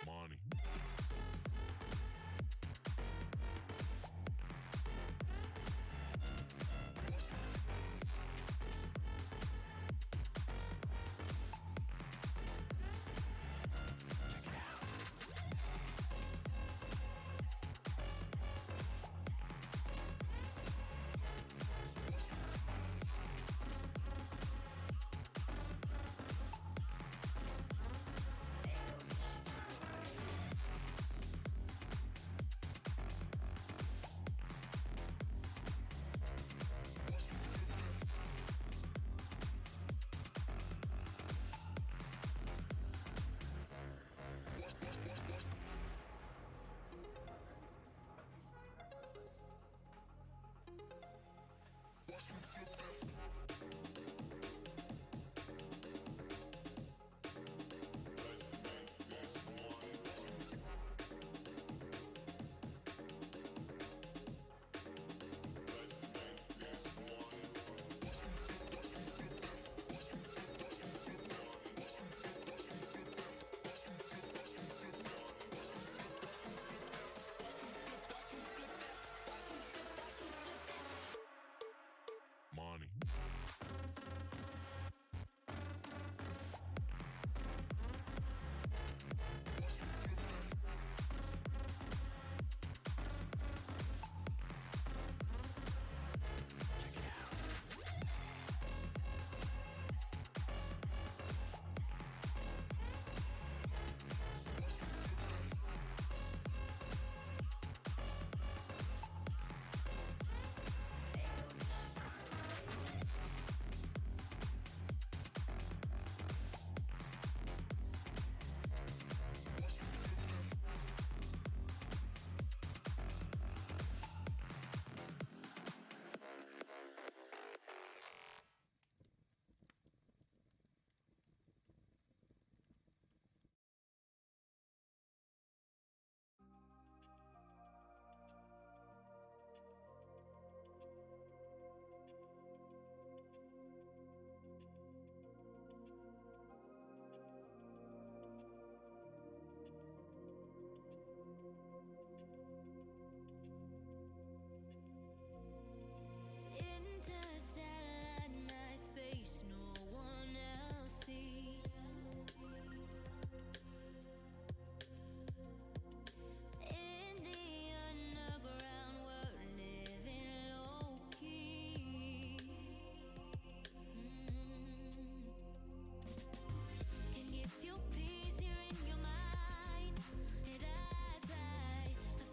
Money. Money.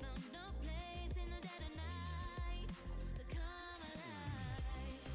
Found no place in the dead of night to come alive.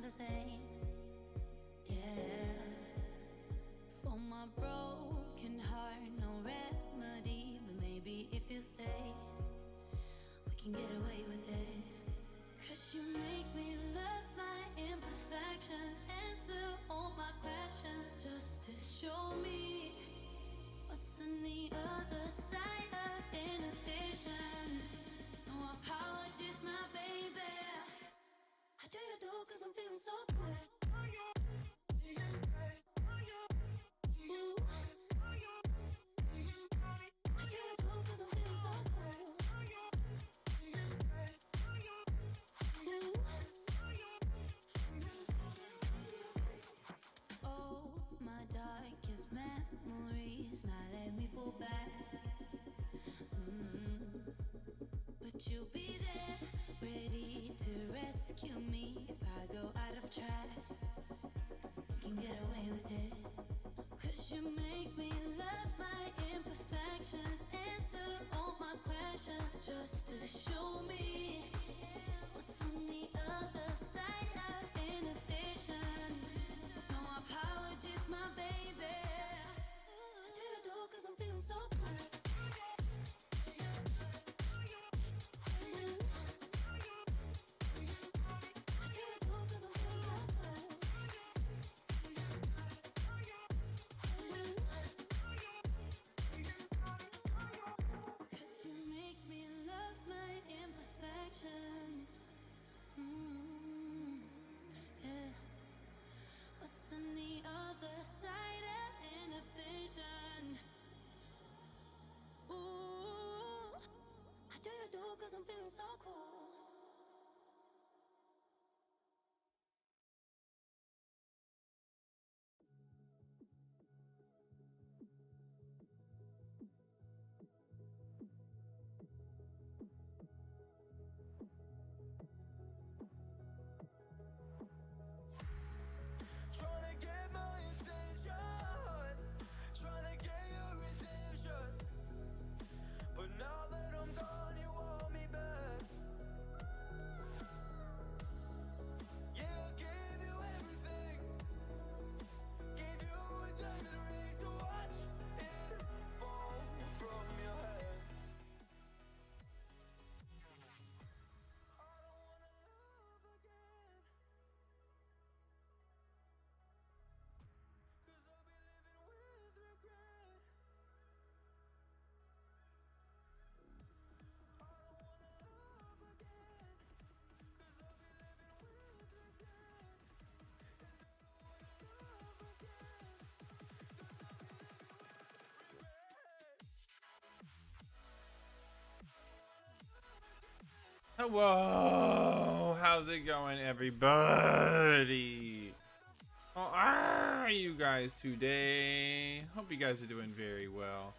the same. Yeah. For my broken heart, no remedy. But maybe if you stay, we can get away with it. Cause you make me love my imperfections, answer all my questions, just to show me what's on the other side of inhibition. No apologies, my baby. How do you do? Cause I'm feeling so good. Ooh. How do you do? Cause I'm feeling so good. Ooh. Oh, my darkest memories, now let me fall back. But you'll be there, ready to rescue me if I go out of track. We can get away with it. Cause you make me love my imperfections, answer all my questions, just to show me what's on the other side of inhibition. No apologies, my baby. How do you do? Cause I'm feeling so good. Yeah. What's on the other side of inhibition? Ooh, how do you do? Cause I'm feeling so cool. Tryna get my attention, tryna get your redemption. But now that I'm gone, you want me back. Yeah, I gave you everything, gave you a diamond ring to watch it fall from your hand. I don't wanna love again, cause I'll be living with regret. I don't wanna love again, cause I'll be living with regret. And I don't wanna love again, cause I'll be living with regret. Whoa, how's it going, everybody? How are you guys today? Hope you guys are doing very well.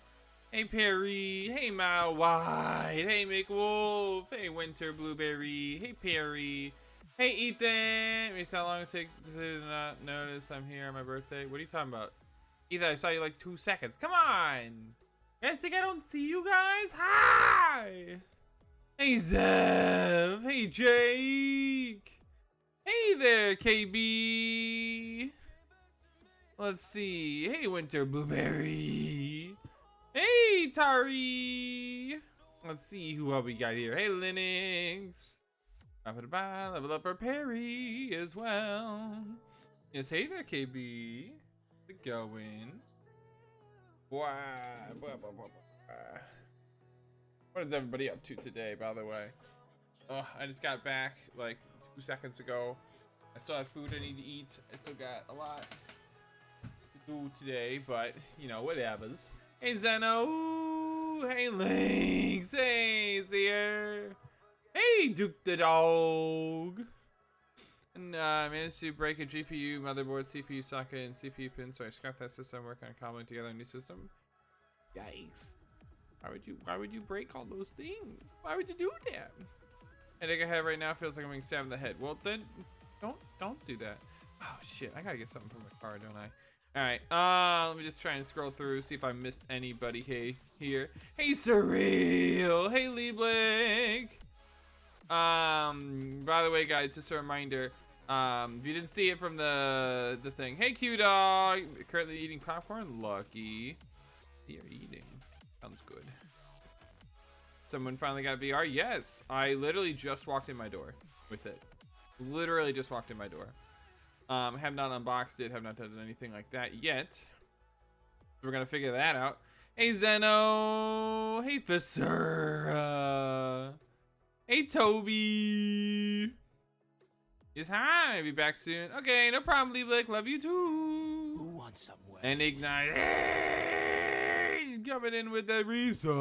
Hey Perry, hey Mao White, hey McWolf, hey Winter Blueberry, hey Perry, hey Ethan. May how long it take to not notice I'm here on my birthday? What are you talking about? Ethan, I saw you like 2 seconds. Come on, you guys think I don't see you guys? Hi. Hey Zev, hey Jake, hey there KB. Let's see, hey Winter Blueberry, hey Tari. Let's see who else we got here. Hey Linux, level up for Perry as well. Yes, hey there KB. How's it going? Wow. What is everybody up to today, by the way? Oh, I just got back like 2 seconds ago. I still have food I need to eat. I still got a lot to do today, but you know, whatever's. Hey Zeno! Hey Lynx! Hey Zier! Hey Duke the Dog! And I managed to break a GPU, motherboard, CPU socket, and CPU pin, so I scrapped that system, working on cobbling together a new system. Yikes. Why would you break all those things? Why would you do that? Headache I have right now feels like I'm being stabbed in the head. Well then, don't do that. Oh shit, I gotta get something from my car, don't I? Alright, let me just try and scroll through, see if I missed anybody here. Hey Surreal! Hey Lee Blake! By the way guys, just a reminder, If you didn't see it from the thing, hey Q dog, currently eating popcorn. Lucky, you're eating. Sounds good. Someone finally got VR. Yes, I literally just walked in my door with it. Literally just walked in my door. Have not unboxed it. Have not done anything like that yet. We're gonna figure that out. Hey Zeno. Hey Viscera. Hey Toby. Yes, hi. Be back soon. Okay, no problem, Lee. Love you too. Who wants some wet? And Ignite. Hey, coming in with the resource.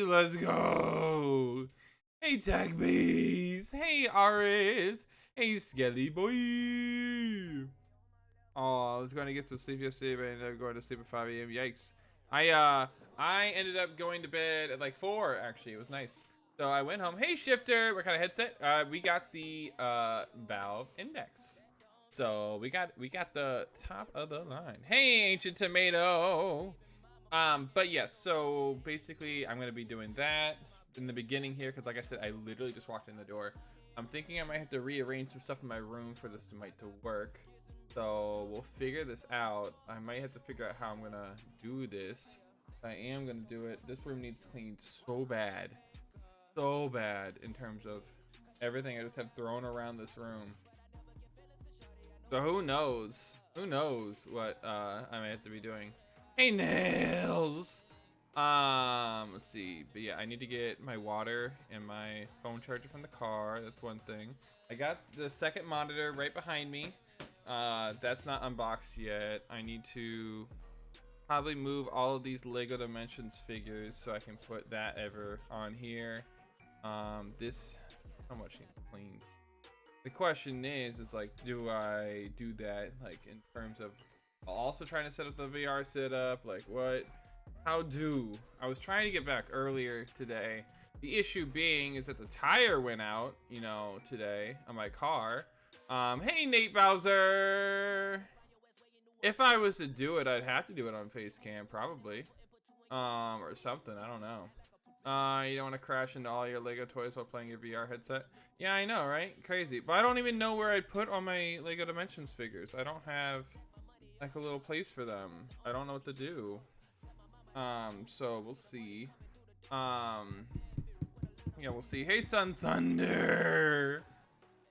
Let's go. Hey Tag Bees. Hey Aris. Hey Skelly Boy. Oh, I was going to get some sleep yesterday, but I ended up going to sleep at 5 a.m. Yikes. I ended up going to bed at like 4 actually. It was nice. So I went home. Hey Shifter, what kind of headset? We got the Valve Index. So we got the top of the line. Hey Ancient Tomato. But yes, so basically I'm gonna be doing that in the beginning here because like I said, I literally just walked in the door. I'm thinking I might have to rearrange some stuff in my room for this to work. So we'll figure this out. I might have to figure out how I'm gonna do this. I am gonna do it. This room needs cleaned so bad in terms of everything I just have thrown around this room. So who knows what I might have to be doing. Hey Nails. Let's see, but yeah, I need to get my water and my phone charger from the car. That's one thing. I got the second monitor right behind me. That's not unboxed yet. I need to probably move all of these Lego Dimensions figures so I can put that ever on here. This, how much needs cleaned? The question is like, do I do that like in terms of also trying to set up the VR setup? Like what? I was trying to get back earlier today. The issue being is that the tire went out, you know, today on my car. Hey Nate Bowser. If I was to do it, I'd have to do it on face cam probably. Or something, I don't know. You don't want to crash into all your Lego toys while playing your VR headset? Yeah, I know, right? Crazy. But I don't even know where I'd put all my Lego Dimensions figures. I don't have like a little place for them. I don't know what to do. So we'll see. Yeah, we'll see. Hey Sun Thunder.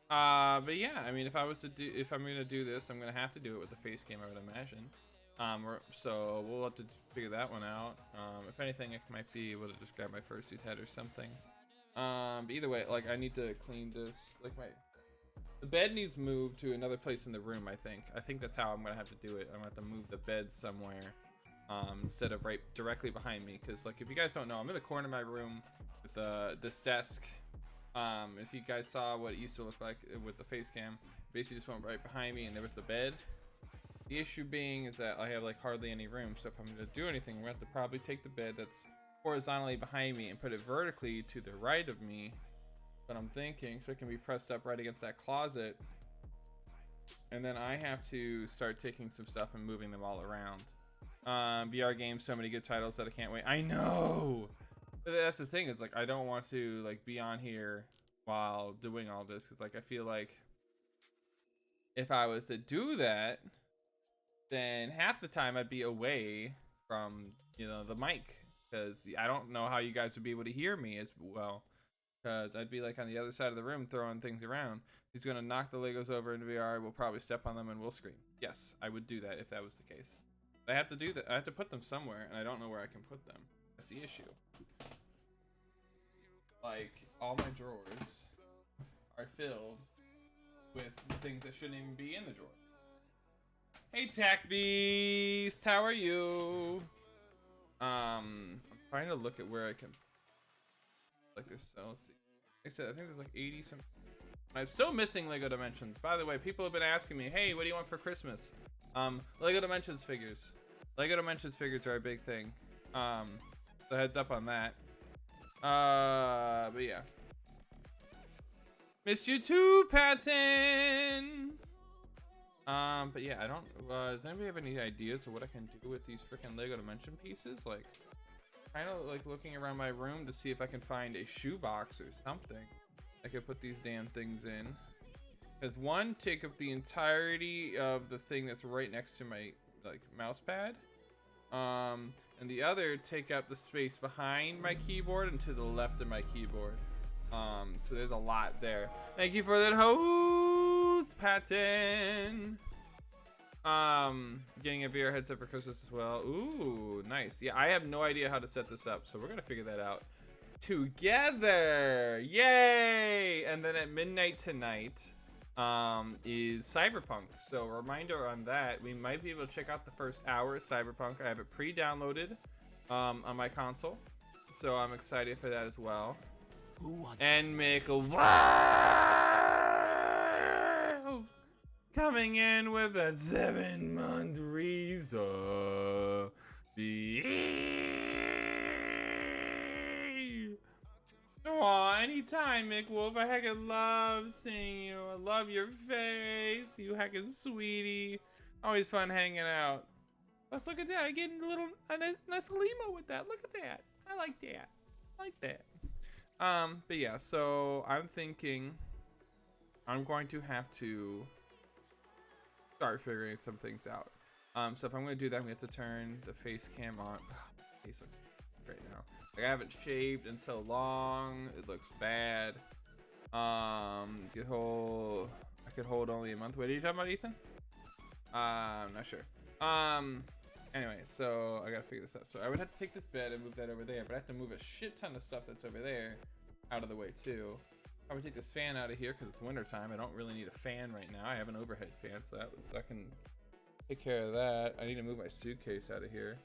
But yeah, I mean, if I'm gonna do this, I'm gonna have to do it with the face cam, I would imagine. So we'll have to figure that one out. If anything, I might be able to just grab my fursuit head or something. But either way, like I need to clean this. Like the bed needs moved to another place in the room. I think that's how I'm gonna have to do it. I'm gonna have to move the bed somewhere. Instead of right directly behind me, because like if you guys don't know, I'm in the corner of my room with this desk. If you guys saw what it used to look like with the face cam, basically just went right behind me and there was the bed. The issue being is that I have like hardly any room, so if I'm gonna do anything, we're gonna have to probably take the bed that's horizontally behind me and put it vertically to the right of me. But I'm thinking so it can be pressed up right against that closet, and then I have to start taking some stuff and moving them all around. VR games, so many good titles that I can't wait. I know, but that's the thing, is like I don't want to like be on here while doing all this, because like I feel like if I was to do that, then half the time I'd be away from, you know, the mic, because I don't know how you guys would be able to hear me as well, because I'd be like on the other side of the room throwing things around. He's gonna knock the Legos over in VR, we'll probably step on them and we'll scream. Yes, I would do that if that was the case. I have to do that. I have to put them somewhere, and I don't know where I can put them. That's the issue. Like, all my drawers are filled with things that shouldn't even be in the drawer. Hey, Tack Beast, how are you? I'm trying to look at where I can like this. So let's see. Like I said, I think there's like 80 some. I'm still missing Lego Dimensions. By the way, people have been asking me, hey, what do you want for Christmas? Lego Dimensions figures. Lego Dimensions figures are a big thing. So heads up on that. But yeah. Missed you too, Patton. But yeah, I don't. Does anybody have any ideas of what I can do with these freaking Lego Dimension pieces? Like, kind of like looking around my room to see if I can find a shoebox or something I could put these damn things in. Because one, take up the entirety of the thing that's right next to my like mouse pad. And the other, take up the space behind my keyboard and to the left of my keyboard. So there's a lot there. Thank you for that host, Patton. Getting a VR headset for Christmas as well. Ooh, nice. Yeah, I have no idea how to set this up, so we're gonna figure that out together. Yay! And then at midnight tonight is Cyberpunk. So a reminder on that, we might be able to check out the first hour of Cyberpunk. I have it pre-downloaded on my console, so I'm excited for that as well. Who wants And make a wow coming in with a 7-month reason. Aw, anytime, McWolf. I heckin' love seeing you. I love your face. You heckin' sweetie. Always fun hanging out. Let's look at that. I get a nice limo with that. Look at that. I like that. I like that. But yeah, so I'm thinking I'm going to have to start figuring some things out. So if I'm going to do that, I'm going to have to turn the face cam on. Face looks right now. Like, I haven't shaved in so long. It looks bad. I could hold only a month. What are you talking about, Ethan? I'm not sure. Anyway, so I gotta figure this out. So I would have to take this bed and move that over there, but I have to move a shit ton of stuff that's over there out of the way too. I would take this fan out of here because it's winter time. I don't really need a fan right now. I have an overhead fan, so I can take care of that. I need to move my suitcase out of here,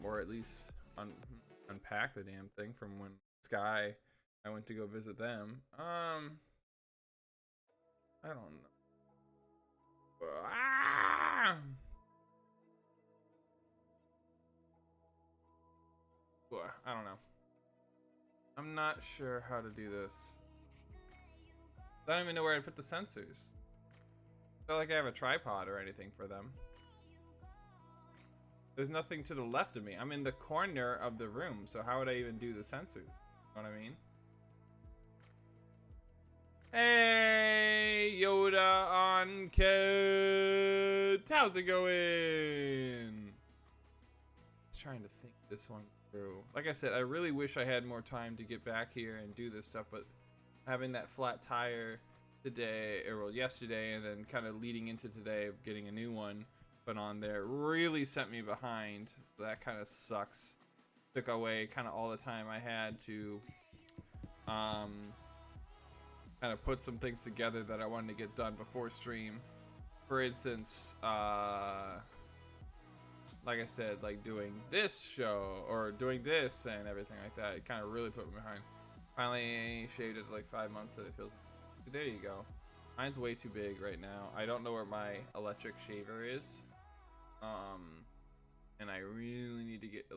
or at least unpack the damn thing from when Sky I went to go visit them. I don't know. I don't know. I'm not sure how to do this. I don't even know where to put the sensors. It's not like I have a tripod or anything for them. There's nothing to the left of me. I'm in the corner of the room, so how would I even do the sensors? You know what I mean? Hey, Yoda on Kid. How's it going? Just trying to think this one through. Like I said, I really wish I had more time to get back here and do this stuff, but having that flat tire today, or well, yesterday, and then kind of leading into today of getting a new one put on there really sent me behind. So that kind of sucks. Took away kind of all the time I had to kind of put some things together that I wanted to get done before stream. For instance, like I said, like doing this show or doing this and everything like that, it kind of really put me behind. Finally shaved it like 5 months, and it feels. There you go. Mine's way too big right now. I don't know where my electric shaver is, and I really need to get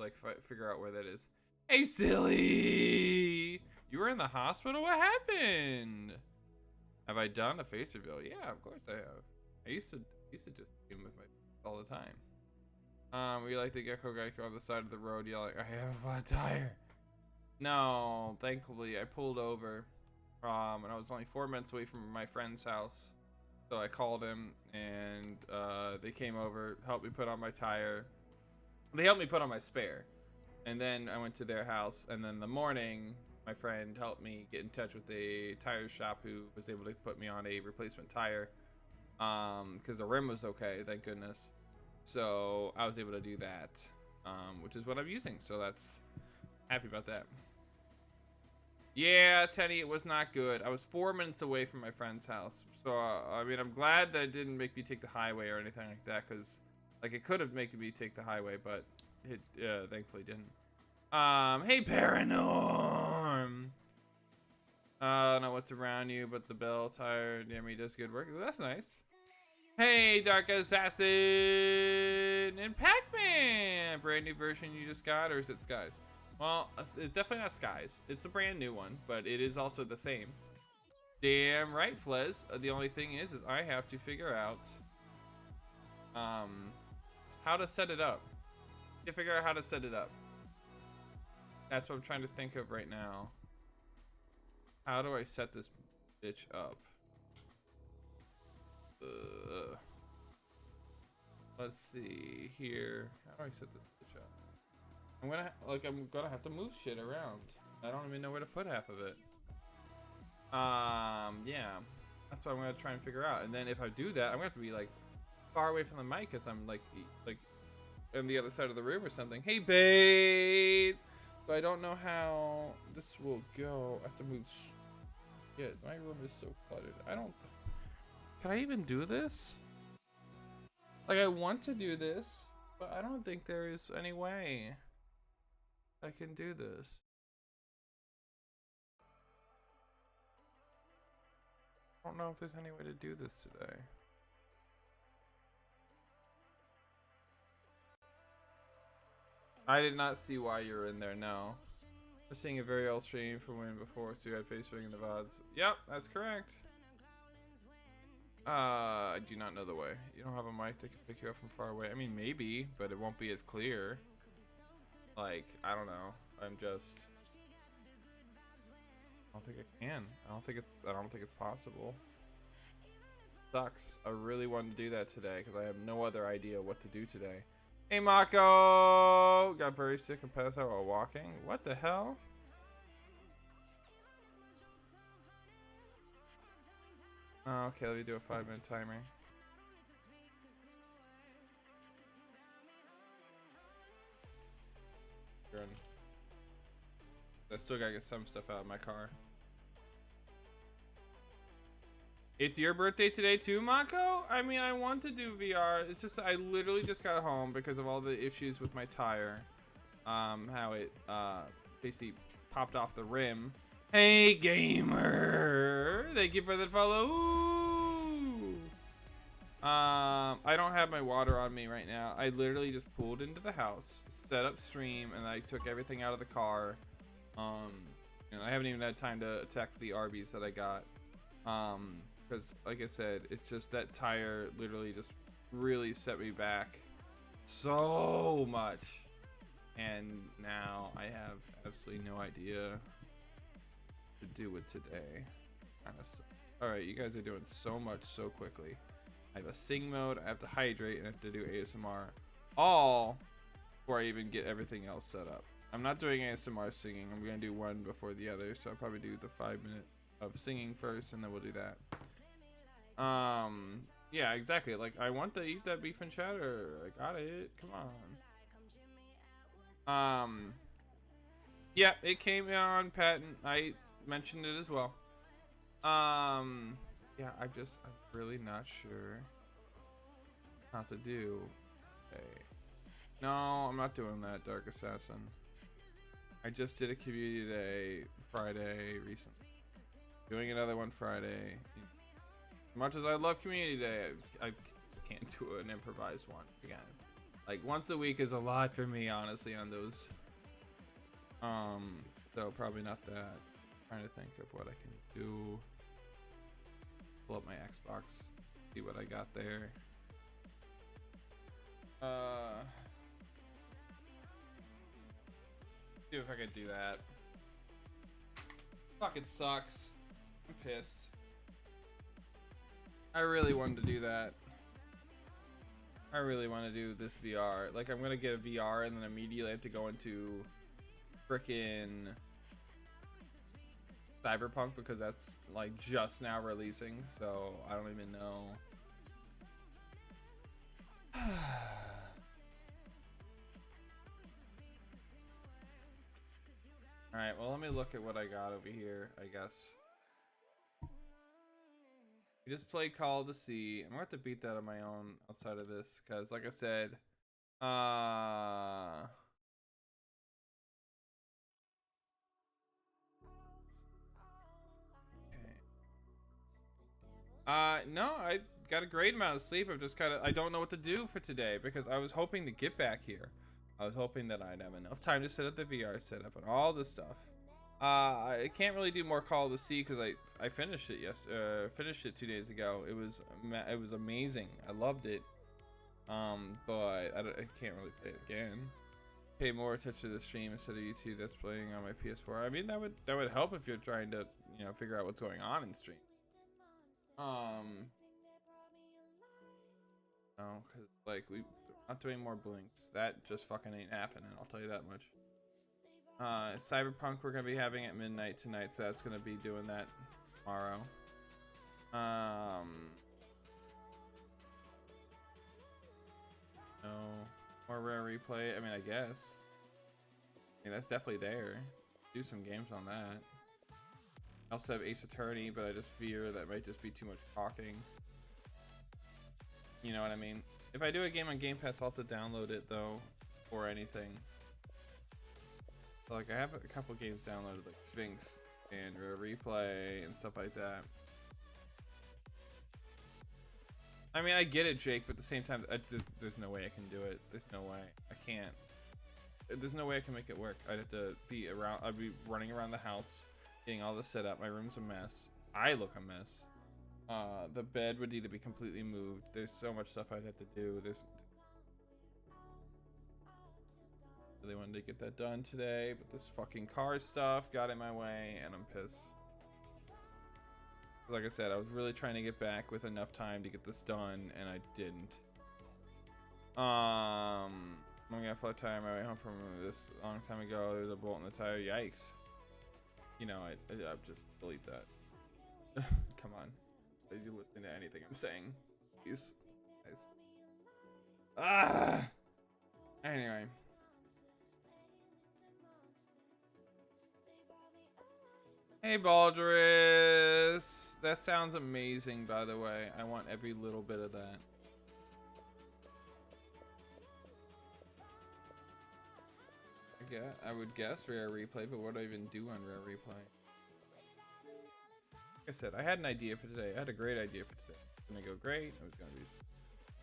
figure out where that is. Hey, silly! You were in the hospital? What happened? Have I done a face reveal? Yeah, of course I have. I used to just game with my all the time. We like the gecko on the side of the road yelling, "I have a flat tire." No, thankfully I pulled over, and I was only 4 minutes away from my friend's house. So I called him, and they came over, helped me put on my tire. They helped me put on my spare. And then I went to their house, and then in the morning, my friend helped me get in touch with a tire shop who was able to put me on a replacement tire, because the rim was okay, thank goodness. So I was able to do that, which is what I'm using. So that's happy about that. Yeah, Teddy, it was not good. I was 4 minutes away from my friend's house. So, I mean, I'm glad that it didn't make me take the highway or anything like that, because, like, it could have made me take the highway, but it thankfully didn't. Hey, Paranorm! I don't know what's around you, but the bell tire near me does good work. That's nice. Hey, Dark Assassin! And Pac-Man! Brand new version you just got, or is it Skies? Well, it's definitely not Skies. It's a brand new one, but it is also the same. Damn right, Flez. The only thing is I have to figure out how to set it up. To figure out how to set it up. That's what I'm trying to think of right now. How do I set this bitch up? Let's see here. How do I set this bitch up? I'm gonna have to move shit around. I don't even know where to put half of it. Yeah, that's what I'm gonna try and figure out. And then if I do that, I'm gonna have to be like far away from the mic because I'm like on the other side of the room or something. Hey, babe. So I don't know how this will go. I have to move. Yeah, my room is so cluttered. Can I even do this? Like, I want to do this, but I don't think there is any way I can do this. I don't know if there's any way to do this today. I did not see why you were in there, no. We're seeing a very old stream from when before, so you had face ring in the VODs. Yep, that's correct. I do not know the way. You don't have a mic that can pick you up from far away. I mean, maybe, but it won't be as clear. Like, I don't know. I don't think I can. I don't think it's possible. Sucks. I really wanted to do that today because I have no other idea what to do today. Hey, Mako! Got very sick and passed out while walking. What the hell? Oh, okay, let me do a 5-minute timer. I still gotta get some stuff out of my car. It's your birthday today too, Mako? I mean, I want to do VR. It's just I literally just got home because of all the issues with my tire. How it basically popped off the rim. Hey, gamer! Thank you for the follow. Ooh. I don't have my water on me right now. I literally just pulled into the house, set up stream, and I took everything out of the car. And I haven't even had time to attack the Arby's that I got. Because like I said, it's just that tire literally just really set me back so much. And now I have absolutely no idea to do with today. Alright, you guys are doing so much so quickly. I have a sing mode, I have to hydrate, and I have to do ASMR. All before I even get everything else set up. I'm not doing ASMR singing. I'm going to do one before the other. So I'll probably do the 5-minute of singing first, and then we'll do that. Yeah, exactly. Like, I want to eat that beef and cheddar. I got it. Come on. Yeah, it came on patent. I mentioned it as well. Yeah, I'm really not sure how to do. Okay. No, I'm not doing that, Dark Assassin. I just did a community day Friday recently. Doing another one Friday. As much as I love community day, I can't do an improvised one again. Like once a week is a lot for me, honestly, on those. So probably not that. Trying to think of what I can do. Pull up my Xbox, see what I got there. See if I could do that. Fucking sucks. I'm pissed. I really wanted to do that. I really want to do this VR. Like, I'm gonna get a VR and then immediately have to go into frickin' Cyberpunk because that's like just now releasing, so I don't even know. Alright, well, let me look at what I got over here, I guess. We just played Call of the Sea. I'm gonna have to beat that on my own outside of this, because like I said, no, I got a great amount of sleep. I don't know what to do for today because I was hoping to get back here. I was hoping that I'd have enough time to set up the VR setup and all this stuff. I can't really do more Call of the Sea because I finished it finished it 2 days ago. It was amazing. I loved it. But I can't really play it again. pay more attention to the stream instead of YouTube that's playing on my PS4. I mean, that would help if you're trying to, you know, figure out what's going on in stream. No, cause like we're not doing more blinks. That just fucking ain't happening. I'll tell you that much. Cyberpunk we're gonna be having at midnight tonight, so that's gonna be doing that tomorrow. No more rare replay. I mean, I guess. I mean, that's definitely there. Do some games on that. I also have Ace Attorney, but I just fear that might just be too much talking. You know what I mean? If I do a game on Game Pass, I'll have to download it though, or anything. So, like, I have a couple games downloaded, like Sphinx and Replay and stuff like that. I mean, I get it, Jake, but at the same time, there's no way I can do it. There's no way. I can't. There's no way I can make it work. I'd have to be around. I'd be running around the house, getting all this set up. My room's a mess. I look a mess. The bed would need to be completely moved. There's so much stuff I'd have to do. Really wanted to get that done today, but this fucking car stuff got in my way, and I'm pissed. Like I said, I was really trying to get back with enough time to get this done, and I didn't. I'm gonna flat tire my way home from this a long time ago. There's a bolt in the tire. Yikes. You know, I'll just delete that. Come on. Are you listening to anything I'm saying? Please. Guys. Ah! Anyway. Hey, Baldrus. That sounds amazing, by the way. I want every little bit of that. I would guess rare replay, but what do I even do on rare replay? Like I said, I had an idea for today. I had a great idea for today. It's gonna go great. I was gonna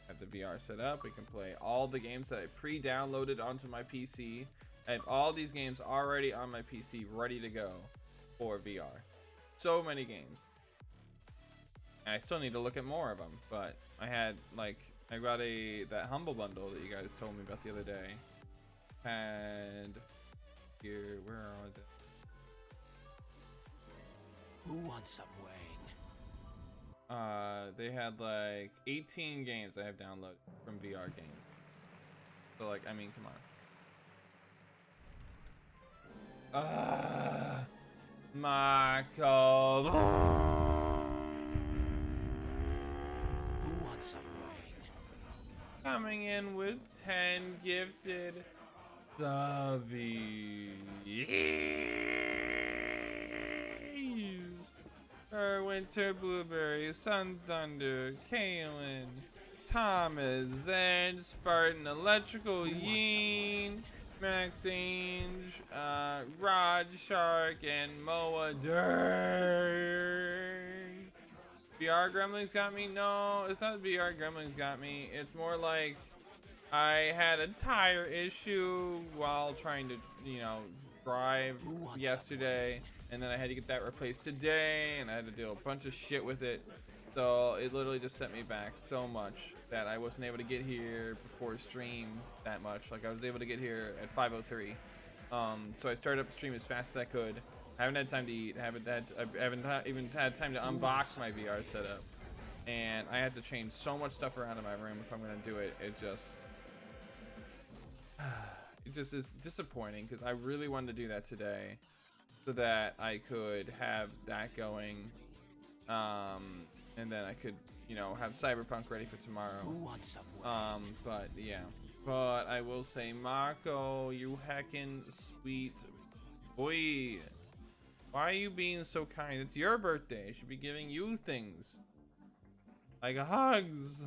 have the VR set up. We can play all the games that I pre-downloaded onto my PC. I have all these games already on my PC, ready to go for VR. So many games. And I still need to look at more of them, but I had I got that Humble Bundle that you guys told me about the other day. And here, where are they? Who wants some wang? They had like 18 games I have downloaded from VR games. So like, I mean, come on. Michael. Who wants some wang? Coming in with 10 gifted subbies. Winter Blueberry, Sun Thunder, Kaylin, Thomas, Zed, Spartan, Electrical, Yeen, Max Ange, Rod Shark, and Moa Dern. VR Gremlins got me? No, it's not VR Gremlins got me. It's more like I had a tire issue while trying to, you know, drive yesterday. And then I had to get that replaced today, and I had to do a bunch of shit with it. So it literally just sent me back so much that I wasn't able to get here before stream that much. Like, I was able to get here at 5:03. So I started up the stream as fast as I could. I haven't had time to eat. I haven't even had time to unbox my VR setup. And I had to change so much stuff around in my room if I'm gonna do it. It just is disappointing because I really wanted to do that today, so that I could have that going, and then I could, you know, have Cyberpunk ready for tomorrow. Who wants some wang? But yeah, but I will say, Marco, you heckin' sweet boy. Why are you being so kind? It's your birthday. I should be giving you things like hugs.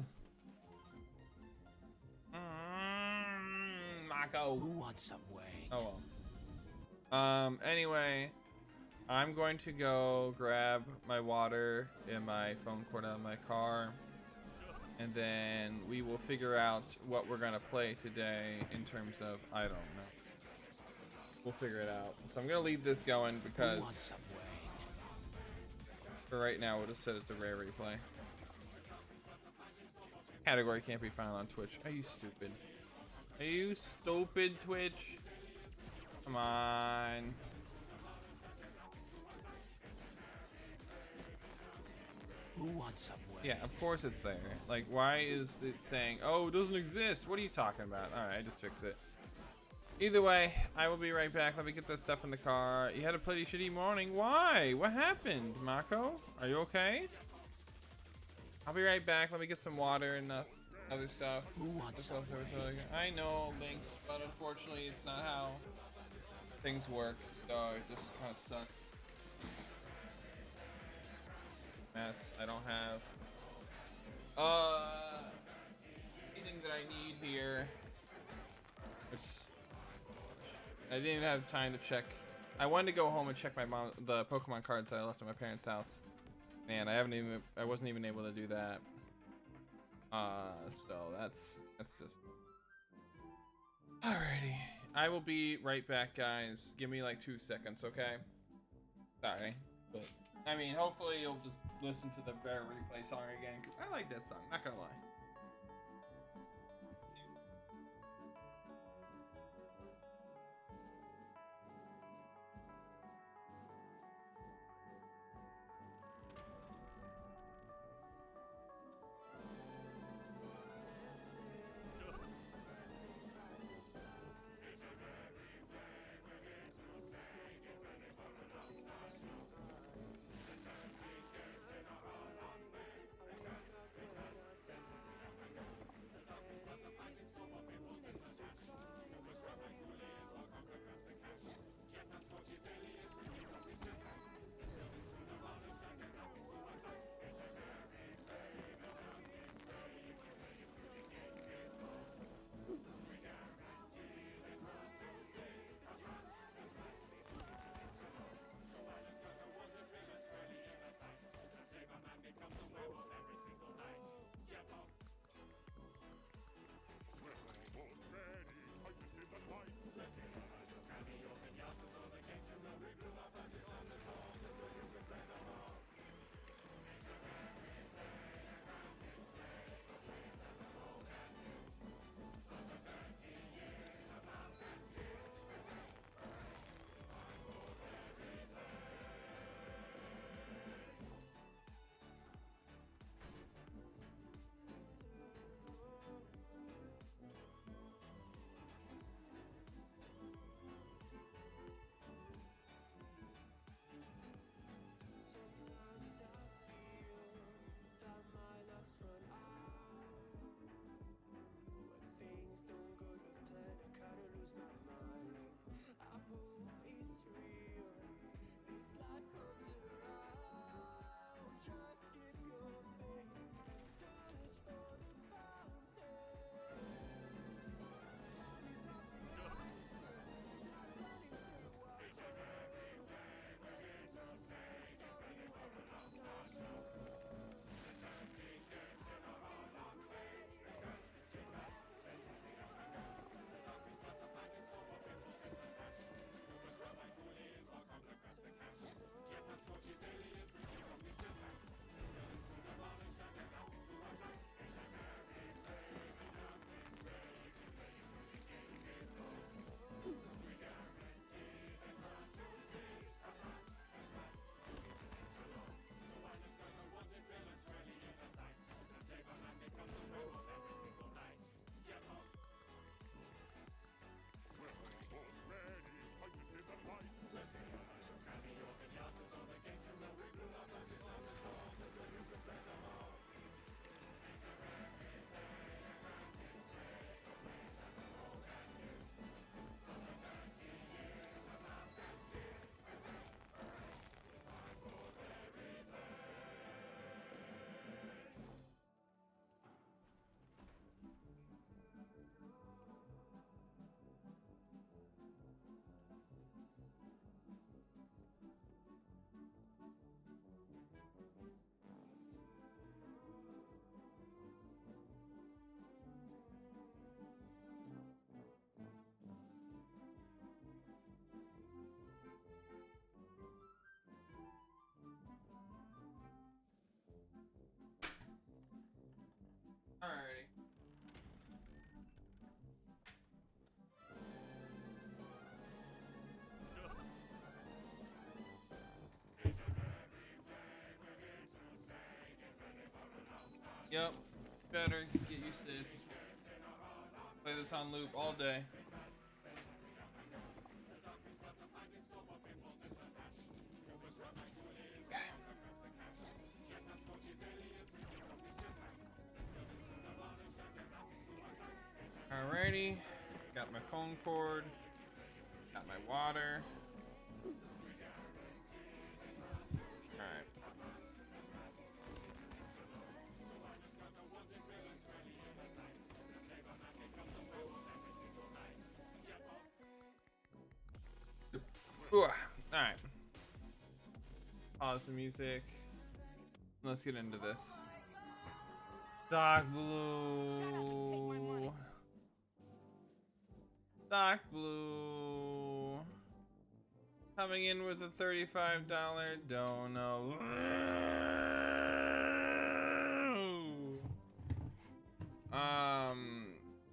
Marco. Who wants some wang? Oh well. Anyway, I'm going to go grab my water and my phone cord out of my car, and then we will figure out what we're gonna play today in terms of, I don't know. We'll figure it out. So I'm gonna leave this going because for right now we'll just set it to rare replay. Category can't be found on Twitch. Are you stupid? Are you stupid, Twitch? Come on. Who wants some whey? Yeah, of course it's there. Like, why is it saying, oh, it doesn't exist? What are you talking about? Alright, I just fixed it. Either way, I will be right back. Let me get this stuff in the car. You had a pretty shitty morning. Why? What happened, Mako? Are you okay? I'll be right back. Let me get some water and other stuff. Who wants some whey? I know, Lynx, but unfortunately it's not how things work, so it just kind of sucks. Mess. I don't have anything that I need here, which I didn't have time to check. I wanted to go home and check the Pokemon cards that I left at my parents' house. Man, I wasn't even able to do that. So that's just. Alrighty, I will be right back, guys. Give me like 2 seconds, okay? Sorry, but I mean, hopefully you'll just listen to the Bear Replay song again. I like that song, not gonna lie. Yep. Better get used to it. Play this on loop all day. Alrighty. Got my phone cord. Got my water. Alright. Alright. Pause the music. Let's get into this. Dark blue. Dark blue. Coming in with a $35 dono.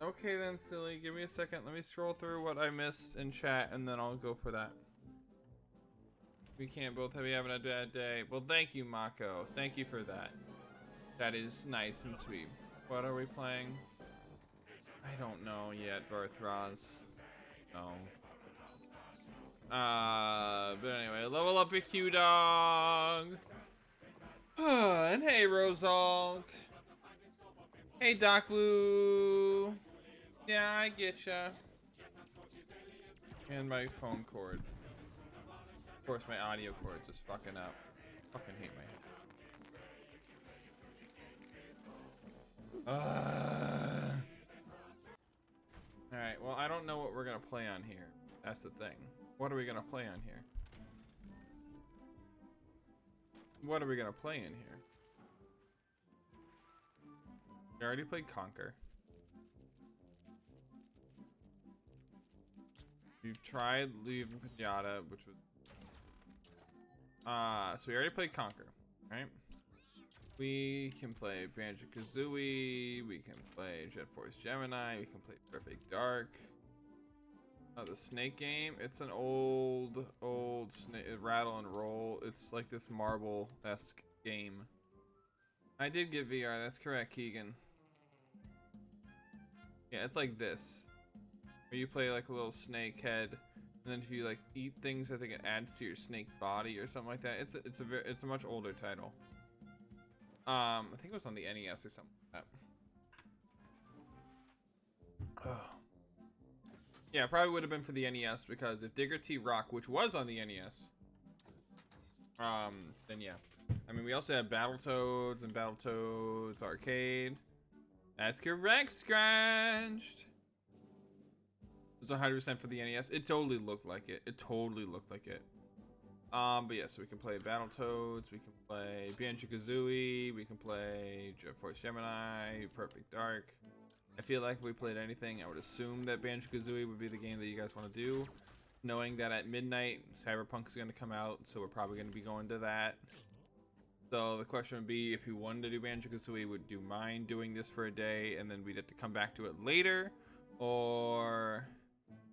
Okay then, silly. Give me a second. Let me scroll through what I missed in chat and then I'll go for that. We can't both be having a bad day. Well, thank you, Mako. Thank you for that. That is nice and sweet. What are we playing? I don't know yet, Barthraz. No. But anyway, level up your Q-Dog. And hey, Rosalk. Hey, Doc Blue. Yeah, I get ya. And my phone cord. Of course, my audio cord is just fucking up. Fucking hate my head. Alright, well, I don't know what we're gonna play on here. That's the thing. What are we gonna play on here? What are we gonna play in here? We already played Conquer. We've tried Leave Pinata, which was... so we already played Conquer, right? We can play Banjo-Kazooie, we can play Jet Force Gemini, we can play Perfect Dark. The Snake game, it's an old snake, rattle and roll. It's like this marble-esque game. I did get VR, that's correct, Keegan. Yeah, it's like this. Where you play like a little snake head, and then if you like eat things, I think it adds to your snake body or something like that. It's a much older title. I think it was on the NES or something like that. Oh. Yeah, probably would have been for the NES because if Digger T Rock, which was on the NES, then yeah. I mean, we also had Battletoads and Battletoads Arcade. That's correct, Scratched. It was 100% for the NES. It totally looked like it. It totally looked like it. But yeah, so we can play Battletoads, we can play Banjo-Kazooie, we can play Jet Force Gemini, Perfect Dark. I feel like if we played anything, I would assume that Banjo-Kazooie would be the game that you guys want to do. Knowing that at midnight, Cyberpunk is going to come out, so we're probably going to be going to that. So the question would be, if you wanted to do Banjo-Kazooie, would you mind doing this for a day, and then we'd have to come back to it later? Or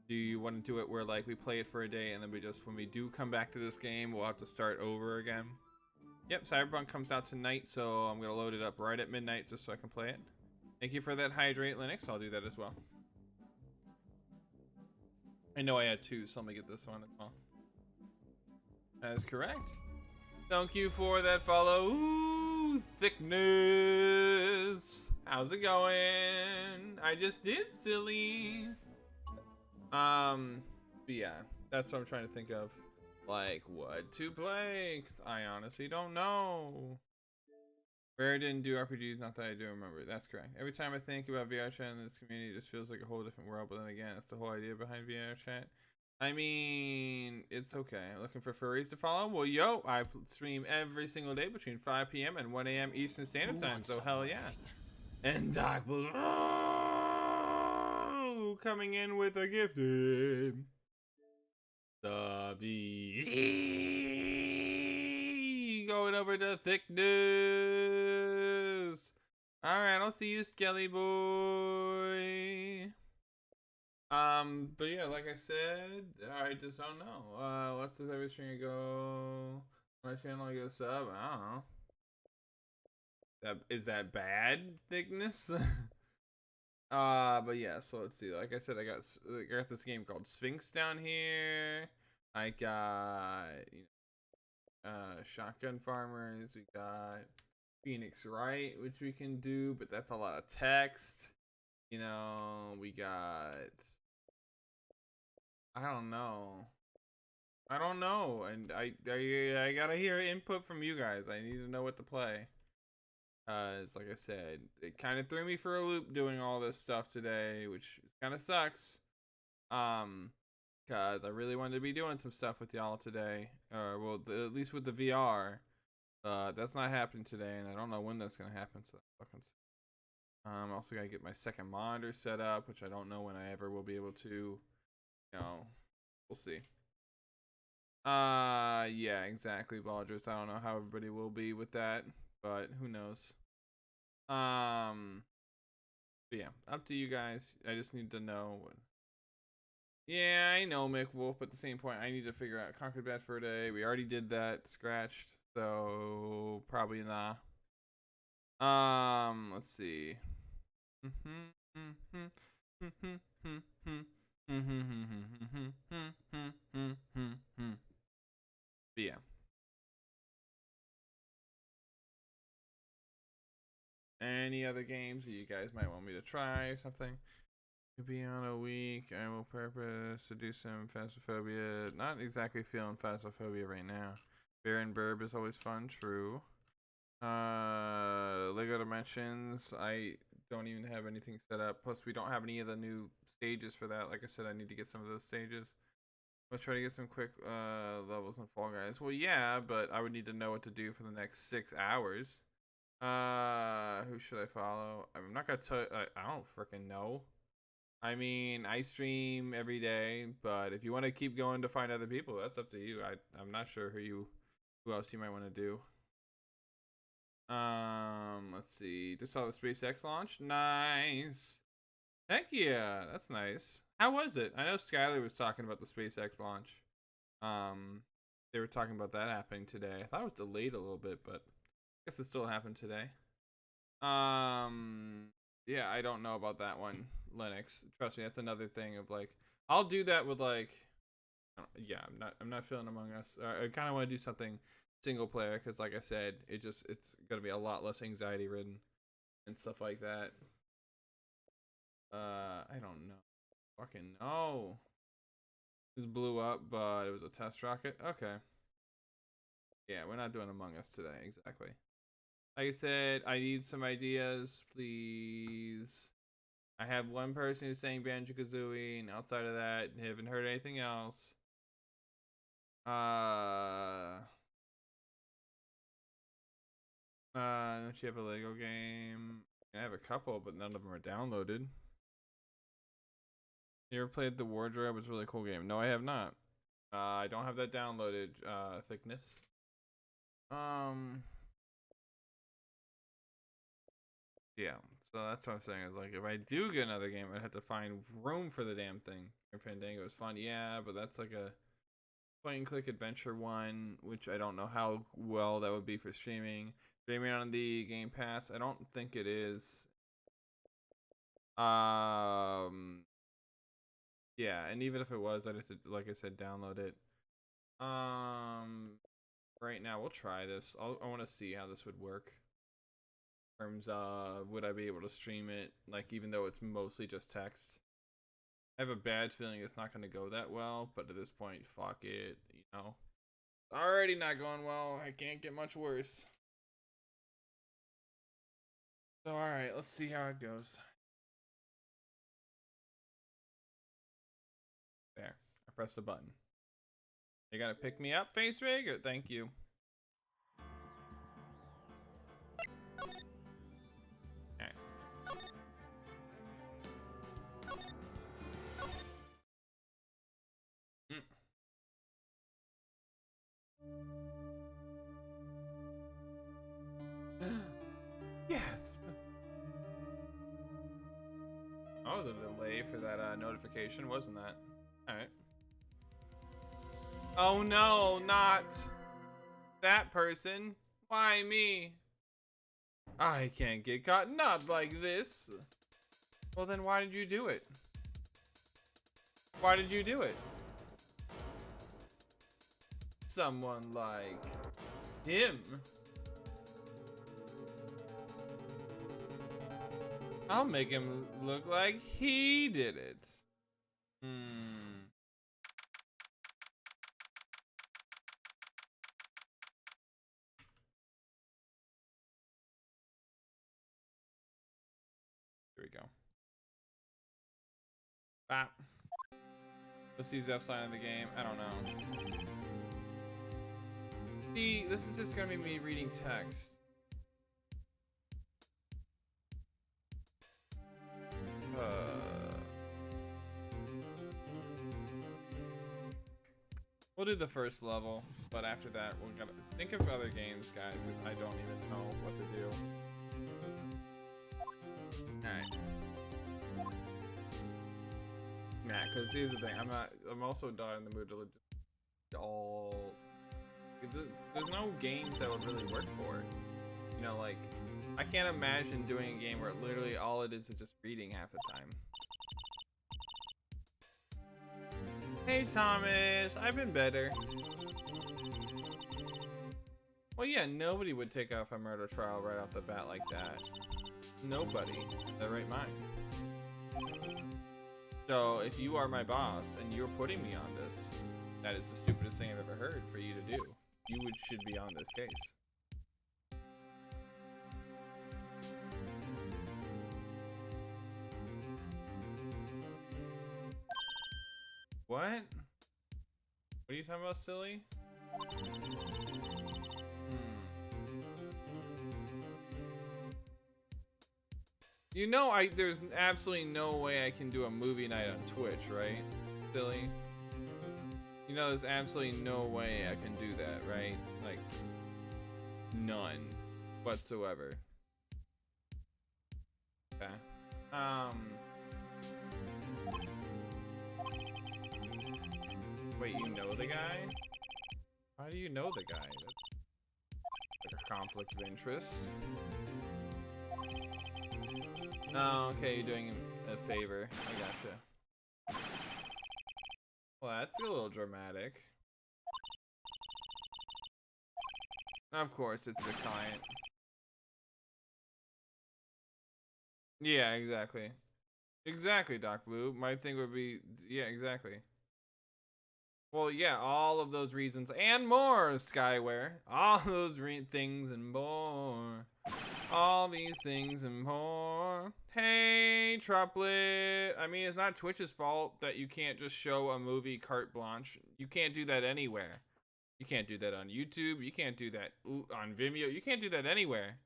do you want to do it where like we play it for a day, and then we just, when we do come back to this game, we'll have to start over again? Yep, Cyberpunk comes out tonight, so I'm going to load it up right at midnight just so I can play it. Thank you for that Hydrate, Linux. I'll do that as well. I know I had two, so let me get this one as well. That is correct. Thank you for that follow. Ooh, Thickness. How's it going? I just did, silly. But yeah, that's what I'm trying to think of. Like, what to play? 'Cause I honestly don't know. Rare didn't do RPGs, not that I do remember. That's correct. Every time I think about VR chat in this community, it just feels like a whole different world. But then again, that's the whole idea behind VR chat. I mean, it's okay. Looking for furries to follow? Well, yo, I stream every single day between 5 p.m. and 1 a.m. Eastern Standard Time, so hell yeah. And Doc Blue coming in with a gifted subby. Going over to Thickness. Alright, I'll see you, Skelly boy. But yeah, like I said, I just don't know. What's this every stream go? My channel, I get a sub? I don't know. Is that bad thickness? But yeah, so let's see. Like I said, I got this game called Sphinx down here. I got shotgun farmers. We got Pheonix Wright, which we can do, but that's a lot of text. You know, we got I don't know. I don't know, and I gotta hear input from you guys. I need to know what to play. It's like I said, it kind of threw me for a loop doing all this stuff today, which kind of sucks. Cause I really wanted to be doing some stuff with y'all today, or well, at least with the VR. That's not happening today, and I don't know when that's gonna happen. So fucking. Also gotta get my second monitor set up, which I don't know when I ever will be able to. You know, we'll see. Yeah, exactly, Baldress. I don't know how everybody will be with that, but who knows. But yeah, up to you guys. I just need to know. Yeah, I know, Mick Wolf, but at the same point, I need to figure out Conquered Bad Fur Day. We already did that, scratched, so probably nah. Let's see. But yeah. Any other games that you guys might want me to try or something? To be on a week, I will purpose to do some Phasmophobia. Not exactly feeling Phasmophobia right now. Baron Burb is always fun, true. Lego Dimensions, I don't even have anything set up. Plus, we don't have any of the new stages for that. Like I said, I need to get some of those stages. Let's try to get some quick levels in Fall Guys. Well, yeah, but I would need to know what to do for the next 6 hours. Who should I follow? I'm not gonna tell. I don't freaking know. I mean, I stream every day, but if you want to keep going to find other people, that's up to you. I'm not sure who else you might want to do. Let's see. Just saw the SpaceX launch. Nice. Heck yeah, that's nice. How was it? I know Skylar was talking about the SpaceX launch. They were talking about that happening today. I thought it was delayed a little bit, but I guess it still happened today. Yeah, I don't know about that one, Linux. Trust me, that's another thing of like, I'll do that with like, yeah, I'm not feeling Among Us. I kind of want to do something single player because, like I said, it's gonna be a lot less anxiety ridden and stuff like that. I don't know. Fucking no. This blew up, but it was a test rocket. Okay. Yeah, we're not doing Among Us today. Exactly. Like I said, I need some ideas, please. I have one person who's saying Banjo-Kazooie, and outside of that, haven't heard anything else. Don't you have a Lego game? I have a couple, but none of them are downloaded. You ever played The Wardrobe? It's a really cool game. No, I have not. I don't have that downloaded, thickness. Yeah, so that's what I'm saying is like if I do get another game, I'd have to find room for the damn thing. Fandango is fun, yeah, but that's like a point and click adventure one, which I don't know how well that would be for streaming. Streaming on the Game Pass, I don't think it is. Yeah, and even if it was, I'd have to, like I said, download it. Right now we'll try this. I want to see how this would work. In terms of would I be able to stream it, like even though it's mostly just text. I have a bad feeling it's not going to go that well, but at this point, fuck it, you know. Already not going well. I can't get much worse. So alright, let's see how it goes. There. I pressed the button. You gotta pick me up, Face Rig? Thank you. Alright. Yes! Oh, the delay for that notification, wasn't that? Alright. Oh no, not that person. Why me? I can't get caught, not like this. Well then why did you do it? Why did you do it? Someone like him. I'll make him look like he did it. Here we go. Bop. What's the F sign of the game? I don't know. See, this is just gonna be me reading text. We'll do the first level, but after that, we're gonna think of other games, guys. If I don't even know what to do. Alright. Nah, because here's the thing. I'm also not in the mood to all. There's no games that would really work for it. You know, like, I can't imagine doing a game where literally all it is just reading half the time. Hey Thomas, I've been better. Well, yeah, nobody would take off a murder trial right off the bat like that. Nobody in their right mind. So, if you are my boss and you're putting me on this, that is the stupidest thing I've ever heard for you to do. You should be on this case. What? What are you talking about, silly? You know, there's absolutely no way I can do a movie night on Twitch, right? Silly. You know, there's absolutely no way I can do that, right? Like, none whatsoever. Okay. Wait, you know the guy? How do you know the guy? That's like a conflict of interest. Oh, okay, you're doing him a favor. I gotcha. Well, that's a little dramatic. Of course, it's the client. Yeah, exactly. Exactly, Doc Blue. My thing would be, yeah, exactly. Well, yeah, all of those reasons and more, Skyware. All those things and more. All these things and more. Hey, Truplet. I mean, it's not Twitch's fault that you can't just show a movie carte blanche. You can't do that anywhere. You can't do that on YouTube. You can't do that on Vimeo. You can't do that anywhere.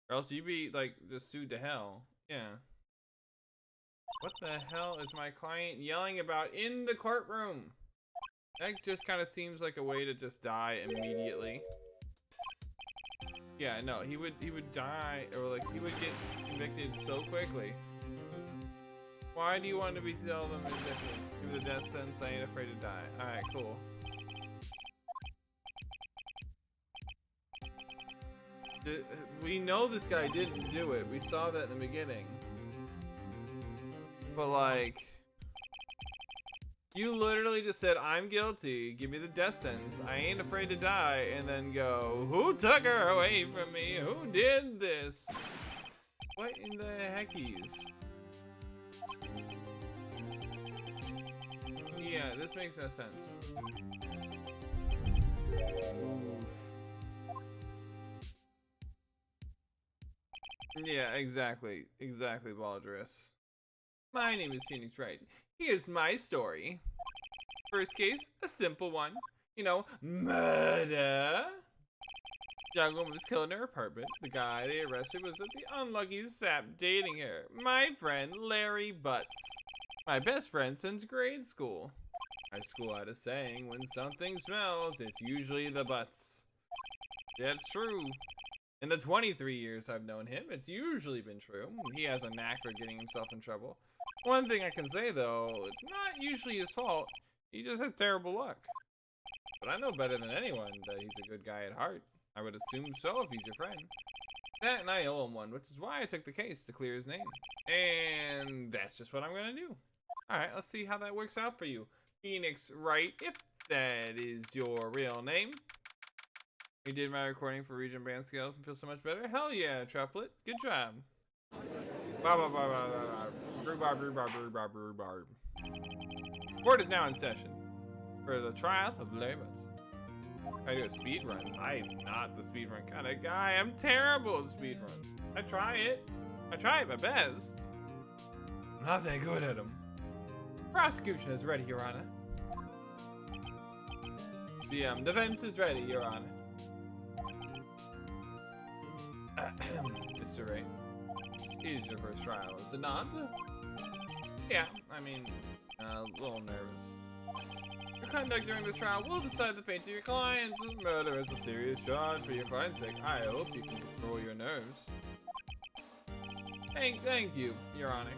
Or else you'd be, like, just sued to hell. Yeah. What the hell is my client yelling about in the courtroom? That just kind of seems like a way to just die immediately. Yeah, no, he would die, or like he would get convicted so quickly. Why do you want to be told them give the death sentence? I ain't afraid to die. All right, cool. We know this guy didn't do it. We saw that in the beginning. But like, you literally just said, I'm guilty, give me the death sentence, I ain't afraid to die, and then go, who took her away from me? Who did this? What in the heckies? Yeah, this makes no sense. Oof. Yeah, exactly. Exactly, Baldrus. My name is Pheonix Wright. Here's my story. First case, a simple one. You know, murder. Young woman was killed in her apartment. The guy they arrested was the unlucky sap dating her. My friend, Larry Butts. My best friend since grade school. My school had a saying, when something smells, it's usually the butts. That's true. In the 23 years I've known him, it's usually been true. He has a knack for getting himself in trouble. One thing I can say though, it's not usually his fault. He just has terrible luck. But I know better than anyone that he's a good guy at heart. I would assume so if he's your friend. That and I owe him one, which is why I took the case to clear his name. And that's just what I'm gonna do. Alright, let's see how that works out for you. Pheonix Wright, if that is your real name. We did my recording for region band scales and feel so much better. Hell yeah, Triplet. Good job. Court is now in session for the trial of Larry Butts. I do a speed run. I'm not the speed run kind of guy. I'm terrible at speed runs. I try it my best. I'm not that good at them. Prosecution is ready, Your Honor. The defense is ready, Your Honor. Mr. Wright, this is your first trial, is it not? Yeah, I mean, a little nervous. Your conduct during this trial will decide the fate of your client. Murder is a serious charge for your client's sake. I hope you can control your nerves. Thank you, Your Honor.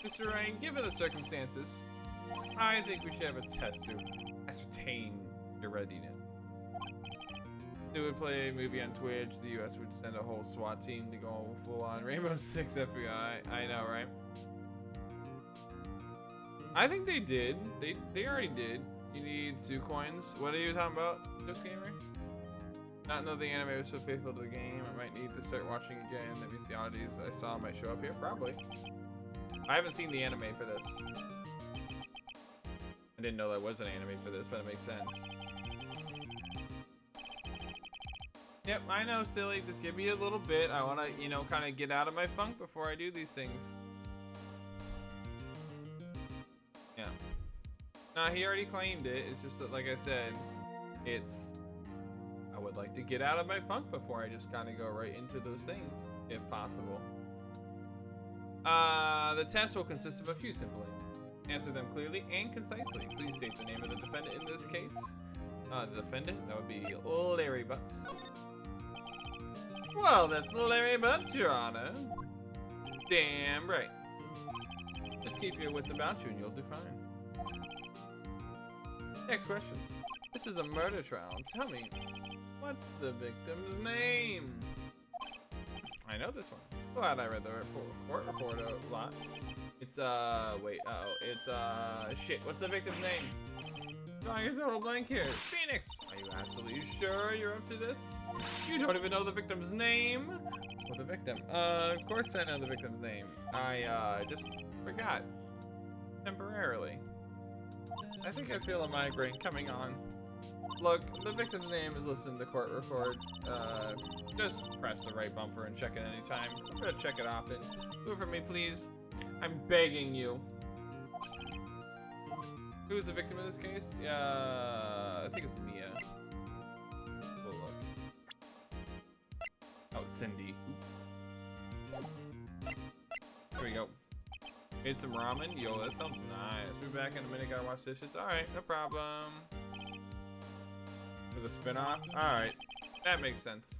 Mr. Wright, given the circumstances, I think we should have a test to ascertain your readiness. They would play a movie on Twitch, the US would send a whole SWAT team to go full on Rainbow Six FBI. I know, right? I think they did. They already did. You need Sue coins. What are you talking about, Just Gamer? Not know the anime was so faithful to the game. I might need to start watching again. That means the oddities I saw might show up here. Probably. I haven't seen the anime for this. I didn't know there was an anime for this, but it makes sense. Yep, I know, silly. Just give me a little bit. I want to, you know, kind of get out of my funk before I do these things. Yeah. Nah, he already claimed it. It's just that, like I said, I would like to get out of my funk before I just kind of go right into those things, if possible. The test will consist of a few simple answers. Answer them clearly and concisely. Please state the name of the defendant in this case. The defendant, that would be Larry Butts. Well, that's Larry Butts, Your Honor. Damn right. Just keep your wits about you and you'll do fine. Next question. This is a murder trial. Tell me, what's the victim's name? I know this one. Glad I read the court report a lot. It's, shit. What's the victim's name? Drawing a total blank here. Pheonix! Are you absolutely sure you're up to this? You don't even know the victim's name? Well, the victim. Of course I know the victim's name. I, just forgot. Temporarily. I think I feel a migraine coming on. Look, the victim's name is listed in the court report. Just press the right bumper and check it anytime. I'm gonna check it often. Do it for me, please. I'm begging you. Who's the victim in this case? I think it's Mia. We'll look. Oh, it's Cindy. There we go. Made some ramen. Yo, that sounds nice. We'll be back in a minute. Gotta wash dishes. Alright, no problem. There's a spin-off? Alright. That makes sense.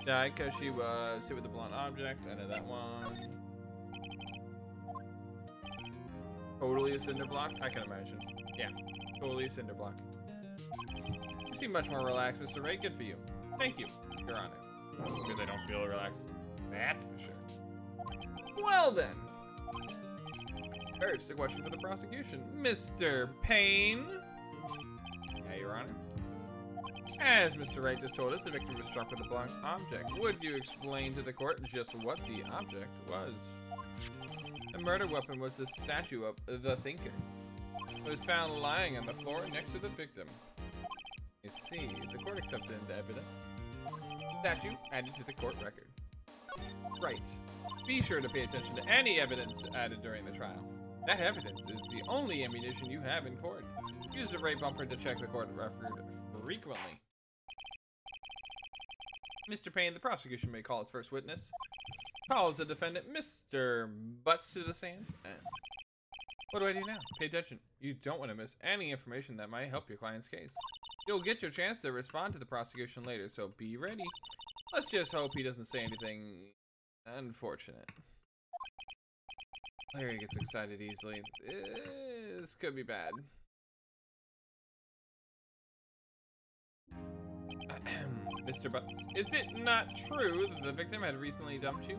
Died because she was hit with a blunt object. I know that one. Totally a cinder block? I can imagine. Yeah, totally a cinder block. You seem much more relaxed, Mr. Wright. Good for you. Thank you, Your Honor. Because I don't feel relaxed. That's for sure. Well then. First, a question for the prosecution. Mr. Payne. Yeah, Your Honor. As Mr. Wright just told us, the victim was struck with a blunt object. Would you explain to the court just what the object was? The murder weapon was the statue of the Thinker. It was found lying on the floor next to the victim. You see, the court accepted the evidence. Statue added to the court record. Right. Be sure to pay attention to any evidence added during the trial. That evidence is the only ammunition you have in court. Use the right bumper to check the court record frequently. Mr. Payne, the prosecution may call its first witness. Calls the defendant, Mr. Butts, to the stand. What do I do now? Pay attention. You don't want to miss any information that might help your client's case. You'll get your chance to respond to the prosecution later, so be ready. Let's just hope he doesn't say anything unfortunate. Larry gets excited easily. This could be bad. Mr. Butts, is it not true that the victim had recently dumped you?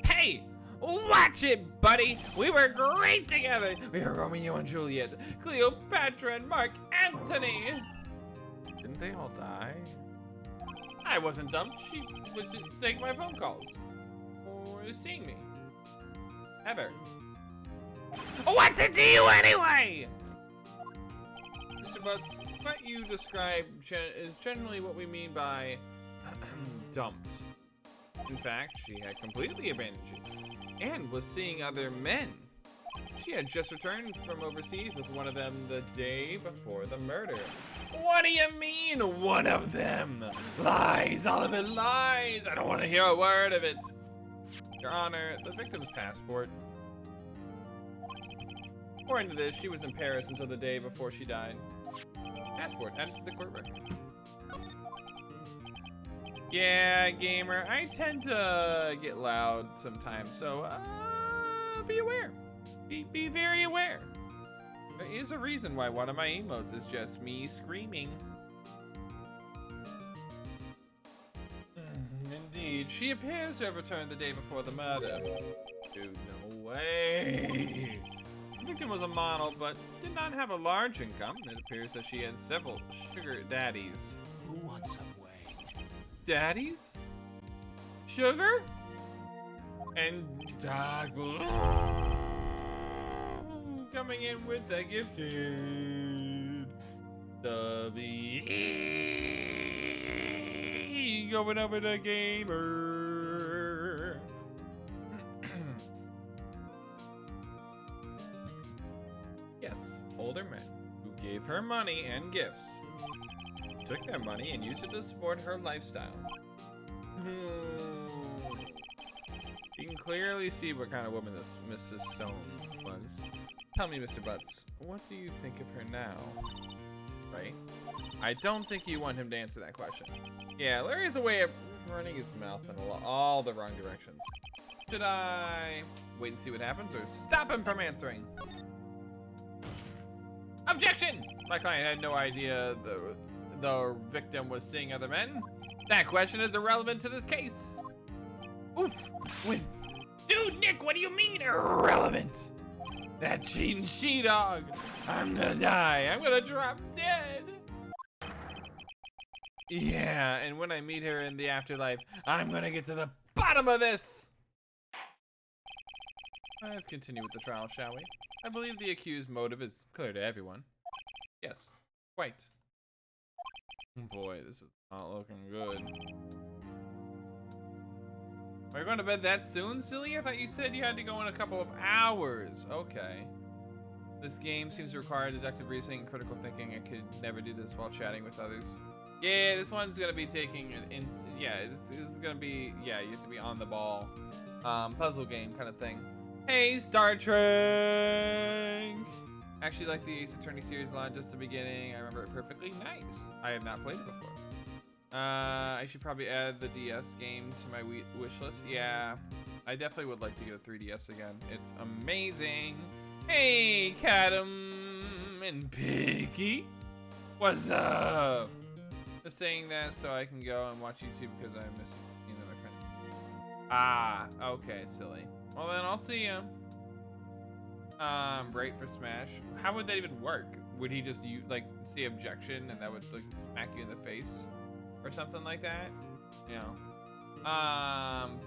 Hey! Watch it, buddy! We were great together! We were Romeo and Juliet, Cleopatra and Mark Antony! Didn't they all die? I wasn't dumped. She was just taking my phone calls. Or seeing me. Ever. What's it to you anyway? Mr. Butts, what you describe is generally what we mean by dumped. In fact, she had completely abandoned you and was seeing other men. She had just returned from overseas with one of them the day before the murder. What do you mean, one of them? Lies, all of it lies. I don't want to hear a word of it. Your Honor, the victim's passport. According to this, she was in Paris until the day before she died. Passport added to the court record. Yeah, gamer, I tend to get loud sometimes, so be aware. Be very aware. There is a reason why one of my emotes is just me screaming. Indeed, she appears to have returned the day before the murder. Dude, no way. The victim was a model, but did not have a large income. It appears that she had several sugar daddies. Who wants some whey? Daddies? Sugar? And dog coming in with the gifted W going over the gamer. Yes, older men who gave her money and gifts, took their money and used it to support her lifestyle. You can clearly see what kind of woman this Mrs. Stone was. Tell me, Mr. Butts, what do you think of her now? Right? I don't think you want him to answer that question. Yeah, Larry has a way of running his mouth in all the wrong directions. Should I wait and see what happens, or stop him from answering? Objection! My client had no idea the victim was seeing other men. That question is irrelevant to this case. Oof! Wince. Dude, Nick, what do you mean irrelevant? That cheating she-dog. I'm gonna die. I'm gonna drop dead. Yeah, and when I meet her in the afterlife, I'm gonna get to the bottom of this. Let's continue with the trial, shall we? I believe the accused's motive is clear to everyone. Yes, quite. Boy, this is not looking good. Are you going to bed that soon, silly? I thought you said you had to go in a couple of hours. Okay. This game seems to require deductive reasoning and critical thinking. I could never do this while chatting with others. Yeah, this one's going to be taking yeah, this is going to be, yeah, you have to be on the ball. Puzzle game kind of thing. Hey, Star Trek! Actually like the Ace Attorney series line just the beginning. I remember it perfectly. Nice. I have not played it before. I should probably add the DS game to my wish list. Yeah, I definitely would like to get a 3DS again. It's amazing. Hey, Cadam and Piggy. What's up? Just saying that so I can go and watch YouTube because I miss my friend. Ah, okay, silly. Well then, I'll see ya. Right for Smash. How would that even work? Would he just see objection and that would like smack you in the face? Or something like that, you know.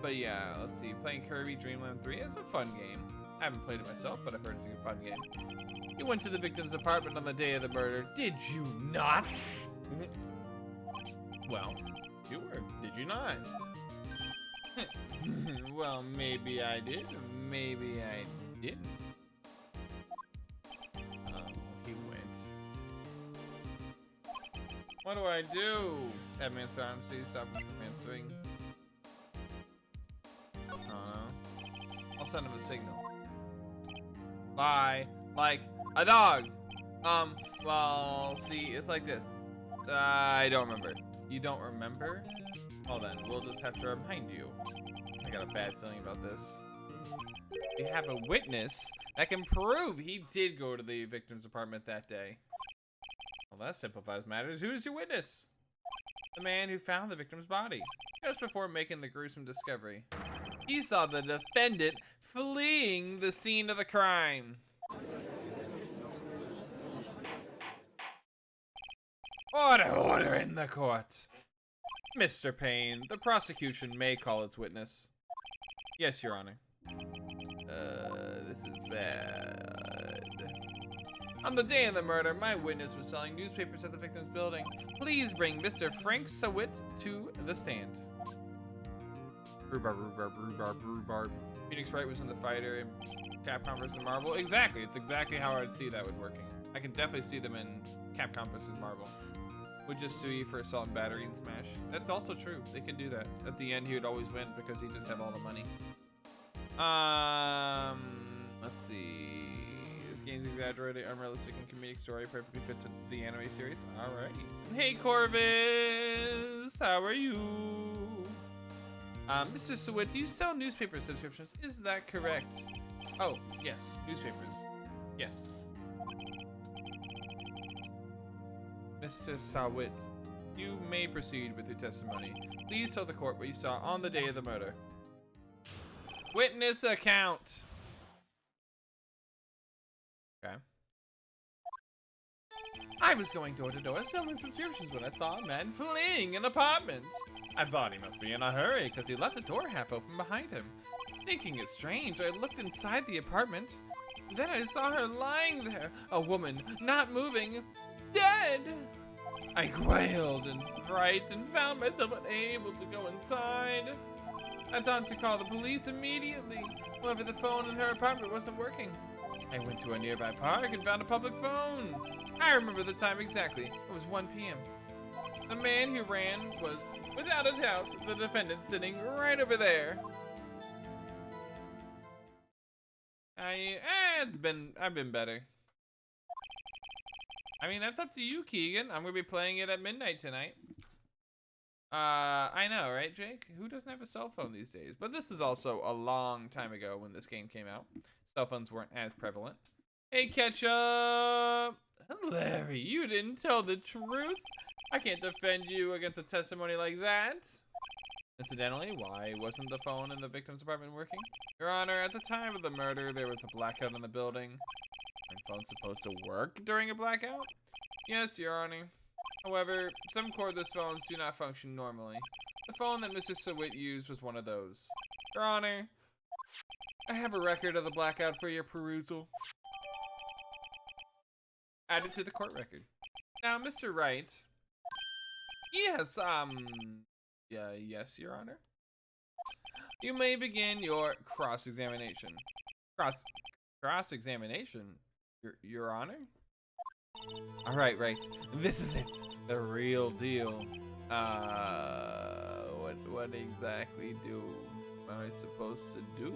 But yeah, let's see. Playing Kirby Dream Land 3 is a fun game. I haven't played it myself, but I've heard it's a fun game. You went to the victim's apartment on the day of the murder, did you not? Well, you were, did you not? Well, maybe I did, maybe I didn't. He went. What do I do? That man's honestly stop him from answering. I don't know. I'll send him a signal. Bye. Like a dog. Well, see, it's like this. I don't remember. You don't remember? Well then, we'll just have to remind you. I got a bad feeling about this. We have a witness that can prove he did go to the victim's apartment that day. Well, that simplifies matters. Who's your witness? the man who found the victim's body, just before making the gruesome discovery. He saw the defendant fleeing the scene of the crime. Order in the court. Mr. Payne, the prosecution may call its witness. Yes, Your Honor. This is bad. On the day of the murder, my witness was selling newspapers at the victim's building. Please bring Mr. Frank Sawit to the stand. Rhubarb. Pheonix Wright was in the fighter in Capcom vs. Marvel. Exactly, it's exactly how I'd see that would working. I can definitely see them in Capcom vs. Marvel. Would just sue you for assault and battery and smash. That's also true. They can do that. At the end, he would always win because he just have all the money. Let's see. This game's exaggerated, unrealistic, and comedic story perfectly fits the anime series. All right. Hey, Corvus, how are you? Mr. Sawit, you sell newspaper subscriptions. Is that correct? Oh, yes, newspapers. Yes. Mr. Sawit, you may proceed with your testimony. Please tell the court what you saw on the day of the murder. Witness account. Okay. I was going door to door selling subscriptions when I saw a man fleeing an apartment. I thought he must be in a hurry because he left the door half open behind him. Thinking it strange, I looked inside the apartment. Then I saw her lying there, a woman, not moving, dead. I quailed in fright and found myself unable to go inside. I thought to call the police immediately. However, the phone in her apartment wasn't working. I went to a nearby park and found a public phone. I remember the time exactly. It was 1 p.m. The man who ran was, without a doubt, the defendant sitting right over there. I've been better. I mean, that's up to you, Keegan. I'm gonna be playing it at midnight tonight. I know, right, Jake? Who doesn't have a cell phone these days? But this is also a long time ago when this game came out. Cell phones weren't as prevalent. Hey, Ketchup! Larry, you didn't tell the truth. I can't defend you against a testimony like that. Incidentally, why wasn't the phone in the victim's apartment working? Your Honor, at the time of the murder, there was a blackout in the building. Aren't phones supposed to work during a blackout? Yes, Your Honor. However, some cordless phones do not function normally. The phone that Mr. Sawit used was one of those. Your Honor, I have a record of the blackout for your perusal. Added to the court record. Now, Mr. Wright. Yes, yes, Your Honor. You may begin your cross-examination. Cross-examination? Your Honor? All right. This is it. The real deal. What exactly am I supposed to do?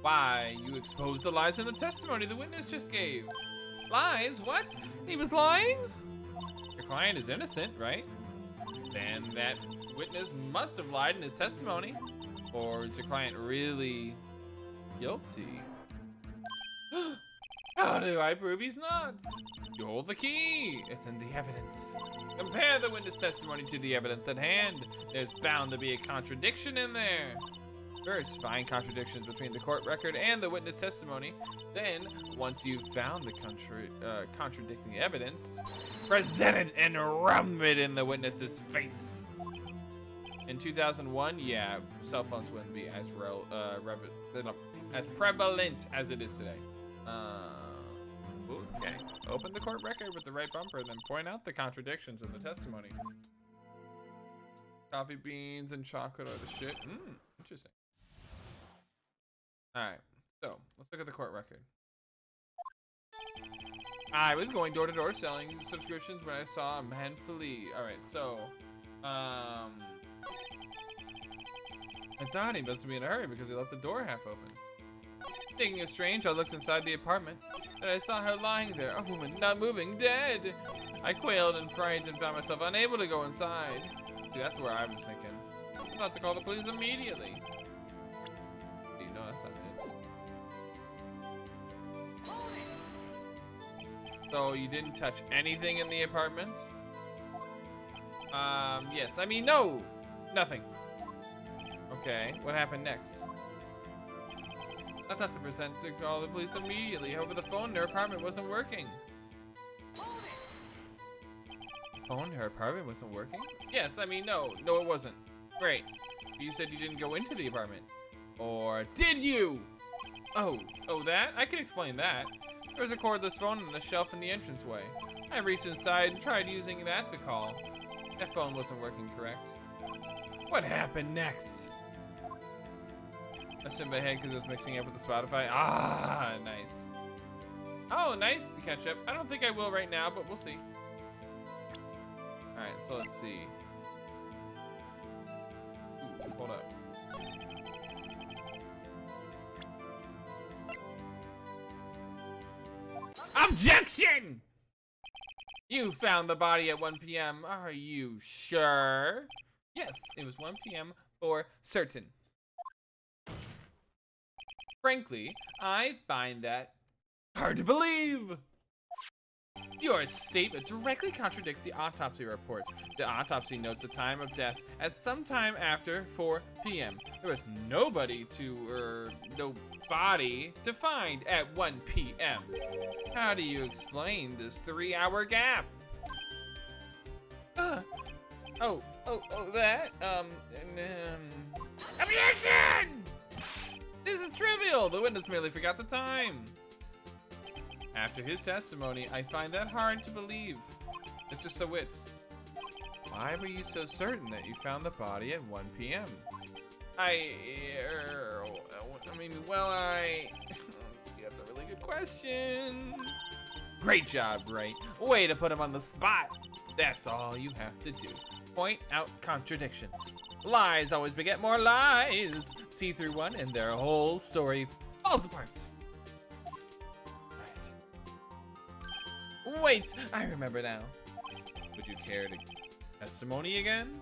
Why, you exposed the lies in the testimony the witness just gave. Lies? What? He was lying? Your client is innocent, right? Then that witness must have lied in his testimony. Or is your client really guilty? How do I prove he's not? You hold the key. It's in the evidence. Compare the witness testimony to the evidence at hand. There's bound to be a contradiction in there. First, find contradictions between the court record and the witness testimony. Then, once you've found the contradicting evidence, present it and ram it in the witness's face. In 2001, yeah, cell phones wouldn't be as prevalent as it is today. Okay. Open the court record with the right bumper, then point out the contradictions in the testimony. Coffee beans and chocolate are the shit. Interesting. Alright, so let's look at the court record. I was going door to door selling subscriptions when I saw a man flee. Alright, so I thought he must be in a hurry because he left the door half open. Thinking it strange, I looked inside the apartment and I saw her lying there, a woman not moving, dead. I quailed in fright and found myself unable to go inside. See, that's where I was thinking. I thought to call the police immediately. No, that's not it. So you didn't touch anything in the apartment? Yes. I mean, no! Nothing. Okay, what happened next? I thought to present to call the police immediately. However, the phone in her apartment wasn't working. Phone in her apartment wasn't working? Yes, I mean, no, it wasn't. Great. You said you didn't go into the apartment. Or did you? Oh, that? I can explain that. There was a cordless phone on the shelf in the entranceway. I reached inside and tried using that to call. That phone wasn't working, correct? What happened next? I stood my head because it was mixing up with the Spotify. Ah, nice. Oh, nice to catch up. I don't think I will right now, but we'll see. Alright, so let's see. Ooh, hold up. Objection! You found the body at 1 p.m. Are you sure? Yes, it was 1 p.m. for certain. Frankly, I find that hard to believe. Your statement directly contradicts the autopsy report. The autopsy notes the time of death as sometime after 4 p.m. There was no body to find at 1 p.m. How do you explain this 3-hour gap? That? Objection! This is trivial. The witness merely forgot the time. After his testimony, I find that hard to believe. Mr. Sawitz, why were you so certain that you found the body at 1 p.m.? That's a really good question. Great job, Wright. Way to put him on the spot. That's all you have to do. Point out contradictions. Lies always beget more lies. See through one and their whole story falls apart. Right. Wait, I remember now. Would you care to testimony again?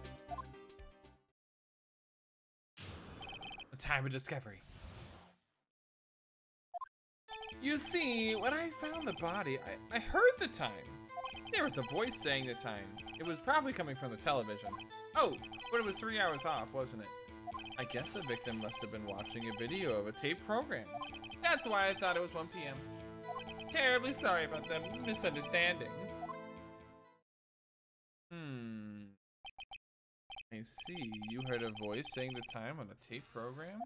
A time of discovery. You see, when I found the body, I heard the time. There was a voice saying the time. It was probably coming from the television. Oh, but it was 3 hours off, wasn't it? I guess the victim must have been watching a video of a tape program. That's why I thought it was 1 p.m. Terribly sorry about that misunderstanding. I see. You heard a voice saying the time on a tape program?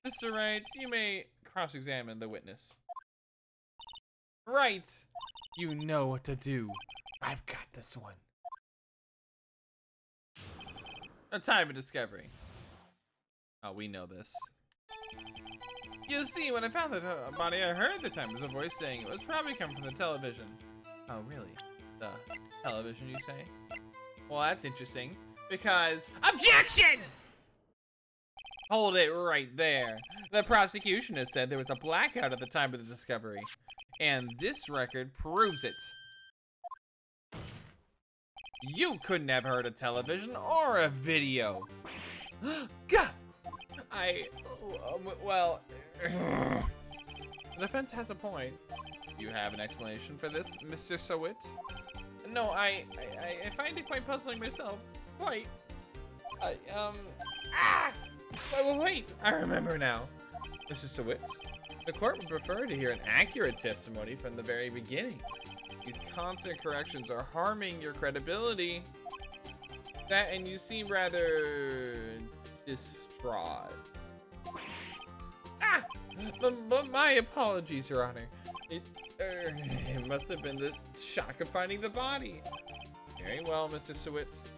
Mr. Wright, you may cross-examine the witness. Right! You know what to do. I've got this one. A time of discovery. Oh, we know this. You see, when I found the body, I heard the time. There was a voice saying it was probably coming from the television. Oh, really? The television, you say? Well, that's interesting. Because... Objection! Hold it right there. The prosecution has said there was a blackout at the time of the discovery. And this record proves it. You couldn't have heard a television or a video. Gah! Well... The defense has a point. Do you have an explanation for this, Mr. Sawit? No, I find it quite puzzling myself. Quite. Wait, I remember now. Mr. Sawit, the court would prefer to hear an accurate testimony from the very beginning. These constant corrections are harming your credibility. That, and you seem rather distraught. But my apologies, Your Honor. It must have been the shock of finding the body. Very well, Mr. Sawitz.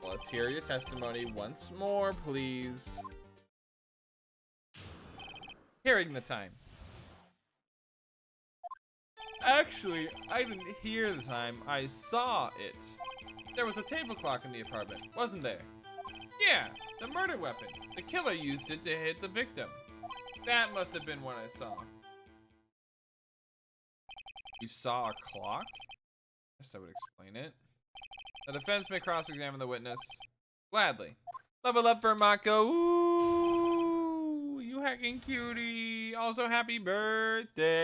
Let's hear your testimony once more, please. Hearing the time. Actually, I didn't hear the time. I saw it. There was a table clock in the apartment, wasn't there? Yeah, the murder weapon. The killer used it to hit the victim. That must have been what I saw. You saw a clock? I guess that would explain it. The defense may cross-examine the witness. Gladly. Level up for Mako. Ooh, you hacking cutie. Also, happy birthday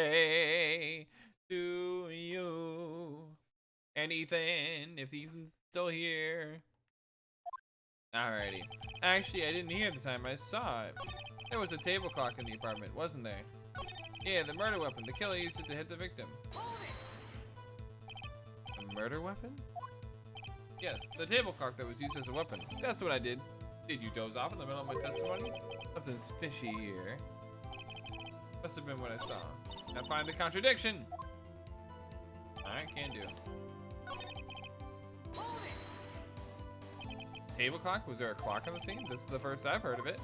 to you. And Ethan, if Ethan's still here. Alrighty. Actually, I didn't hear the time I saw it. There was a table clock in the apartment, wasn't there? Yeah, the murder weapon. The killer used it to hit the victim. A murder weapon? Yes, the table clock that was used as a weapon. That's what I did. Did you doze off in the middle of my testimony? Something's fishy here. Must have been what I saw. Now find the contradiction. Alright, can do. Table clock? Was there a clock on the scene? This is the first I've heard of it.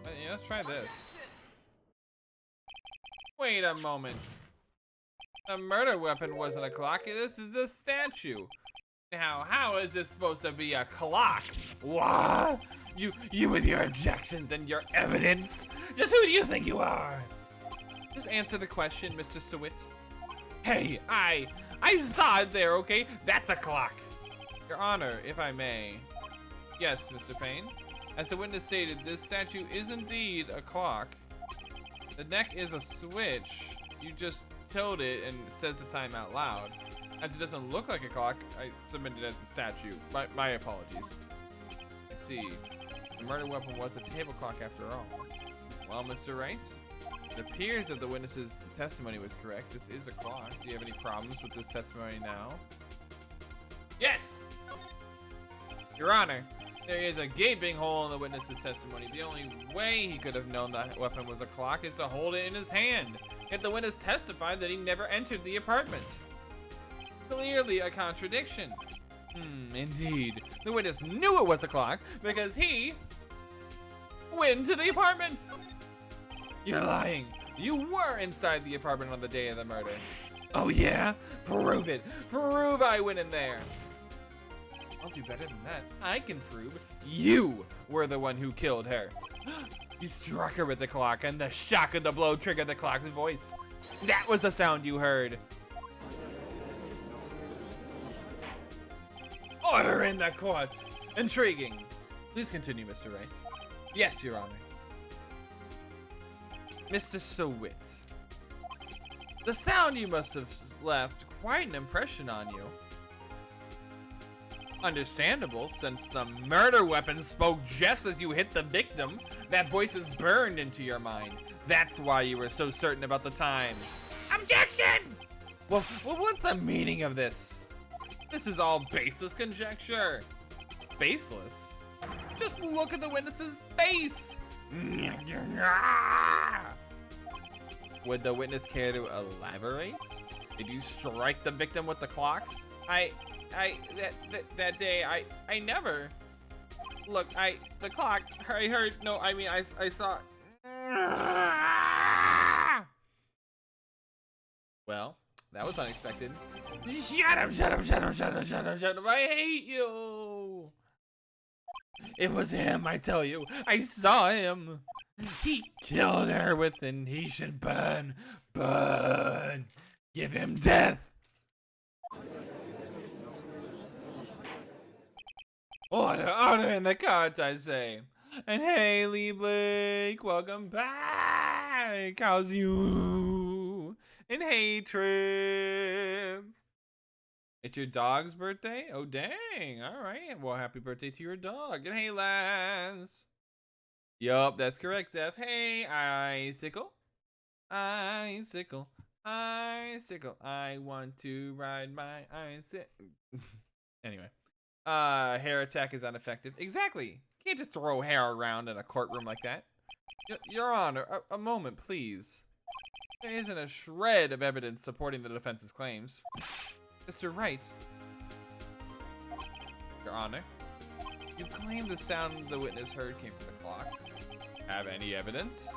Yeah, let's try this. Wait a moment. The murder weapon wasn't a clock. This is a statue. Now, how is this supposed to be a clock? What? You with your objections and your evidence? Just who do you think you are? Just answer the question, Mr. Sewit. Hey, I saw it there, okay? That's a clock. Your Honor, if I may. Yes, Mr. Payne. As the witness stated, this statue is indeed a clock. The neck is a switch. You just tilt it and it says the time out loud. As it doesn't look like a clock, I submitted it as a statue. My apologies. I see. The murder weapon was a table clock after all. Well, Mr. Wright, it appears that the witness's testimony was correct. This is a clock. Do you have any problems with this testimony now? Yes! Your Honor, there is a gaping hole in the witness's testimony. The only way he could have known that weapon was a clock is to hold it in his hand. Yet the witness testified that he never entered the apartment. Clearly a contradiction. Indeed. The witness knew it was a clock because he went to the apartment. You're lying. You were inside the apartment on the day of the murder. Oh yeah? Prove it. Prove I went in there. I'll do better than that. I can prove you were the one who killed her. You struck her with the clock, and the shock of the blow triggered the clock's voice. That was the sound you heard. Order in the court. Intriguing. Please continue, Mr. Wright. Yes, Your Honor. Mr. Sewit, the sound you must have left quite an impression on you. Understandable, since the murder weapon spoke just as you hit the victim. That voice was burned into your mind. That's why you were so certain about the time. Objection! Well, what's the meaning of this? This is all baseless conjecture. Baseless? Just look at the witness's face. Would the witness care to elaborate? Did you strike the victim with the clock? That day, I never. Look, the clock, I heard, no, I mean, I saw. Well, that was unexpected. Shut up, I hate you. It was him, I tell you. I saw him. He killed her with, and he should burn. Burn. Give him death. Order in the cart, I say. And Haley Blake, welcome back. How's you? And hey, Trip. It's your dog's birthday? Oh, dang. All right. Well, happy birthday to your dog. And hey, Laz. Yup, that's correct, Zeph. Hey, Icicle. Icicle. Icicle. I want to ride my icicle. Anyway. Hair attack is ineffective. Exactly. You can't just throw hair around in a courtroom like that. Your Honor, a moment, please. There isn't a shred of evidence supporting the defense's claims. Mr. Wright. Your Honor, you claim the sound the witness heard came from the clock. Have any evidence?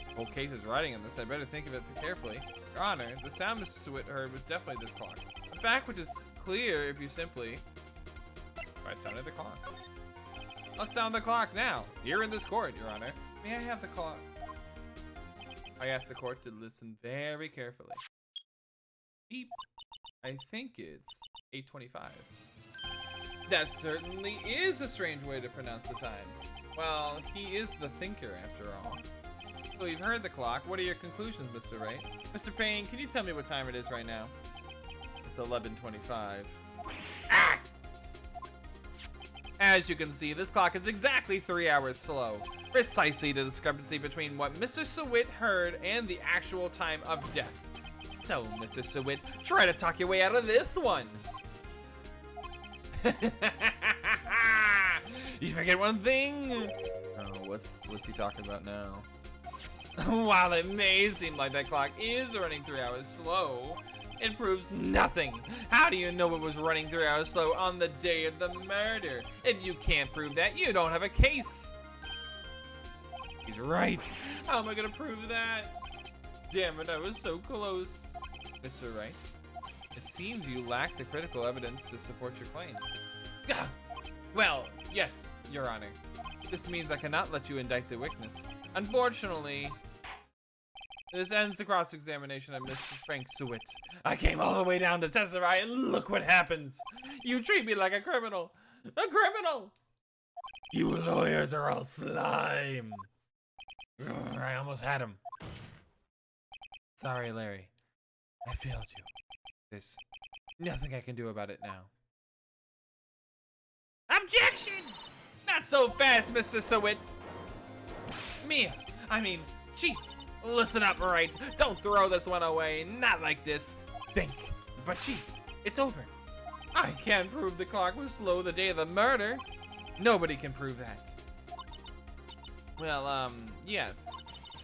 The whole case is riding on this. I better think of it carefully. Your Honor, the sound Mr. Sewit heard was definitely this clock. A fact which is clear if you simply... I sounded the clock. Let's sound the clock now. Here in this court, Your Honor. May I have the clock? I asked the court to listen very carefully. Beep. I think it's 8:25. That certainly is a strange way to pronounce the time. Well, he is the thinker after all. So you've heard the clock. What are your conclusions, Mr. Wright? Mr. Payne, can you tell me what time it is right now? It's 11:25. Ah! As you can see, this clock is exactly 3 hours slow. Precisely the discrepancy between what Mr. Sawit heard and the actual time of death. So, Mr. Sawit, try to talk your way out of this one. You forget one thing? Oh, what's he talking about now? While it may seem like that clock is running 3 hours slow, it proves nothing. How do you know it was running 3 hours slow on the day of the murder? If you can't prove that, you don't have a case. He's right. How am I gonna prove that? Damn it, I was so close. Mr. Wright, it seems you lack the critical evidence to support your claim. Well, yes, Your Honor. This means I cannot let you indict the witness. Unfortunately, this ends the cross-examination of Mr. Frank Sawit. I came all the way down to testify, and look what happens. You treat me like a criminal. A criminal! You lawyers are all slime. I almost had him. Sorry, Larry. I failed you. There's nothing I can do about it now. Objection! Not so fast, Mr. Sawit. Chief, listen up, right? Don't throw this one away. Not like this. Think. But Chief, it's over. I can't prove the clock was slow the day of the murder. Nobody can prove that. Well, yes.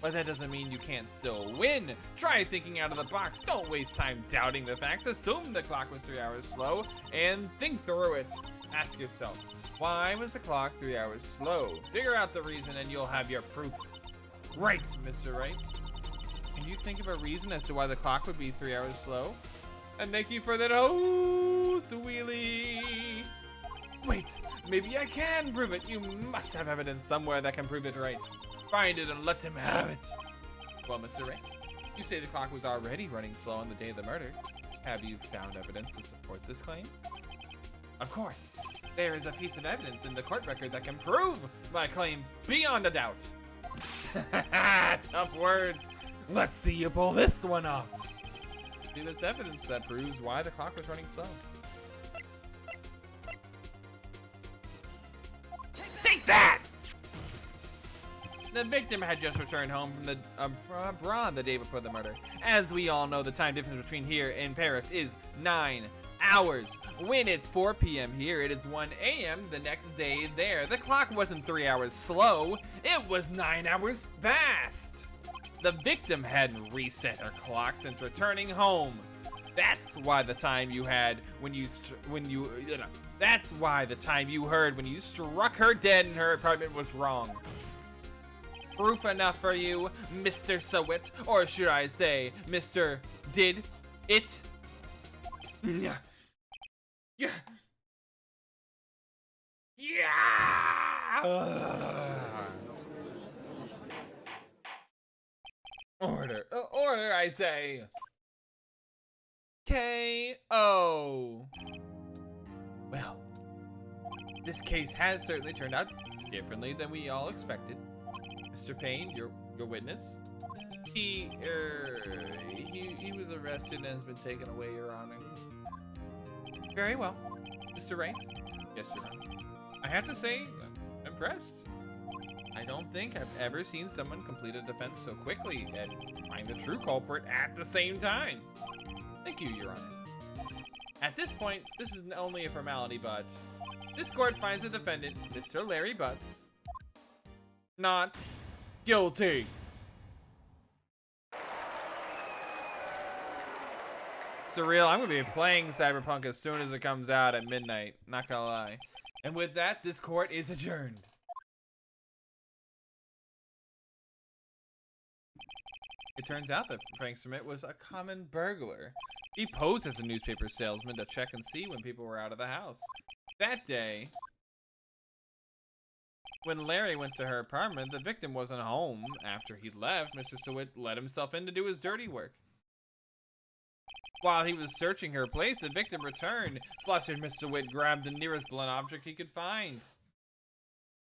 But that doesn't mean you can't still win. Try thinking out of the box. Don't waste time doubting the facts. Assume the clock was 3 hours slow and think through it. Ask yourself, why was the clock 3 hours slow? Figure out the reason and you'll have your proof. Right, Mr. Wright. Can you think of a reason as to why the clock would be 3 hours slow? And thank you for that host, Wheelie. Wait, maybe I can prove it. You must have evidence somewhere that can prove it, right? Find it and let him have it. Well, Mr. Wright, you say the clock was already running slow on the day of the murder. Have you found evidence to support this claim? Of course. There is a piece of evidence in the court record that can prove my claim beyond a doubt. Tough words. Let's see you pull this one off. See, there's evidence that proves why the clock was running slow. Take that! The victim had just returned home from abroad the day before the murder. As we all know, the time difference between here and Paris is 9 hours. When it's 4 p.m. here, it is 1 a.m. the next day there. The clock wasn't 3 hours slow, it was 9 hours fast. The victim hadn't reset her clock since returning home. That's why the time you had that's why the time you heard when you struck her dead in her apartment was wrong. Proof enough for you, Mr. Sawit, or should I say, Mr. Did It? Yeah. Yeah. Order. Order, I say. K.O. Well, this case has certainly turned out differently than we all expected. Mr. Payne, your witness, he was arrested and has been taken away, Your Honor. Very well. Mr. Wright? Yes, Your Honor. I have to say, I'm impressed. I don't think I've ever seen someone complete a defense so quickly and find the true culprit at the same time. Thank you, Your Honor. At this point, this is only a formality, but this court finds the defendant, Mr. Larry Butts, not guilty. Surreal, I'm gonna be playing Cyberpunk as soon as it comes out at midnight, not gonna lie. And with that, this court is adjourned. It turns out that Frank Sawit was a common burglar. He posed as a newspaper salesman to check and see when people were out of the house. That day, when Larry went to her apartment, the victim wasn't home. After he left, Mr. Sawit let himself in to do his dirty work. While he was searching her place, the victim returned. Flustered, Mr. Sawit grabbed the nearest blunt object he could find.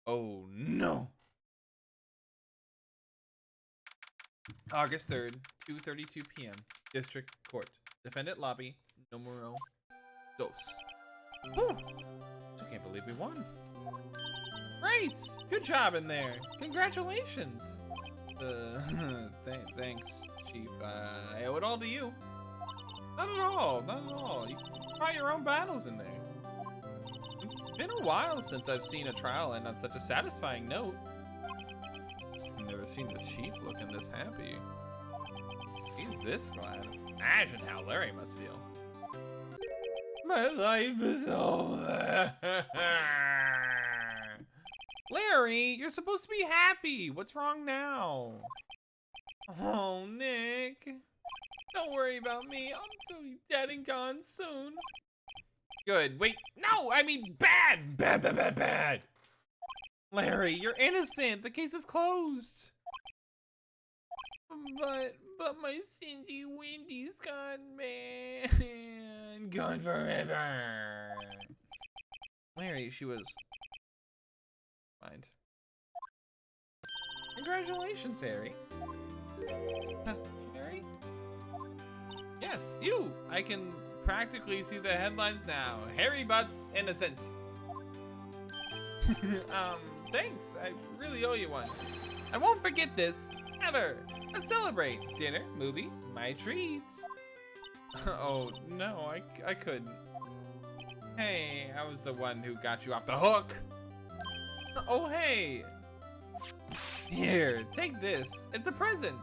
Oh no. August 3rd, 2:32 p.m. District Court. Defendant lobby, numero dos. Whew. I can't believe we won. Great! Good job in there. Congratulations. Thanks, Chief. I owe it all to you. Not at all. Not at all. You can fight your own battles in there. It's been a while since I've seen a trial end on such a satisfying note. I've never seen the Chief looking this happy. He's this glad. Imagine how Larry must feel. My life is over. Larry, you're supposed to be happy. What's wrong now? Oh, Nick. Don't worry about me. I'm gonna be dead and gone soon. Good. Wait. No, I mean bad. Bad, bad, bad, bad. Larry, you're innocent. The case is closed. But my Cindy Wendy's gone, man. Gone forever. Larry, she was... Mind. Congratulations, Harry. Harry? Yes, you! I can practically see the headlines now. Harry Butts innocent. Thanks. I really owe you one. I won't forget this, ever. Let's celebrate. Dinner, movie, my treat. Oh, no, I couldn't. Hey, I was the one who got you off the hook. Oh, hey. Here, take this. It's a present.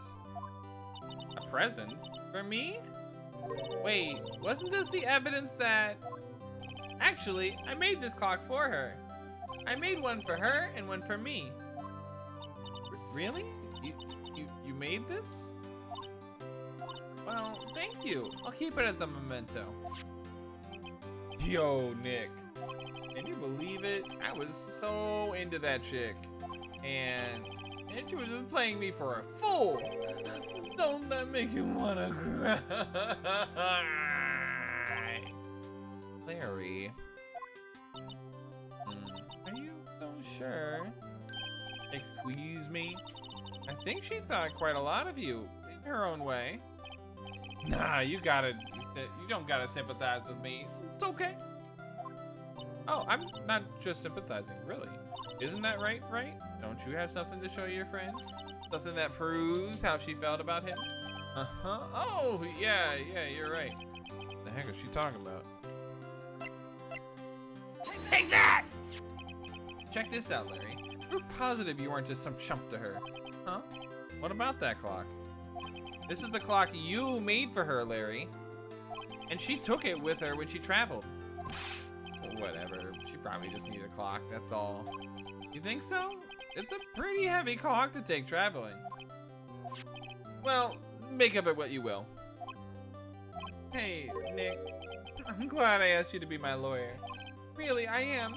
A present? For me? Wait, wasn't this the evidence that... Actually, I made this clock for her. I made one for her and one for me. Really? You made this? Well, thank you. I'll keep it as a memento. Yo, Nick. Can you believe it? I was so into that chick. And she was just playing me for a fool. Don't that make you wanna cry? Larry. Are you so sure? Excuse me? I think she thought quite a lot of you, in her own way. Nah, you don't gotta sympathize with me. It's okay. Oh, I'm not just sympathizing, really. Isn't that right? Don't you have something to show your friend? Something that proves how she felt about him? Uh-huh. Oh, yeah, you're right. What the heck is she talking about? Take that! Check this out, Larry. You're positive you weren't just some chump to her. Huh? What about that clock? This is the clock you made for her, Larry. And she took it with her when she traveled. Whatever. She probably just needed a clock, that's all. You think so? It's a pretty heavy clock to take traveling. Well, make of it what you will. Hey, Nick. I'm glad I asked you to be my lawyer. Really, I am.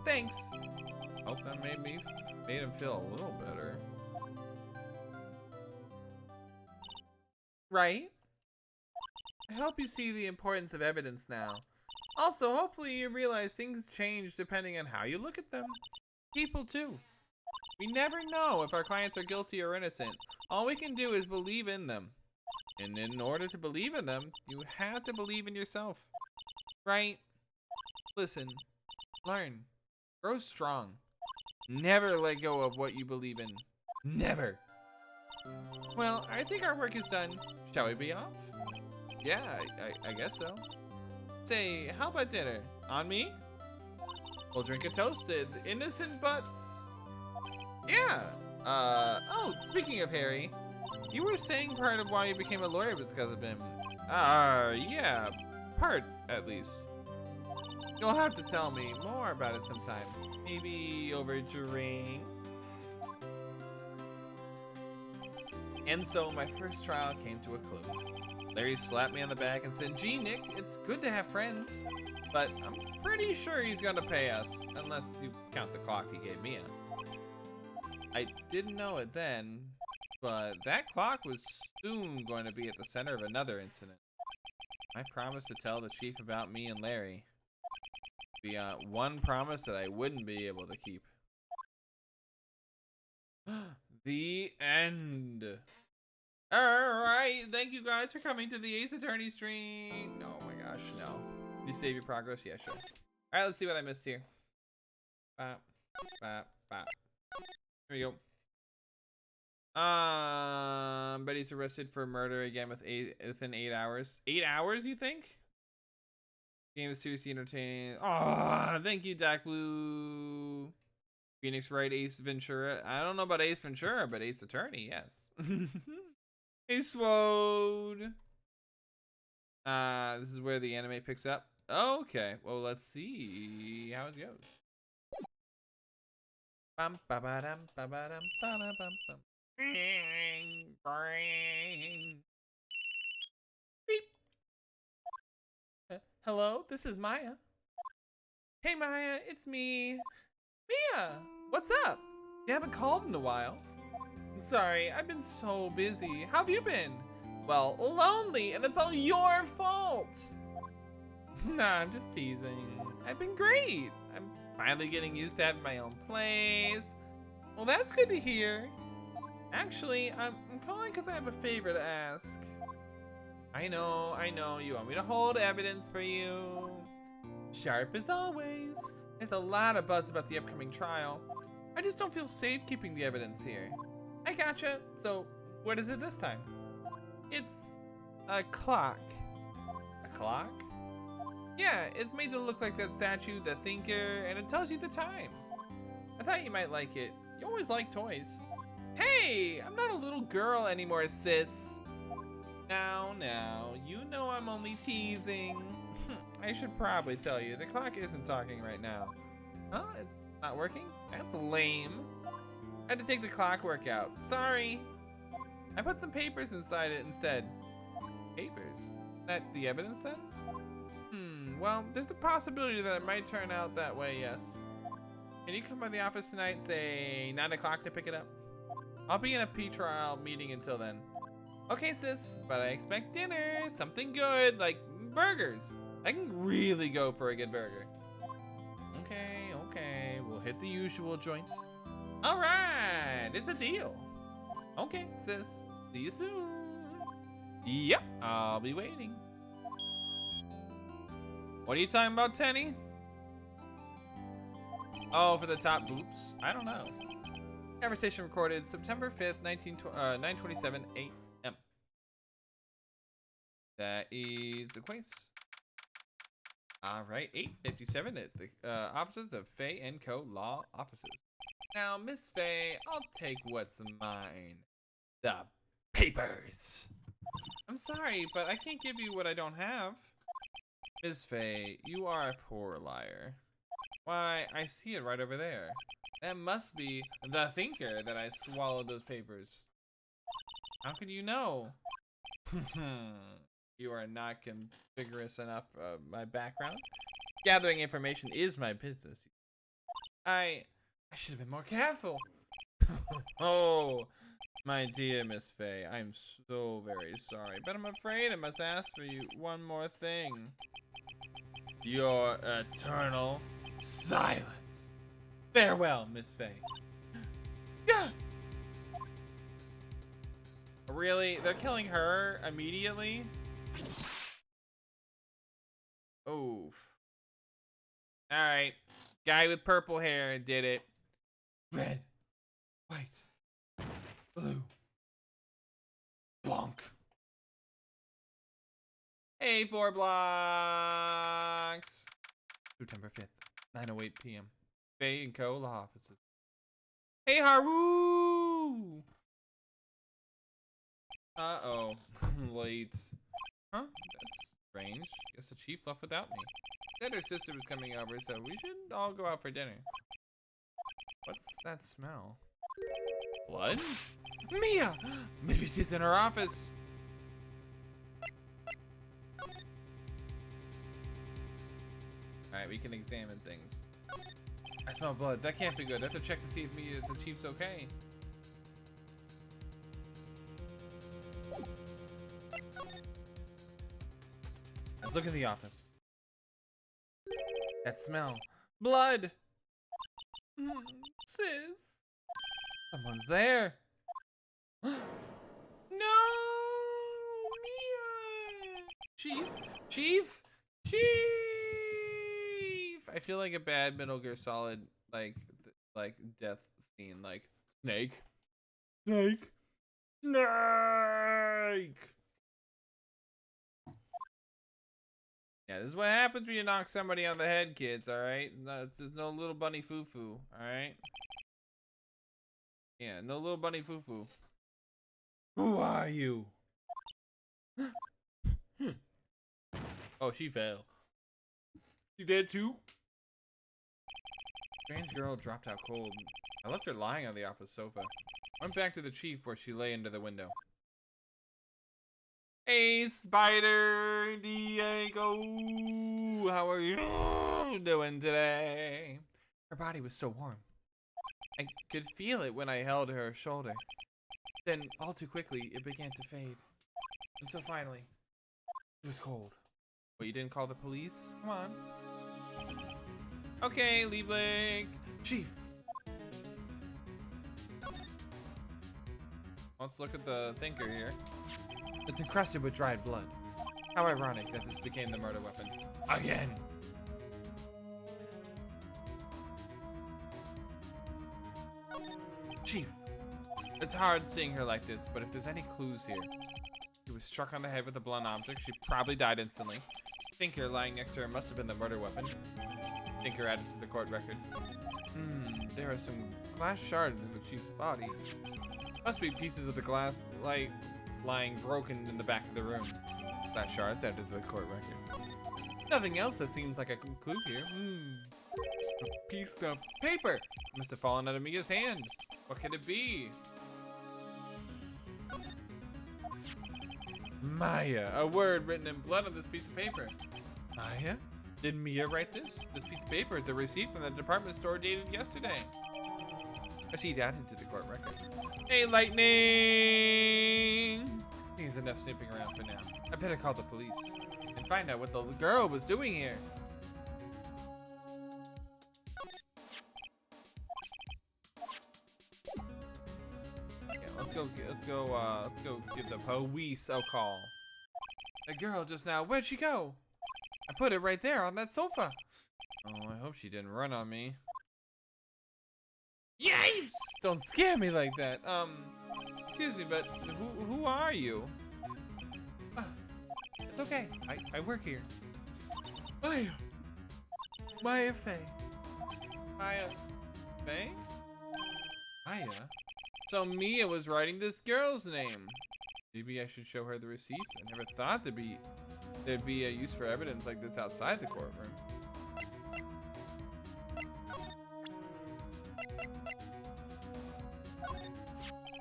Thanks. Hope that made him feel a little better. Right? I hope you see the importance of evidence now. Also, hopefully you realize things change depending on how you look at them. People too. We never know if our clients are guilty or innocent. All we can do is believe in them. And in order to believe in them, you have to believe in yourself. Right? Listen. Learn. Grow strong. Never let go of what you believe in. Never. Well, I think our work is done. Shall we be off? Yeah, I guess so. Say, how about dinner? On me? We'll drink a toasted. Innocent butts. Yeah. Oh, speaking of Harry, you were saying part of why you became a lawyer was because of him. Yeah. Part, at least. You'll have to tell me more about it sometime. Maybe over drinks. And so my first trial came to a close. Larry slapped me on the back and said, "Gee, Nick, it's good to have friends, but I'm pretty sure he's gonna pay us, unless you count the clock he gave Mia." I didn't know it then, but that clock was soon going to be at the center of another incident. I promised to tell the chief about me and Larry. Beyond one promise that I wouldn't be able to keep. The end. Alright, thank you guys for coming to the Ace Attorney stream. Oh my gosh, no. You save your progress? Yeah, sure. Alright, let's see what I missed here. Bop, bop, bop. Here we go. But he's arrested for murder again within 8 hours. 8 hours, you think? Game is seriously entertaining. Oh, thank you, Dak Blue. Pheonix Wright, Ace Ventura. I don't know about Ace Ventura, but Ace Attorney, yes. Hey, Swode. This is where the anime picks up. Okay, well, let's see how it goes. Bum, ba, ba, dum, ba, ba, dum, ba, da, bum, bum. Beep. Hello, this is Maya. Hey Maya, it's me. Mia, what's up? You haven't called in a while. I'm sorry, I've been so busy. How have you been? Well, lonely, and it's all your fault. Nah, I'm just teasing. I've been great. I'm finally getting used to having my own place. Well, that's good to hear. Actually, I'm calling because I have a favor to ask. I know, you want me to hold evidence for you. Sharp as always. There's a lot of buzz about the upcoming trial. I just don't feel safe keeping the evidence here. I gotcha. So, what is it this time? It's a clock. A clock? Yeah, it's made to look like that statue, the Thinker, and it tells you the time. I thought you might like it. You always like toys. Hey, I'm not a little girl anymore, sis. Now, you know I'm only teasing. I should probably tell you, the clock isn't talking right now. Huh? It's not working? That's lame. I had to take the clockwork out. Sorry. I put some papers inside it instead. Papers? That the evidence then? Well, there's a possibility that it might turn out that way, yes. Can you come by the office tonight, say 9 o'clock to pick it up? I'll be in a pre-trial meeting until then. Okay, sis, but I expect dinner, something good, like burgers. I can really go for a good burger. Okay, we'll hit the usual joint. All right, it's a deal. Okay, sis, see you soon. Yep, I'll be waiting. What are you talking about, Tenny? Oh, for the top boops? I don't know. Conversation recorded September 5th, 9:27 a.m. That is the quiz. All right, 8:57 at the offices of Faye & Co. Law Offices. Now, Miss Faye, I'll take what's mine. The papers. I'm sorry, but I can't give you what I don't have. Miss Faye, you are a poor liar. Why, I see it right over there. That must be the Thinker that I swallowed those papers. How could you know? You are not conspicuous enough of my background. Gathering information is my business. I should have been more careful. Oh, my dear Miss Faye, I'm so very sorry, but I'm afraid I must ask for you one more thing. Your eternal silence. Farewell, Miss Faye. Yeah. Really? They're killing her immediately? Oof. Alright. Guy with purple hair did it. Red, white, blue, bonk. Hey, 4 blocks. September 5th, 9:08 p.m. Faye & Co. Law Offices. Hey, Haru! Uh-oh. Late. Huh? That's strange. Guess the chief left without me. Said her sister was coming over, so we should all go out for dinner. What's that smell? Blood? Mia! Maybe she's in her office. Alright, we can examine things. I smell blood. That can't be good. I have to check to see if the chief's okay. Let's look in the office. That smell. Blood! Sis! Someone's there. No! Chief! Chief! Chief! I feel like a bad Metal Gear Solid, like death scene. Like, Snake. Snake. Snake! Yeah, this is what happens when you knock somebody on the head, kids, alright? No, there's no little bunny foo-foo, alright? Yeah, no little bunny foo-foo. Who are you? Oh, she fell. She dead too? Strange girl dropped out cold. I left her lying on the office sofa. Went back to the chief where she lay under the window. Hey, Spider Diego! How are you doing today? Her body was still warm. I could feel it when I held her shoulder. Then, all too quickly, it began to fade. Until finally, it was cold. What, you didn't call the police? Come on. Okay, Liebling. Chief. Let's look at the thinker here. It's encrusted with dried blood. How ironic that this became the murder weapon. Again! Chief, it's hard seeing her like this, but if there's any clues here. She was struck on the head with a blunt object. She probably died instantly. Thinker lying next to her must have been the murder weapon. Thinker added to the court record. There are some glass shards in the chief's body. Must be pieces of the glass lying broken in the back of the room. Glass shards added to the court record. Nothing else that seems like a clue here. A piece of paper. Must have fallen out of Mia's hand. What could it be? Maya, a word written in blood on this piece of paper. Maya? Did Mia write this? This piece of paper is a receipt from the department store dated yesterday. Receipt added to the court record. Hey, Lightning! I think it's enough snooping around for now. I better call the police and find out what the girl was doing here. Let's go give the police a call. The girl just now, where'd she go? I put it right there on that sofa. Oh, I hope she didn't run on me. Yipes! Don't scare me like that. Excuse me, but who are you? It's okay. I work here. Maya. Maya Faye. Maya Faye? Maya? So Mia was writing this girl's name. Maybe I should show her the receipts. I never thought there'd be a use for evidence like this outside the courtroom.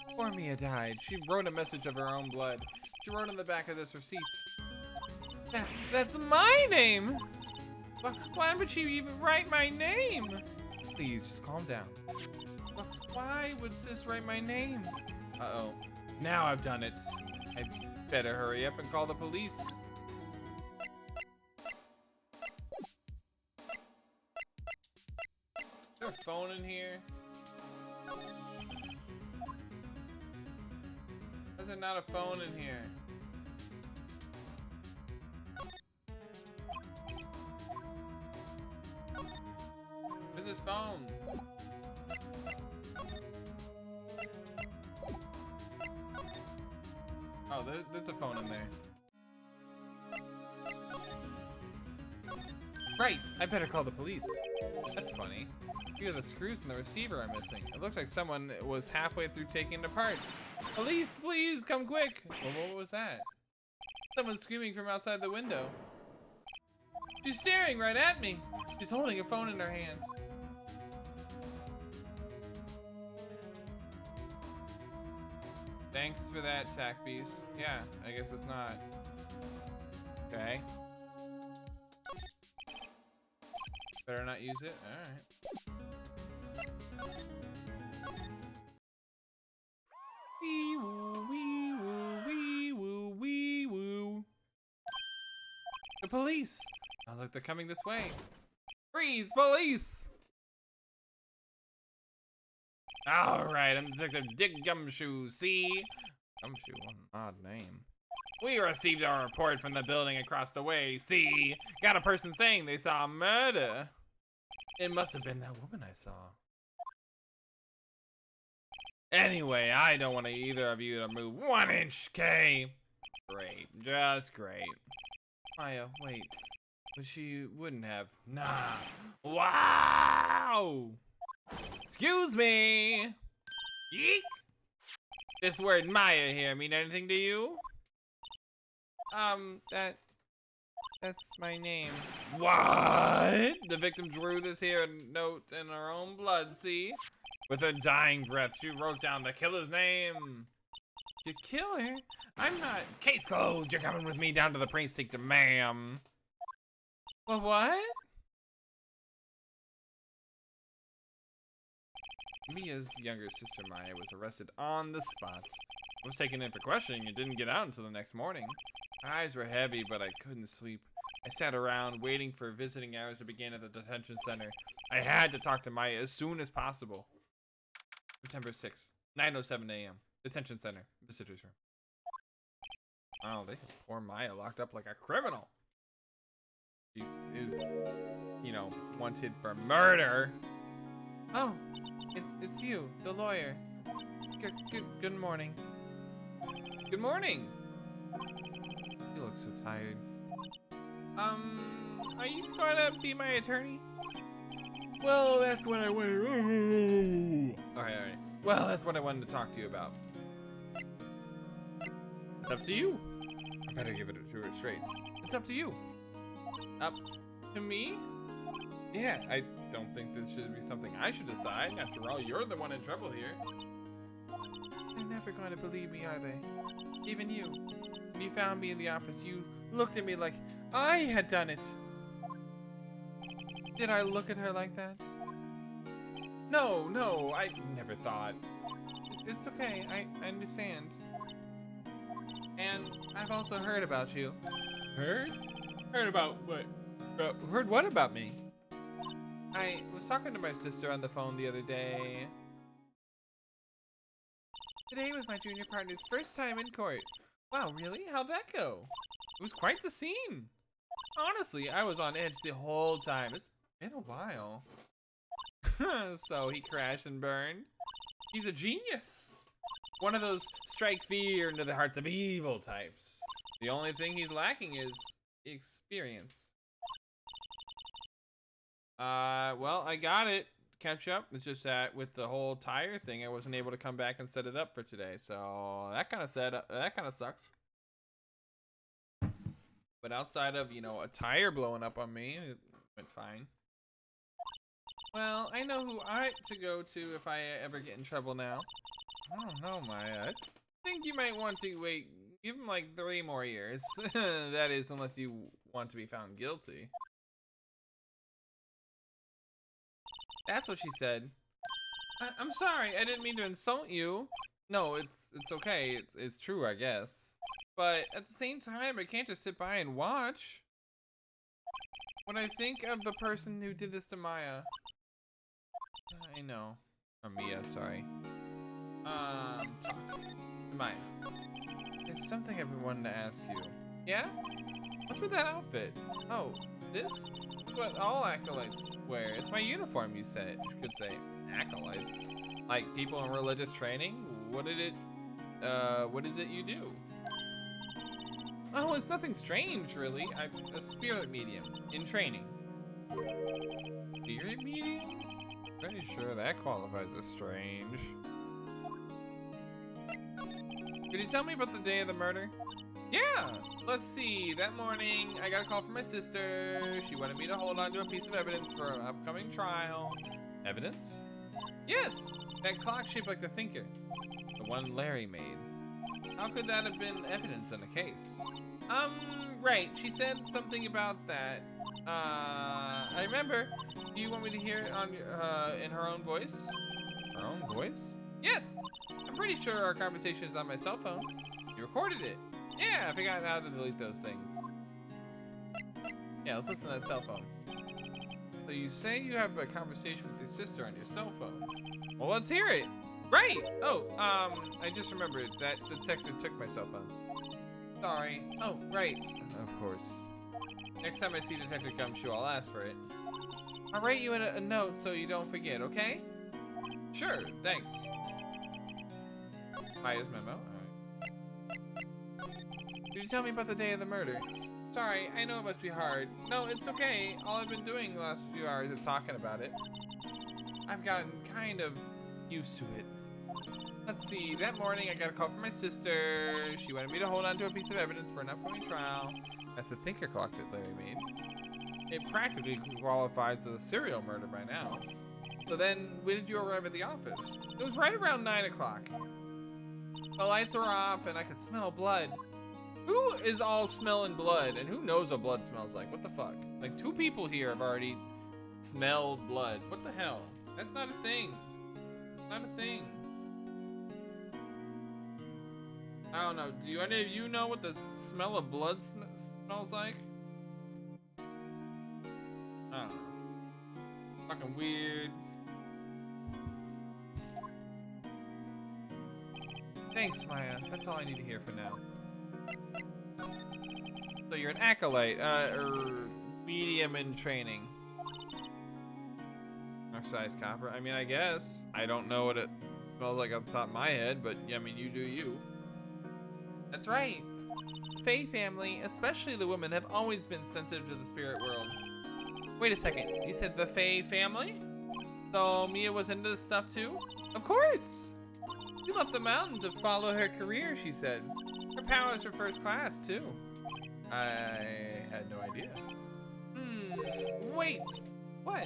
Before Mia died, she wrote a message of her own blood. She wrote on the back of this receipt. That's my name! Why would she even write my name? Please, just calm down. Why would sis write my name? Uh-oh. Now I've done it. I better hurry up and call the police. Is there a phone in here? Why is there not a phone in here? Where's this phone? Oh, there's a phone in there. Right, I better call the police. That's funny. Few of the screws in the receiver are missing. It looks like someone was halfway through taking it apart. Police, please, come quick. Well, what was that? Someone's screaming from outside the window. She's staring right at me. She's holding a phone in her hand. Thanks for that, tack piece. Yeah, I guess it's not. Okay. Better not use it. Alright. Wee woo, wee woo, wee woo, wee woo. The police! Oh, look, they're coming this way. Freeze, police! Alright, I'm Detective Dick Gumshoe, see? Gumshoe, what an odd name. We received a report from the building across the way. See, got a person saying they saw a murder. It must have been that woman I saw. Anyway, I don't want either of you to move 1 inch, okay? Great, just great. Maya, wait. But she wouldn't have. Nah. Wow! Excuse me! Yeek! This word Maya here mean anything to you? That's my name. What? The victim drew this here note in her own blood, see? With her dying breath, she wrote down the killer's name. You kill her? I'm not. Case closed. You're coming with me down to the precinct, ma'am. Well, what? Mia's younger sister Maya was arrested on the spot. Was taken in for questioning and didn't get out until the next morning. My eyes were heavy, but I couldn't sleep. I sat around waiting for visiting hours to begin at the detention center. I had to talk to Maya as soon as possible. September 6th, 9:07 a.m. Detention center, visitor's room. Oh, they have poor Maya locked up like a criminal. She is, you know, wanted for murder. Oh, it's you, the lawyer. Good morning. Good morning. You look so tired. Are you gonna be my attorney? Well, that's what I wanted. Alright. Well, that's what I wanted to talk to you about. It's up to you. I better give it to her straight. It's up to you. Up to me? Yeah, I don't think this should be something I should decide. After all, you're the one in trouble here. They're never going to believe me, are they? Even you. When you found me in the office, you looked at me like I had done it. Did I look at her like that? No, I never thought. It's okay, I understand. And I've also heard about you. Heard? Heard about what? Heard what about me? I was talking to my sister on the phone the other day. Today was my junior partner's first time in court. Wow, really? How'd that go? It was quite the scene. Honestly, I was on edge the whole time. It's been a while. So he crashed and burned. He's a genius. One of those strike fear into the hearts of evil types. The only thing he's lacking is experience. Well, I got it. Catch up. It's just that with the whole tire thing, I wasn't able to come back and set it up for today. So that kind of sucks. But outside of, you know, a tire blowing up on me, it went fine. Well, I know who to go to if I ever get in trouble now. I don't know, Maya. I think you might want to wait. Give him like 3 more years. That is, unless you want to be found guilty. That's what she said. I'm sorry. I didn't mean to insult you. No, it's okay. It's true, I guess. But at the same time, I can't just sit by and watch. When I think of the person who did this to Maya, I know. Or Mia, sorry. Talk to Maya. There's something I've been wanting to ask you. Yeah? What's with that outfit? Oh, this? What all acolytes wear. It's my uniform, you said. You could say acolytes. Like people in religious training? What is it you do? Oh, it's nothing strange, really. I'm a spirit medium in training. Spirit medium? Pretty sure that qualifies as strange. Could you tell me about the day of the murder? Yeah, let's see. That morning, I got a call from my sister. She wanted me to hold on to a piece of evidence for an upcoming trial. Evidence? Yes, that clock shaped like the thinker. The one Larry made. How could that have been evidence in a case? Right, she said something about that. I remember. Do you want me to hear it on in her own voice? Her own voice? Yes! I'm pretty sure our conversation is on my cell phone. You recorded it. Yeah, I forgot how to delete those things. Yeah, let's listen to that cell phone. So you say you have a conversation with your sister on your cell phone. Well, let's hear it. Right! Oh, I just remembered that detective took my cell phone. Sorry. Oh, right. Of course. Next time I see Detective Gumshoe, I'll ask for it. I'll write you a note so you don't forget, okay? Sure, thanks. Maya's memo. Alright. Could you tell me about the day of the murder? Sorry, I know it must be hard. No, it's okay. All I've been doing the last few hours is talking about it. I've gotten kind of used to it. Let's see, that morning I got a call from my sister. She wanted me to hold on to a piece of evidence for an upcoming trial. That's the thinker clock that Larry made. It practically qualifies as a serial murder by now. So then, when did you arrive at the office? It was right around 9 o'clock. The lights were off and I could smell blood. Who is all smelling blood? And who knows what blood smells like? What the fuck? Like 2 people here have already smelled blood. What the hell? That's not a thing. Not a thing. I don't know. Do any of you know what the smell of blood smells like? I don't know. Fucking weird. Thanks, Maya. That's all I need to hear for now. So you're an acolyte, or medium in training. Oxidized copper. I mean, I guess. I don't know what it smells like off the top of my head, but I mean, you do you. That's right. Fae family, especially the women, have always been sensitive to the spirit world. Wait a second. You said the Fae family? So Mia was into this stuff too? Of course! She left the mountain to follow her career, she said. Her powers were first class too. I had no idea. Wait! What?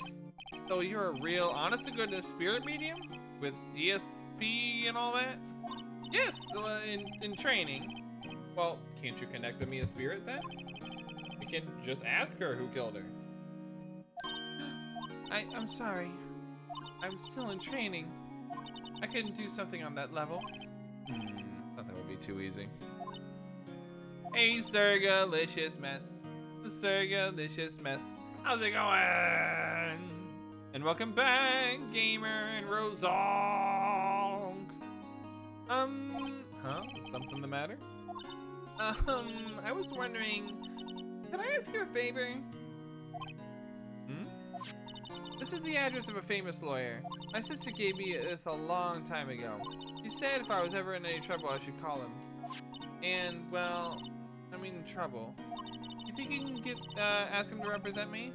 So you're a real honest-to-goodness spirit medium? With ESP and all that? Yes, in training. Well, can't you connect to Mia's spirit then? You can just ask her who killed her. I'm sorry. I'm still in training. I couldn't do something on that level. Thought that would be too easy. Hey, Sirgalicious Mess. The Sirgalicious Mess. How's it going? And welcome back, Gamer and Rosong. Huh? Is something the matter? I was wondering, can I ask you a favor? This is the address of a famous lawyer. My sister gave me this a long time ago. She said if I was ever in any trouble, I should call him. And, well, I'm in trouble. You think you can ask him to represent me?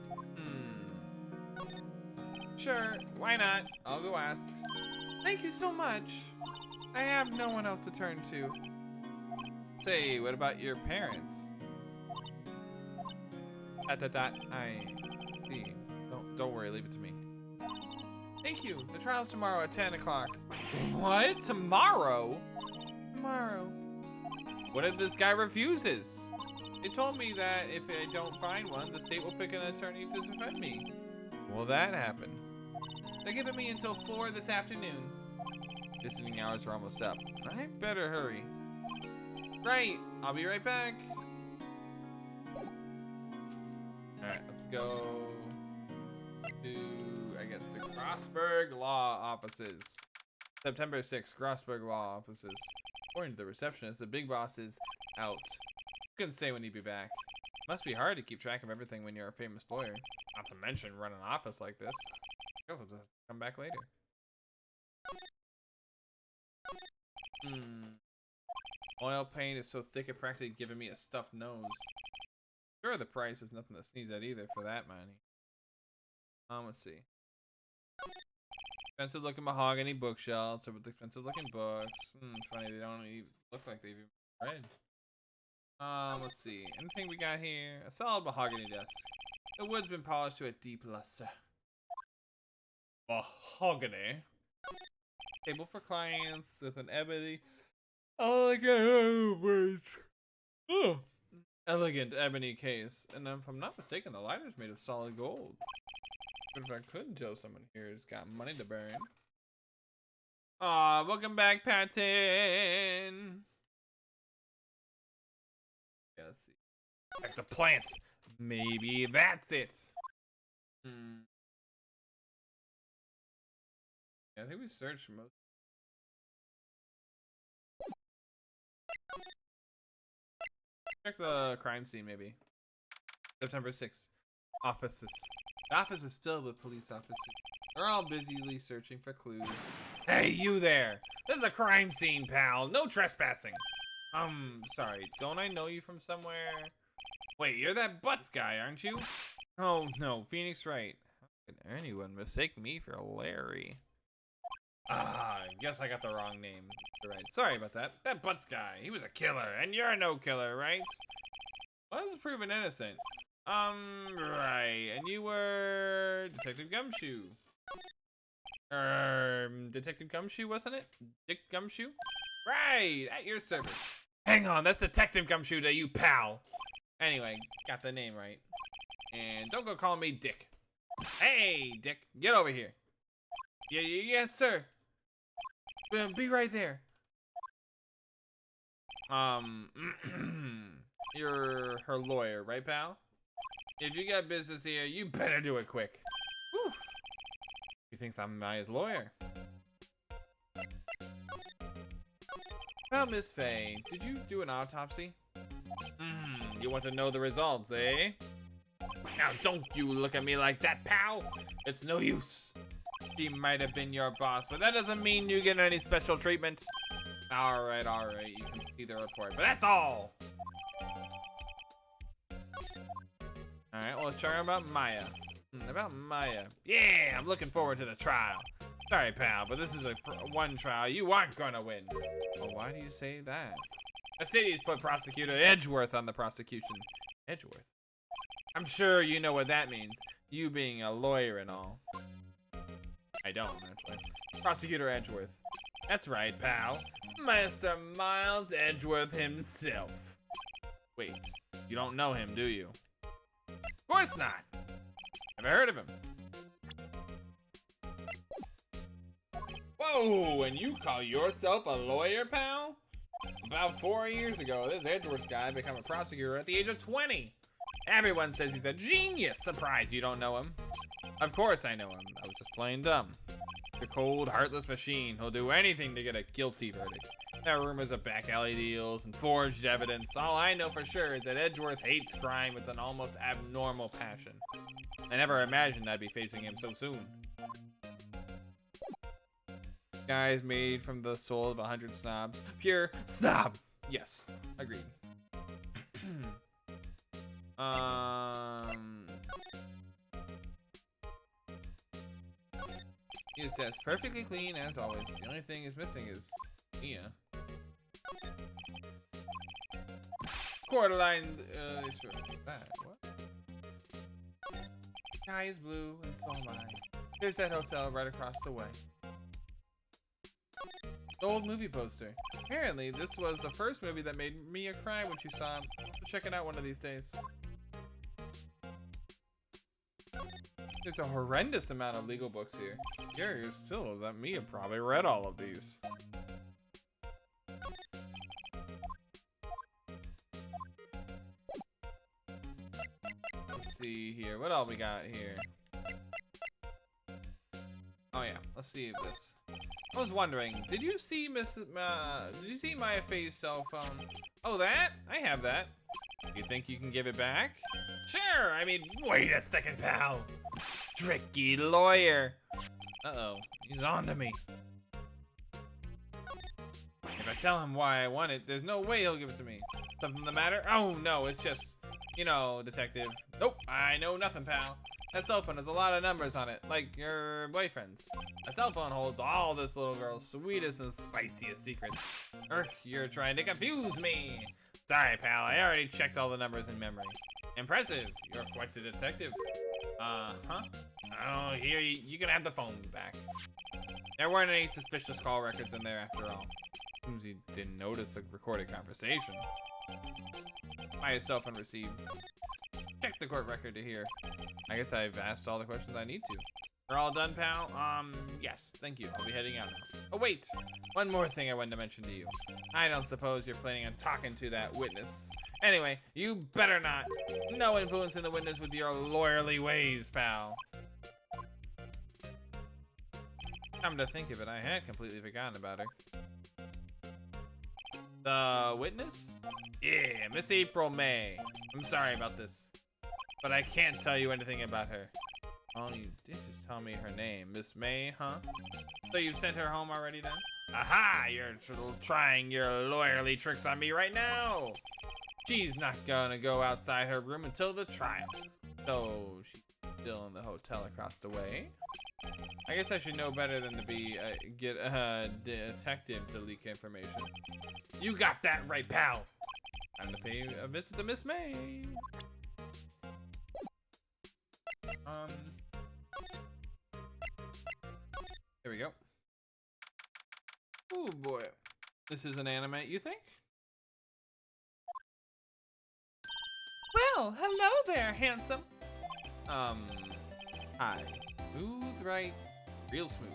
Sure, why not? I'll go ask. Thank you so much. I have no one else to turn to. Say, what about your parents? I see. Don't worry, leave it to me. Thank you. The trial's tomorrow at 10 o'clock. What? Tomorrow? Tomorrow. What if this guy refuses? They told me that if I don't find one, the state will pick an attorney to defend me. Will that happen? They're giving me until 4 this afternoon. Visiting hours are almost up. I better hurry. Right, I'll be right back. Alright, let's go to, I guess, the Grossberg Law Offices. September 6th, Grossberg Law Offices. According to the receptionist, the big boss is out. Couldn't say when he'd be back. Must be hard to keep track of everything when you're a famous lawyer. Not to mention run an office like this. Guess I'll just come back later. Oil paint is so thick it practically giving me a stuffed nose. Sure, the price is nothing to sneeze at either for that money. Let's see. Expensive looking mahogany bookshelves with expensive looking books. Funny, they don't even look like they've even read. Let's see. Anything we got here? A solid mahogany desk. The wood's been polished to a deep luster. Mahogany. Table for clients with an ebony. Elegant ebony case. And if I'm not mistaken, the lighter's made of solid gold. But if I could tell someone here has got money to burn. Aw, welcome back, Patton. Yeah, let's see. Back to plant. Maybe that's it. Yeah, I think we searched most. Check the crime scene, maybe. September 6th. Offices. The office is filled with police officers. They're all busily searching for clues. Hey, you there! This is a crime scene, pal. No trespassing. Sorry. Don't I know you from somewhere? Wait, you're that Butts guy, aren't you? Oh, no. Pheonix Wright. How could anyone mistake me for Larry? Ah, I guess I got the wrong name. You're right. Sorry about that. That Butts guy. He was a killer, and you're no killer, right? Well, this is proven innocent. Right. And you were Detective Gumshoe. Detective Gumshoe, wasn't it? Dick Gumshoe? Right, at your service. Hang on, that's Detective Gumshoe to you, pal. Anyway, got the name right. And don't go calling me Dick. Hey, Dick, get over here. Yes, sir. Be right there. You're her lawyer, right, pal? If you got business here, you better do it quick. Whew. He thinks I'm my lawyer. Well, Miss Faye, did you do an autopsy? You want to know the results, eh? Now, don't you look at me like that, pal. It's no use. She might have been your boss, but that doesn't mean you get any special treatment. All right, you can see the report, but that's all. All right, well, let's try about Maya. About Maya. Yeah, I'm looking forward to the trial. Sorry, pal, but this is one trial you aren't gonna win. Well, why do you say that? The city's put Prosecutor Edgeworth on the prosecution. Edgeworth? I'm sure you know what that means. You being a lawyer and all. I don't, actually. Prosecutor Edgeworth. That's right, pal. Master Miles Edgeworth himself. Wait, you don't know him, do you? Of course not. Never heard of him. Whoa, and you call yourself a lawyer, pal? About 4 years ago, this Edgeworth guy became a prosecutor at the age of 20. Everyone says he's a genius. Surprised you don't know him. Of course I know him. I was just plain dumb. The cold, heartless machine. He'll do anything to get a guilty verdict. There are rumors of back alley deals and forged evidence. All I know for sure is that Edgeworth hates crime with an almost abnormal passion. I never imagined I'd be facing him so soon. Guys made from the soul of 100 snobs. Pure snob. Yes, agreed. His desk perfectly clean as always. The only thing is missing is Mia. Quarterline. That what? Sky is blue and so am I. There's that hotel right across the way. The old movie poster. Apparently, this was the first movie that made Mia cry when she saw him. We'll check it out one of these days. There's a horrendous amount of legal books here. Curious still is that Mia probably read all of these. Let's see here. What all we got here? Oh yeah, let's see this. I was wondering, did you see Maya Faye's cell phone? Oh, that? I have that. You think you can give it back? Sure, I mean, wait a second, pal. Tricky lawyer. Uh-oh, he's on to me. If I tell him why I want it, there's no way he'll give it to me. Something the matter? Oh, no, it's just, you know, detective. Nope, I know nothing, pal. That cell phone has a lot of numbers on it, like your boyfriend's. A cell phone holds all this little girl's sweetest and spiciest secrets. You're trying to confuse me. Sorry, pal, I already checked all the numbers in memory. Impressive, you're quite the detective. Uh-huh. Oh, here, you can have the phone back. There weren't any suspicious call records in there after all. Seems you didn't notice the recorded conversation. My cell phone received. Check the court record to hear. I guess I've asked all the questions I need to. We're all done, pal? Yes, thank you. I'll be heading out now. Oh, wait. One more thing I wanted to mention to you. I don't suppose you're planning on talking to that witness. Anyway, you better not. No influencing the witness with your lawyerly ways, pal. Come to think of it, I had completely forgotten about her. The witness? Yeah, Miss April May. I'm sorry about this, but I can't tell you anything about her. Oh, you did just tell me her name. Miss May, huh? So you've sent her home already then? Aha! You're trying your lawyerly tricks on me right now! She's not gonna go outside her room until the trial. So she's still in the hotel across the way. I guess I should know better than to be get a detective to leak information. You got that right, pal. Time to pay a visit to Miss May. There we go. Oh boy, this is an anime, you think? Well, hello there, handsome. Hi. Smooth, right? Real smooth.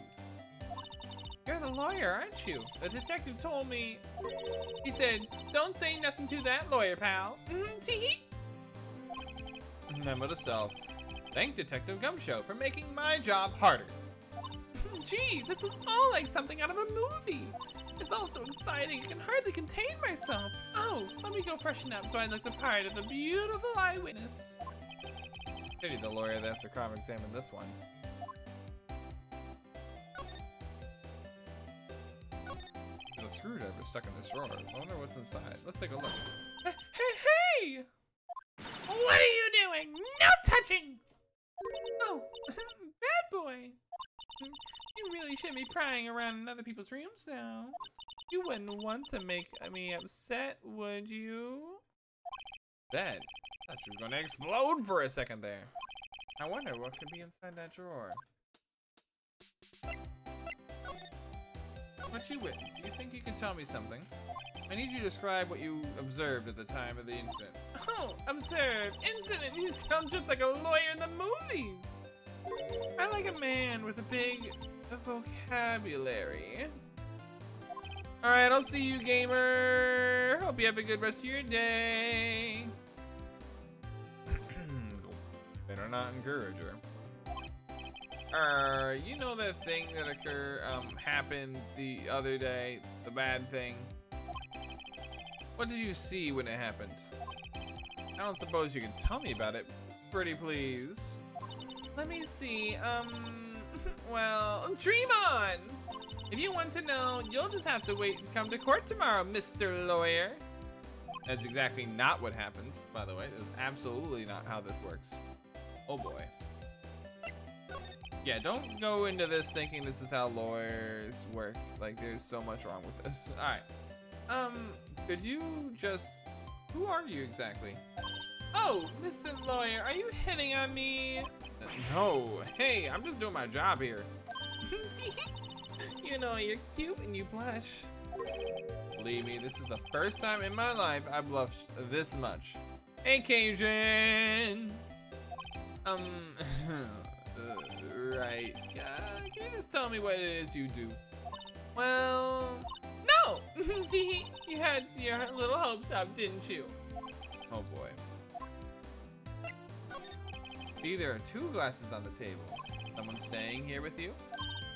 You're the lawyer, aren't you? The detective told me. He said, don't say nothing to that lawyer, pal. Tee. Memo to self. Thank Detective Gumshoe for making my job harder. Gee, this is all like something out of a movie. It's all so exciting, I can hardly contain myself. Oh, let me go freshen up so I look the part of the beautiful eyewitness. Pity the lawyer that has to cross-examine this one. There's a screwdriver stuck in this drawer. I wonder what's inside. Let's take a look. Hey! What are you doing? No touching! Oh, bad boy. You really shouldn't be prying around in other people's rooms now. You wouldn't want to make me upset, would you? That? I thought you were gonna explode for a second there. I wonder what could be inside that drawer. What you with? Do you think you can tell me something? I need you to describe what you observed at the time of the incident. Oh, observed? Incident? You sound just like a lawyer in the movies. I like a man with a big vocabulary. Alright, I'll see you, gamer. Hope you have a good rest of your day. Better not encourage her. You know that thing that happened the other day? The bad thing? What did you see when it happened? I don't suppose you can tell me about it, pretty please. Let me see, well, dream on! If you want to know, you'll just have to wait and come to court tomorrow, Mr. Lawyer. That's exactly not what happens, by the way. That's absolutely not how this works. Oh boy. Yeah, don't go into this thinking this is how lawyers work. Like, there's so much wrong with this. Alright. Could you just... Who are you exactly? Oh, Mr. Lawyer, are you hitting on me? No. Hey, I'm just doing my job here. You know, you're cute and you blush. Believe me, this is the first time in my life I've blushed this much. Hey, Cajun! Right. Can you just tell me what it is you do? Well, no! You had your little hopes up, didn't you? Oh boy. See, there are 2 glasses on the table. Someone staying here with you?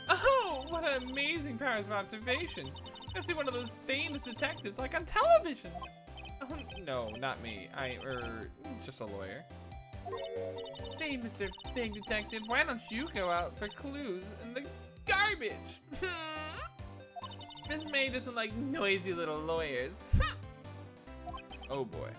Oh, what an amazing powers of observation. I see one of those famous detectives like on television. Oh, no, not me. Just a lawyer. Say, Mr. Big Detective, why don't you go out for clues in the garbage? Miss May doesn't like noisy little lawyers. Oh boy.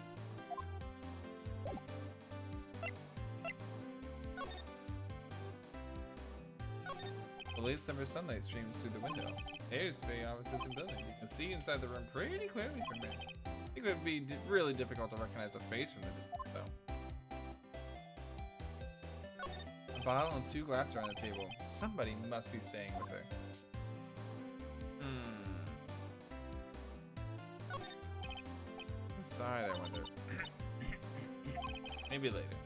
The late summer sunlight streams through the window. There's the offices and buildings. You can see inside the room pretty clearly from here. I think it would be really difficult to recognize a face from the distance, though. A bottle and 2 glasses are on the table. Somebody must be staying with her. Inside, I wonder. Maybe later.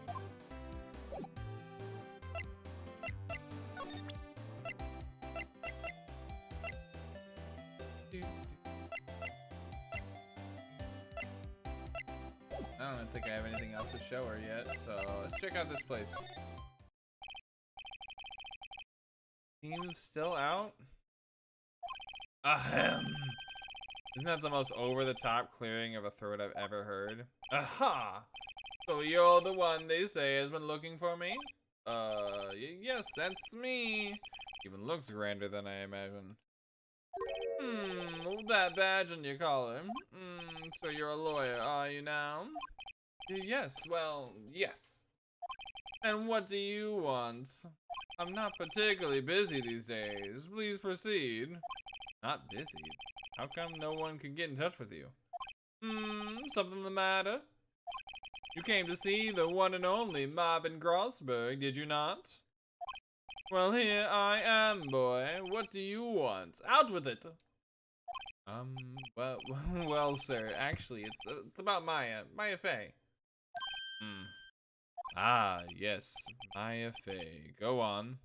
I don't think I have anything else to show her yet, so let's check out this place. Team's still out? Ahem. Isn't that the most over-the-top clearing of a throat I've ever heard? Aha! So you're the one they say has been looking for me? Yes, that's me. Even looks grander than I imagined. That badge on your collar. So you're a lawyer, are you now? Yes, well, yes. And what do you want? I'm not particularly busy these days. Please proceed. Not busy? How come no one can get in touch with you? Something the matter? You came to see the one and only Marvin Grossberg, did you not? Well, here I am, boy. What do you want? Out with it! Well, well, sir, actually, it's about Maya Fey. Ah, yes, Maya Fey. Go on.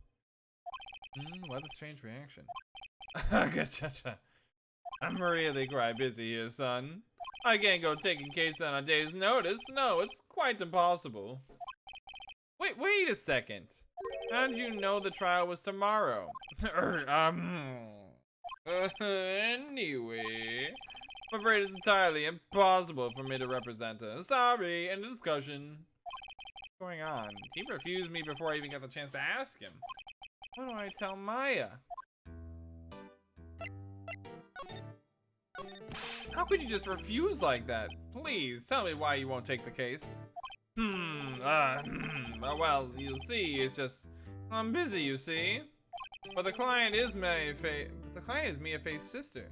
What a strange reaction. Gotcha. I'm really quite busy here, son. I can't go taking case on a day's notice. No, it's quite impossible. Wait a second. How did you know the trial was tomorrow? Anyway, I'm afraid it's entirely impossible for me to represent her. Sorry, end of discussion. What's going on? He refused me before I even got the chance to ask him. What do I tell Maya? How could you just refuse like that? Please, tell me why you won't take the case. Well, you'll see, it's just, I'm busy, you see. But the client is Mia Fey's sister.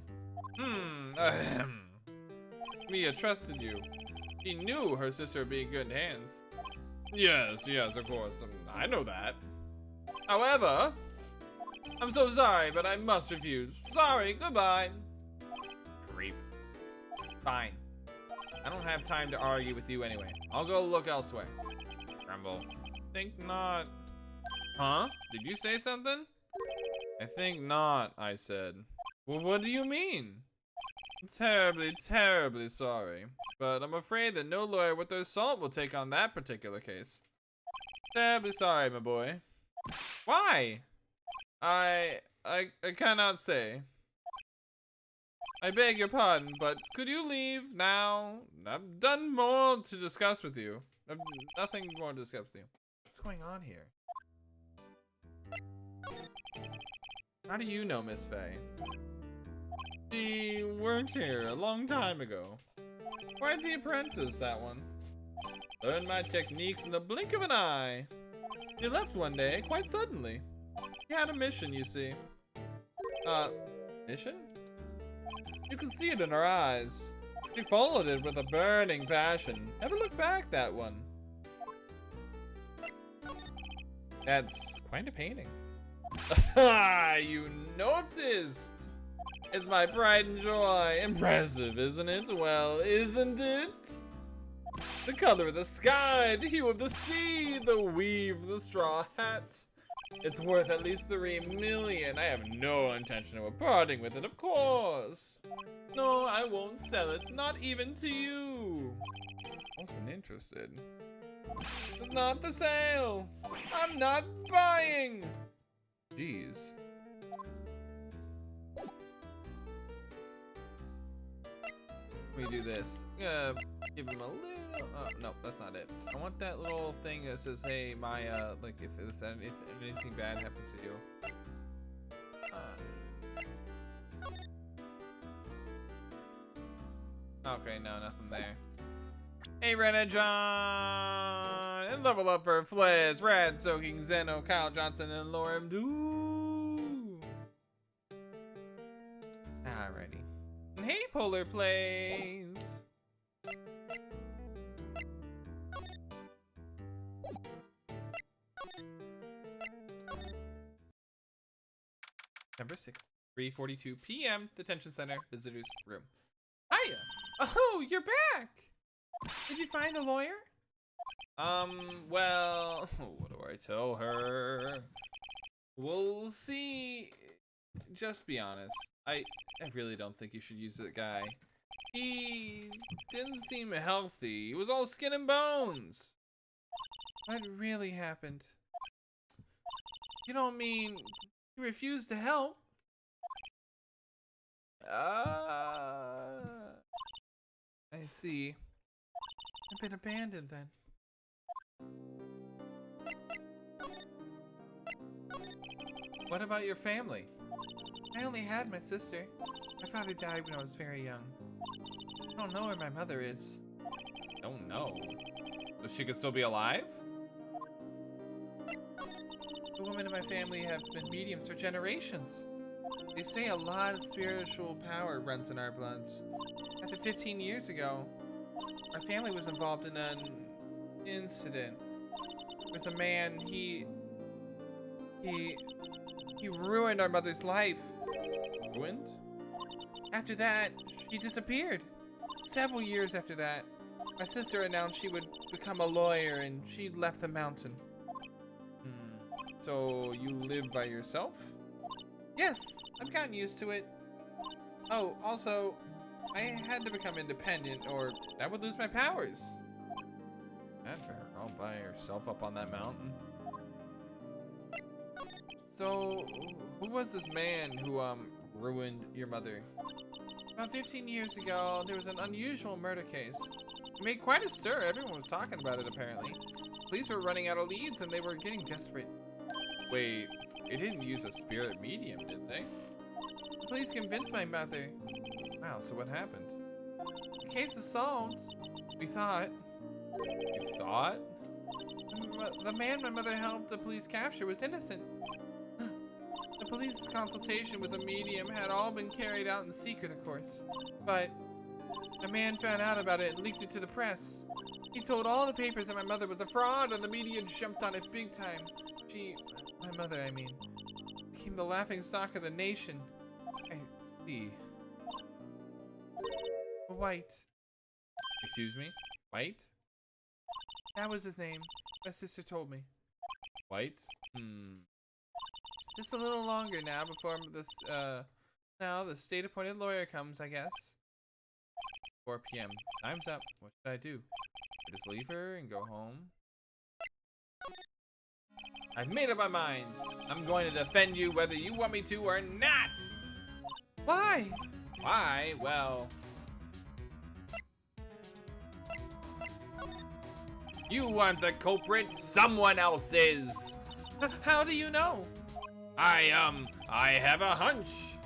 Mia trusted you. She knew her sister would be in good hands. Yes, of course, I know that. However, I'm so sorry, but I must refuse. Sorry, goodbye. Creep. Fine. I don't have time to argue with you anyway. I'll go look elsewhere. Grumble. Think not. Huh? Did you say something? I think not, I said. Well, what do you mean? I'm terribly sorry. But I'm afraid that no lawyer with their salt will take on that particular case. Terribly sorry, my boy. Why? I cannot say. I beg your pardon, but could you leave now? I've done more to discuss with you. I've nothing more to discuss with you. What's going on here? How do you know Miss Fey? She worked here a long time ago. Quite the apprentice, that one. Learned my techniques in the blink of an eye. She left one day, quite suddenly. She had a mission, you see. Mission? You can see it in her eyes. She followed it with a burning passion. Never looked back, that one. That's quite a painting. You noticed! It's my pride and joy. Impressive, isn't it? Well, isn't it? The color of the sky, the hue of the sea, the weave of the straw hat. It's worth at least 3 million. I have no intention of parting with it, of course. No, I won't sell it, not even to you. Wasn't interested. It's not for sale. I'm not buying. Jeez. Let me do this. Give him a little. No, that's not it. I want that little thing that says, "Hey, Maya, like if anything bad happens to you." Okay, no, nothing there. Hey, Renajon! And level up for Fliz, Rad Soaking, Zeno, Kyle Johnson, and Lorem Doo. Alrighty. And hey, Polar Plays. Number 6, 3:42 p.m. Detention Center, Visitors Room. Hiya! Oh, you're back! Did you find a lawyer? Well, what do I tell her? We'll see. Just be honest. I really don't think you should use that guy. He didn't seem healthy. He was all skin and bones. What really happened? You don't mean he refused to help? I see. I've been abandoned then. What about your family? I only had my sister. My father died when I was very young. I don't know where my mother is. Don't know? So she could still be alive? The women in my family have been mediums for generations. They say a lot of spiritual power runs in our bloods. After 15 years ago, our family was involved in an incident. There's a man, he ruined our mother's life. Ruined? After that, she disappeared. Several years after that, my sister announced she would become a lawyer and she left the mountain. So you live by yourself? Yes, I've gotten used to it. Oh, also, I had to become independent or I would lose my powers. Bad for her, all by herself up on that mountain. So, who was this man who, ruined your mother? About 15 years ago, there was an unusual murder case. It made quite a stir. Everyone was talking about it, apparently. Police were running out of leads and they were getting desperate. Wait, they didn't use a spirit medium, did they? The police convinced my mother. Wow, so what happened? The case was solved. We thought. You thought? The man my mother helped the police capture was innocent. The police consultation with the medium had all been carried out in secret, of course. But a man found out about it and leaked it to the press. He told all the papers that my mother was a fraud and the media jumped on it big time. My mother, I mean, became the laughing stock of the nation. I see. White. Excuse me? White? That was his name. My sister told me. White? Just a little longer now before this, now the state-appointed lawyer comes, I guess. 4 p.m. Time's up. What should I do? I just leave her and go home? I've made up my mind. I'm going to defend you whether you want me to or not. Why? Why? Well, you aren't the culprit. Someone else is. How do you know? I have a hunch.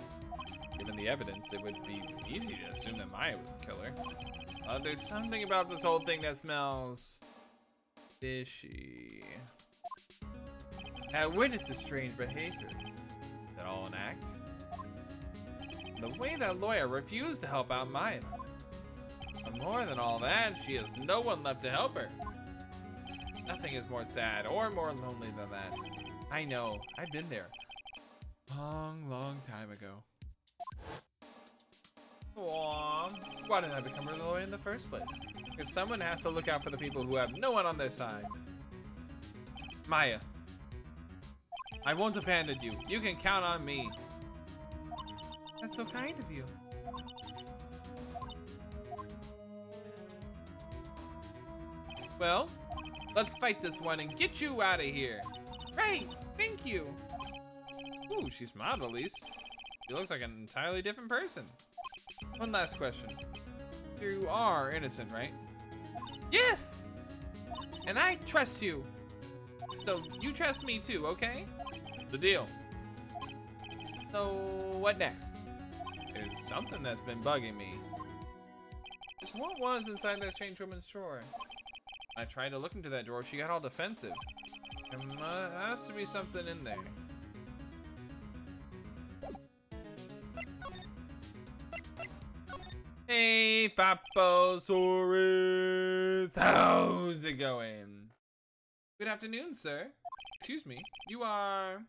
Given the evidence, it would be easy to assume that Maya was the killer. There's something about this whole thing that smells fishy. I witnessed a strange behavior. Is that all an act? The way that lawyer refused to help out Maya. But more than all that, she has no one left to help her. Nothing is more sad or more lonely than that. I know, I've been there. Long time ago. Aww. Why did I become a lawyer in the first place? Because someone has to look out for the people who have no one on their side. Maya. I won't abandon you. You can count on me. That's so kind of you. Well, let's fight this one and get you out of here. Right, thank you. Ooh, she smiled at least. She looks like an entirely different person. One last question. You are innocent, right? Yes! And I trust you. So you trust me too, okay? The deal. So what next? There's something that's been bugging me. Just what was inside that strange woman's drawer? I tried to look into that drawer, she got all defensive. There has to be something in there. Hey, Paposaurus! How's it going? Good afternoon, sir. Excuse me, you are...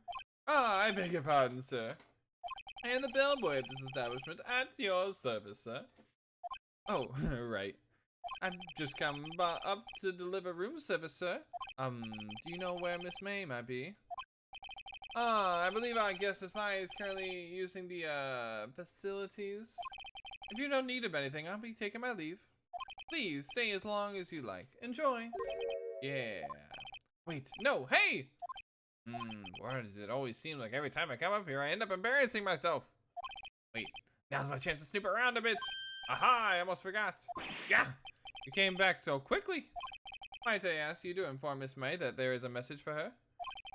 Ah, I beg your pardon, sir. I am the bellboy of this establishment at your service, sir. Oh, right. I've just come up to deliver room service, sir. Do you know where Miss May might be? I believe our guest Miss May is currently using the, facilities. If you don't need of anything, I'll be taking my leave. Please, stay as long as you like. Enjoy. Yeah. Wait, no, hey! Why does it always seem like every time I come up here, I end up embarrassing myself? Wait, Now's my chance to snoop around a bit. Aha, I almost forgot. Yeah, you came back so quickly. Might I ask you to inform Miss May that there is a message for her?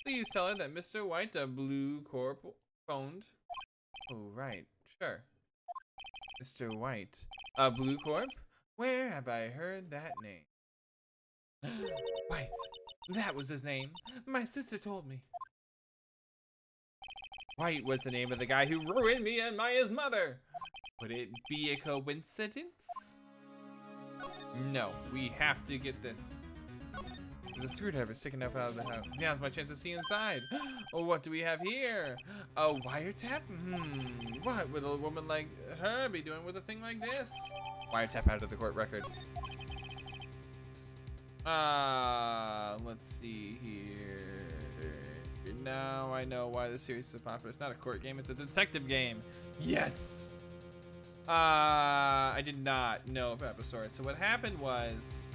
Please tell her that Mr. White, the Blue Corp, phoned. Oh, right, sure. Mr. White, a Blue Corp? Where have I heard that name? White, that was his name. My sister told me. White was the name of the guy who ruined me and Maya's mother. Would it be a coincidence? No, we have to get this. There's a screwdriver sticking up out of the house. Now's my chance to see inside. Oh, what do we have here? A wiretap? What would a woman like her be doing with a thing like this? Wiretap out of the court record. Let's see here. Now I know why the series is so popular. It's not a court game, it's a detective game. Yes! I did not know of episode. So what happened was,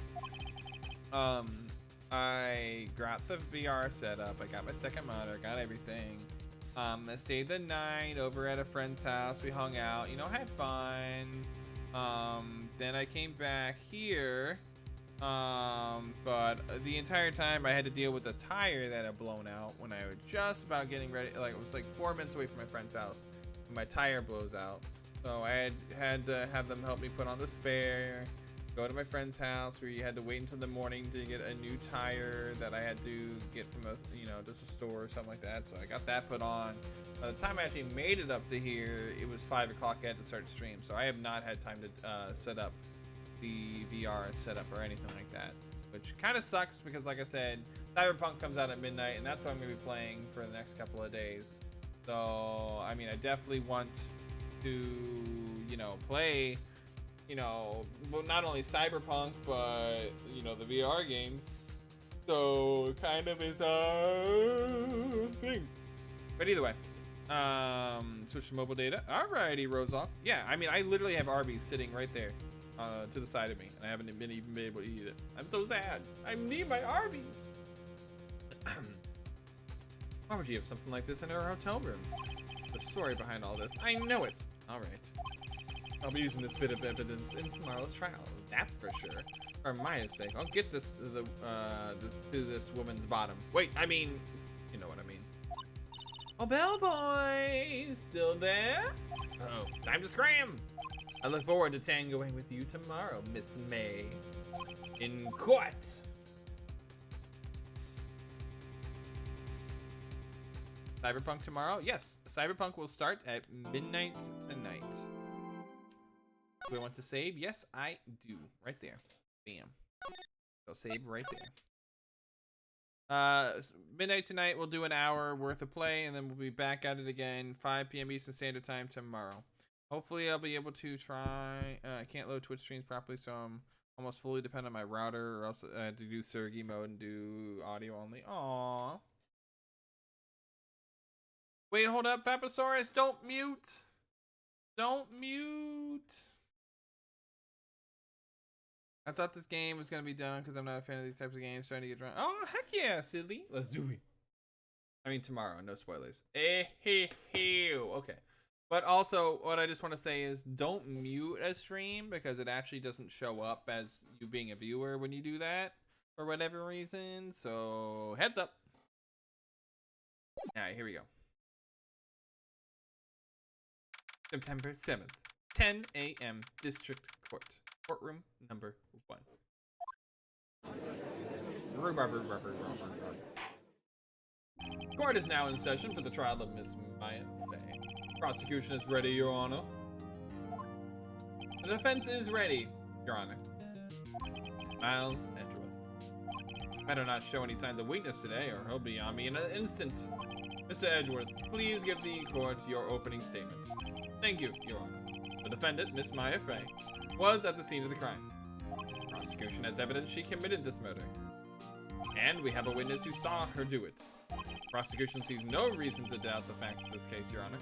I got the VR set up. I got my second monitor, got everything. I stayed the night over at a friend's house. We hung out, you know, had fun. Then I came back here. But the entire time I had to deal with a tire that had blown out when I was just about getting ready. Like, it was like 4 minutes away from my friend's house. And my tire blows out. So I had to have them help me put on the spare, go to my friend's house where you had to wait until the morning to get a new tire that I had to get from a, you know, just a store or something like that. So I got that put on. By the time I actually made it up to here, it was 5 o'clock. I had to start stream. So I have not had time to set up the VR setup or anything like that, which kind of sucks because, like I said, Cyberpunk comes out at midnight, and that's what I'm going to be playing for the next couple of days. So, I mean, I definitely want to, you know, play, you know, well, not only Cyberpunk, but, you know, the VR games. So, kind of is a thing. But either way, switch to mobile data. Alrighty, Rosoff. Yeah, I mean, I literally have Arby's sitting right there. To the side of me, and I haven't even been able to eat it. I'm so sad. I need my Arby's. Why would you have something like this in our hotel room? The story behind all this. I know it. All right. I'll be using this bit of evidence in tomorrow's trial. That's for sure. For Maya's sake, I'll get this to this woman's bottom. Wait, I mean, you know what I mean. Oh, bellboy, still there? Oh, time to scram. I look forward to tangoing with you tomorrow, Miss May. In court. Cyberpunk tomorrow? Yes, Cyberpunk will start at midnight tonight. Do I want to save? Yes, I do. Right there. Bam. I'll save right there. Midnight tonight, we'll do an hour worth of play, and then we'll be back at it again, 5 p.m. Eastern Standard Time tomorrow. Hopefully I'll be able to try. I can't load Twitch streams properly, so I'm almost fully dependent on my router, or else I had to do Sergi mode and do audio only. Aww. Wait, hold up, Vaposaurus. Don't mute. Don't mute. I thought this game was going to be done because I'm not a fan of these types of games trying to get drunk. Oh, heck yeah, silly. Let's do it. I mean, tomorrow. No spoilers. Okay. But also, what I just want to say is don't mute a stream because it actually doesn't show up as you being a viewer when you do that for whatever reason. So, heads up. All right, here we go. September 7th, 10 a.m. District Court. Courtroom number 1. Court is now in session for the trial of Miss Maya Fey. Prosecution is ready, Your Honor. The defense is ready, Your Honor. Miles Edgeworth. Better not show any signs of weakness today, or he'll be on me in an instant. Mr. Edgeworth, please give the court your opening statement. Thank you, Your Honor. The defendant, Miss Maya Fey, was at the scene of the crime. Prosecution has evidence she committed this murder. And we have a witness who saw her do it. Prosecution sees no reason to doubt the facts of this case, Your Honor.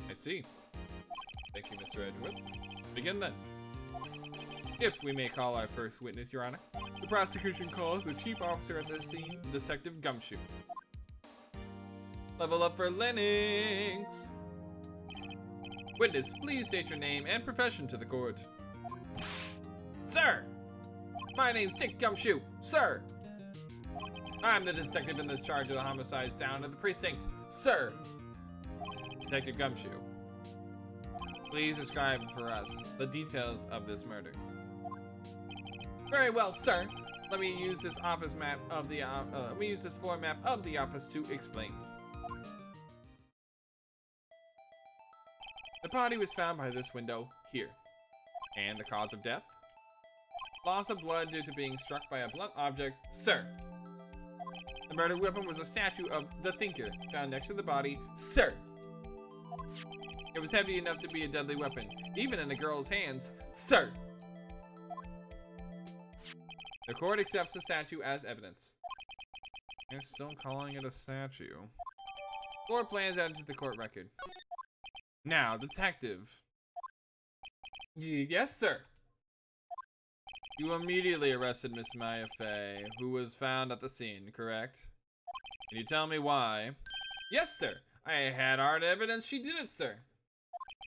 I see. Thank you, Mr. Edgeworth. Begin then. If we may call our first witness, Your Honor, the prosecution calls the chief officer at the scene, Detective Gumshoe. Level up for Lennox! Witness, please state your name and profession to the court. Sir! My name's Dick Gumshoe, sir! I'm the detective in this charge of the homicides down at the precinct, sir! Detective Gumshoe, please describe for us the details of this murder. Very well, sir. Let me use this office map of the floor map of the office to explain. The body was found by this window here. And the cause of death? Loss of blood due to being struck by a blunt object, sir. The murder weapon was a statue of the Thinker found next to the body, sir. It was heavy enough to be a deadly weapon, even in a girl's hands, sir. The court accepts the statue as evidence. They're still calling it a statue. Floor plans added to the court record. Now, detective. Yes, sir. You immediately arrested Miss Maya Fey, who was found at the scene, correct? Can you tell me why? Yes, sir. I had hard evidence she did it, sir.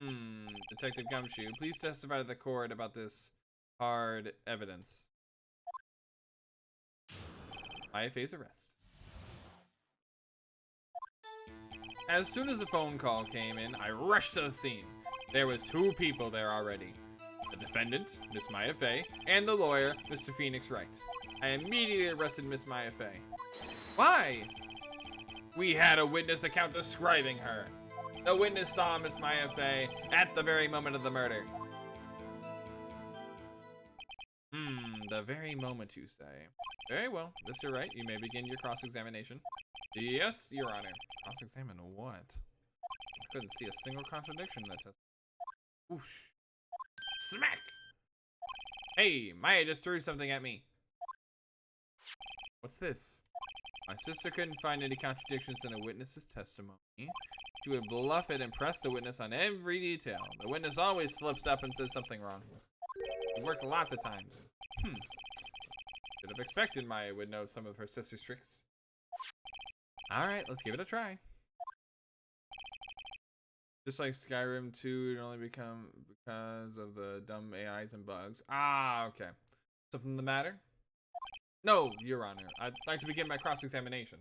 Detective Gumshoe, please testify to the court about this hard evidence. Maya Fey's arrest. As soon as the phone call came in, I rushed to the scene. There was 2 people there already. The defendant, Miss Maya Fey, and the lawyer, Mr. Pheonix Wright. I immediately arrested Miss Maya Fey. Why? We had a witness account describing her. The witness saw Miss Maya Fey at the very moment of the murder. The very moment, you say. Very well, Mr. Wright, you may begin your cross-examination. Yes, Your Honor. Cross-examine what? I couldn't see a single contradiction in that test. Whoosh. Smack! Hey, Maya just threw something at me. What's this? My sister couldn't find any contradictions in a witness's testimony. She would bluff it and press the witness on every detail. The witness always slips up and says something wrong. It worked lots of times. Should have expected Maya would know some of her sister's tricks. Alright, let's give it a try. Just like Skyrim 2, it only become because of the dumb AIs and bugs. Ah, okay. Something the matter? No, Your Honor. I'd like to begin my cross-examination.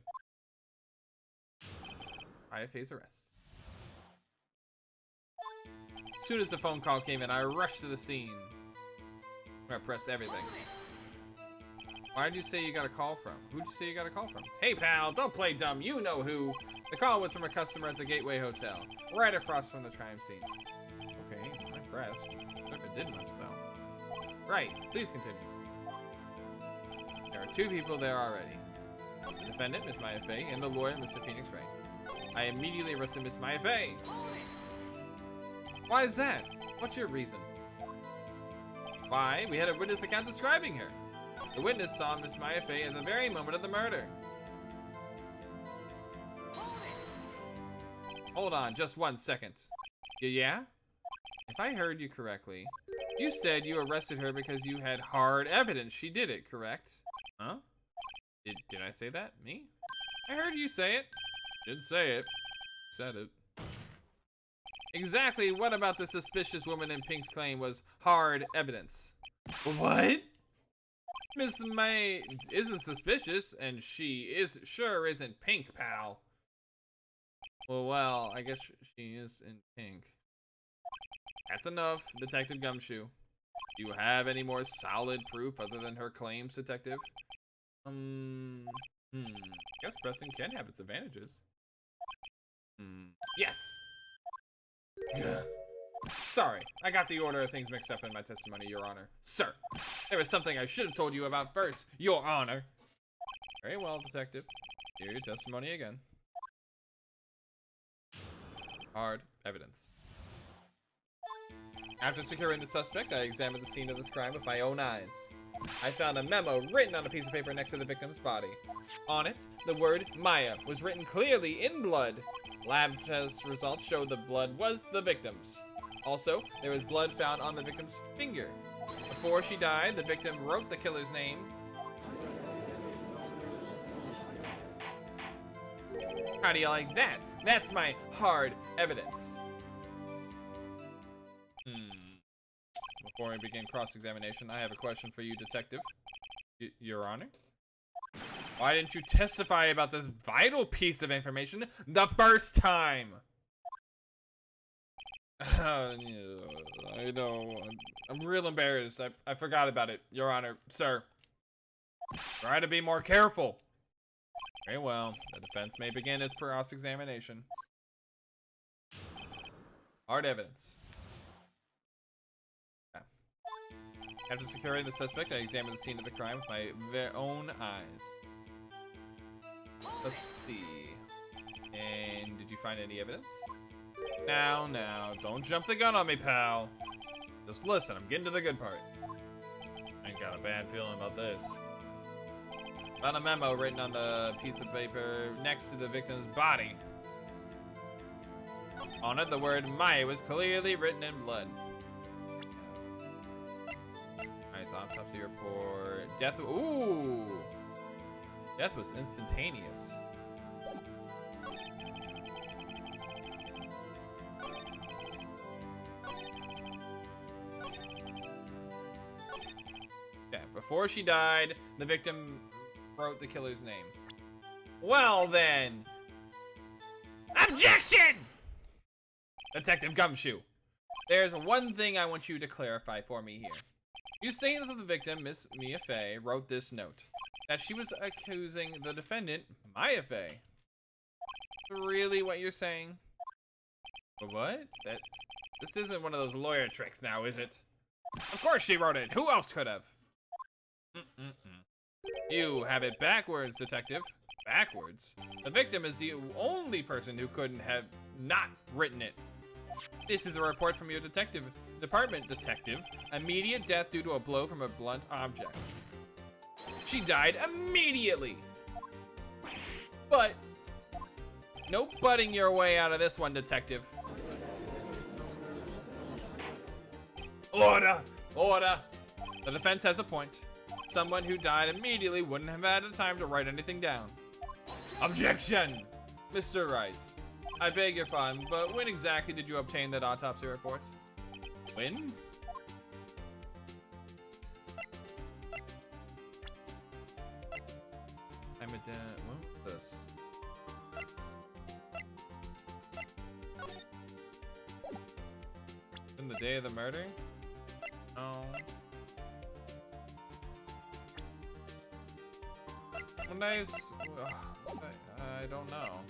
Maya Fey's arrest. As soon as the phone call came in, I rushed to the scene. I pressed everything. Why'd you say you got a call from? Who'd you say you got a call from? Hey pal, don't play dumb, you know who. The call was from a customer at the Gateway Hotel, right across from the crime scene. Okay, I pressed. I never did much though. Right, please continue. There are 2 people there already. The defendant, Miss Maya Fey, and the lawyer, Mr. Pheonix Wright. I immediately arrested Miss Maya Fey. Why is that? What's your reason? Why? We had a witness account describing her. The witness saw Miss Maya Fey at the very moment of the murder. Hold on, just 1 second. Yeah? If I heard you correctly, you said you arrested her because you had hard evidence she did it, correct? Huh? Did I say that? Me? I heard you say it. Did say it. Said it. Exactly what about the suspicious woman in Pink's claim was hard evidence? What? Miss May isn't suspicious, and she sure isn't Pink, pal. Well, I guess she is in pink. That's enough, Detective Gumshoe. Do you have any more solid proof other than her claims, Detective? Guess pressing can have its advantages. Yes! Sorry, I got the order of things mixed up in my testimony, Your Honor. Sir, there was something I should have told you about first, Your Honor. Very well, Detective. Hear your testimony again. Hard evidence. After securing the suspect, I examined the scene of this crime with my own eyes. I found a memo written on a piece of paper next to the victim's body. On it, the word Maya was written clearly in blood. Lab test results showed the blood was the victim's. Also, there was blood found on the victim's finger. Before she died, the victim wrote the killer's name. How do you like that? That's my hard evidence. Before we begin cross-examination, I have a question for you, Detective. Your Honor? Why didn't you testify about this vital piece of information the first time? I know. I'm real embarrassed. I forgot about it, Your Honor. Sir, try to be more careful. Very well. The defense may begin its cross-examination. Hard evidence. Okay. After securing the suspect, I examined the scene of the crime with my very own eyes. Let's see. And did you find any evidence? Now, don't jump the gun on me, pal. Just listen, I'm getting to the good part. I ain't got a bad feeling about this. Found a memo written on the piece of paper next to the victim's body. On it, the word Maya was clearly written in blood. Nice autopsy report. Death. Ooh! Death was instantaneous. Yeah, before she died, the victim wrote the killer's name. Well then. Objection! Detective Gumshoe, there's one thing I want you to clarify for me here. You say that the victim, Miss Mia Fey, wrote this note. That she was accusing the defendant, Maya Fey. Really what you're saying? What? This isn't one of those lawyer tricks now, is it? Of course she wrote it. Who else could have? You have it backwards, detective. Backwards? The victim is the only person who couldn't have not written it. This is a report from your department, detective. Immediate death due to a blow from a blunt object. She died immediately. But no butting your way out of this one, detective. Order! Order! The defense has a point. Someone who died immediately wouldn't have had the time to write anything down. Objection! Mr. Wright, I beg your pardon, but when exactly did you obtain that autopsy report? When? I'm a what is this? In the day of the murder? Oh. When I don't know.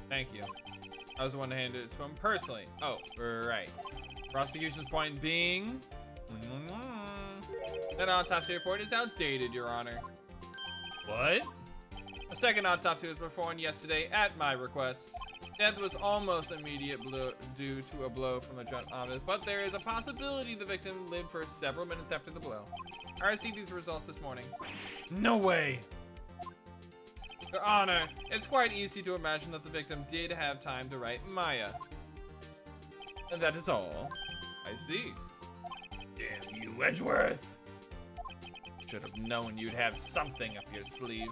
Thank you. I was the one to hand it to him personally. Oh, right. Prosecution's point being... that autopsy report is outdated, Your Honor. What? A second autopsy was performed yesterday at my request. Death was almost immediate due to a blow from a blunt object, but there is a possibility the victim lived for several minutes after the blow. I received these results this morning. No way! Your Honor, it's quite easy to imagine that the victim did have time to write Maya. And that is all. I see. Damn you, Edgeworth! Should have known you'd have something up your sleeve.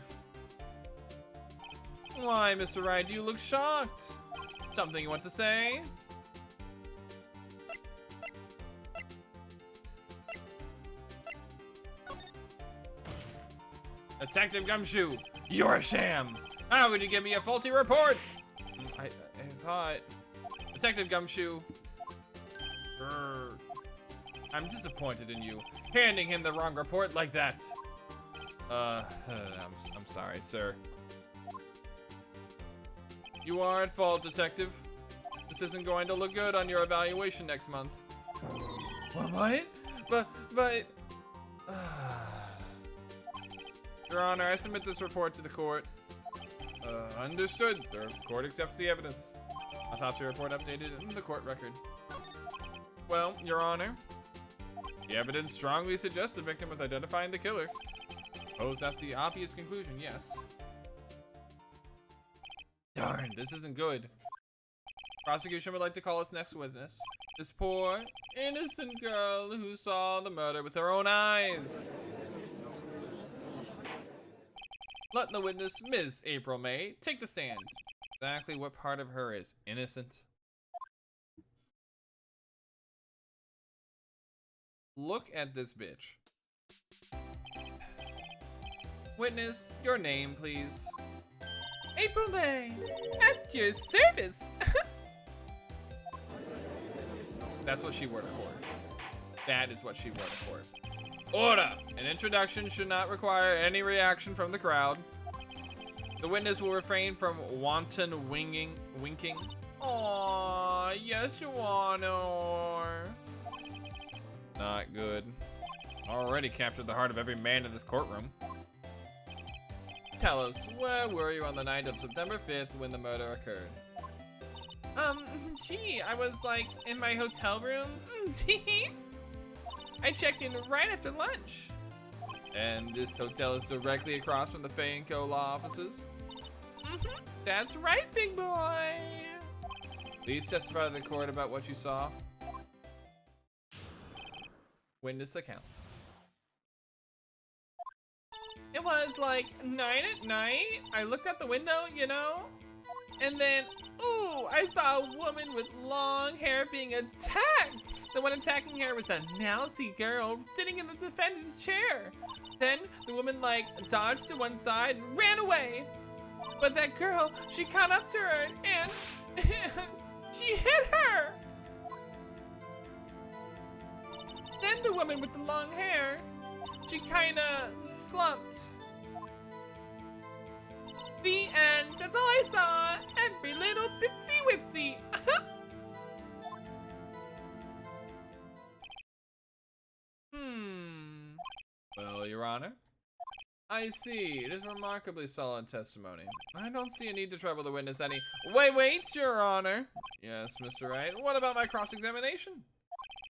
Why, Mr. Wright, you look shocked. Something you want to say? Detective Gumshoe, you're a sham. How could you give me a faulty report? I thought... Detective Gumshoe. I'm disappointed in you. Handing him the wrong report like that. I'm sorry, sir. You are at fault, Detective. This isn't going to look good on your evaluation next month. What? But... Your Honor, I submit this report to the court. Understood. The court accepts the evidence. Autopsy report updated in the court record. Well, Your Honor, the evidence strongly suggests the victim was identifying the killer. Suppose that's the obvious conclusion, yes. Darn, this isn't good. Prosecution would like to call its next witness. This poor, innocent girl who saw the murder with her own eyes. Let the witness, Ms. April May, take the stand. Exactly what part of her is innocent? Look at this bitch. Witness, your name, please. April May, at your service. That's what she wore to court. That is what she wore to court. Order! An introduction should not require any reaction from the crowd. The witness will refrain from wanton winking. Aww, yes, Your Honor. Not good. Already captured the heart of every man in this courtroom. Tell us, where were you on the night of September 5th when the murder occurred? Gee, I was like in my hotel room. I checked in right after lunch. And this hotel is directly across from the Fay & Co. law offices? That's right, big boy. Please testify to the court about what you saw. Witness account. It was like 9 at night. I looked out the window, you know, and then, ooh, I saw a woman with long hair being attacked. The one attacking her was a mousy girl sitting in the defendant's chair. Then the woman like dodged to one side and ran away. But that girl, she caught up to her and she hit her. Then the woman with the long hair, she kinda slumped. The end, that's all I saw. Every little bitsy witsy. Well, Your Honor, I see. It is remarkably solid testimony. I don't see a need to trouble the witness any. Wait, Your Honor. Yes, Mr. Wright. What about my cross-examination?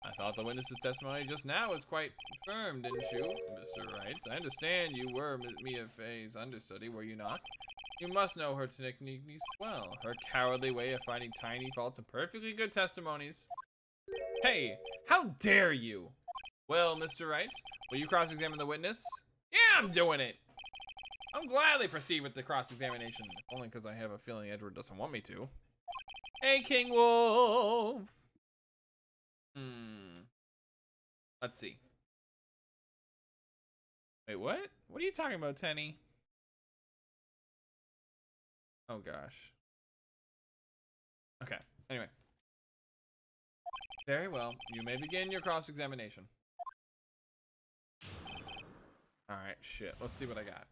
I thought the witness's testimony just now was quite firm, didn't you, Mr. Wright? I understand you were Mia Fey's understudy, were you not? You must know her techniques well. Her cowardly way of finding tiny faults in perfectly good testimonies. Hey, how dare you? Well, Mr. Wright, will you cross-examine the witness? Yeah, I'm doing it. I'll gladly proceed with the cross-examination, only because I have a feeling Edward doesn't want me to. Hey, King Wolf. Let's see. Wait, what? What are you talking about, Tenny? Oh, gosh. Okay, anyway. Very well. You may begin your cross-examination. Alright, shit. Let's see what I got.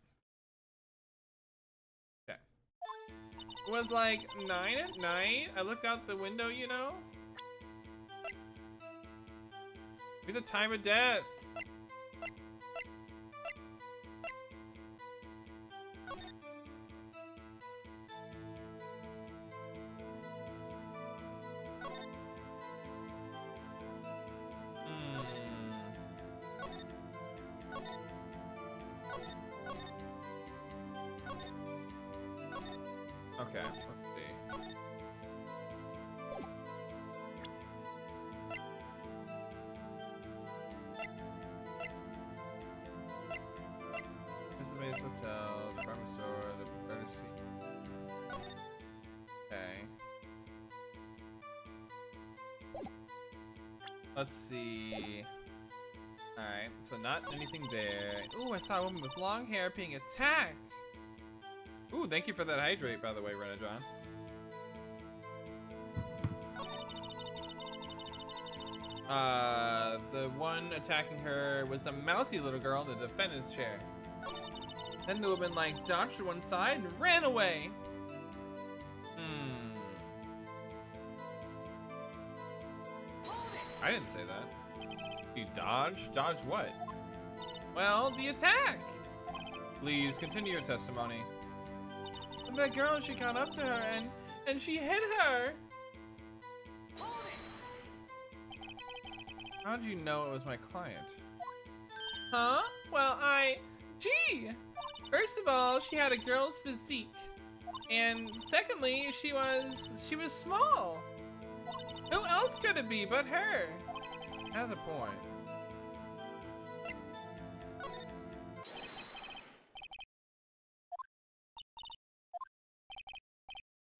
Okay. It was like 9 at night. I looked out the window, you know? Be the time of death. Okay, let's see. This is Maze Hotel, the department store, the better seat. Okay. Let's see. Alright, so not anything there. Ooh, I saw a woman with long hair being attacked. Ooh, thank you for that hydrate, by the way, Renajon. The one attacking her was the mousy little girl in the defendant's chair. Then the woman, like, dodged to one side and ran away. I didn't say that. You dodged? Dodge what? Well, the attack! Please continue your testimony. That girl, she got up to her and she hit her. How'd you know it was my client? Huh? Well, gee. First of all, she had a girl's physique. And secondly, she was small. Who else could it be but her? Has a point.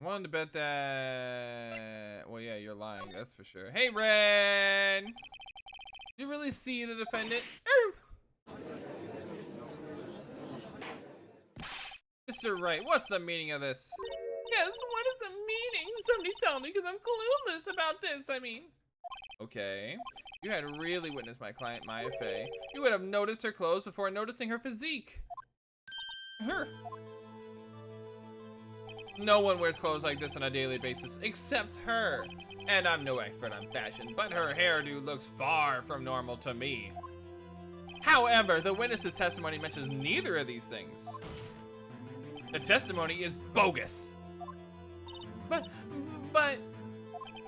I wanted to bet that... Well, yeah, you're lying, that's for sure. Hey, Ren! Did you really see the defendant? Mr. Wright, what's the meaning of this? Yes, what is the meaning? Somebody tell me, because I'm clueless about this, I mean. Okay. You had really witnessed my client, Maya Fey. You would have noticed her clothes before noticing her physique. Her. No one wears clothes like this on a daily basis, except her. And I'm no expert on fashion, but her hairdo looks far from normal to me. However, the witness's testimony mentions neither of these things. The testimony is bogus. But...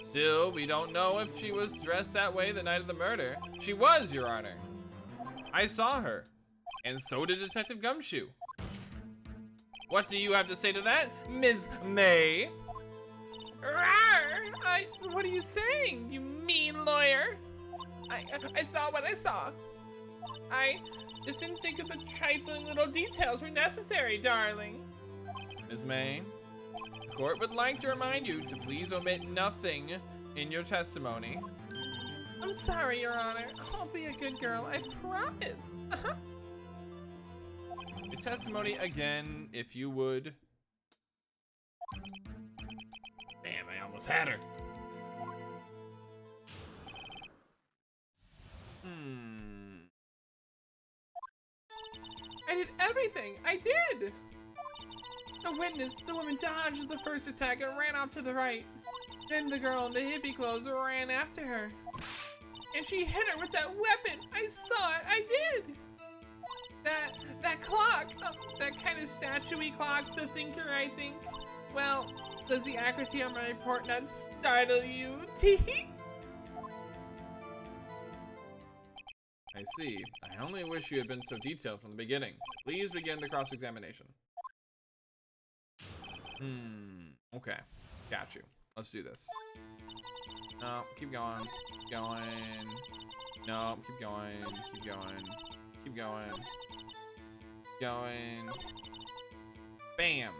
Still, we don't know if she was dressed that way the night of the murder. She was, Your Honor. I saw her. And so did Detective Gumshoe. What do you have to say to that, Ms. May? What are you saying, you mean lawyer? I saw what I saw. I just didn't think of the trifling little details were necessary, darling. Ms. May, the court would like to remind you to please omit nothing in your testimony. I'm sorry, Your Honor. I'll be a good girl, I promise. Your testimony again, if you would. Damn, I almost had her. I did everything. I did. The witness, the woman dodged the first attack and ran off to the right. Then the girl in the hippie clothes ran after her. And she hit her with that weapon. I saw it. I did. That clock, that kind of statue-y clock, the thinker, I think. Well, does the accuracy on my report not startle you? I see. I only wish you had been so detailed from the beginning. Please begin the cross-examination. Okay. Got you. Let's do this. No, keep going. Keep going. No, keep going. Keep going. Keep going. Going. Bam.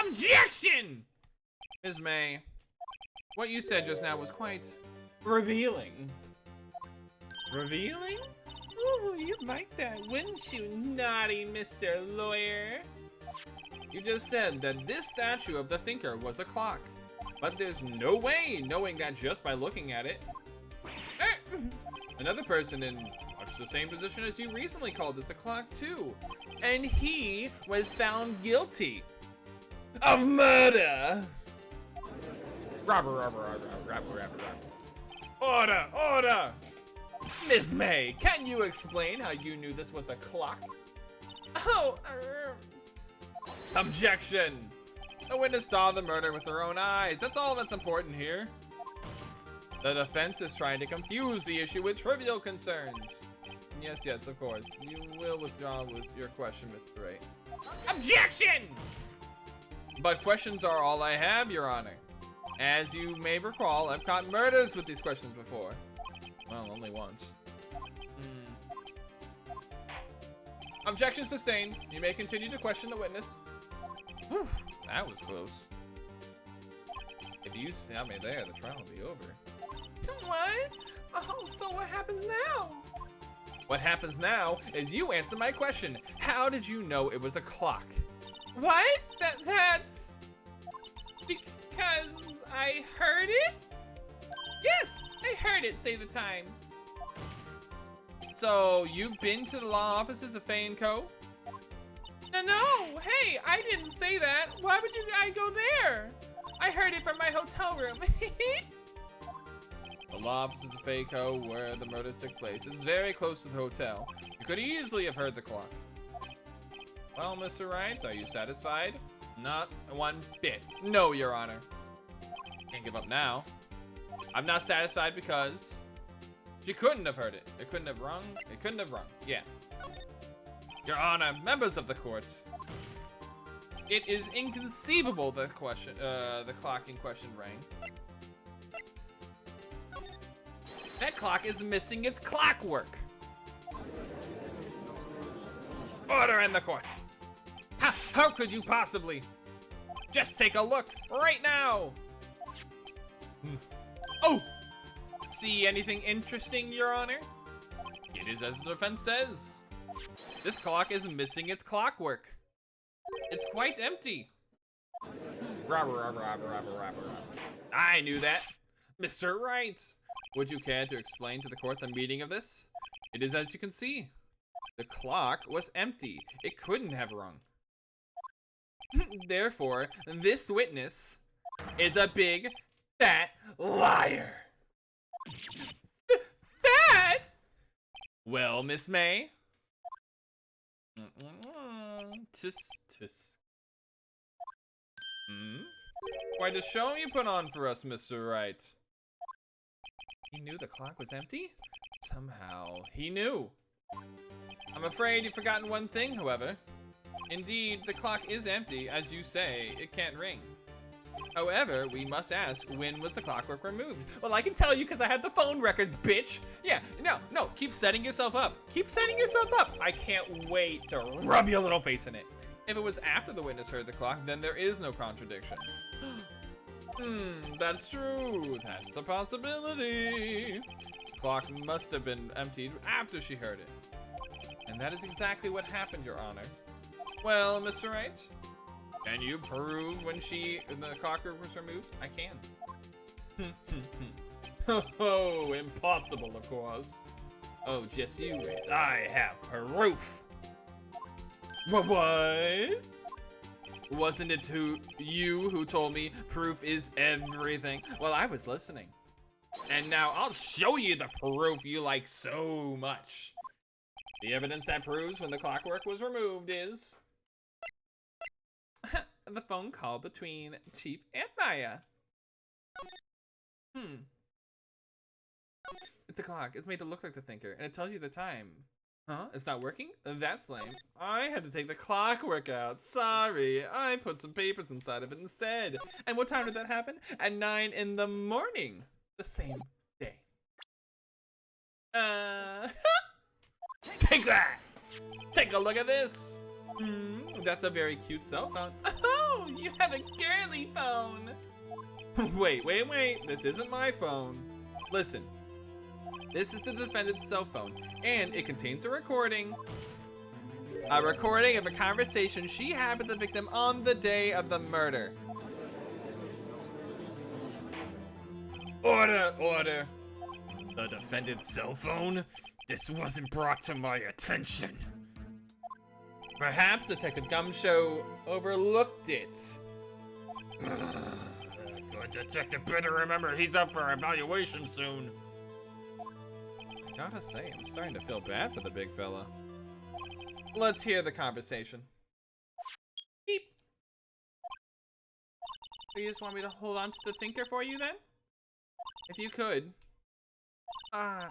Objection! Ms. May, what you said just now was quite revealing. Revealing? Ooh, you'd like that, wouldn't you, naughty Mr. Lawyer? You just said that this statue of the thinker was a clock. But there's no way knowing that just by looking at it. Another person in much the same position as you recently called this a clock too. And he was found guilty of murder. Robber. Order. Miss May, can you explain how you knew this was a clock? Oh, objection. The witness saw the murder with her own eyes. That's all that's important here. The defense is trying to confuse the issue with trivial concerns. Yes, of course. You will withdraw with your question, Mr. Wright. Objection! But questions are all I have, Your Honor. As you may recall, I've caught murders with these questions before. Well, only once. Objection sustained. You may continue to question the witness. Whew, that was close. If you stop me there, the trial will be over. What? Oh, so what happens now? What happens now is you answer my question. How did you know it was a clock? What? That's... because I heard it? Yes, I heard it say the time. So, you've been to the law offices of Fey & Co.? No, hey, I didn't say that. Why would I go there? I heard it from my hotel room. The law offices of Fey & Co., where the murder took place, is very close to the hotel. You could easily have heard the clock. Well, Mr. Wright, are you satisfied? Not one bit. No, Your Honor. Can't give up now. I'm not satisfied because she couldn't have heard it. It couldn't have rung. It couldn't have rung. Yeah. Your Honor, members of the court. It is inconceivable the clock in question rang. That clock is missing its clockwork. Order in the court. How could you possibly? Just take a look right now. Oh! See anything interesting, Your Honor? It is as the defense says. This clock is missing its clockwork. It's quite empty. I knew that. Mr. Wright, would you care to explain to the court the meaning of this? It is as you can see. The clock was empty. It couldn't have rung. Therefore, this witness is a big, fat liar. Fat? Well, Miss May. Tisk. Quite a show you put on for us, Mr. Wright. He knew the clock was empty? Somehow, he knew. I'm afraid you've forgotten one thing, however. Indeed, the clock is empty. As you say, it can't ring. However, we must ask, when was the clockwork removed? Well, I can tell you because I had the phone records, bitch. Yeah, no, keep setting yourself up. Keep setting yourself up. I can't wait to rub your little face in it. If it was after the witness heard the clock, then there is no contradiction. That's true. That's a possibility. The clock must have been emptied after she heard it. And that is exactly what happened, Your Honor. Well, Mr. Wright, can you prove when the clockwork was removed? I can. Oh, impossible, of course. Oh, just you wait. I have proof. What? Wasn't it you who told me proof is everything? Well, I was listening. And now I'll show you the proof you like so much. The evidence that proves when the clockwork was removed is the phone call between Chief and Maya. It's a clock. It's made to look like the thinker, and it tells you the time. Huh? It's not working? That's lame. I had to take the clockwork out. Sorry. I put some papers inside of it instead. And what time did that happen? At 9 in the morning. The same day. Take that! Take a look at this! That's a very cute cell phone. Oh, you have a girly phone! Wait. This isn't my phone. Listen. This is the defendant's cell phone, and it contains a recording. A recording of a conversation she had with the victim on the day of the murder. Order! The defendant's cell phone? This wasn't brought to my attention. Perhaps Detective Gumshoe overlooked it. Good detective better remember he's up for evaluation soon. Gotta say, I'm starting to feel bad for the big fella. Let's hear the conversation. Beep. So you just want me to hold on to the thinker for you then? If you could. I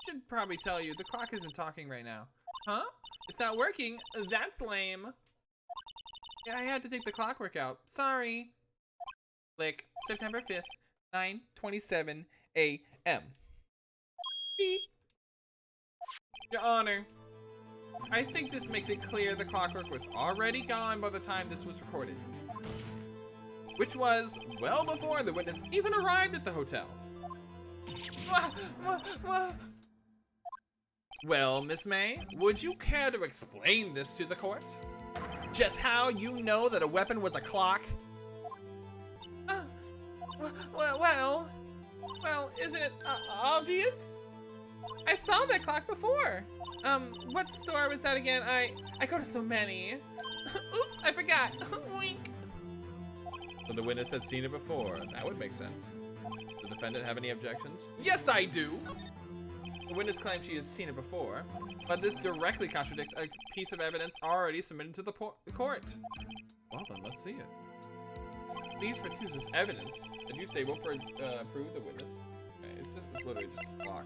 should probably tell you, the clock isn't talking right now. Huh? It's not working? That's lame. Yeah, I had to take the clockwork out. Sorry. Click. September 5th, 9:27 a.m. Beep. Your Honor, I think this makes it clear the clockwork was already gone by the time this was recorded. Which was well before the witness even arrived at the hotel. Well, Miss May, would you care to explain this to the court? Just how you know that a weapon was a clock? Well, isn't it obvious? I saw that clock before. What store was that again? I go to so many. Oops, I forgot. Wink. So the witness had seen it before. That would make sense. Does the defendant have any objections? Yes, I do. The witness claims she has seen it before, but this directly contradicts a piece of evidence already submitted to the court. Well then, let's see it. Please produce this evidence that you say will prove the witness. Okay, it's literally just a clock.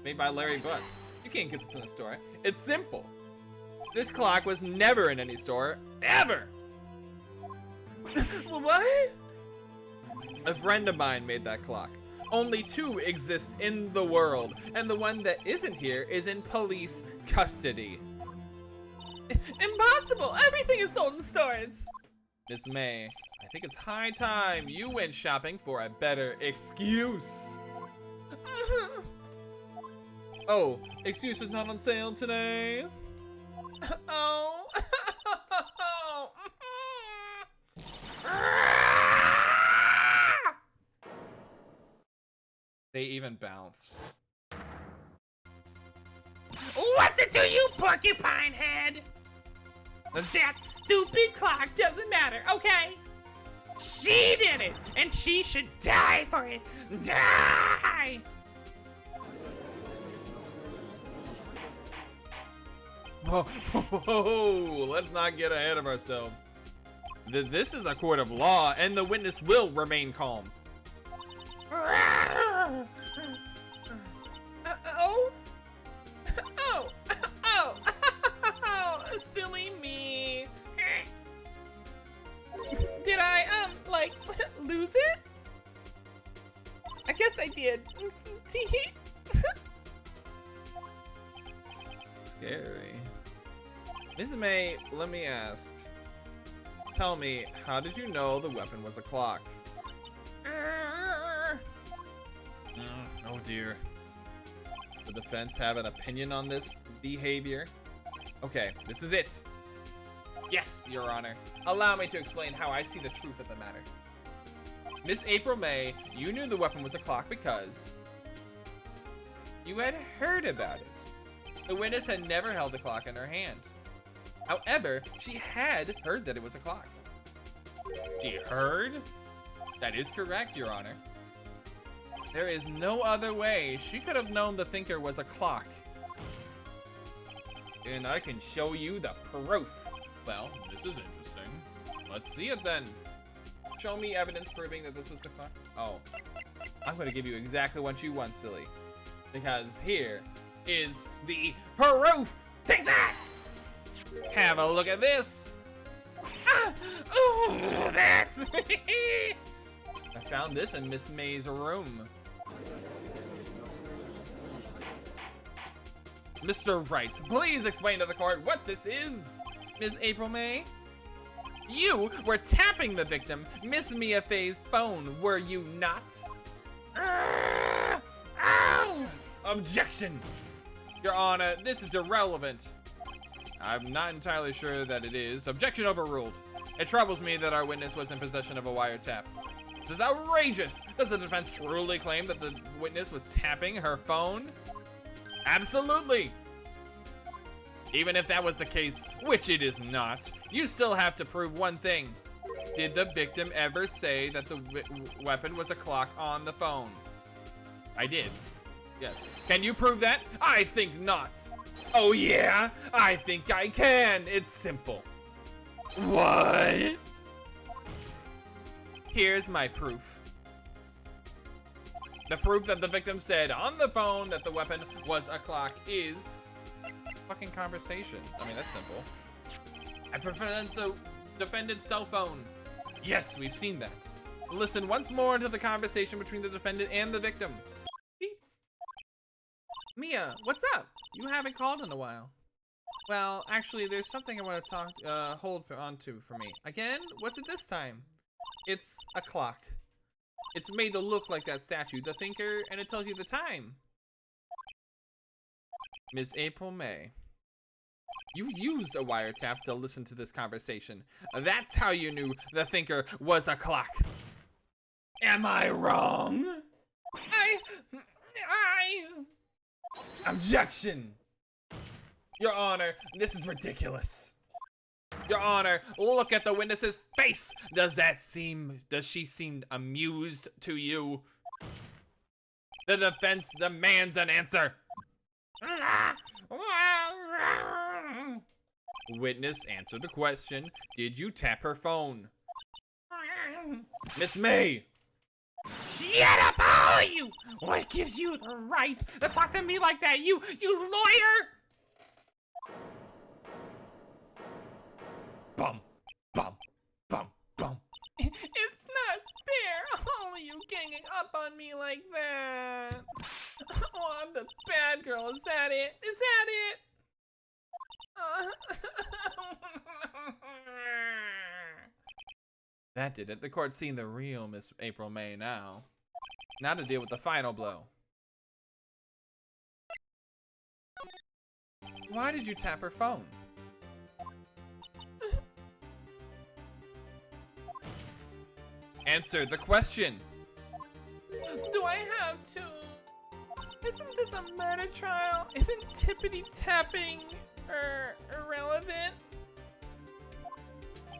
Made by Larry Butts. You can't get this in a store. It's simple. This clock was never in any store, ever! What? A friend of mine made that clock. Only 2 exist in the world, and the one that isn't here is in police custody. Impossible! Everything is sold in stores! Miss May, I think it's high time you went shopping for a better excuse. Oh, excuse is not on sale today? Oh. They even bounce. What's it to you, porcupine head? That stupid clock doesn't matter, okay? She did it, and she should die for it. Die! Whoa, let's not get ahead of ourselves. This is a court of law, and the witness will remain calm. Oh? Oh! Oh! Silly me. Did I, like, lose it? I guess I did. Scary. Miss May, let me ask. Tell me, how did you know the weapon was a clock? Oh dear. The defense have an opinion on this behavior? Okay, this is it. Yes, Your Honor. Allow me to explain how I see the truth of the matter. Miss April May, you knew the weapon was a clock because you had heard about it. The witness had never held a clock in her hand. However, she had heard that it was a clock. She heard? That is correct, Your Honor. There is no other way she could have known the thinker was a clock. And I can show you the proof. Well, this is interesting. Let's see it then. Show me evidence proving that this was the clock. Oh, I'm gonna give you exactly what you want, silly. Because here is the proof. Take that! Have a look at this. Ah! Ooh, that's... I found this in Miss May's room. Mr. Wright, please explain to the court what this is. Ms. April May? You were tapping the victim, Miss Mia Fey's phone, were you not? Ow! Objection! Your Honor, this is irrelevant. I'm not entirely sure that it is. Objection overruled. It troubles me that our witness was in possession of a wiretap. This is outrageous! Does the defense truly claim that the witness was tapping her phone? Absolutely! Even if that was the case, which it is not, you still have to prove one thing. Did the victim ever say that the weapon was a clock on the phone? I did. Yes. Can you prove that? I think not. Oh yeah? I think I can. It's simple. What? Here's my proof. The proof that the victim said on the phone that the weapon was a clock is fucking conversation. I mean, that's simple. I prefer the defendant's cell phone. Yes, we've seen that. Listen once more to the conversation between the defendant and the victim. Beep. Mia, what's up? You haven't called in a while. Well, actually, there's something I want to hold on to for me. Again? What's it this time? It's a clock. It's made to look like that statue, the thinker, and it tells you the time. Ms. April May, you used a wiretap to listen to this conversation. That's how you knew the thinker was a clock. Am I wrong? Objection! Your Honor, this is ridiculous. Your Honor, look at the witness's face. Does she seem amused to you? The defense demands an answer. Witness, answer the question. Did you tap her phone? Miss May! Shut up, all of you! What gives you the right to talk to me like that, you lawyer? Bum, bum, bum, bum. It's not fair, all of you ganging up on me like that. Oh, I'm the bad girl, is that it? Is that it? That did it. The court's seen the real Miss April May now. Now to deal with the final blow. Why did you tap her phone? Answer the question. Do I have to? Isn't this a murder trial? Isn't tippity tapping irrelevant?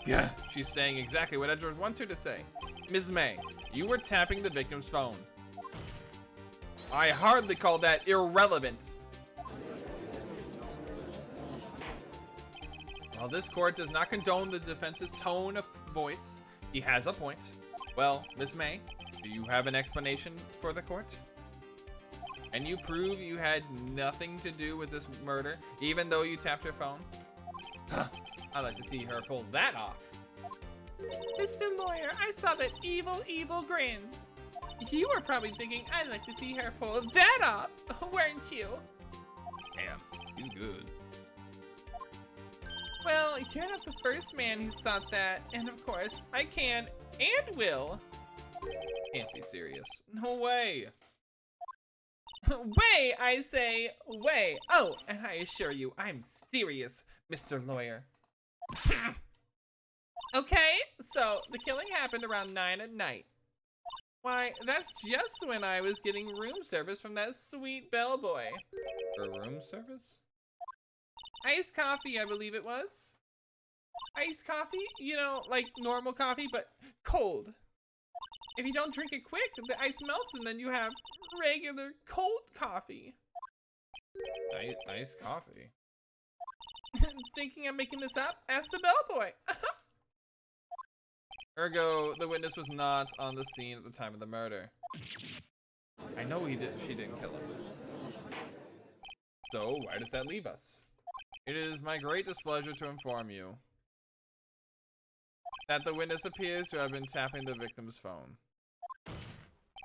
Yeah, she's saying exactly what Edward wants her to say. Ms. May, you were tapping the victim's phone. I hardly call that irrelevant. While this court does not condone the defense's tone of voice, he has a point. Well, Ms. May, do you have an explanation for the court? And you prove you had nothing to do with this murder, even though you tapped her phone? Huh, I'd like to see her pull that off. Mr. Lawyer, I saw that evil grin. You were probably thinking I'd like to see her pull that off, weren't you? Damn, he's good. Well, you're not the first man who's thought that, and of course, I can and will. Can't be serious. No way. Way, I say, way. Oh, and I assure you, I'm serious, Mr. Lawyer. Okay, so the killing happened around 9 at night. Why, that's just when I was getting room service from that sweet bellboy. For room service? Iced coffee, I believe it was. Iced coffee? You know, like normal coffee, but cold. If you don't drink it quick, the ice melts and then you have regular cold coffee. Iced coffee? Thinking I'm making this up? Ask the bellboy. Ergo, the witness was not on the scene at the time of the murder. I know she didn't kill him. So, why does that leave us? It is my great displeasure to inform you that the witness appears to have been tapping the victim's phone.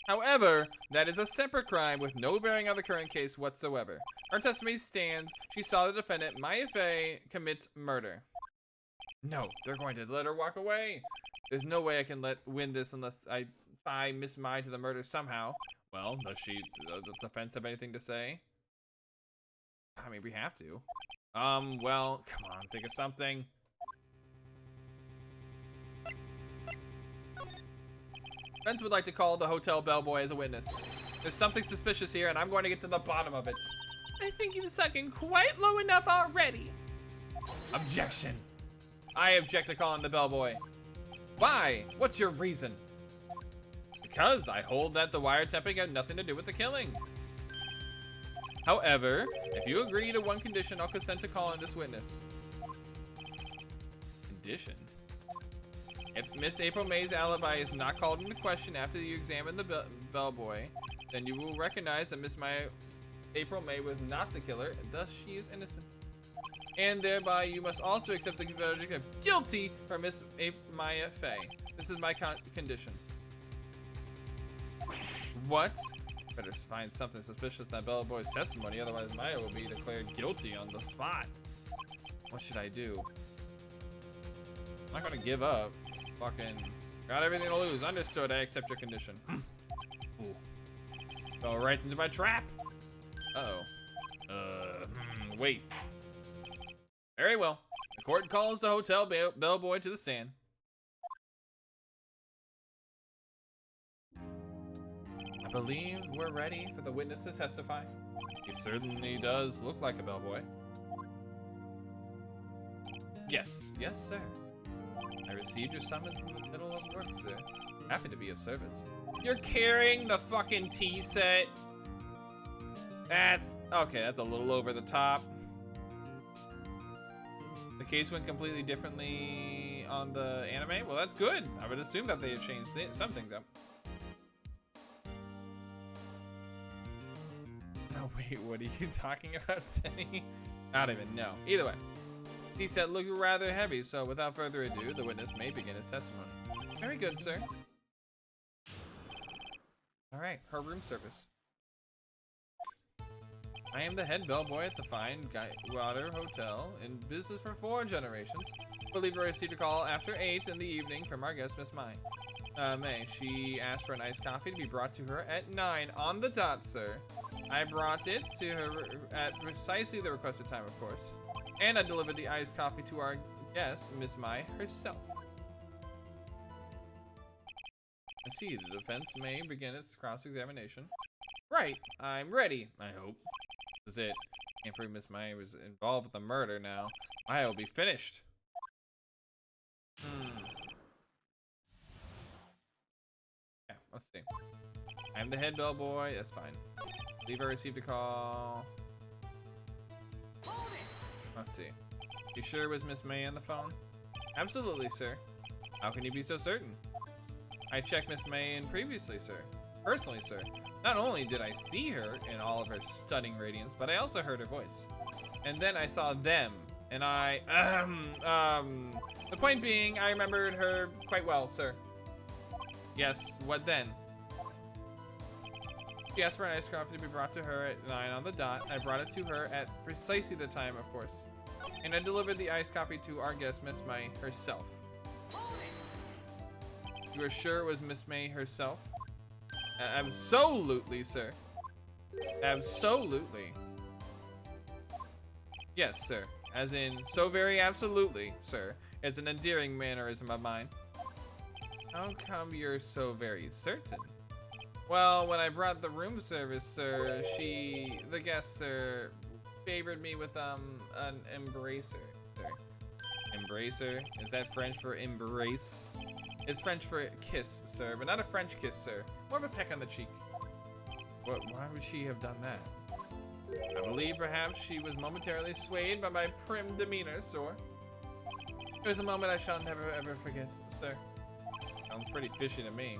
However, that is a separate crime with no bearing on the current case whatsoever. Her testimony stands. She saw the defendant, Maya Fey, commit murder. No, they're going to let her walk away. There's no way I can win this unless I tie Miss Mai to the murder somehow. Well, does the defense have anything to say? I mean, we have to. Well, come on, think of something. Friends would like to call the hotel bellboy as a witness. There's something suspicious here, and I'm going to get to the bottom of it. I think you've sunk in quite low enough already. Objection. I object to calling the bellboy. Why? What's your reason? Because I hold that the wiretapping had nothing to do with the killing. However, if you agree to one condition, I'll consent to calling this witness. Condition? If Miss April May's alibi is not called into question after you examine the bellboy, then you will recognize that Miss April May was not the killer, and thus she is innocent. And thereby, you must also accept the verdict of guilty for Miss Maya Fey. This is my condition. What? Better find something suspicious in that bellboy's testimony, otherwise Maya will be declared guilty on the spot. What should I do? I'm not gonna give up. Fucking got everything to lose. Understood. I accept your condition. Ooh. Fell right into my trap. Uh-oh. Wait. Very well. The court calls the hotel bellboy to the stand. I believe we're ready for the witness to testify. He certainly does look like a bellboy. Yes, sir. I received your summons in the middle of work, sir. Happy to be of service. You're carrying the fucking tea set. That's okay. That's a little over the top. The case went completely differently on the anime. Well, that's good. I would assume that they have changed some things up. Oh wait, what are you talking about, Senny? I don't even know. Either way, he said looked rather heavy, so without further ado, the witness may begin his testimony. Very good, sir. All right, her room service. I am the head bellboy at the Fine Water Hotel, in business for 4 generations. Believe I received a call after 8 in the evening from our guest, Miss May. She asked for an iced coffee to be brought to her at 9 on the dot, sir. I brought it to her at precisely the requested time, of course. And I delivered the iced coffee to our guest, Miss Mai herself. I see, the defense may begin its cross-examination. Right, I'm ready, I hope. This is it. Can't prove Miss Mai was involved with the murder now. I'll be finished. Yeah, let's see. I'm the head bellboy, that's fine. I believe I received a call. Let's see. You sure it was Miss May on the phone? Absolutely, sir. How can you be so certain? I checked Miss May in previously, sir. Personally, sir. Not only did I see her in all of her stunning radiance, but I also heard her voice. And then I saw them, and the point being, I remembered her quite well, sir. Yes, what then? She asked for an iced coffee to be brought to her at 9 on the dot. I brought it to her at precisely the time, of course. And I delivered the iced coffee to our guest, Miss May herself. You are sure it was Miss May herself? Absolutely, sir. Absolutely. Yes, sir. As in, so very absolutely, sir. It's an endearing mannerism of mine. How come you're so very certain? Well, when I brought the room service, sir, the guest, sir, favored me with, an embracer, sir. Embracer? Is that French for embrace? It's French for kiss, sir, but not a French kiss, sir. More of a peck on the cheek. Why would she have done that? I believe perhaps she was momentarily swayed by my prim demeanor, sir. It was a moment I shall never ever forget, sir. Sounds pretty fishy to me.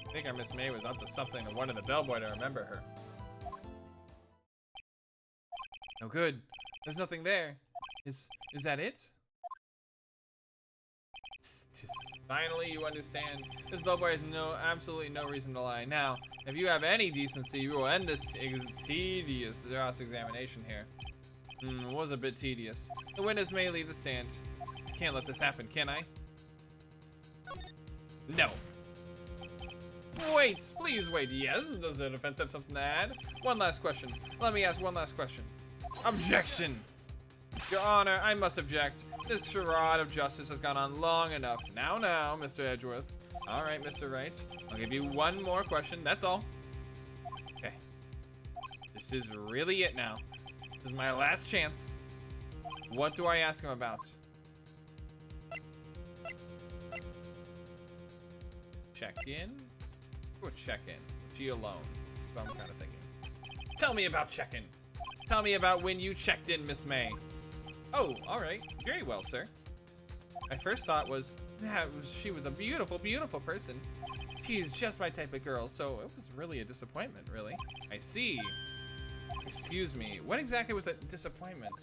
I think our Miss May was up to something and wanted the bellboy to remember her. No good. There's nothing there. Is that it? Finally, you understand. This bellboy has absolutely no reason to lie. Now, if you have any decency, you will end this tedious cross-examination here. It was a bit tedious. The witness may leave the stand. Can't let this happen, can I? No. Wait, please wait. Yes, does the defense have something to add? One last question. Let me ask one last question. Objection! Your Honor, I must object. This charade of justice has gone on long enough. Now, Mr. Edgeworth. All right, Mr. Wright. I'll give you one more question. That's all. Okay. This is really it now. This is my last chance. What do I ask him about? Check-in? Or check-in? She alone. So I'm kind of thinking. Tell me about check-in. Tell me about when you checked in, Miss May. Oh, all right. Very well, sir. My first thought was, she was a beautiful, beautiful person. She's just my type of girl, so it was really a disappointment, really. I see. Excuse me, what exactly was that disappointment?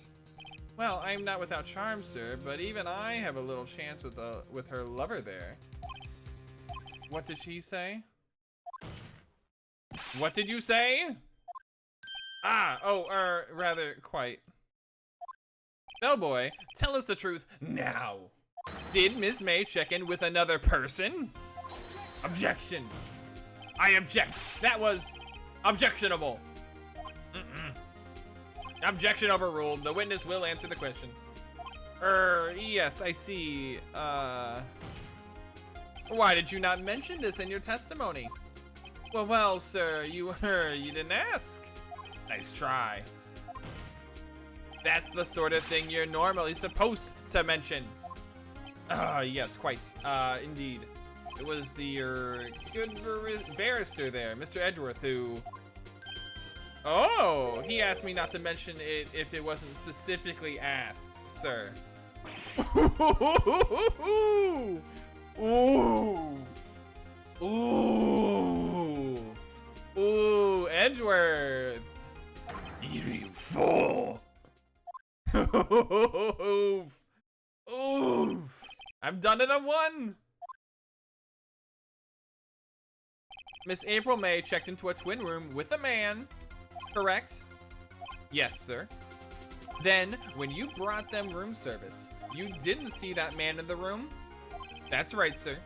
Well, I'm not without charm, sir, but even I have a little chance with her lover there. What did she say? What did you say? Rather, quite. Bellboy, tell us the truth now. Did Miss May check in with another person? Objection. I object. That was objectionable. Objection overruled. The witness will answer the question. Yes, I see. Why did you not mention this in your testimony? Well, sir, you didn't ask. Nice try. That's the sort of thing you're normally supposed to mention. Yes, quite. Indeed. It was the good barrister there, Mr. Edgeworth, who... Oh, he asked me not to mention it if it wasn't specifically asked, sir. Ooh. Ooh. Ooh. Ooh, Edgeworth. You fool. Oof. Oof. I've done it on one. Miss April May checked into a twin room with a man. Correct? Yes, sir. Then, when you brought them room service, you didn't see that man in the room? That's right, sir.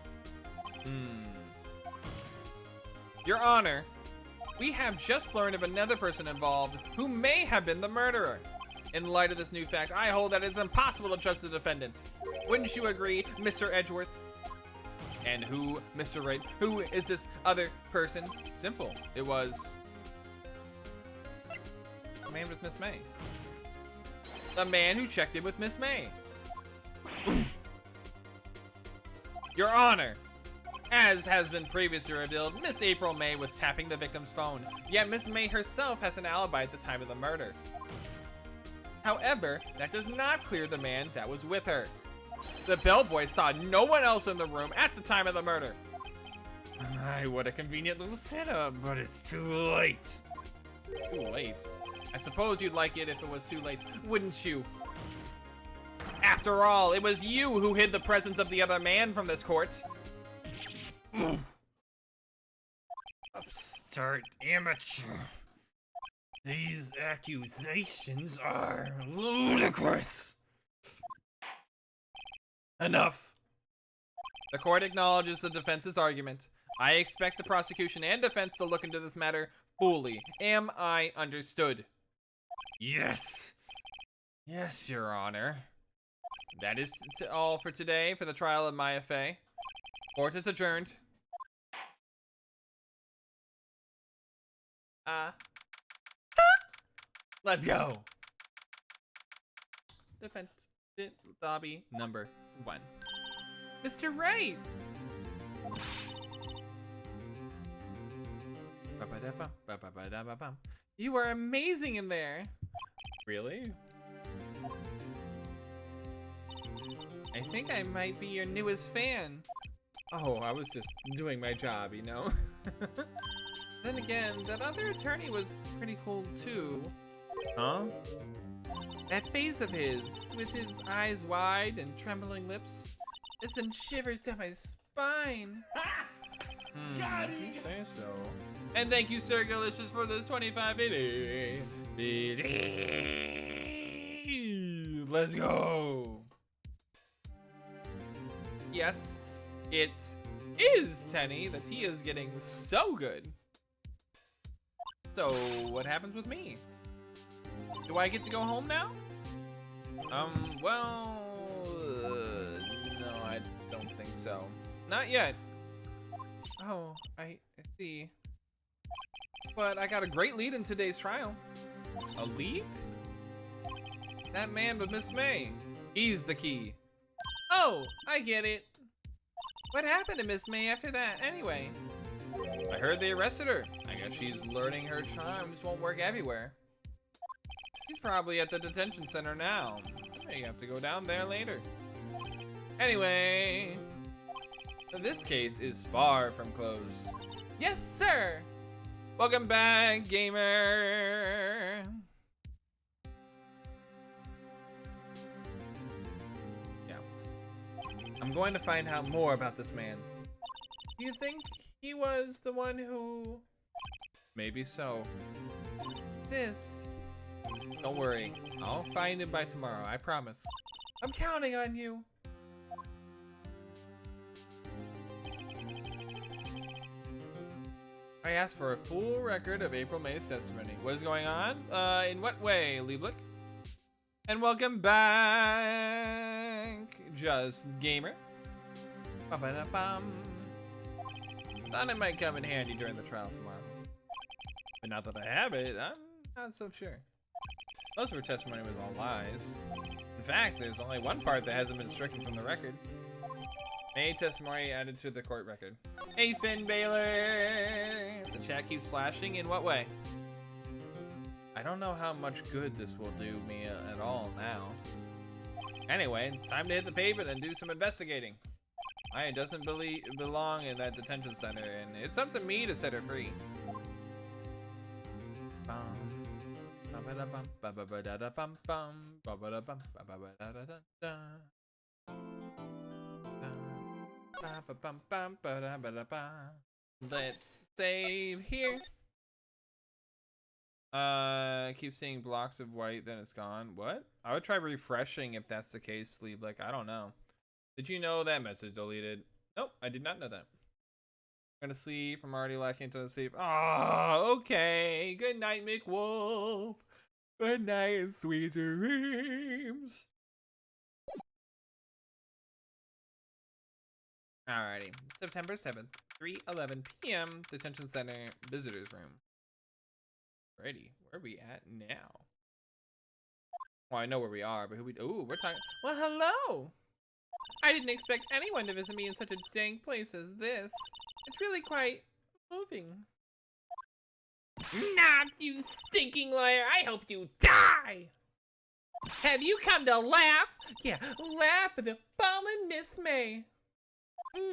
Your Honor, we have just learned of another person involved who may have been the murderer. In light of this new fact, I hold that it's impossible to trust the defendant. Wouldn't you agree, Mr. Edgeworth? And who, Mr. Wright? Who is this other person? Simple. It was... the man with Miss May. The man who checked in with Miss May. Your Honor, as has been previously revealed, Miss April May was tapping the victim's phone, yet Miss May herself has an alibi at the time of the murder. However, that does not clear the man that was with her. The bellboy saw no one else in the room at the time of the murder. Ay, what a convenient little setup, but it's too late. Too late? I suppose you'd like it if it was too late, wouldn't you? After all, it was you who hid the presence of the other man from this court. Upstart amateur. These accusations are ludicrous. Enough. The court acknowledges the defense's argument. I expect the prosecution and defense to look into this matter fully. Am I understood? Yes. Yes, Your Honor. That is all for today for the trial of Maya Fey. Court is adjourned. Let's go. Defense lobby number 1. Mr. Wright. You are amazing in there. Really? I think I might be your newest fan. Oh, I was just doing my job, you know? Then again, that other attorney was pretty cool too. Huh? That face of his, with his eyes wide and trembling lips, it sends shivers down my spine. Got if you say so. And thank you, Sir Delicious, for this 2580. Let's go. Yes, it is Tenny. The tea is getting so good. So, what happens with me? Do I get to go home now? Well, no, I don't think so. Not yet. Oh, I see. But I got a great lead in today's trial. A lead? That man with Miss May. He's the key. Oh, I get it. What happened to Miss May after that, anyway? I heard they arrested her. I guess she's learning her charms won't work everywhere. She's probably at the detention center now. You have to go down there later. Anyway, this case is far from closed. Yes, sir. Welcome back, gamer. Yeah. I'm going to find out more about this man. Do you think he was the one who... Maybe so. This... Don't worry. I'll find him by tomorrow, I promise. I'm counting on you. I asked for a full record of April May's testimony. What is going on? In what way, Lieblich? And welcome back, Just Gamer. Ba-ba-da-bum. Thought it might come in handy during the trial tomorrow. But now that I have it, I'm not so sure. Most of her testimony was all lies. In fact, there's only one part that hasn't been stricken from the record. May testimony added to the court record. Hey, Finn Baylor! The chat keeps flashing. In what way? I don't know how much good this will do me at all now. Anyway, time to hit the pavement and do some investigating. Maya doesn't belong in that detention center, and it's up to me to set her free. Let's save here. I keep seeing blocks of white, then it's gone. What? I would try refreshing if that's the case, Sleep. Like, I don't know. Did you know that message deleted? Nope, I did not know that. I'm gonna sleep. I'm already lacking to sleep. Oh, okay. Good night, McWolf. Good night and sweet dreams. Alrighty. September 7th, 3:11 p.m. Detention Center Visitors Room. Alrighty. Where are we at now? Well, I know where we are, but who we... Ooh, we're talking... Well, hello! I didn't expect anyone to visit me in such a dank place as this. It's really quite moving. Not you stinking liar! I hope you die! Have you come to laugh? Yeah, laugh at the fallen Miss May.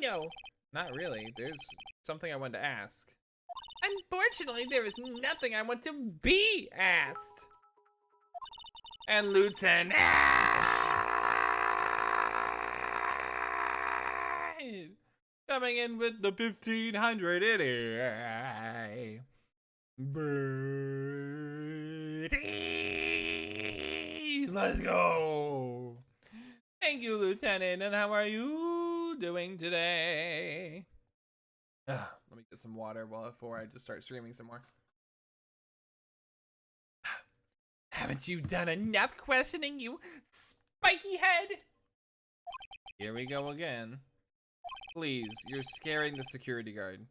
No. Not really. There's something I wanted to ask. Unfortunately, there is nothing I want to be asked. And Lieutenant coming in with the 1500 itty. Birdies, let's go. Thank you, Lieutenant. And how are you doing today? Let me get some water before I just start streaming some more. Haven't you done enough questioning, you spiky head? Here we go again. Please, you're scaring the security guard.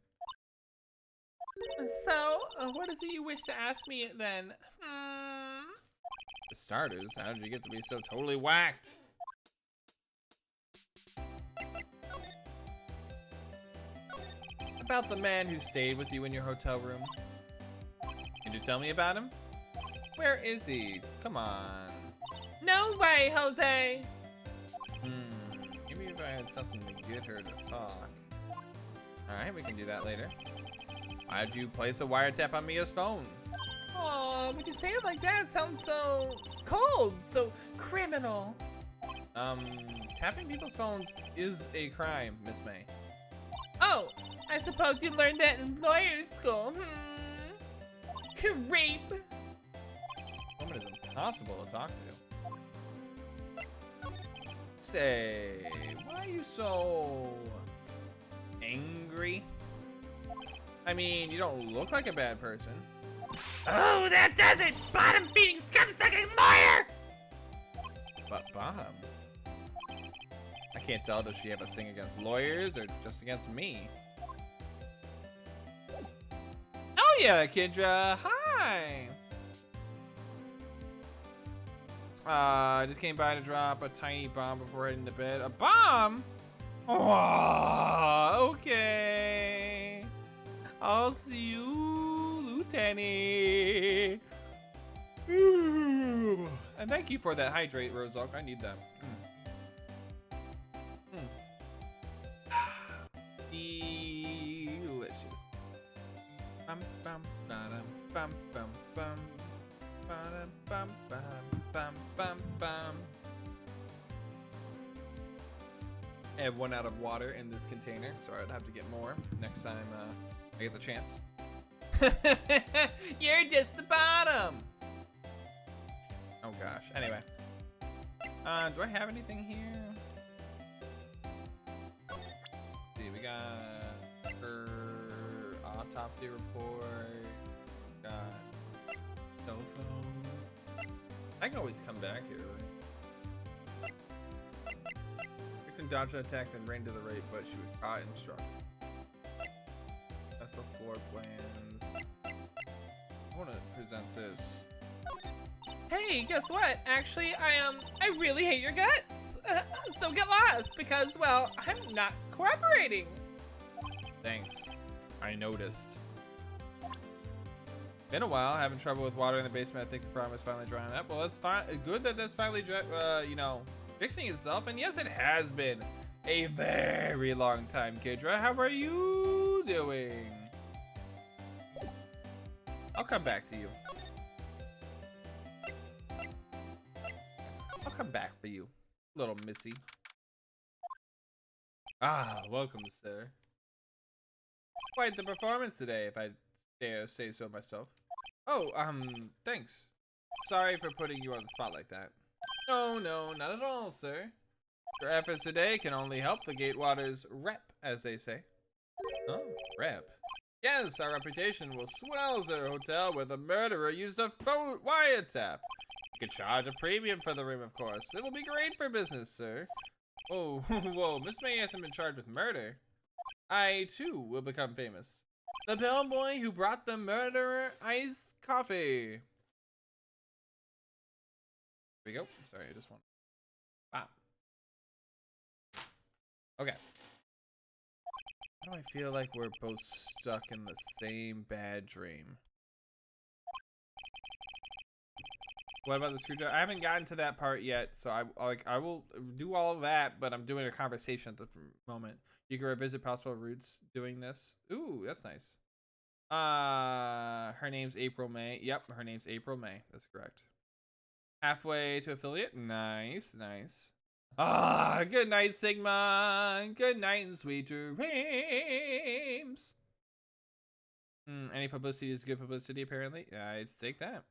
So, what is it you wish to ask me then? For starters, how did you get to be so totally whacked? About the man who stayed with you in your hotel room. Can you tell me about him? Where is he? Come on. No way, Jose! Maybe if I had something to get her to talk. Alright, we can do that later. Why'd you place a wiretap on Mia's phone? Oh, when you say it like that, it sounds so cold, so criminal. Tapping people's phones is a crime, Miss May. Oh, I suppose you learned that in lawyer school, Creep. Woman is impossible to talk to. Say, why are you so angry? I mean, you don't look like a bad person. Oh, that does it! Bottom feeding scum-sucking lawyer! But Bob, I can't tell, does she have a thing against lawyers or just against me? Oh yeah, Kendra, hi! I just came by to drop a tiny bomb before heading to bed. A bomb? Oh, okay. I'll see you, Lieutenant. And thank you for that hydrate, Rosalk. I need that. Delicious. Bum bum ba-dum, bum bum bum. Ba-dum, bum bum bum bum bum. I have one out of water in this container, so I'd have to get more next time I get the chance. You're just the bottom. Oh gosh. Anyway, do I have anything here? Let's see, we got her autopsy report. Got cell phone. I can always come back here. Right? Victim dodged an attack and ran to the right, but she was caught and struck. That's the floor plans. I want to present this. Hey, guess what? Actually, I really hate your guts. So get lost, because, well, I'm not cooperating. Thanks. I noticed. Been a while, having trouble with water in the basement. I think the problem is finally drying up. Well, that's fine. Good that that's finally, you know, fixing itself. And yes, it has been a very long time, Kidra. How are you doing? I'll come back to you. I'll come back for you, little missy. Ah, welcome, sir. Quite the performance today, if I dare say so myself. Oh, thanks. Sorry for putting you on the spot like that. No, not at all, sir. Your efforts today can only help the Gatewaters rep, as they say. Oh, rep. Yes, our reputation will swell as a hotel where the murderer used a phone wiretap. You could charge a premium for the room, of course. It will be great for business, sir. Oh, whoa, Miss May hasn't been charged with murder. I, too, will become famous. The bellboy who brought the murderer iced coffee. Here we go. Sorry, I just want... Ah. Okay. Why do I feel like we're both stuck in the same bad dream? What about the screwdriver? I haven't gotten to that part yet, so I will do all of that, but I'm doing a conversation at the moment. You can revisit possible routes doing this. Ooh, that's nice. Her name's April May. Yep, her name's April May. That's correct. Halfway to affiliate. Nice. Good night, Sigma. Good night and sweet dreams. Any publicity is good publicity, apparently. I'd take that.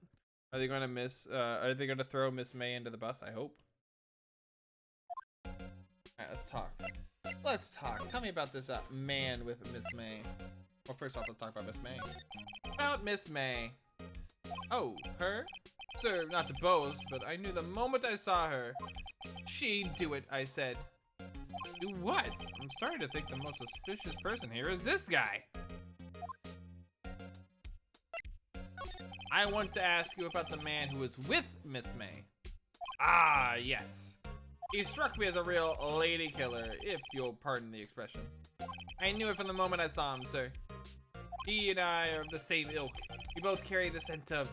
Are they gonna are they gonna throw Miss May into the bus? I hope. Alright, let's talk. Tell me about this man with Miss May. Well, first off, let's talk about Miss May. About Miss May. Oh, her? Sir, not to boast, but I knew the moment I saw her. She'd do it, I said. Do what? I'm starting to think the most suspicious person here is this guy. I want to ask you about the man who was with Miss May. Ah, yes. He struck me as a real lady killer, if you'll pardon the expression. I knew it from the moment I saw him, sir. He and I are of the same ilk. We both carry the scent of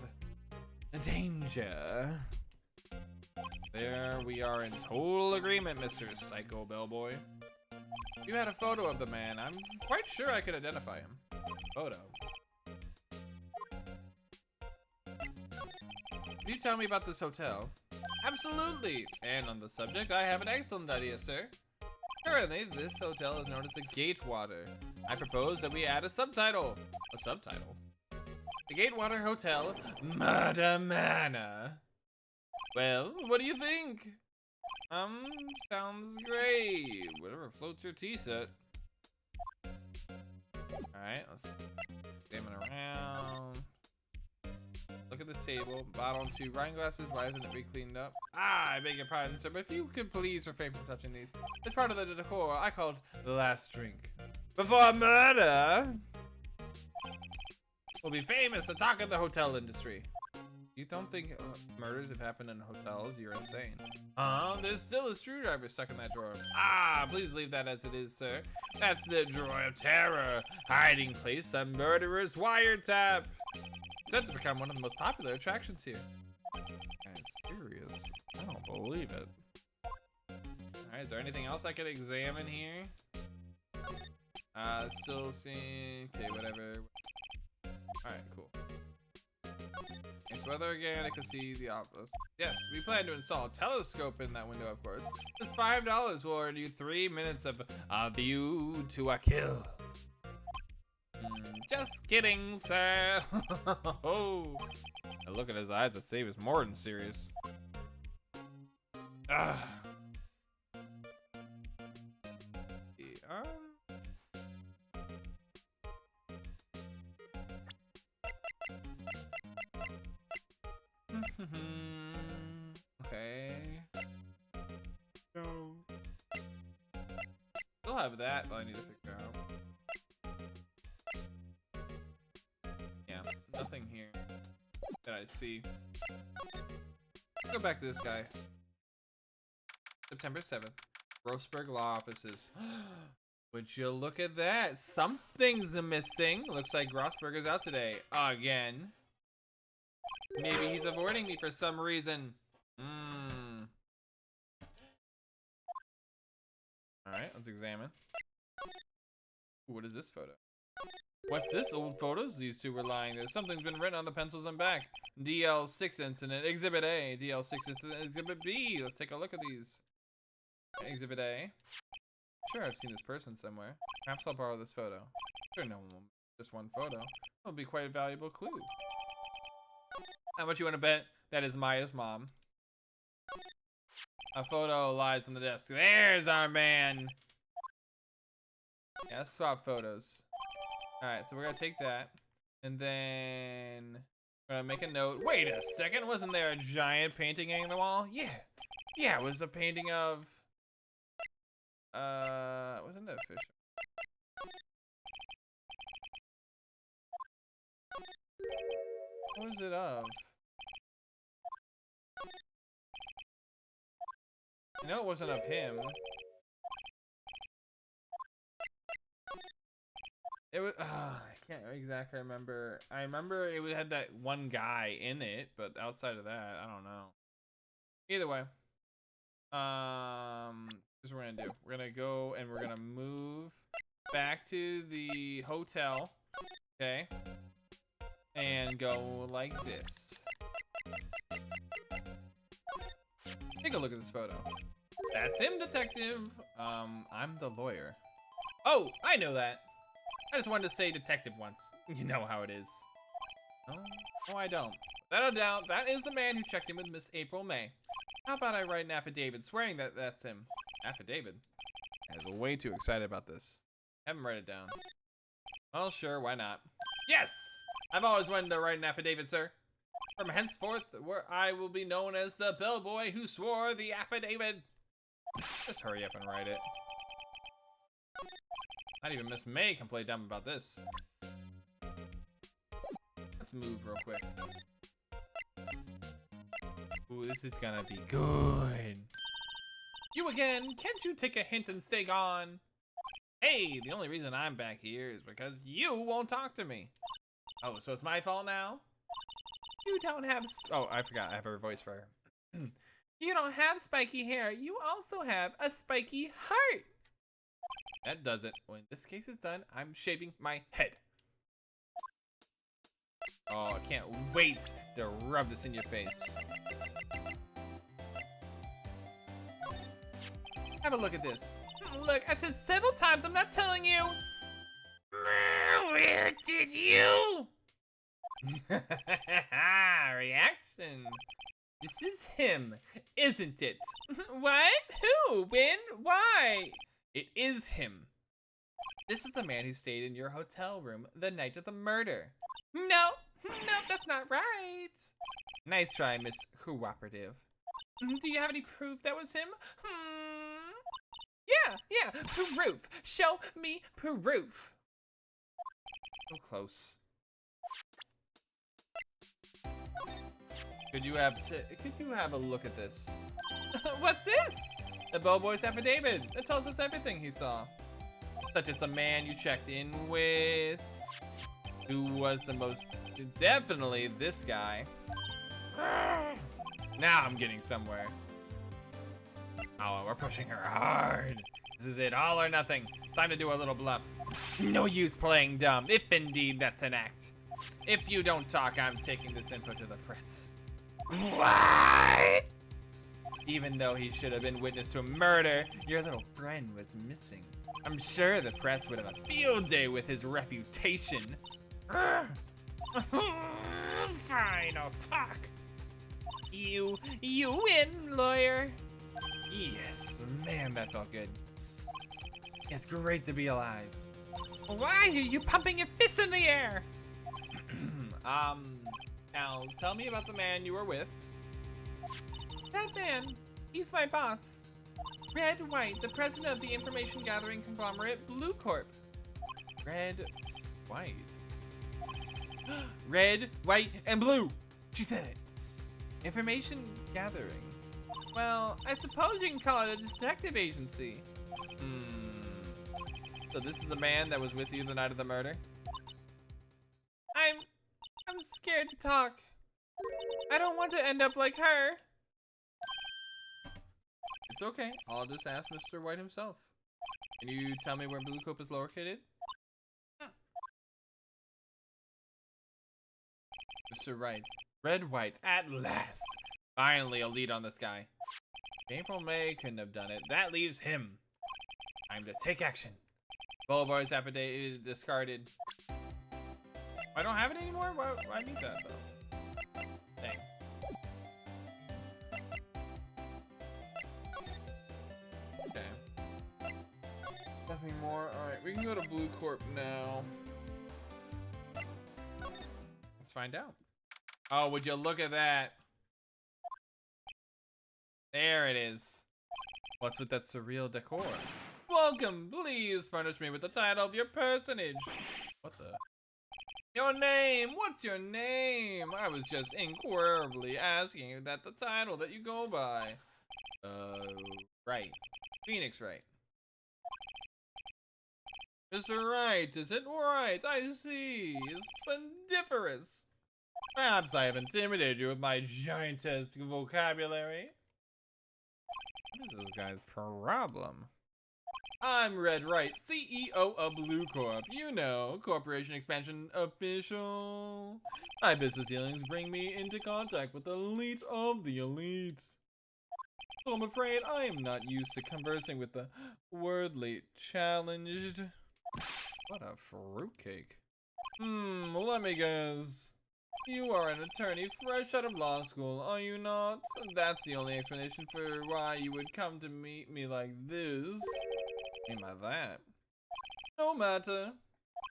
danger. There we are in total agreement, Mr. Psycho Bellboy. You had a photo of the man. I'm quite sure I could identify him. Photo. Can you tell me about this hotel? Absolutely. And on the subject, I have an excellent idea, sir. Currently, this hotel is known as the Gatewater. I propose that we add a subtitle. A subtitle? The Gatewater Hotel, Murder Manor. Well, what do you think? Sounds great. Whatever floats your tea set. Alright, let's examine around. Look at this table. Bottle and 2 wine glasses. Why isn't it re-cleaned up? I beg your pardon, sir, but if you could please refrain from touching these. It's part of the decor I called the last drink. Before murder, we'll be famous to talk in the hotel industry. You don't think murders have happened in hotels? You're insane. There's still a screwdriver stuck in that drawer. Please leave that as it is, sir. That's the drawer of terror. Hiding place a murderer's wiretap. Set to become one of the most popular attractions here. Guys, serious? I don't believe it. Alright, is there anything else I could examine here? Still seeing... Okay, whatever. Alright, cool. It's weather again, I can see the office. Yes, we plan to install a telescope in that window, of course. This $5 will earn you 3 minutes of a view to a kill. Just kidding, sir. Oh, look at his eyes. That save is more than serious. Okay. No. Still have that, but I need to figure out. Nothing here that I see. Let's go back to this guy. September 7th. Grossberg Law Offices. Would you look at that? Something's missing. Looks like Grossberg is out today. Again. Maybe he's avoiding me for some reason. Alright, let's examine. What is this photo? What's this? Old photos? These two were lying. There's something's been written on the pencils and back. DL6 incident, Exhibit A. DL6 incident, Exhibit B. Let's take a look at these. Exhibit A. Sure, I've seen this person somewhere. Perhaps I'll borrow this photo. Sure, no one will. Just one photo. It'll be quite a valuable clue. How much you want to bet that is Maya's mom? A photo lies on the desk. There's our man. Yeah, let's swap photos. Alright, so we're gonna take that. And then we're gonna make a note. Wait a second, wasn't there a giant painting hanging on the wall? Yeah. Yeah, it was a painting of wasn't it a fish? What was it of? I know it wasn't of him. It was, I can't exactly remember. I remember it had that one guy in it, but outside of that, I don't know. Either way, here's what we're gonna do. We're gonna go and we're gonna move back to the hotel, okay? And go like this. Take a look at this photo. That's him, detective. I'm the lawyer. Oh, I know that. I just wanted to say detective once. You know how it is. No, I don't. Without a doubt, that is the man who checked in with Miss April May. How about I write an affidavit swearing that that's him? Affidavit? I was way too excited about this. Have him write it down. Well, sure, why not? Yes! I've always wanted to write an affidavit, sir. From henceforth, where I will be known as the bellboy who swore the affidavit. Just hurry up and write it. Not even Miss May can play dumb about this. Let's move real quick. Ooh, this is gonna be good. You again? Can't you take a hint and stay gone? Hey, the only reason I'm back here is because you won't talk to me. Oh, so it's my fault now? You don't have... Oh, I forgot. I have her voice for her. You don't have spiky hair. You also have a spiky heart. That does it. When this case is done, I'm shaving my head. Oh, I can't wait to rub this in your face. Have a look at this. Look, I've said several times I'm not telling you. Where did you? Reaction. This is him, isn't it? What? Who? When? Why? It is him. This is the man who stayed in your hotel room the night of the murder. No, that's not right. Nice try, Miss Cooperative. Do you have any proof that was him? Yeah, proof. Show me proof. So close. Could you have a look at this? What's this? The bellboy's affidavit. It tells us everything he saw. Such as the man you checked in with, who was the most, definitely this guy. Now I'm getting somewhere. Oh, we're pushing her hard. This is it, all or nothing. Time to do a little bluff. No use playing dumb, if indeed that's an act. If you don't talk, I'm taking this info to the press. What? Even though he should have been witness to a murder, your little friend was missing. I'm sure the press would have a field day with his reputation. Fine, I'll talk. You win, lawyer. Yes, man, that felt good. It's great to be alive. Why are you pumping your fists in the air? Now tell me about the man you were with. That man, he's my boss. Red White, the president of the information gathering conglomerate Blue Corp. Red White. Red, white, and blue. She said it. Information gathering. Well, I suppose you can call it a detective agency. So this is the man that was with you the night of the murder? I'm scared to talk. I don't want to end up like her. It's okay. I'll just ask Mr. White himself. Can you tell me where Blue Corp is located? Mr. Wright. Red White, at last. Finally a lead on this guy. April May couldn't have done it. That leaves him. Time to take action. Boulevard's affidavit is discarded. I don't have it anymore? Why need that though? Thanks. Nothing more? Alright, we can go to Blue Corp now. Let's find out. Oh, would you look at that? There it is. What's with that surreal decor? Welcome, please furnish me with the title of your personage. What the? Your name! What's your name? I was just inquirably asking that the title that you go by. Right. Pheonix Wright. Mr. Wright, is it right? I see. Splendiferous. Perhaps I have intimidated you with my giantesque vocabulary. What is this guy's problem? I'm Red Wright, CEO of Blue Corp. You know, corporation expansion official. My business dealings bring me into contact with the elite of the elite. So I'm afraid I am not used to conversing with the worldly challenged. What a fruitcake. Let me guess. You are an attorney fresh out of law school, are you not? That's the only explanation for why you would come to meet me like this. What by that? No matter.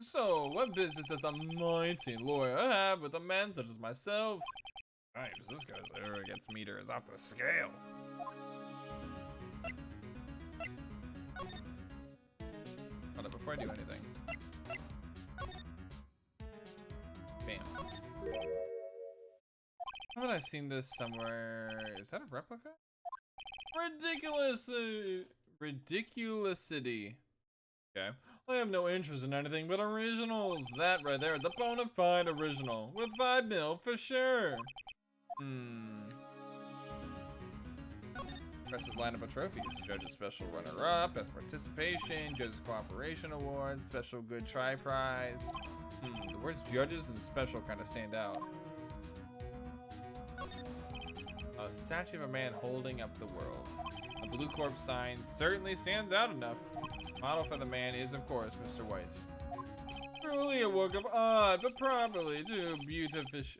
So, what business does a mighty lawyer have with a man such as myself? Right, this guy's arrogance meter is off the scale. Hold on, before I do anything. Bam. Haven't I seen this somewhere? Is that a replica? Ridiculousity. Okay. I have no interest in anything but originals. That right there is a bona fide original. With 5 mil for sure. Impressive lineup of trophies. Judge's special runner-up, best participation, Judge's cooperation award, special good try prize. The words judges and special kind of stand out. A statue of a man holding up the world. The Blue Corp sign certainly stands out enough. Model for the man is, of course, Mr. White. Truly a work of art, but properly too beauteous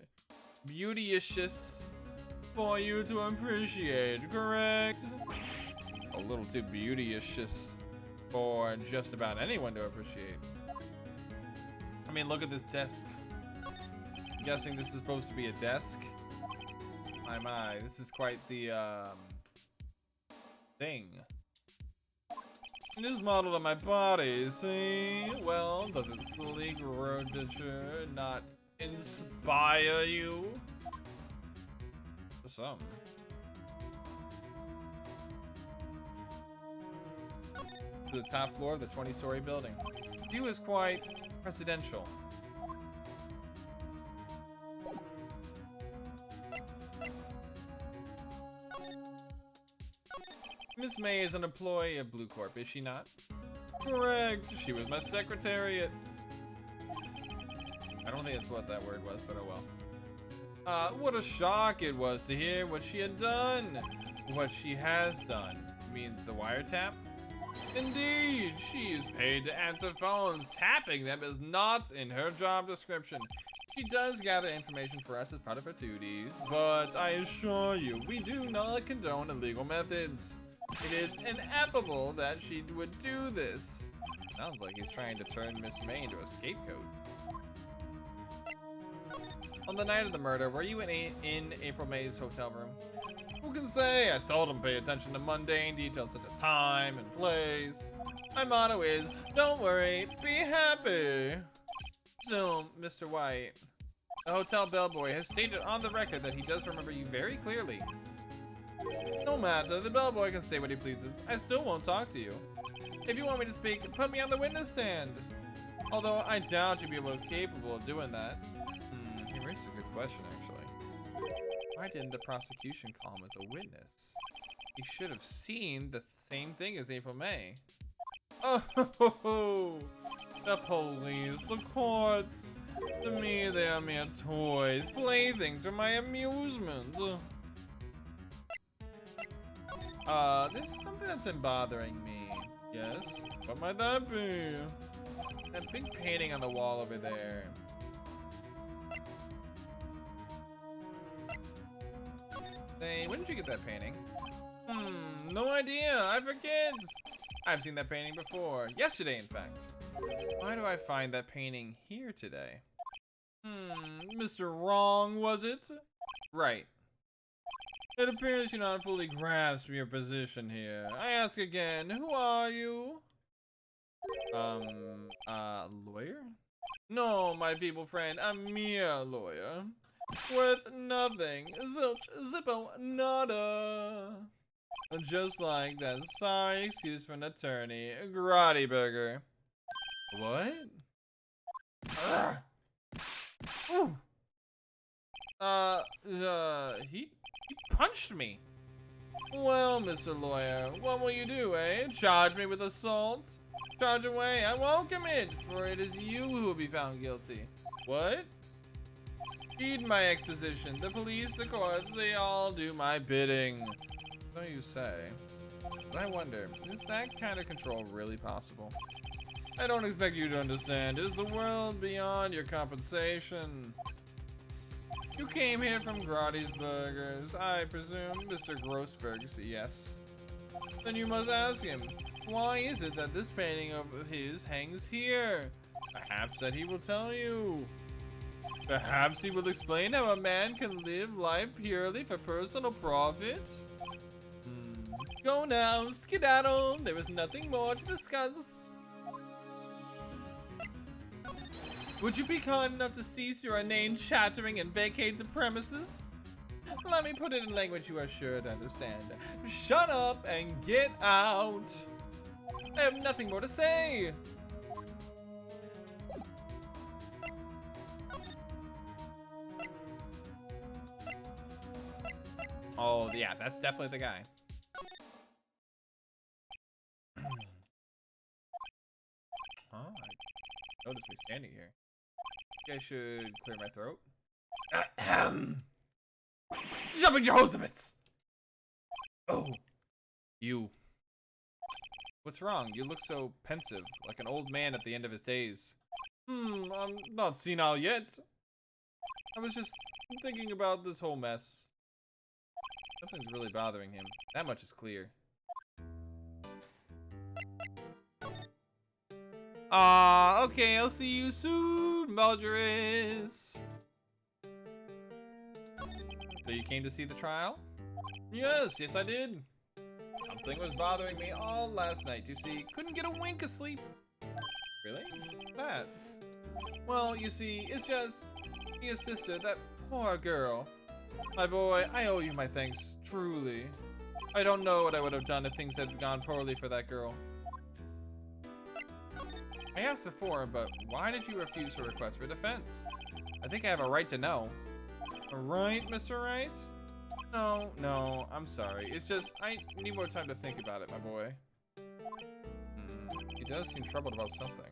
for you to appreciate, correct? A little too beauteous for just about anyone to appreciate. I mean, look at this desk. I'm guessing this is supposed to be a desk. My, this is quite the thing. It is modeled on my body, see? Well, does its sleek rotature not inspire you? For some. To the top floor of the 20-story building. View is quite presidential. Miss May is an employee of Blue Corp, is she not? Correct. She was my secretariat. I don't think that's what that word was, but oh well. What a shock it was to hear what she had done. What she has done. You mean the wiretap? Indeed, she is paid to answer phones. Tapping them is not in her job description. She does gather information for us as part of her duties, but I assure you, we do not condone illegal methods. It is ineffable that she would do this. Sounds like he's trying to turn Miss May into a scapegoat. On the night of the murder, were you in April May's hotel room? Who can say? I seldom pay attention to mundane details such as time and place. My motto is, don't worry, be happy. So, Mr. White, the hotel bellboy has stated on the record that he does remember you very clearly. No matter, the bellboy can say what he pleases. I still won't talk to you. If you want me to speak, put me on the witness stand. Although I doubt you'll be capable of doing that. He raised a good question, actually. Why didn't the prosecution call him as a witness? He should have seen the same thing as April May. Oh, the police, the courts. To me, they are mere toys, playthings for my amusement. There's something that's been bothering me. Yes? What might that be? That big painting on the wall over there. Hey, when did you get that painting? No idea. I forget. I've seen that painting before. Yesterday, in fact. Why do I find that painting here today? Mr. Wrong, was it? Right. It appears you not fully grasp your position here. I ask again, who are you? Lawyer? No, my feeble friend, a mere lawyer. Worth nothing. Zilch, zippo, nada. Just like that sorry excuse for an attorney. Grotty burger. What? Ugh. Ooh. He punched me. Well, Mr. Lawyer, what will you do, eh? Charge me with assault? Charge away, I won't commit, for it is you who will be found guilty. What? Heed my exposition. The police, the courts, they all do my bidding. So you say. But I wonder, is that kind of control really possible? I don't expect you to understand. It is a world beyond your compensation. You came here from Grotty's Burgers, I presume. Mr. Grossberg's, yes. Then you must ask him, why is it that this painting of his hangs here? Perhaps that he will tell you. Perhaps he will explain how a man can live life purely for personal profit. Go now, skedaddle. There is nothing more to discuss. Would you be kind enough to cease your inane chattering and vacate the premises? Let me put it in language you are sure to understand. Shut up and get out. I have nothing more to say. Oh, yeah, that's definitely the guy. Oh, I noticed me standing here. I should clear my throat. Jumping Jehoshaphat! Oh, you. What's wrong? You look so pensive, like an old man at the end of his days. I'm not senile yet. I was just thinking about this whole mess. Something's really bothering him. That much is clear. Okay, I'll see you soon, Marjoris. So you came to see the trial? Yes, I did. Something was bothering me all last night, you see. Couldn't get a wink of sleep. Really? What's that? Well, you see, it's just your sister, that poor girl. My boy, I owe you my thanks, truly. I don't know what I would have done if things had gone poorly for that girl. I asked before, but why did you refuse her request for defense? I think I have a right to know. A right, Mr. Wright? No, I'm sorry. It's just, I need more time to think about it, my boy. He does seem troubled about something.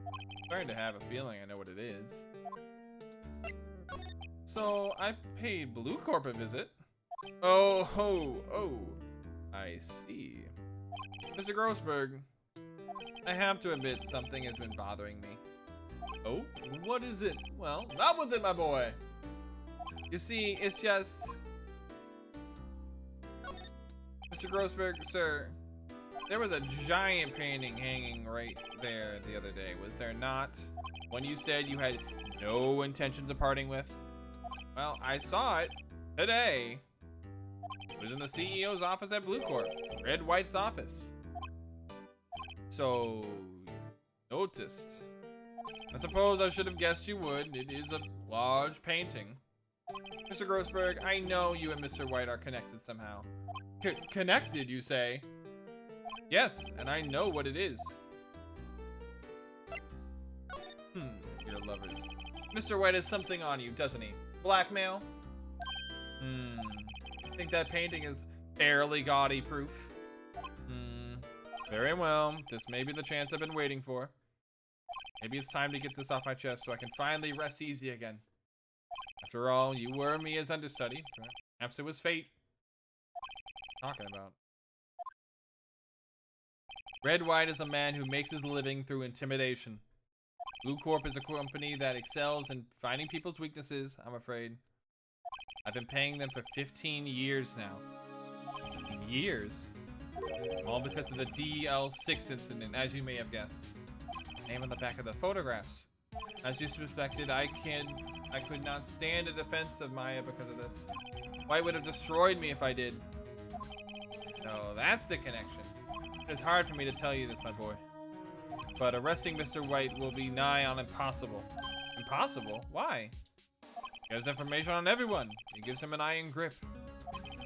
I'm starting to have a feeling I know what it is. So, I paid Blue Corp a visit. Oh, I see. Mr. Grossberg, I have to admit something has been bothering me. Oh, what is it? Well, not with it, my boy. You see, it's just... Mr. Grossberg, sir, there was a giant painting hanging right there the other day, was there not? One you said you had no intentions of parting with? Well, I saw it today. It was in the CEO's office at Blue Corp, Red White's office. So, noticed. I suppose I should have guessed you would. It is a large painting. Mr. Grossberg, I know you and Mr. White are connected somehow. Connected, you say? Yes, and I know what it is. Your lovers. Mr. White has something on you, doesn't he? Blackmail? I think that painting is barely gaudy proof. Very well. This may be the chance I've been waiting for. Maybe it's time to get this off my chest so I can finally rest easy again. After all, you were me as understudy. Perhaps it was fate. What are you talking about? Red White is a man who makes his living through intimidation. Blue Corp is a company that excels in finding people's weaknesses, I'm afraid. I've been paying them for 15 years now. Years? All because of the DL6 incident, as you may have guessed. Name on the back of the photographs. As you suspected, I could not stand a defense of Maya because of this. White would have destroyed me if I did. No, that's the connection. It's hard for me to tell you this, my boy. But arresting Mr. White will be nigh on impossible. Impossible? Why? He has information on everyone. He gives him an iron grip.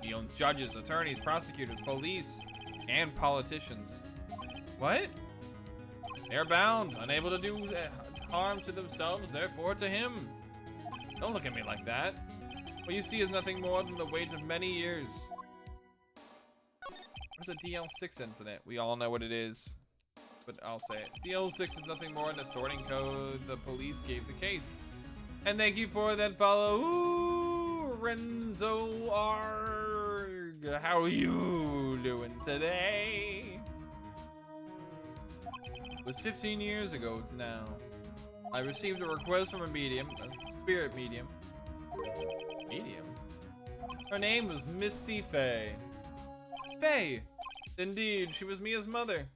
He owns judges, attorneys, prosecutors, police, and politicians. What? They're bound, unable to do harm to themselves, therefore to him. Don't look at me like that. What you see is nothing more than the wage of many years. What's a DL6 incident? We all know what it is, but I'll say it. DL6 is nothing more than a sorting code the police gave the case. And thank you for that follow. Ooh, Renzo Arg. How are you doing today? It was 15 years ago now. I received a request from a medium, a spirit medium. Medium? Her name was Misty Faye. Faye! Indeed, she was Mia's mother.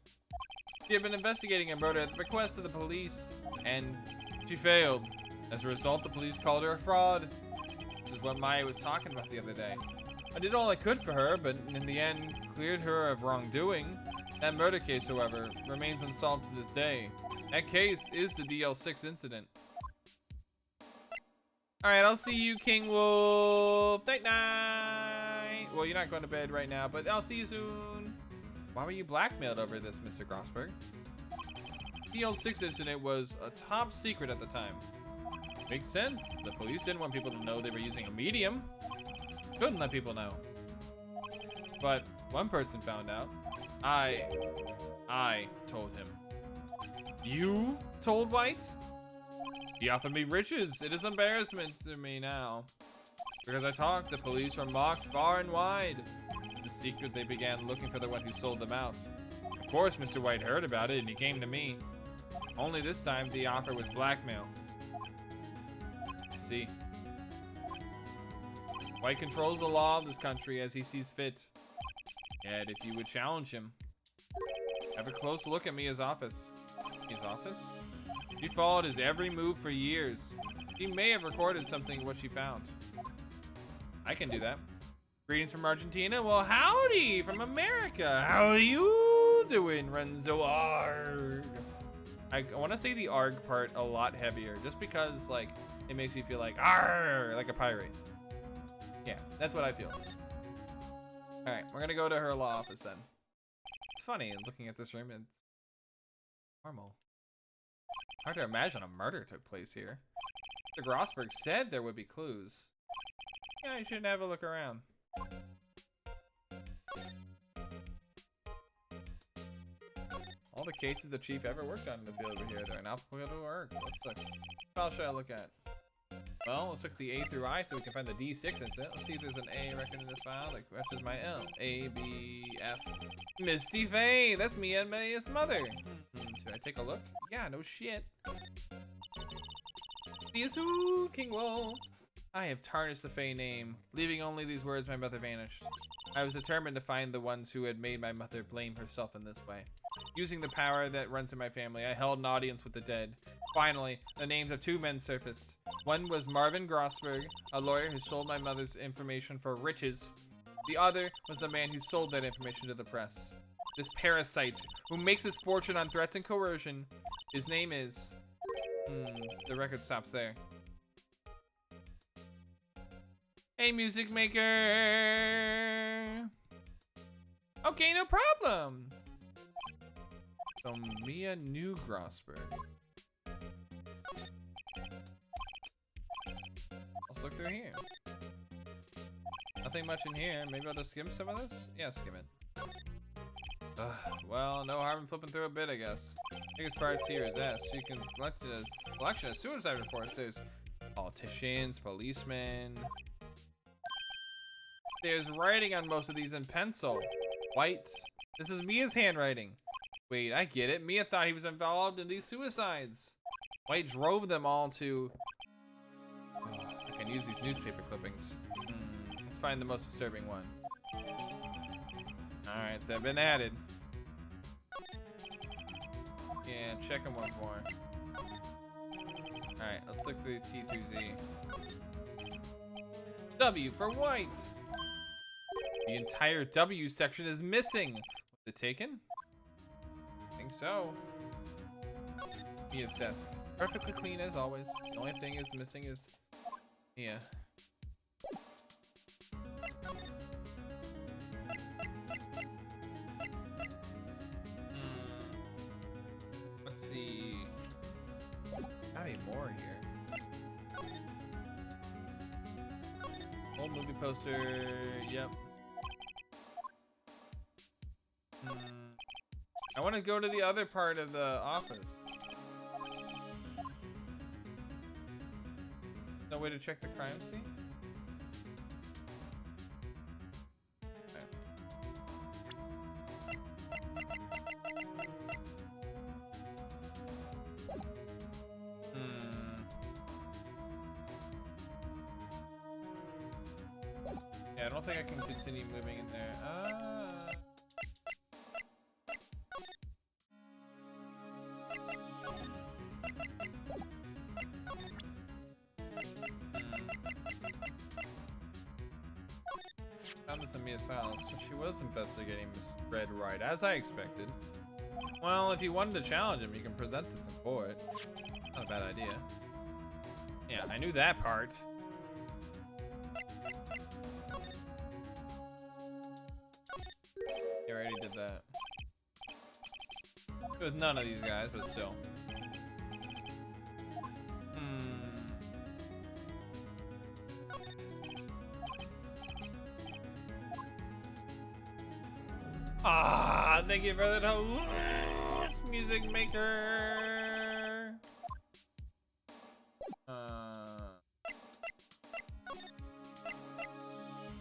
She had been investigating a murder at the request of the police, and she failed. As a result, the police called her a fraud. This is what Maya was talking about the other day. I did all I could for her, but in the end, cleared her of wrongdoing. That murder case, however, remains unsolved to this day. That case is the DL6 incident. Alright, I'll see you, King Wolf. Night night. Well, you're not going to bed right now, but I'll see you soon. Why were you blackmailed over this, Mr. Grossberg? DL6 incident was a top secret at the time. Makes sense. The police didn't want people to know they were using a medium. Couldn't let people know. But one person found out. I told him. You told White? He offered me riches. It is embarrassment to me now. Because I talked, the police were mocked far and wide. The secret, they began looking for the one who sold them out. Of course, Mr. White heard about it and he came to me. Only this time, the offer was blackmail. See. White controls the law of this country as he sees fit. Yet, if you would challenge him, have a close look at Mia's office. His office? She followed his every move for years. He may have recorded something of what she found. I can do that. Greetings from Argentina. Well, howdy from America. How are you doing, Renzo Arg? I want to say the arg part a lot heavier, just because, like, it makes me feel like, arg, like a pirate. Yeah, that's what I feel. All right, we're gonna go to her law office then. It's funny looking at this room. It's normal. Hard to imagine a murder took place here. Mr. Grossberg said there would be clues. Yeah, I should have a look around. All the cases the chief ever worked on in the field over here. They're in alphabetical order. Let's look. What file should I look at? Well, let's look at the A through I so we can find the D6 incident. Let's see if there's an A record in this file that matches my L. A, B, F. Misty Faye! That's me and Maya's mother. Should I take a look? Yeah, no shit. See you soon, King Wolf. I have tarnished the Faye name, leaving only these words, my mother vanished. I was determined to find the ones who had made my mother blame herself in this way. Using the power that runs in my family, I held an audience with the dead. Finally, the names of two men surfaced. One was Marvin Grossberg, a lawyer who sold my mother's information for riches. The other was the man who sold that information to the press. This parasite, who makes his fortune on threats and coercion. His name is... the record stops there. Hey, music maker! Okay, no problem! So, Mia knew Grossberg. Let's look through here. Nothing much in here. Maybe I'll just skim some of this? Yeah, skim it. Well, no harm in flipping through a bit, I guess. Biggest parts here is S. You can collection of suicide reports. There's politicians, policemen. There's writing on most of these in pencil. White. This is Mia's handwriting. Wait, I get it. Mia thought he was involved in these suicides. White drove them all to... I can use these newspaper clippings. Let's find the most disturbing one. Alright, so they've been added. Yeah, check them once more. Alright, let's look through T through Z. W for whites. The entire W section is missing. Was it taken? I think so. Mia's desk. Perfectly clean as always. The only thing is missing is Mia. Let's see. Gotta be more here. Old movie poster. Yep. I want to go to the other part of the office. No way to check the crime scene? Okay. Yeah, I don't think I can continue moving in there. Found this in Mia's files. So she was investigating Miss Red Wright, as I expected. Well, if you wanted to challenge him, you can present this in court. Not a bad idea. Yeah, I knew that part. Yeah, I already did that. With none of these guys, but still. Ah, thank you for that music maker.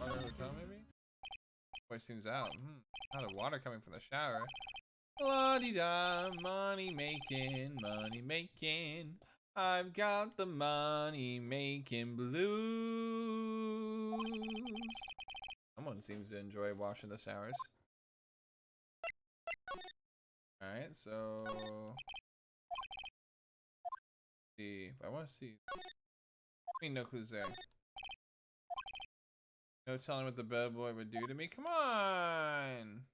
Water hotel maybe? Voice seems out. Not of water coming from the shower. La-di-da, money making, money making. I've got the money making blues. Someone seems to enjoy washing the showers. Alright, so see. I want to see. I mean, no clues there. No telling what the bellboy would do to me. Come on.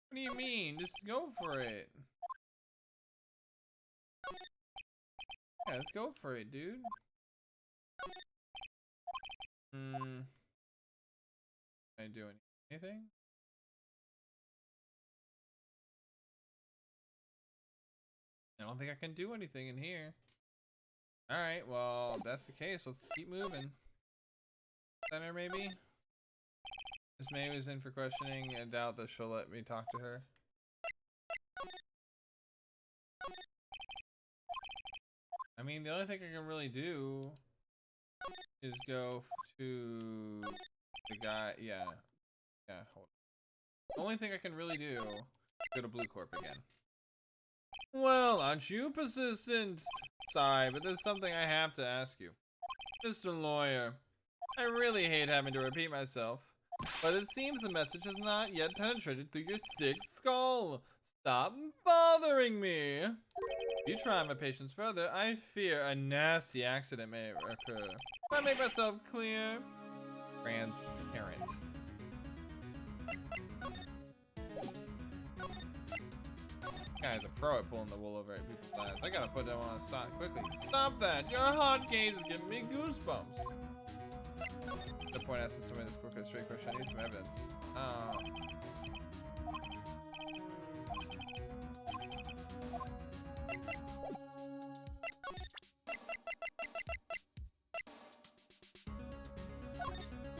What do you mean? Just go for it. Yeah, let's go for it, dude. Can I do anything? I don't think I can do anything in here. Alright, well, if that's the case, let's keep moving. Center, maybe? Miss May was in for questioning. I doubt that she'll let me talk to her. I mean, the only thing I can really do is go to the guy. Yeah, hold on. The only thing I can really do is go to Blue Corp again. Well, aren't you persistent? Sorry, but there's something I have to ask you. Mr. Lawyer, I really hate having to repeat myself, but it seems the message has not yet penetrated through your thick skull. Stop bothering me. If you try my patience further, I fear a nasty accident may occur. Can I make myself clear? Transparent. Guy's a pro at pulling the wool over people's eyes. I gotta put that on a stop quickly. Stop that! Your hot gaze is giving me goosebumps. The point asking somebody this quick, straight question. I need some evidence. I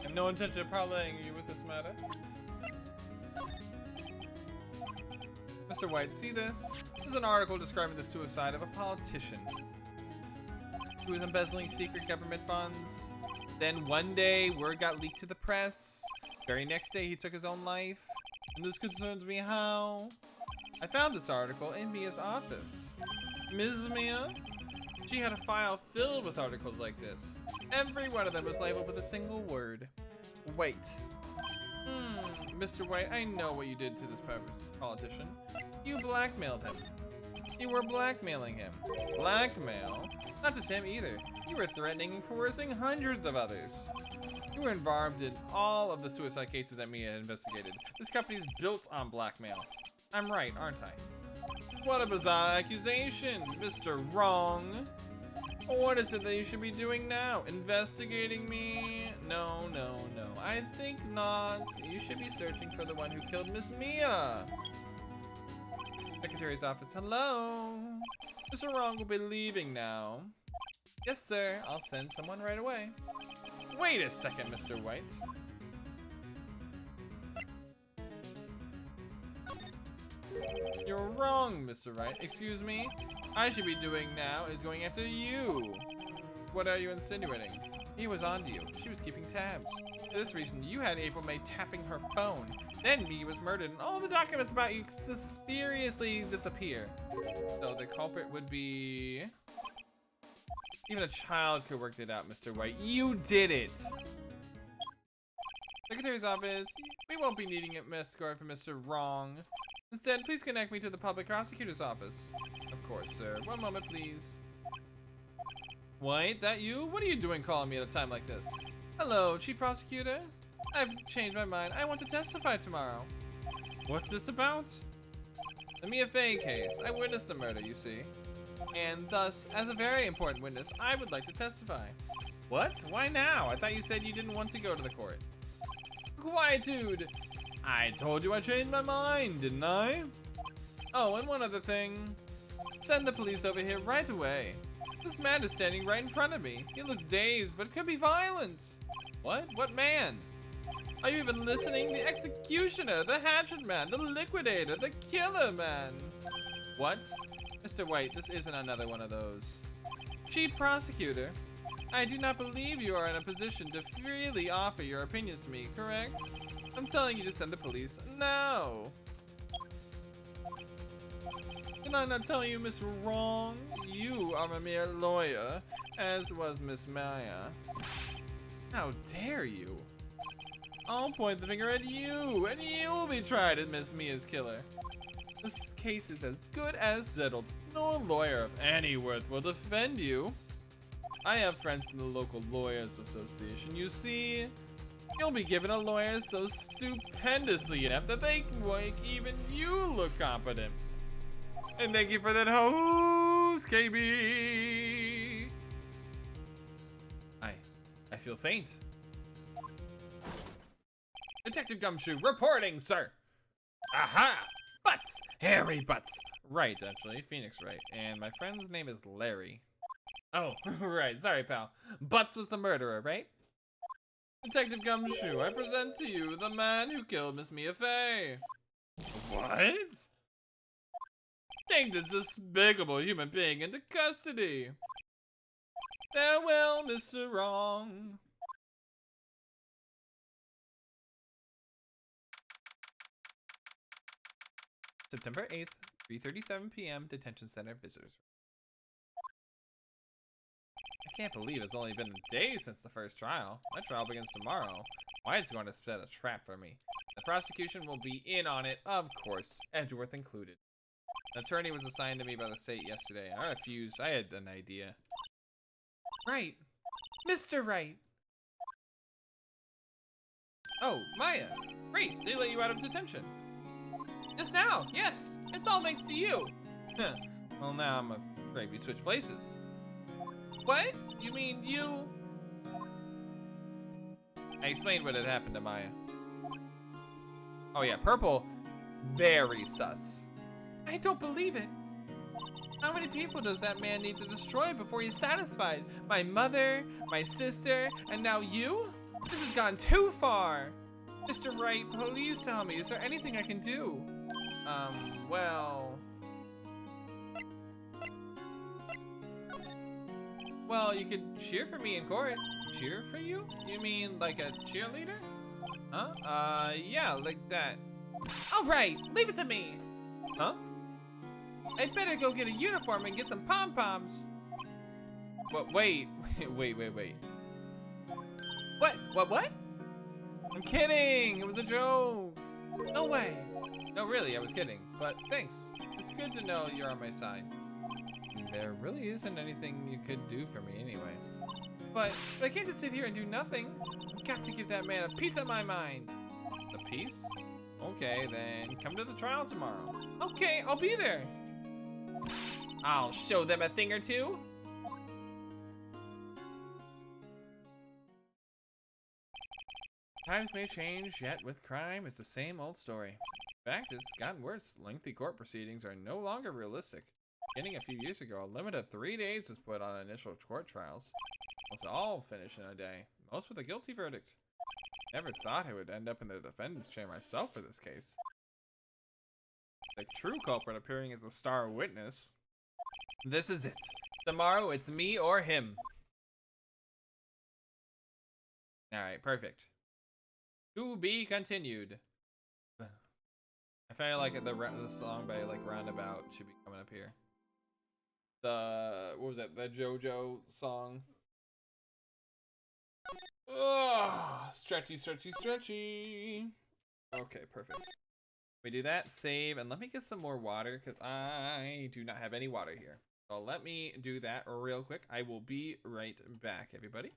have no intention of parlaying you with this matter. Mr. White, see this? This is an article describing the suicide of a politician who was embezzling secret government funds. Then one day, word got leaked to the press. Very next day, he took his own life. And this concerns me how? I found this article in Mia's office. Ms. Mia? She had a file filled with articles like this. Every one of them was labeled with a single word. Wait. Mr. White, I know what you did to this politician. You blackmailed him. You were blackmailing him. Blackmail? Not just him either. You were threatening and coercing hundreds of others. You were involved in all of the suicide cases that Mia investigated. This company is built on blackmail. I'm right, aren't I? What a bizarre accusation, Mr. Wrong. What is it that you should be doing now? Investigating me? No, no, no. I think not. You should be searching for the one who killed Miss Mia. Secretary's office. Hello. Mr. Wrong will be leaving now. Yes, sir. I'll send someone right away. Wait a second, Mr. White. You're wrong, Mr. Wright. Excuse me? I should be doing now is going after you. What are you insinuating? He was onto you. She was keeping tabs. For this reason, you had April May tapping her phone. Then Mia was murdered and all the documents about you mysteriously disappear. So the culprit would be... Even a child could work it out, Mr. White. You did it! Secretary's office. We won't be needing an escort for Mr. Wrong. Instead, please connect me to the public prosecutor's office. Of course, sir. One moment, please. White, that you? What are you doing calling me at a time like this? Hello, Chief Prosecutor. I've changed my mind. I want to testify tomorrow. What's this about? The Mia Fey case. I witnessed the murder, you see. And thus, as a very important witness, I would like to testify. What? Why now? I thought you said you didn't want to go to the court. Quietude! I told you I changed my mind, didn't I? Oh, and one other thing. Send the police over here right away. This man is standing right in front of me. He looks dazed, but could be violent. What? What man? Are you even listening? The executioner, the hatchet man, the liquidator, the killer man. What? Mr. White, this isn't another one of those. Chief Prosecutor, I do not believe you are in a position to freely offer your opinions to me, correct? I'm telling you to send the police now. Did I not tell you, Miss Wrong? You are a mere lawyer, as was Miss Maya. How dare you? I'll point the finger at you, and you will be tried as Miss Mia's killer. This case is as good as settled. No lawyer of any worth will defend you. I have friends in the local lawyers association. You see, you'll be given a lawyer so stupendously inept that they can make even you look competent. And thank you for that hose, KB. I feel faint. Detective Gumshoe reporting, sir. Aha! Butts! Hairy butts! Right, actually, Pheonix Wright. And my friend's name is Larry. Oh, right, sorry, pal. Butts was the murderer, right? Detective Gumshoe, I present to you the man who killed Miss Mia Fey. What? Take this despicable human being into custody. Farewell, Mr. Wrong. September 8th, 3:37 p.m. Detention Center visitors. I can't believe it's only been a day since the first trial. My trial begins tomorrow. Wyatt's going to set a trap for me. The prosecution will be in on it, of course, Edgeworth included. An attorney was assigned to me by the state yesterday. I refused. I had an idea. Right. Mr. Wright. Oh, Maya. Great. They let you out of detention. Just now. Yes. It's all thanks to you. Well, now I'm afraid we switched places. What? You mean you? I explained what had happened to Maya. Oh yeah, purple. Very sus. I don't believe it. How many people does that man need to destroy before he's satisfied? My mother, my sister, and now you? This has gone too far. Mr. Wright, please tell me, is there anything I can do? Well, you could cheer for me in court. Cheer for you? You mean like a cheerleader? Huh? Yeah, like that. All right, leave it to me. Huh? I'd better go get a uniform and get some pom-poms. But wait. What? I'm kidding! It was a joke! No way! No, really, I was kidding. But thanks. It's good to know you're on my side. There really isn't anything you could do for me anyway. But I can't just sit here and do nothing. I've got to give that man a piece of my mind. A piece? Okay, then come to the trial tomorrow. Okay, I'll be there. I'll show them a thing or two. Times may change, yet with crime, it's the same old story. In fact, it's gotten worse. Lengthy court proceedings are no longer realistic. Beginning a few years ago, a limit of 3 days was put on initial court trials. Almost all finish in a day, most with a guilty verdict. Never thought I would end up in the defendant's chair myself for this case. The true culprit appearing as the star witness. This is it. Tomorrow it's me or him. Alright, perfect. To be continued. I feel like the song by like Roundabout should be coming up here. The, what was that? The JoJo song. Ugh, stretchy, stretchy, stretchy. Okay, perfect. We do that, save, and let me get some more water because I do not have any water here. So let me do that real quick. I will be right back, everybody.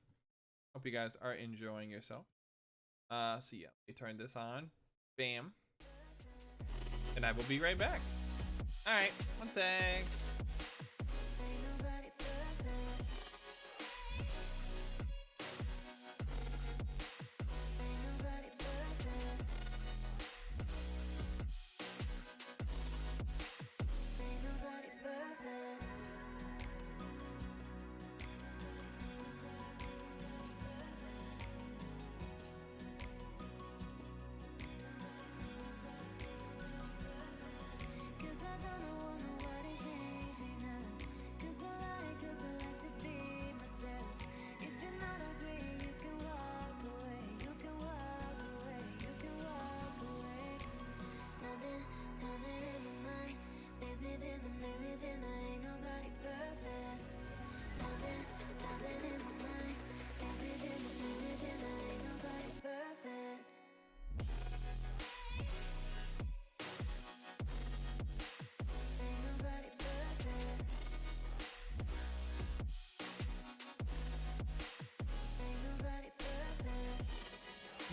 Hope you guys are enjoying yourself. So yeah, let me turn this on. Bam. And I will be right back. All right, one sec.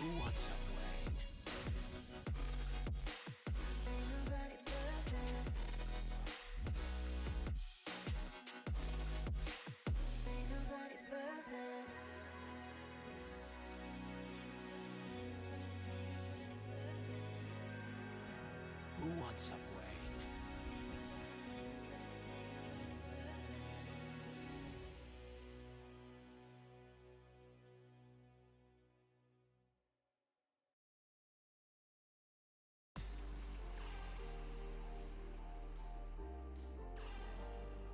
Who wants some rain? Who wants some rain?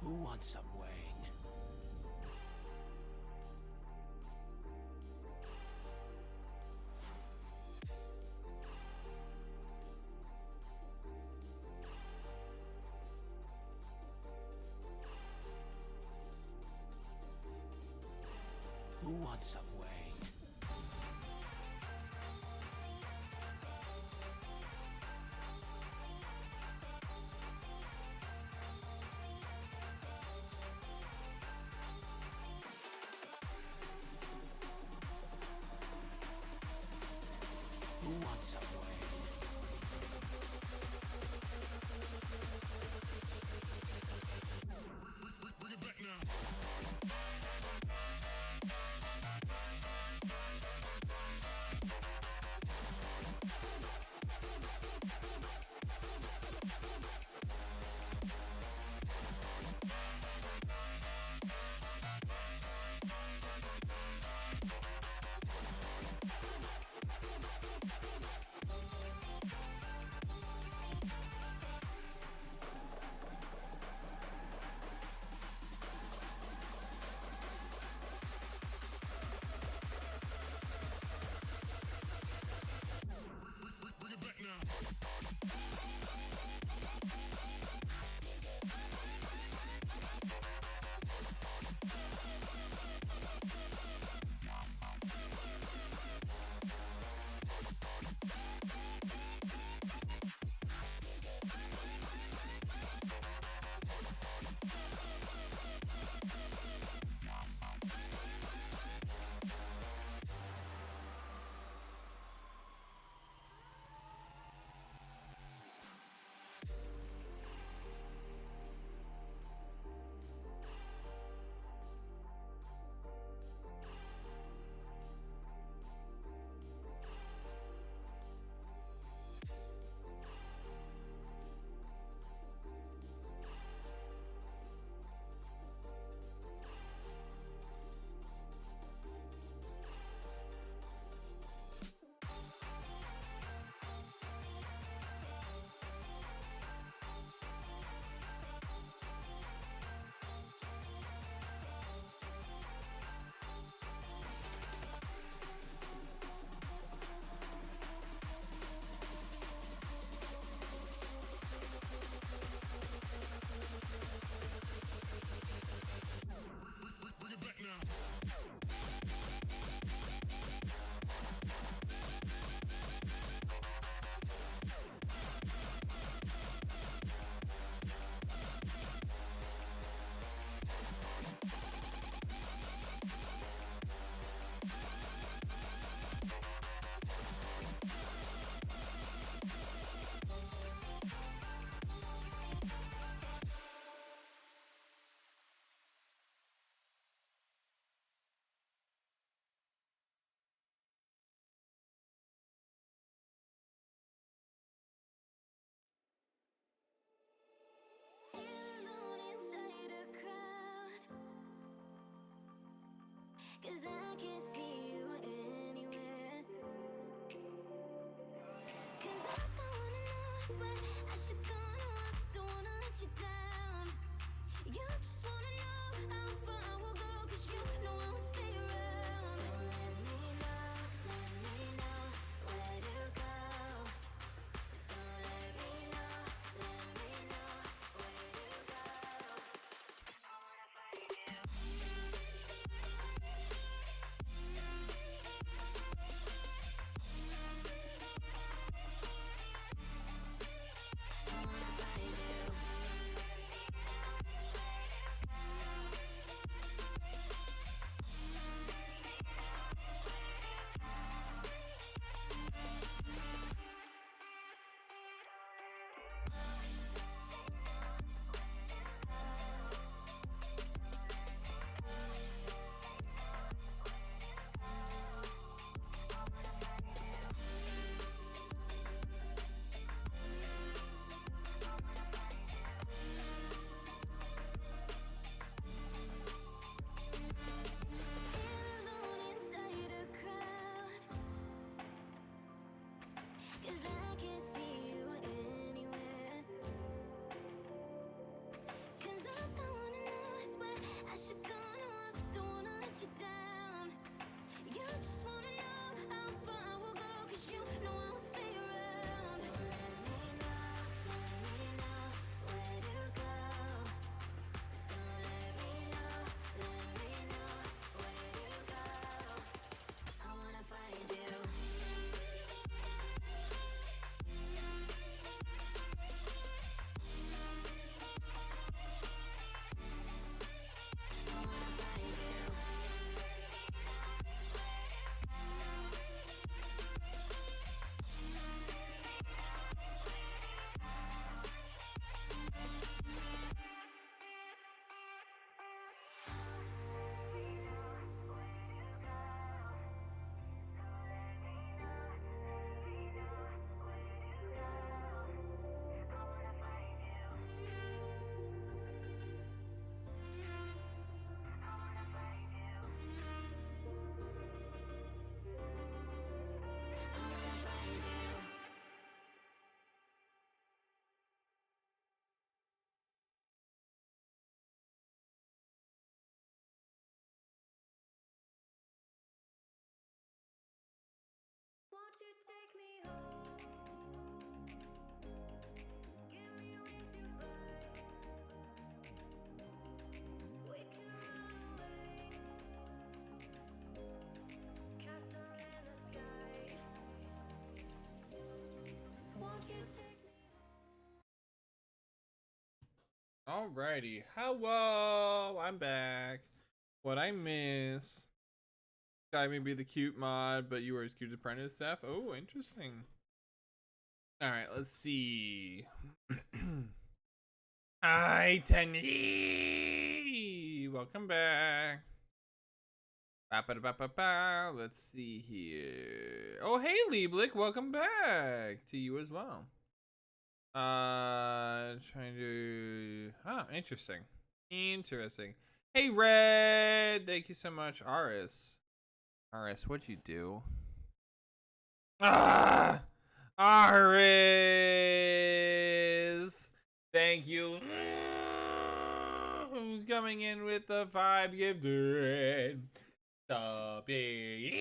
Who wants some rain? Who wants some rain? Who wants some rain? Alrighty. Hello, I'm back. What I miss? Guy may be the cute mod, but you are his cute apprentice, Seth. Oh, interesting. Alright, let's see. Hi, Tenny! Welcome back. Ba-ba-da-ba-ba-ba. Let's see here. Oh, hey, Lieblich. Welcome back to you as well. Trying to. Oh, interesting. Interesting. Hey, Red. Thank you so much, Aris. Aris, what'd you do? Ah, Aris. Thank you. Coming in with the 5 gifted. Stop it.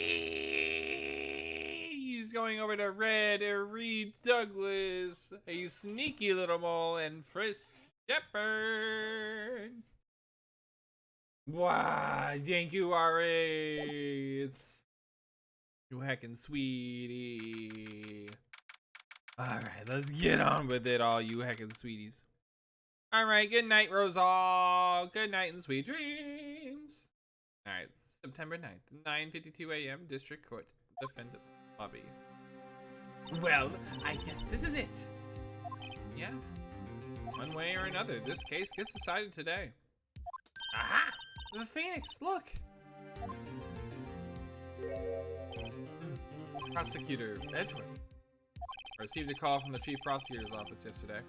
He's going over to Red or Reed Douglas, a sneaky little mole, and Frisk Shepherd. Wow, thank you, Aris. You heckin' sweetie. Alright, let's get on with it, all you heckin' sweeties. Alright, good night, Rosal. Good night and sweet dreams. Alright, September 9th, 9:52 a.m., District Court, Defendant Lobby. Well, I guess this is it. Yeah. One way or another, this case gets decided today. Aha! The Pheonix, look! Prosecutor Edgeworth. I received a call from the Chief Prosecutor's office yesterday.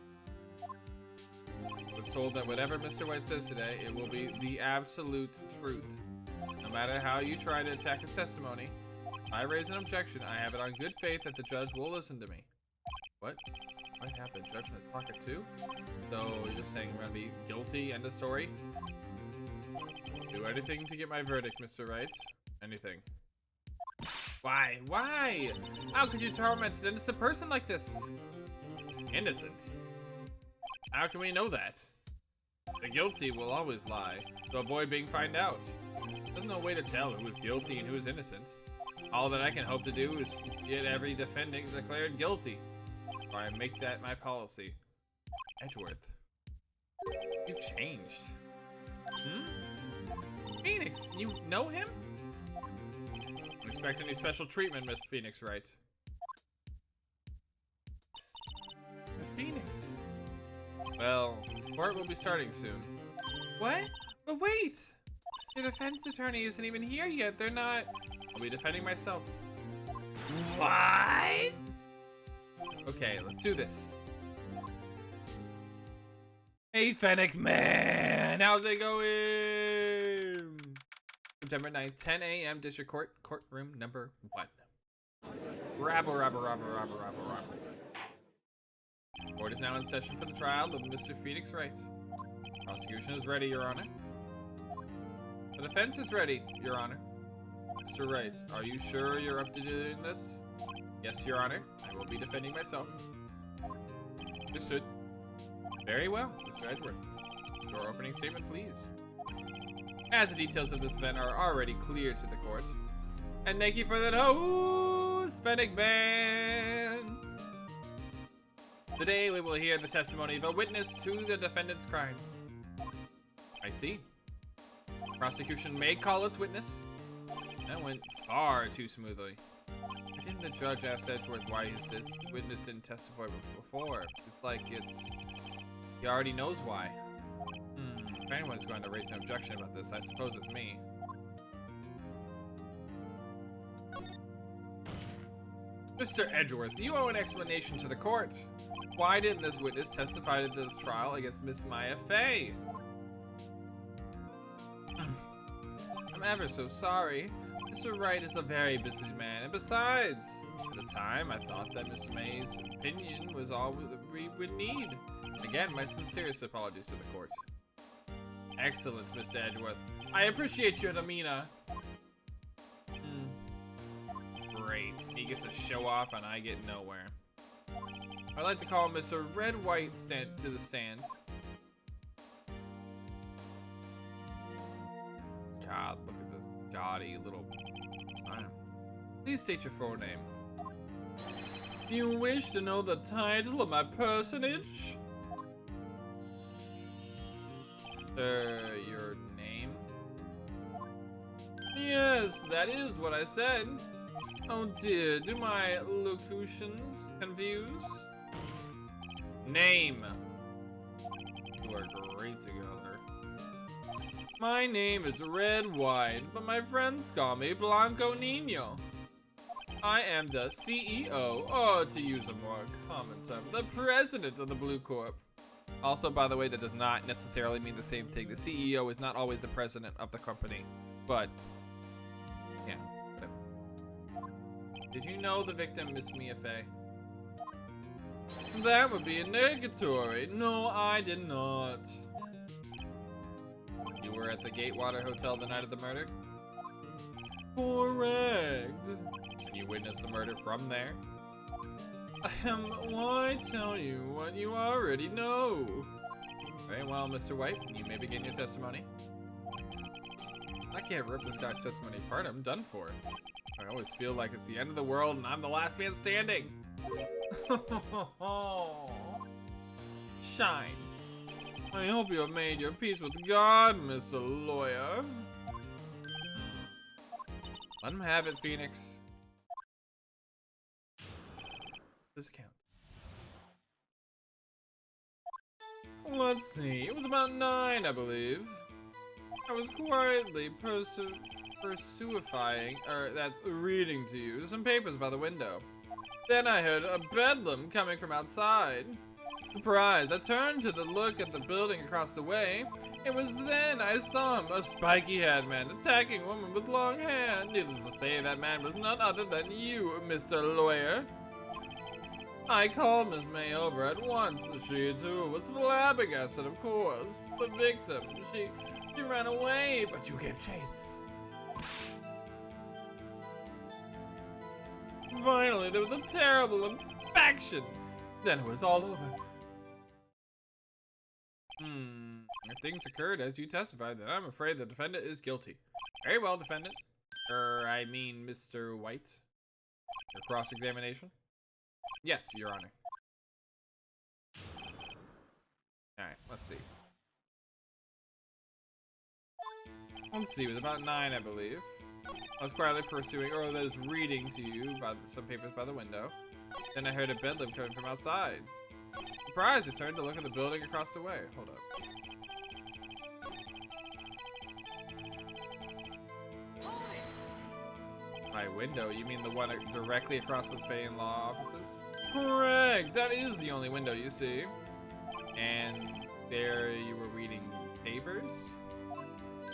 I was told that whatever Mr. White says today, it will be the absolute truth. No matter how you try to attack his testimony, if I raise an objection, I have it on good faith that the judge will listen to me. What? What happened? Judge in his pocket too? So you're saying we're gonna be guilty, end of story? Do anything to get my verdict, Mr. Wright. Anything. Why? Why? How could you torment an innocent person like this? Innocent? How can we know that? The guilty will always lie, to avoid being found out. There's no way to tell who is guilty and who is innocent. All that I can hope to do is get every defendant declared guilty, or I make that my policy. Edgeworth. You've changed. Pheonix, you know him? Don't expect any special treatment, Miss Pheonix Wright. Pheonix. Well, court will be starting soon. What? But wait! The defense attorney isn't even here yet. They're not. I'll be defending myself. What? Okay, let's do this. Hey, Fennec man! How's it going? September 9th, 10 a.m. District Court, courtroom number 1. Rabble. Court is now in session for the trial of Mr. Pheonix Wright. Prosecution is ready, Your Honor. The defense is ready, Your Honor. Mr. Wright, are you sure you're up to doing this? Yes, Your Honor. I will be defending myself. Understood. Very well, Mr. Edgeworth. Your opening statement, please. As the details of this event are already clear to the court. And thank you for that host, Fennec Man. Today we will hear the testimony of a witness to the defendant's crime. I see. Prosecution may call its witness. That went far too smoothly. Didn't the judge ask Edgeworth why his witness didn't testify before? It's like he already knows why. If anyone's going to raise an objection about this, I suppose it's me. Mr. Edgeworth, you owe an explanation to the court. Why didn't this witness testify to this trial against Miss Maya Fey? I'm ever so sorry. Mr. Wright is a very busy man, and besides, at the time I thought that Miss May's opinion was all we would need. Again, my sincerest apologies to the court. Excellent, Mr. Edgeworth. I appreciate your demeanor. Great. He gets to show off and I get nowhere. I'd like to call Mr. Red White to the stand. God, look at this gaudy little... Please state your full name. You wish to know the title of my personage? Your name? Yes, that is what I said. Oh dear, do my locutions confuse? Name. You are great together. My name is Red Wine, but my friends call me Blanco Nino. I am the CEO, or to use a more common term, the president of the Blue Corp. Also, by the way, that does not necessarily mean the same thing. The CEO is not always the president of the company, but yeah. Whatever. Did you know the victim, Miss Mia Fey? That would be a negatory. No, I did not. You were at the Gatewater Hotel the night of the murder? Correct. And you witnessed the murder from there? Why tell you what you already know? Very well, Mr. White, you may begin your testimony. I can't rip this guy's testimony apart. I'm done for. I always feel like it's the end of the world and I'm the last man standing. Shine. I hope you have made your peace with God, Mr. Lawyer. Let him have it, Pheonix. This account. Let's see. It was about 9, I believe. I was quietly reading to you some papers by the window. Then I heard a bedlam coming from outside. Surprised, I turned to look at the building across the way. It was then I saw him, a spiky-haired man, attacking a woman with long hair. Needless to say, that man was none other than you, Mr. Lawyer. I called Miss May over at once. She, too, was flabbergasted, of course. The victim, she ran away, but you gave chase. Finally, there was a terrible infection. Then it was all over. Things occurred as you testified, then I'm afraid the defendant is guilty. Very well, defendant. I mean, Mr. White. Your cross-examination? Yes, Your Honor. Alright, let's see. It was about 9, I believe. I was quietly reading to you some papers by the window. Then I heard a bedlam coming from outside. Surprised, I turned to look at the building across the way. Hold up. My window? You mean the one directly across the Pheon Law offices? Correct! That is the only window you see. And there you were reading papers?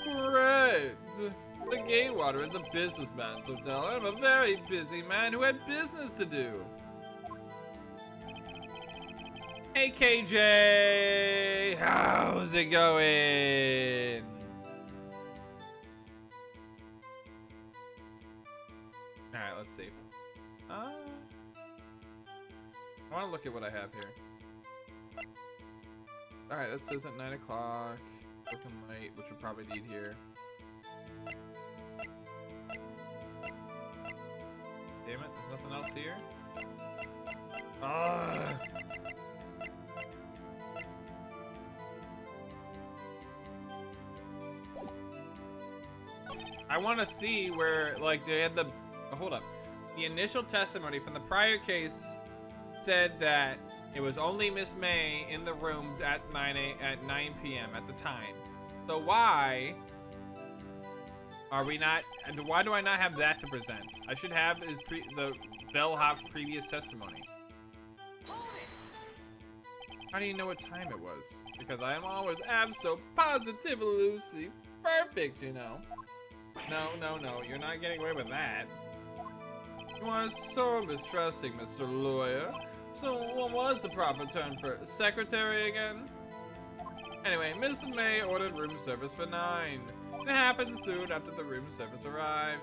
Correct! The Gatewater is a businessman's hotel. I'm a very busy man who had business to do. Hey KJ! How's it going? Alright, let's see. I want to look at what I have here. Alright, that says at 9 o'clock. Looking late, which we'll probably need here. Damn it, there's nothing else here? Ah! I want to see where, like, they had the... hold up. The initial testimony from the prior case said that it was only Miss May in the room at 9 p.m. at the time. So why are we not... and why do I not have that to present? I should have the bellhop's previous testimony. How do you know what time it was? Because I am always absolutely perfect, you know. No, you're not getting away with that. You are so mistrusting, Mr. Lawyer. So what was the proper term for secretary again? Anyway, Miss May ordered room service for 9. It happened soon after the room service arrived.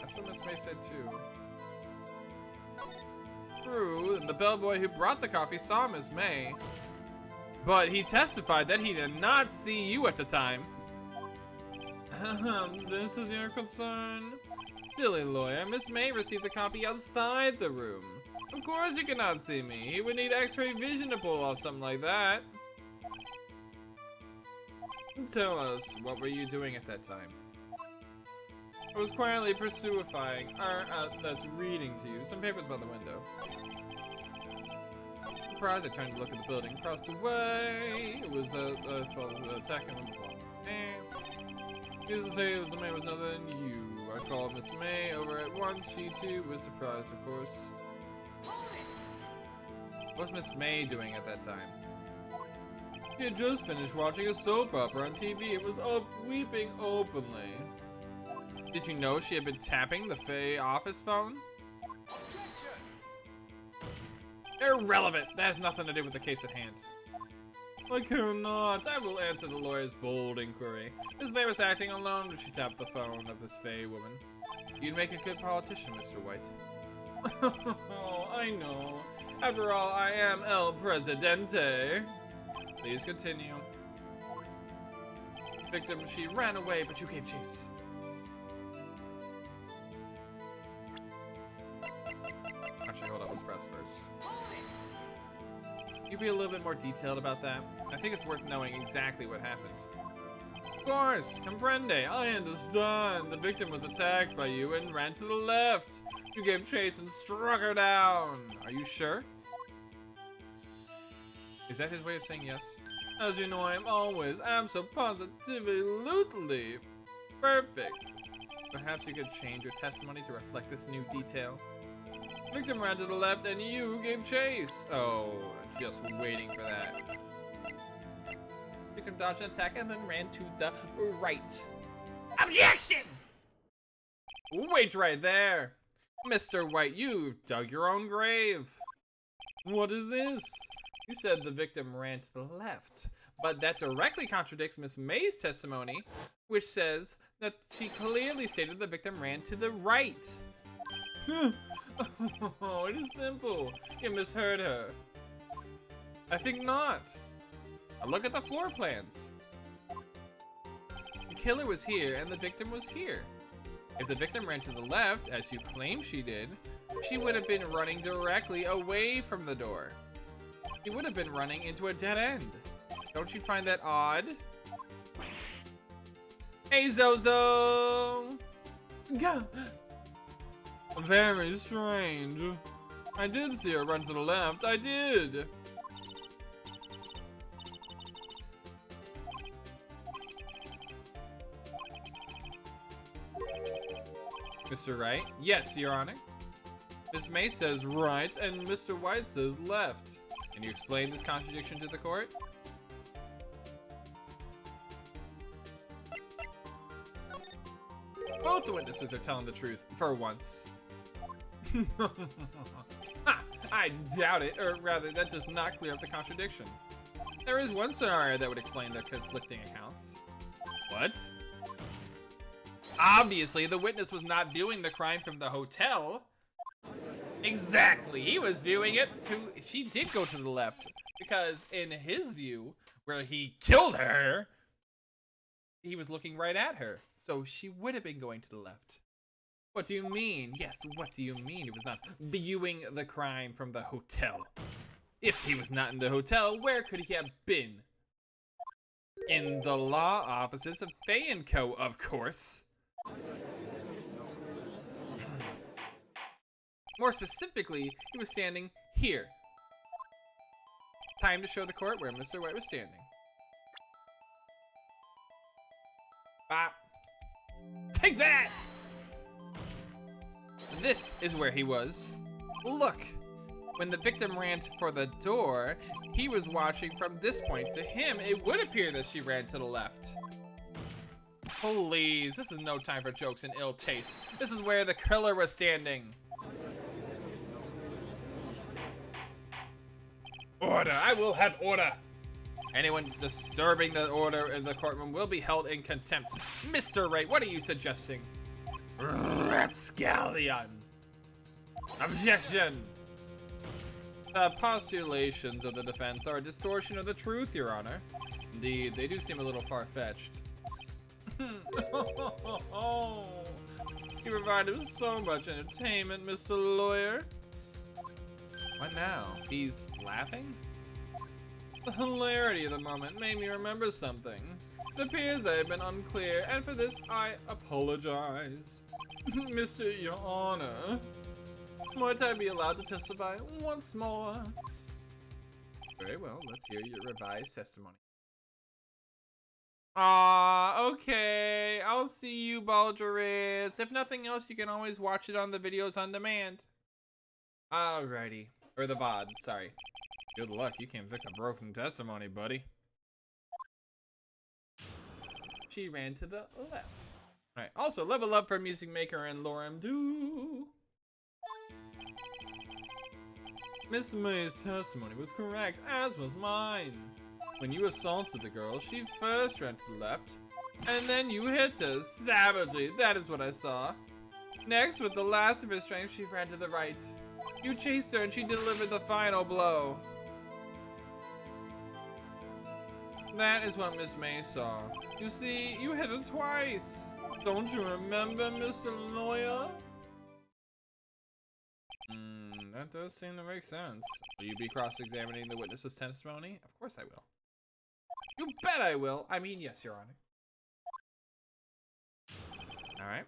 That's what Miss May said too. True, and the bellboy who brought the coffee saw Miss May. But he testified that he did not see you at the time. This is your concern? Silly lawyer, Miss May received the copy outside the room. Of course you cannot see me. He would need x-ray vision to pull off something like that. Tell us, what were you doing at that time? I was quietly that's reading to you some papers by the window. Surprised, I turned to look at the building across the way. It was attacking on the wall. Needless to say, the man was other than you. I called Miss May over at once. She too was surprised, of course. What was Miss May doing at that time? She had just finished watching a soap opera on TV. It was up weeping openly. Did you know she had been tapping the Faye office phone? Irrelevant. That has nothing to do with the case at hand. I cannot. I will answer the lawyer's bold inquiry. Miss May was acting alone when she tapped the phone of this Faye woman. You'd make a good politician, Mr. White. Oh, I know. After all, I am El Presidente. Please continue. Victim, she ran away, but you gave chase. Actually, hold up, let's press first. Can you be a little bit more detailed about that? I think it's worth knowing exactly what happened. Of course, comprende, I understand. The victim was attacked by you and ran to the left. You gave chase and struck her down. Are you sure? Is that his way of saying yes? As you know, I am always absolutely perfect. Perhaps you could change your testimony to reflect this new detail. Victim ran to the left and you gave chase. Oh, just waiting for that. Victim dodged an attack and then ran to the right. Objection! Wait right there. Mr. White, you've dug your own grave. What is this? You said the victim ran to the left, but that directly contradicts Miss May's testimony, which says that she clearly stated the victim ran to the right. Oh, it is simple. You misheard her. I think not. Now look at the floor plans. The killer was here and the victim was here. If the victim ran to the left, as you claim she did, she would have been running directly away from the door. She would have been running into a dead end. Don't you find that odd? Hey, Zozo! Go! Very strange. I did see her run to the left. I did. Mr. Wright? Yes, Your Honor. Miss May says right, and Mr. White says left. Can you explain this contradiction to the court? Both the witnesses are telling the truth, for once. Ha! I doubt it, or rather, that does not clear up the contradiction. There is one scenario that would explain the conflicting accounts. What? Obviously, the witness was not viewing the crime from the hotel. Exactly, he was viewing it she did go to the left, because in his view, where he killed her, he was looking right at her, so she would have been going to the left. What do you mean? Yes, what do you mean he was not viewing the crime from the hotel? If he was not in the hotel, where could he have been? In the law offices of Faye & Co., of course. More specifically, he was standing here. Time to show the court where Mr. White was standing. Bop. Take that! This is where he was. Look! When the victim ran for the door, he was watching from this point. To him, it would appear that she ran to the left. Please, this is no time for jokes and ill taste. This is where the killer was standing. Order! I will have order! Anyone disturbing the order in the courtroom will be held in contempt. Mr. Wright, what are you suggesting? Rapscallion! Objection! The postulations of the defense are a distortion of the truth, Your Honor. Indeed, they do seem a little far-fetched. You provided so much entertainment, Mr. Lawyer. What now? He's laughing? The hilarity of the moment made me remember something. It appears I have been unclear, and for this I apologize. Mr. Your Honor, might I be allowed to testify once more? Very well, let's hear your revised testimony. Okay. I'll see you, Baldurus. If nothing else, you can always watch it on the videos on demand. Alrighty. Or the VOD, sorry. Good luck, you can't fix a broken testimony, buddy. She ran to the left. Alright, also level up for Music Maker and Lorem Do. Miss May's testimony was correct, as was mine. When you assaulted the girl, she first ran to the left, and then you hit her savagely. That is what I saw. Next, with the last of her strength, she ran to the right. You chased her and she delivered the final blow. That is what Miss May saw. You see, you hit her twice. Don't you remember, Mr. Lawyer? That does seem to make sense. Will you be cross-examining the witness's testimony? Of course I will. You bet I will. I mean, yes, Your Honor. Alright.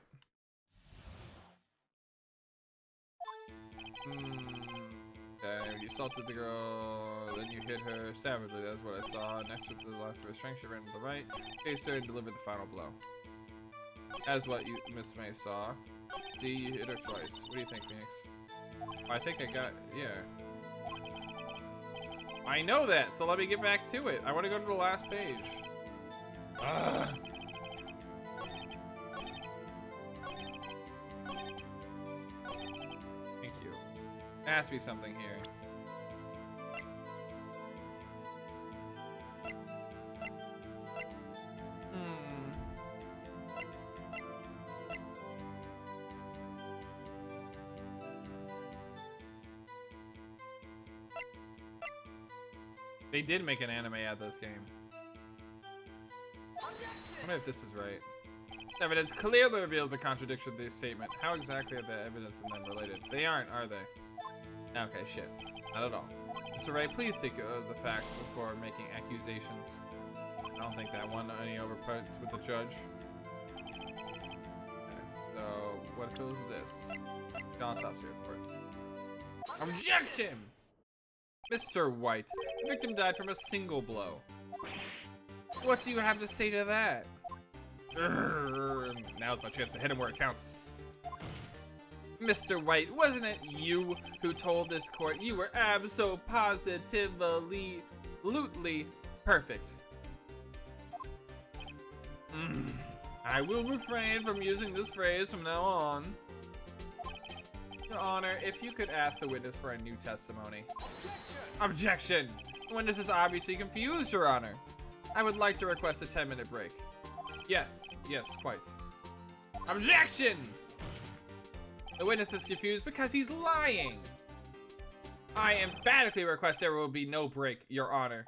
You assaulted the girl, then you hit her savagely. That's what I saw. Next, with the last of her strength, she ran to the right, chased her, and delivered the final blow. As what you, Miss May, saw. See, you hit her twice. What do you think, Phoenix? I think I got, yeah. I know that, so let me get back to it. I want to go to the last page. Ugh. Thank you. Ask me something here. They did make an anime out of this game. I wonder if this is right. Evidence clearly reveals a contradiction to this statement. How exactly are the evidence and them related? They aren't, are they? Okay, shit. Not at all. Mr. Wright, please take the facts before making accusations. I don't think that one any overputs with the judge. Okay, so, what if it was this? Autopsy report. Objection! Mr. White, the victim died from a single blow. What do you have to say to that? Now's my chance to hit him where it counts. Mr. White, wasn't it you who told this court you were absolutely perfect? I will refrain from using this phrase from now on. Your Honor, if you could ask the witness for a new testimony. Objection! The witness is obviously confused, Your Honor. I would like to request a 10-minute break. Yes, quite. Objection! The witness is confused because he's lying. I emphatically request there will be no break, Your Honor.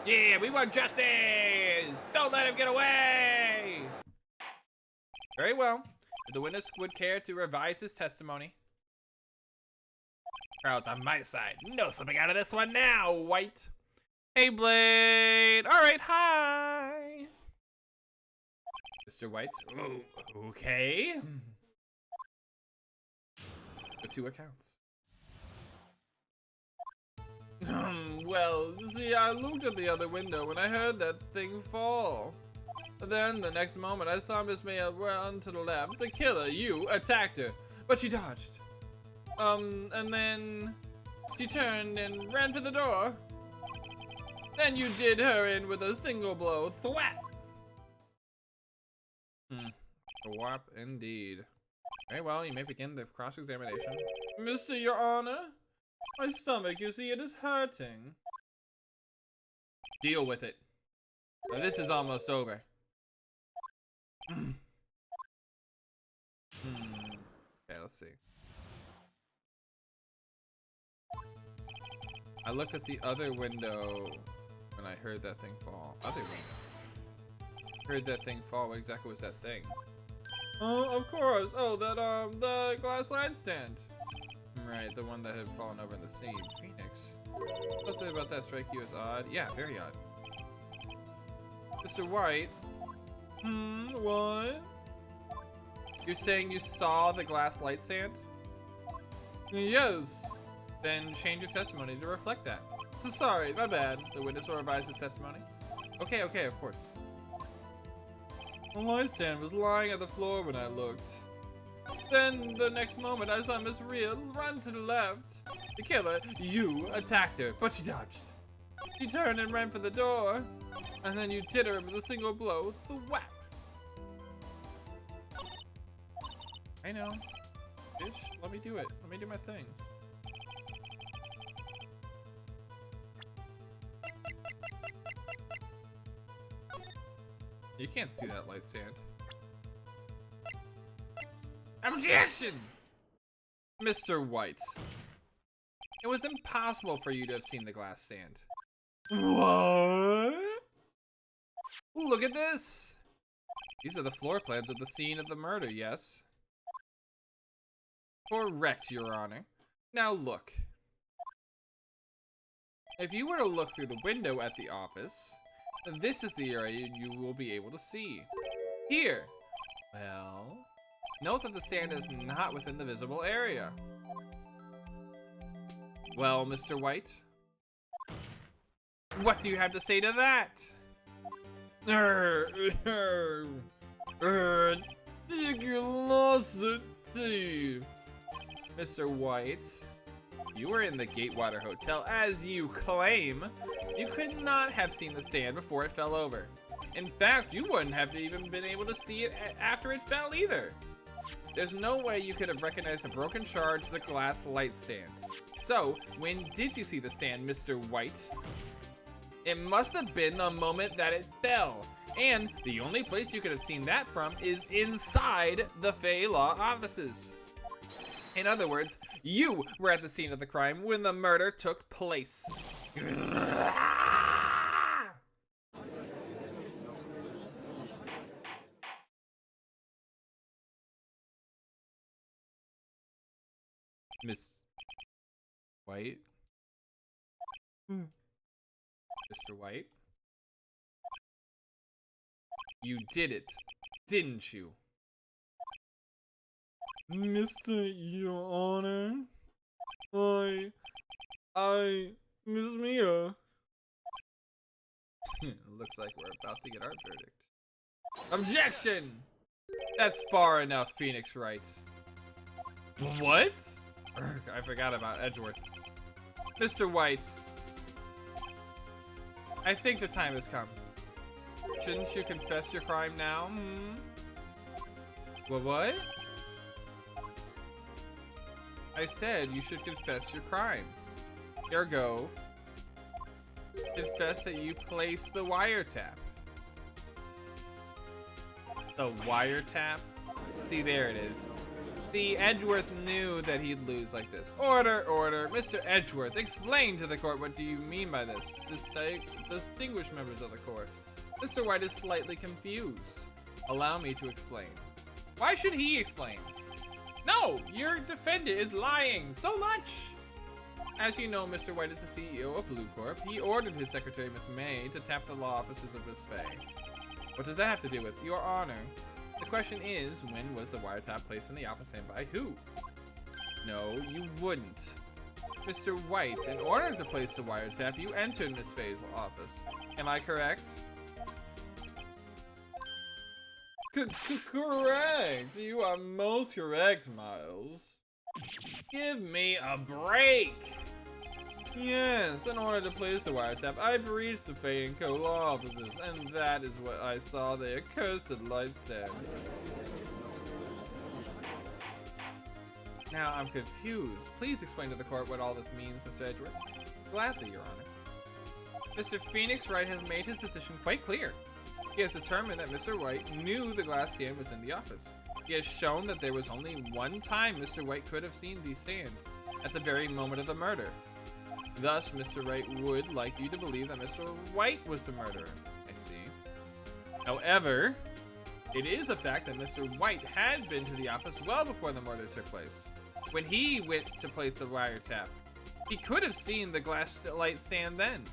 Yeah, we want justice! Don't let him get away! Very well. If the witness would care to revise his testimony. Crowd's on my side. Know something out of this one now, White. Hey, Blade. All right, hi. Mr. White. Oh, okay. The two accounts. Well, see, I looked at the other window when I heard that thing fall. Then, the next moment, I saw Miss May run to the left. The killer, you, attacked her, but she dodged. And then she turned and ran for the door. Then you did her in with a single blow. Thwap! Thwap indeed. Very well, you may begin the cross-examination. Mr. Your Honor, my stomach, you see, it is hurting. Deal with it. Now, this is almost over. Okay, let's see. I looked at the other window when I heard that thing fall. Other window. Heard that thing fall. What exactly was that thing? Oh, of course. Oh, that the glass light stand. Right, the one that had fallen over in the sea. Phoenix. Something about that strike you as odd? Yeah, very odd. Mr. White? What? You're saying you saw the glass light stand? Yes. Then change your testimony to reflect that. So sorry, my bad. The witness will revise his testimony. Okay, of course. The light stand was lying at the floor when I looked. Then, the next moment, I saw Miss Rhea run to the left. The killer, you, attacked her, but she dodged. She turned and ran for the door. And then you did her with a single blow, the whap. I know. Bitch, let me do it. Let me do my thing. You can't see that light stand. Objection! Mr. White. It was impossible for you to have seen the glass stand. What? Look at this! These are the floor plans of the scene of the murder, yes? Correct, Your Honor. Now look. If you were to look through the window at the office, this is the area you will be able to see. Here! Well, note that the stand is not within the visible area. Well, Mr. White? What do you have to say to that? Ridiculosity. Mr. White, you were in the Gatewater Hotel as you claim. You could not have seen the stand before it fell over. In fact, you wouldn't have even been able to see it after it fell either. There's no way you could have recognized a broken shard as the glass light stand. So, when did you see the stand, Mr. White? It must have been the moment that it fell. And the only place you could have seen that from is inside the Fey Law offices. In other words, you were at the scene of the crime when the murder took place. Miss White? Mr. White? You did it, didn't you? Mr. Your Honor, Miss Mia. Looks like we're about to get our verdict. Objection! That's far enough, Pheonix Wright. What? I forgot about Edgeworth. Mr. White, I think the time has come. Shouldn't you confess your crime now? What? I said you should confess your crime. Ergo, confess that you placed the wiretap. The wiretap? See, there it is. See, Edgeworth knew that he'd lose like this. Order! Mr. Edgeworth, explain to the court what do you mean by this. Distinguished members of the court. Mr. White is slightly confused. Allow me to explain. Why should he explain? No! Your defendant is lying so much! As you know, Mr. White is the CEO of Blue Corp. He ordered his secretary, Miss May, to tap the law offices of Miss Fay. What does that have to do with Your Honor? The question is, when was the wiretap placed in the office and by who? No, you wouldn't. Mr. White, in order to place the wiretap, you entered Miss Fay's office. Am I correct? Correct! You are most correct, Miles. Give me a break! Yes, in order to place the wiretap, I breached the Fay & Co. law offices, and that is what I saw the accursed light stand. Now I'm confused. Please explain to the court what all this means, Mr. Edgeworth. Gladly, Your Honor. Mr. Pheonix Wright has made his position quite clear. He has determined that Mr. White knew the glass stand was in the office. He has shown that there was only one time Mr. White could have seen the stand, at the very moment of the murder. Thus, Mr. Wright would like you to believe that Mr. White was the murderer. I see. However, it is a fact that Mr. White had been to the office well before the murder took place. When he went to place the wiretap, he could have seen the glass light stand then.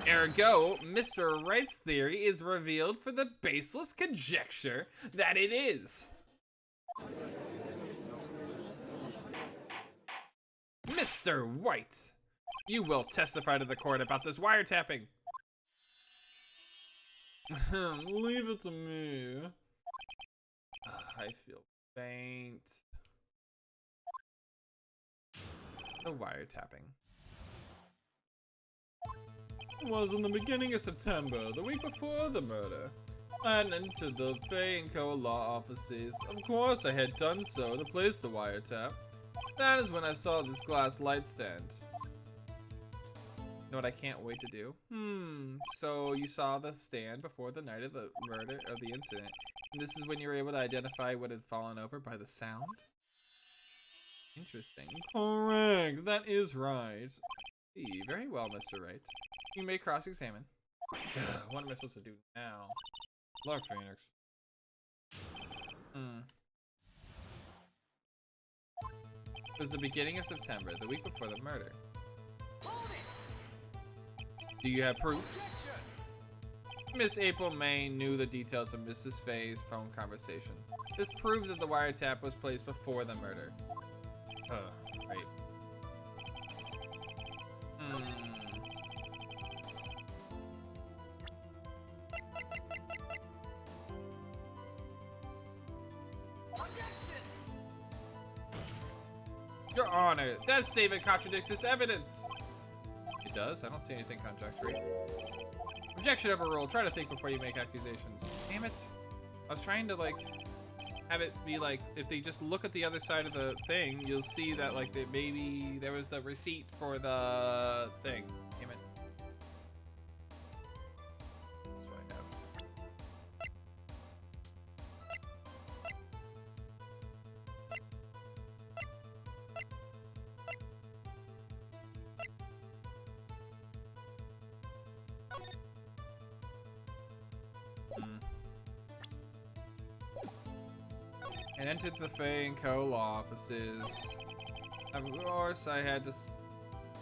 Ergo, Mr. Wright's theory is revealed for the baseless conjecture that it is. Mr. White, you will testify to the court about this wiretapping. Leave it to me. I feel faint. The wiretapping. It was in the beginning of September, the week before the murder. I had entered the Pheonix law offices. Of course, I had done so to place the wiretap. That is when I saw this glass light stand. You know what I can't wait to do? So you saw the stand before the night of the murder, of the incident. And this is when you were able to identify what had fallen over by the sound? Interesting. Correct, that is right. Very well, Mr. Wright. You may cross-examine. What am I supposed to do now? Look, Pheonix. It was the beginning of September, the week before the murder. Do you have proof? Miss April May knew the details of Mrs. Faye's phone conversation. This proves that the wiretap was placed before the murder. Right. Your Honor, that statement contradicts this evidence. It does? I don't see anything contradictory. Objection overruled. Try to think before you make accusations. Damn it. I was trying to, like, have it be like, if they just look at the other side of the thing, you'll see that, like, that maybe there was a receipt for the thing. Damn it. That's what I have. And entered the Pheonix law offices. Of course, I had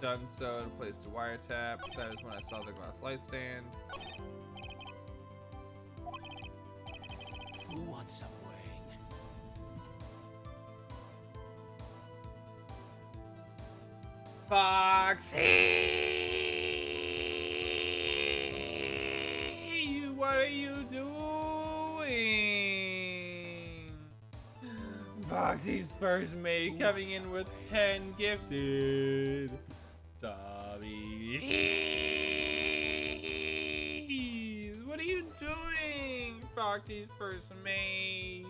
done so to place the wiretap. That is when I saw the glass light stand. Who wants some wing? Foxy! What are you doing? Foxy's first mate coming in with 10 gifted. Dobbies! What are you doing? Foxy's first mate.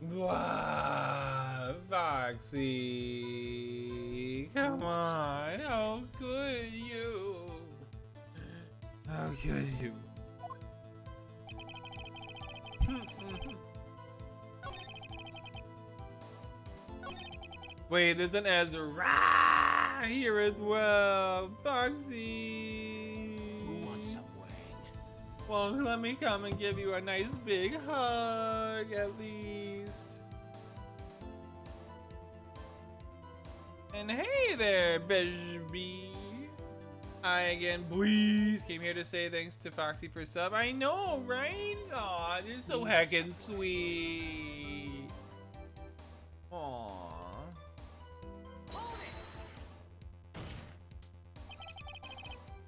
Wow, Foxy. Come on, how could you? How could you? Wait, there's an Ezra here as well. Foxy. Who wants some wing? Well, let me come and give you a nice big hug at least. And hey there, baby. I again, please, came here to say thanks to Foxy for sub. I know, right? Aw, you're so heckin' sweet. Aww.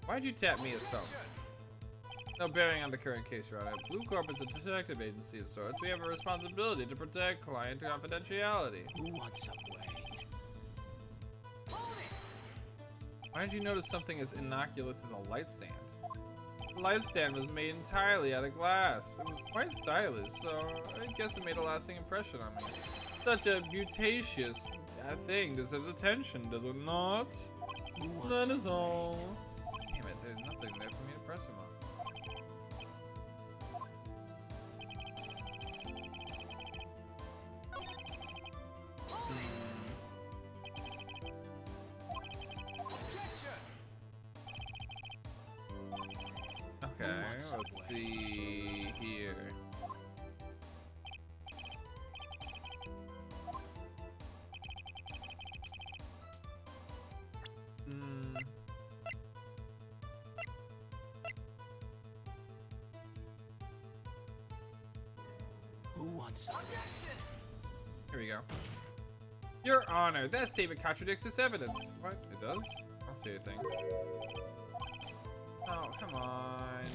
Why'd you tap me as phone? No bearing on the current case, Your Honor. Blue Corp is a detective agency of sorts. We have a responsibility to protect client confidentiality. Who wants some wing? Why did you notice something as innocuous as a light stand? The light stand was made entirely out of glass. It was quite stylish, so I guess it made a lasting impression on me. Such a beauticious thing deserves attention, does it not? That is all. Damn it, there's nothing there for me to press him on. Okay, let's see here. wants some? Here we go. Your Honor, that statement contradicts this evidence. What? It does? I don't see anything. Oh, come on.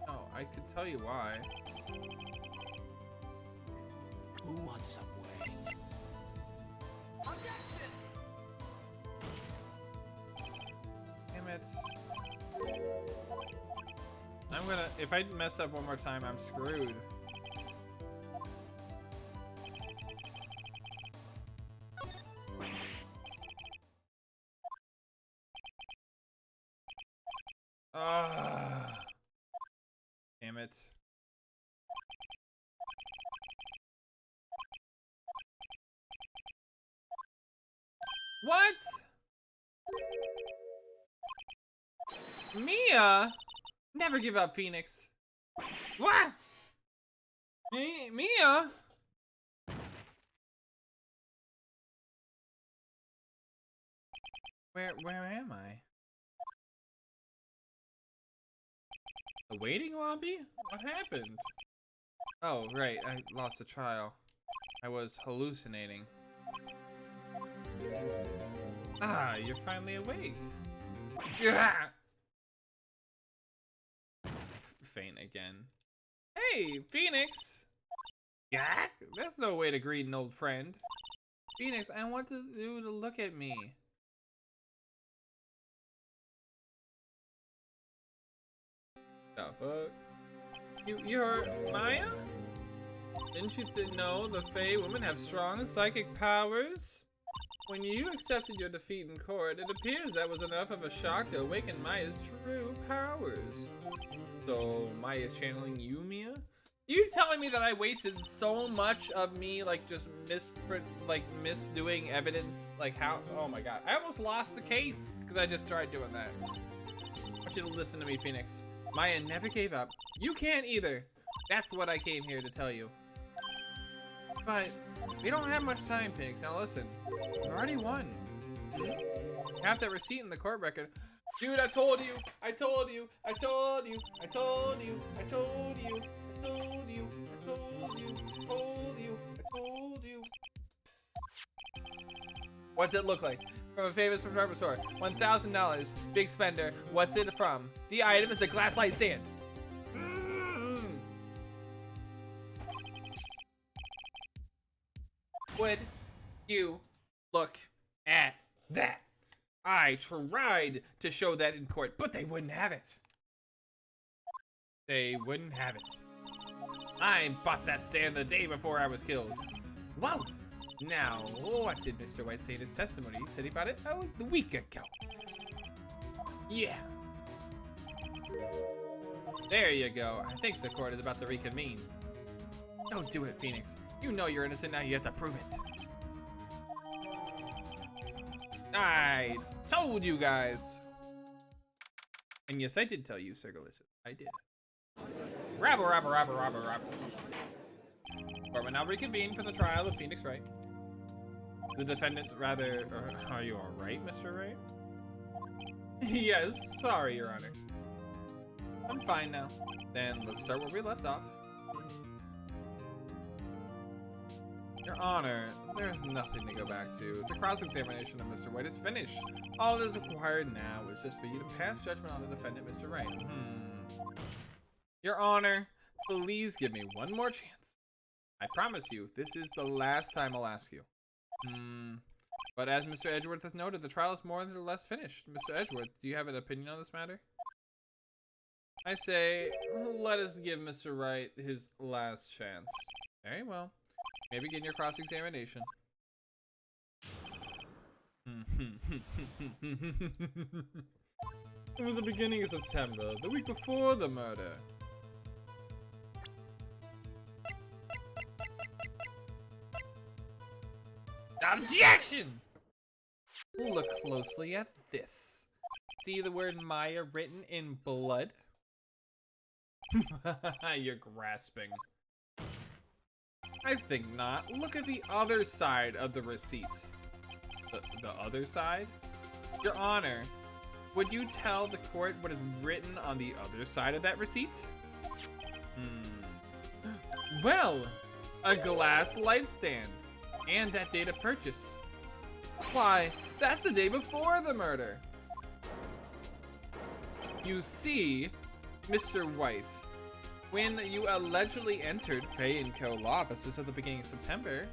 Oh, I could tell you why. Who wants some wing? Damn it. I'm gonna, if I mess up one more time, I'm screwed. Ah. Damn it. What? Mia? Never give up, Pheonix. What? Mia? Where am I? The waiting lobby? What happened? Oh, right, I lost the trial. I was hallucinating. Ah, you're finally awake. Faint again. Hey, Pheonix! Yak? That's no way to greet an old friend. Pheonix, I want you to look at me. The fuck? You're Maya? Didn't you know the Fae women have strong psychic powers? When you accepted your defeat in court, it appears that was enough of a shock to awaken Maya's true powers. So, Maya's channeling you, Mia? You telling me that I wasted so much of me, like, just misdoing evidence? Like, how? Oh my god. I almost lost the case because I just tried doing that. I want you to listen to me, Pheonix. Maya never gave up. You can't either. That's what I came here to tell you. But we don't have much time, Phoenix. Now listen, you already won. You have that receipt in the court record. Dude, I told you. I told you. I told you. I told you. I told you. I told you. I told you. I told you. I told you. What's it look like? From a famous photography store. $1,000. Big spender. What's it from? The item is a glass light stand. Would you look at that? I tried to show that in court, but they wouldn't have it. They wouldn't have it. I bought that stand the day before I was killed. Wow. Now, what did Mr. White say in his testimony? He said he bought it a week ago. Yeah. There you go. I think the court is about to reconvene. Don't do it, Pheonix. You know you're innocent now. You have to prove it. I told you guys. And yes, I did tell you, Sir Galicious. I did. Rabble. Court will now reconvene for the trial of Pheonix Wright. The defendant, rather, are you all right, Mr. Wright? Yes, sorry, Your Honor. I'm fine now. Then let's start where we left off. Your Honor, there's nothing to go back to. The cross-examination of Mr. White is finished. All that is required now is just for you to pass judgment on the defendant, Mr. Wright. Your Honor, please give me one more chance. I promise you, this is the last time I'll ask you. But as Mr. Edgeworth has noted, the trial is more or less finished. Mr. Edgeworth, do you have an opinion on this matter? I say, let us give Mr. Wright his last chance. Very well. May begin your cross-examination. It was the beginning of September, the week before the murder. Objection! Look closely at this. See the word Maya written in blood? You're grasping. I think not. Look at the other side of the receipt. The other side? Your Honor, would you tell the court what is written on the other side of that receipt? Well, a glass light stand. And that data purchase. Why, that's the day before the murder. You see, Mr. White, when you allegedly entered Faye & Co. law offices at the beginning of September,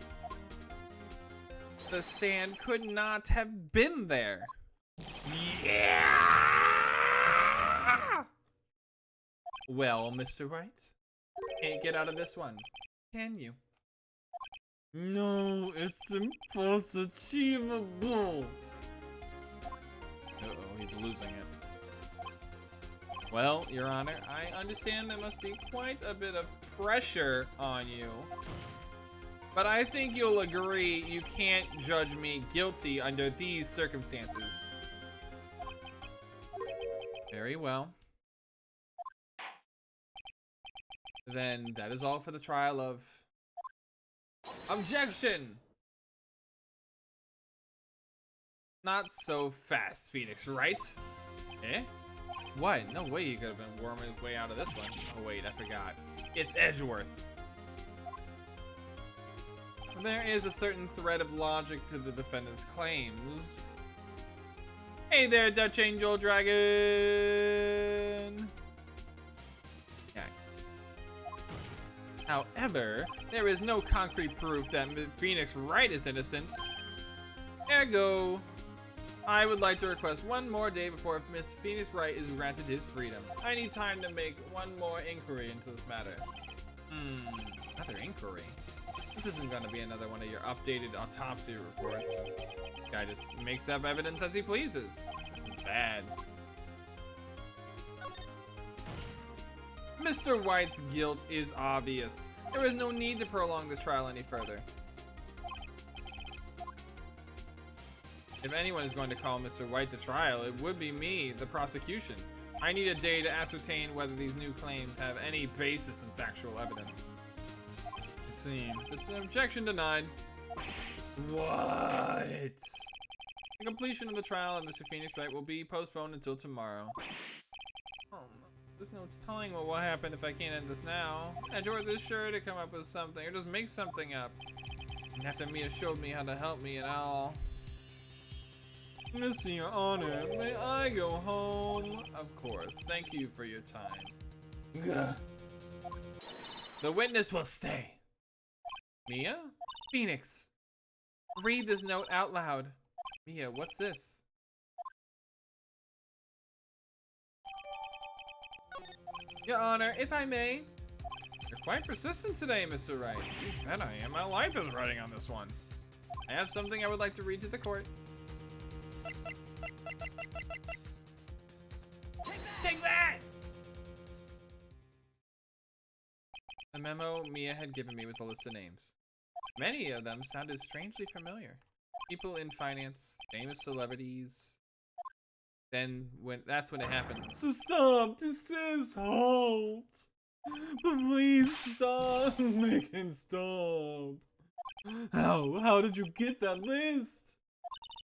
the stand could not have been there. Yeah! Well, Mr. White, can't get out of this one, can you? No, it's impossible. Uh-oh, he's losing it. Well, Your Honor, I understand there must be quite a bit of pressure on you. But I think you'll agree you can't judge me guilty under these circumstances. Very well. Then that is all for the trial of... Objection! Not so fast, Pheonix Wright. Eh? What? No way you could have been worming his way out of this one. Oh wait, I forgot. It's Edgeworth. There is a certain thread of logic to the defendant's claims. Hey there, Dutch Angel Dragon! Yeah. However, there is no concrete proof that Pheonix Wright is innocent. Ergo, I would like to request one more day before Miss Pheonix Wright is granted his freedom. I need time to make one more inquiry into this matter. Another inquiry? This isn't gonna be another one of your updated autopsy reports. Guy just makes up evidence as he pleases. This is bad. Mr. White's guilt is obvious. There is no need to prolong this trial any further. If anyone is going to call Mr. White to trial, it would be me, the prosecution. I need a day to ascertain whether these new claims have any basis in factual evidence. It seems it's an objection denied. What? The completion of the trial of Mr. Pheonix Wright will be postponed until tomorrow. There's no telling what will happen if I can't end this now. Edgeworth is sure to come up with something, or just make something up. And after Mia showed me how to help me and all. Mr. Your Honor, may I go home? Of course. Thank you for your time. Gah. The witness will stay. Mia? Pheonix. Read this note out loud. Mia, what's this? Your Honor, if I may. You're quite persistent today, Mr. Wright. You bet I am. My life is riding on this one. I have something I would like to read to the court. Take that! The memo Mia had given me was a list of names. Many of them sounded strangely familiar. People in finance, famous celebrities. Then that's when it happened. So stop! This says halt! But please stop! Make him stop! How did you get that list?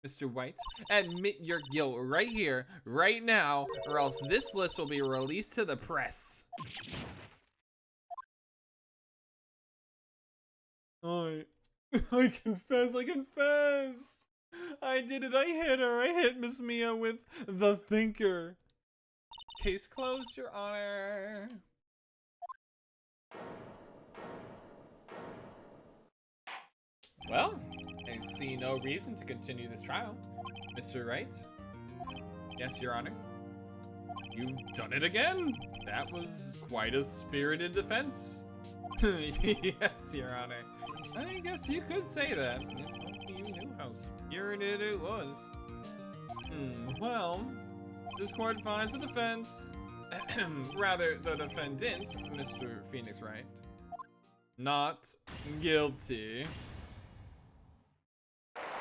Mr. White, admit your guilt right here, right now, or else this list will be released to the press. I confess, I confess. I did it, I hit her, I hit Miss Mia with the thinker. Case closed, Your Honor. Well, I see no reason to continue this trial. Mr. Wright? Yes, Your Honor. You've done it again! That was quite a spirited defense. Yes, Your Honor. I guess you could say that, if only you knew how spirited it was. Well, this court finds the defense, rather the defendant, Mr. Pheonix Wright, not guilty.